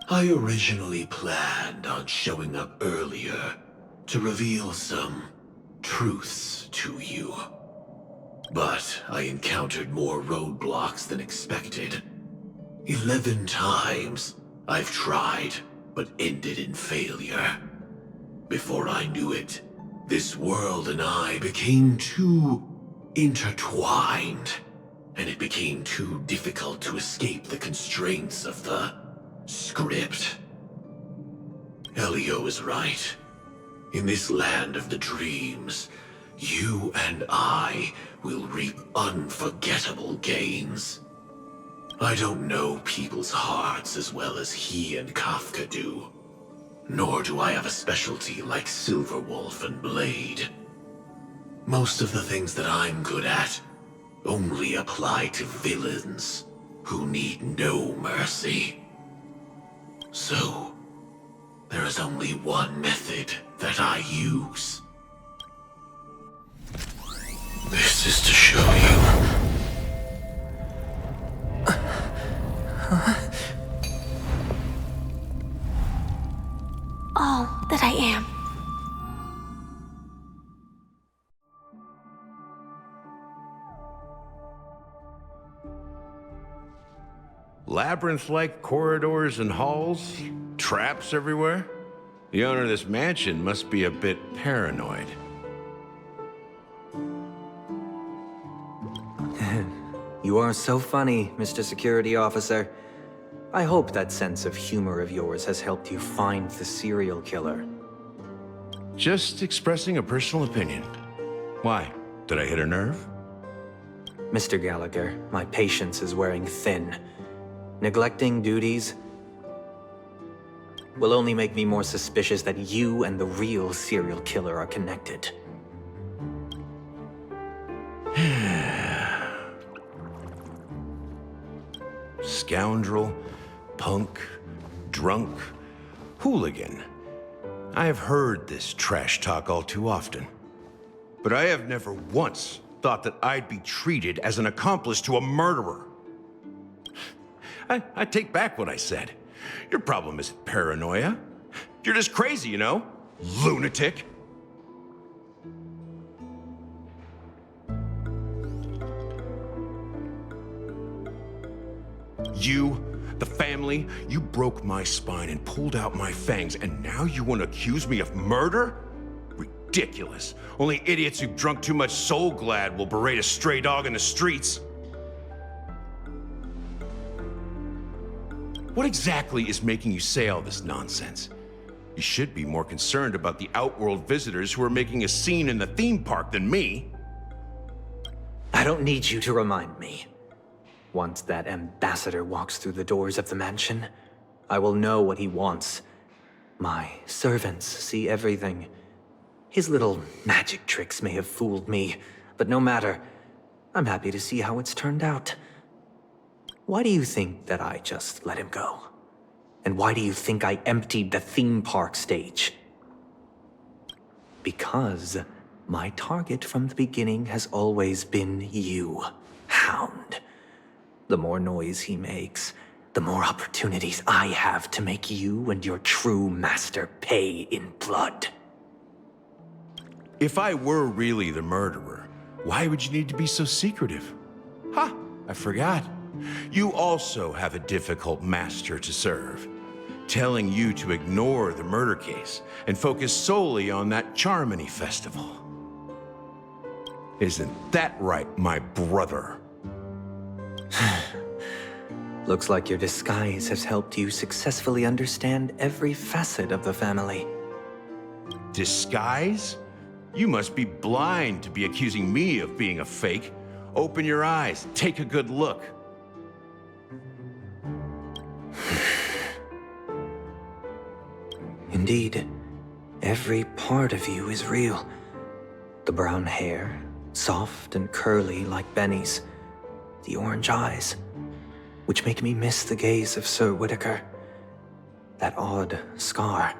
I originally planned on showing up earlier to reveal some truths to you. But I encountered more roadblocks than expected. 11 times I've tried, but ended in failure. Before I knew it, this world and I became too intertwined, and it became too difficult to escape the constraints of the script. Elio is right. In this land of the dreams, you and I will reap unforgettable gains. I don't know people's hearts as well as he and Kafka do. Nor do I have a specialty like Silverwolf and Blade. Most of the things that I'm good at only apply to villains who need no mercy. So, there is only one method that I use. This is to show you All that I am. Labyrinth-like corridors and halls? Traps everywhere? The owner of this mansion must be a bit paranoid. You are so funny, Mr. Security Officer. I hope that sense of humor of yours has helped you find the serial killer. Just expressing a personal opinion. Why? Did I hit a nerve? Mr. Gallagher, my patience is wearing thin. Neglecting duties will only make me more suspicious that you and the real serial killer are connected. Scoundrel, punk, drunk, hooligan. I have heard this trash talk all too often. But I have never once thought that I'd be treated as an accomplice to a murderer. I take back what I said. Your problem isn't paranoia. You're just crazy, you know? Lunatic. You, the family, you broke my spine and pulled out my fangs, and now you want to accuse me of murder? Ridiculous. Only idiots who've drunk too much Soul Glad will berate a stray dog in the streets. What exactly is making you say all this nonsense? You should be more concerned about the Outworld visitors who are making a scene in the theme park than me. I don't need you to remind me. Once that ambassador walks through the doors of the mansion, I will know what he wants. My servants see everything. His little magic tricks may have fooled me, but no matter. I'm happy to see how it's turned out. Why do you think that I just let him go? And why do you think I emptied the theme park stage? Because my target from the beginning has always been you, Hound. The more noise he makes, the more opportunities I have to make you and your true master pay in blood. If I were really the murderer, why would you need to be so secretive? Ha! I forgot. You also have a difficult master to serve, telling you to ignore the murder case and focus solely on that Charmony festival. Isn't that right, my brother? Looks like your disguise has helped you successfully understand every facet of the family. Disguise? You must be blind to be accusing me of being a fake. Open your eyes, take a good look. Indeed, every part of you is real. The brown hair, soft and curly like Benny's. The orange eyes, which make me miss the gaze of Sir Whitaker. That odd scar,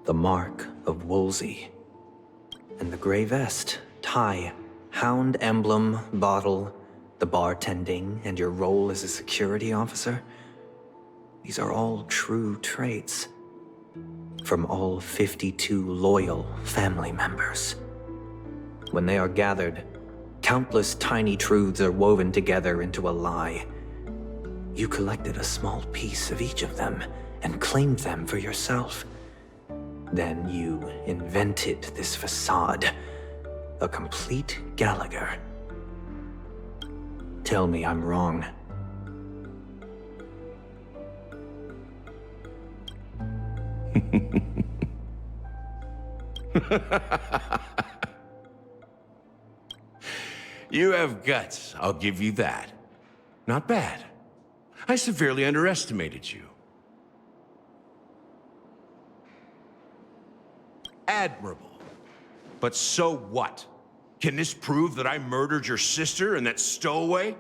the mark of Wolsey. And the gray vest, tie, hound emblem, bottle, the bartending, and your role as a security officer. These are all true traits. From all 52 loyal family members. When they are gathered, countless tiny truths are woven together into a lie. You collected a small piece of each of them and claimed them for yourself. Then you invented this facade, a complete Gallagher. Tell me I'm wrong. You have guts, I'll give you that. Not bad. I severely underestimated you. Admirable. But so what? Can this prove that I murdered your sister and that stowaway?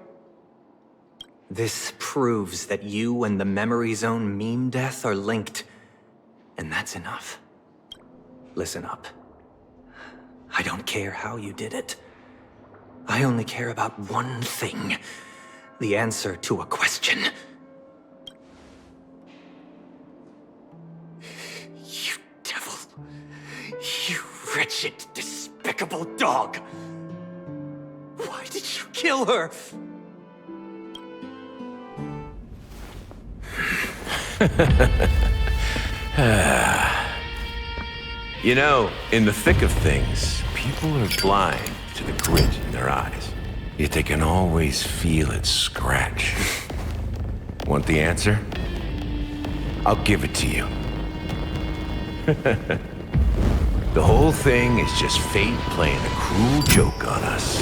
This proves that you and the Memory Zone meme death are linked. And that's enough. Listen up. I don't care how you did it. I only care about one thing. The answer to a question. wretched, despicable dog! Why did you kill her? You know, in the thick of things, people are blind to the grit in their eyes. Yet they can always feel it scratch. Want the answer? I'll give it to you. The whole thing is just fate playing a cruel joke on us.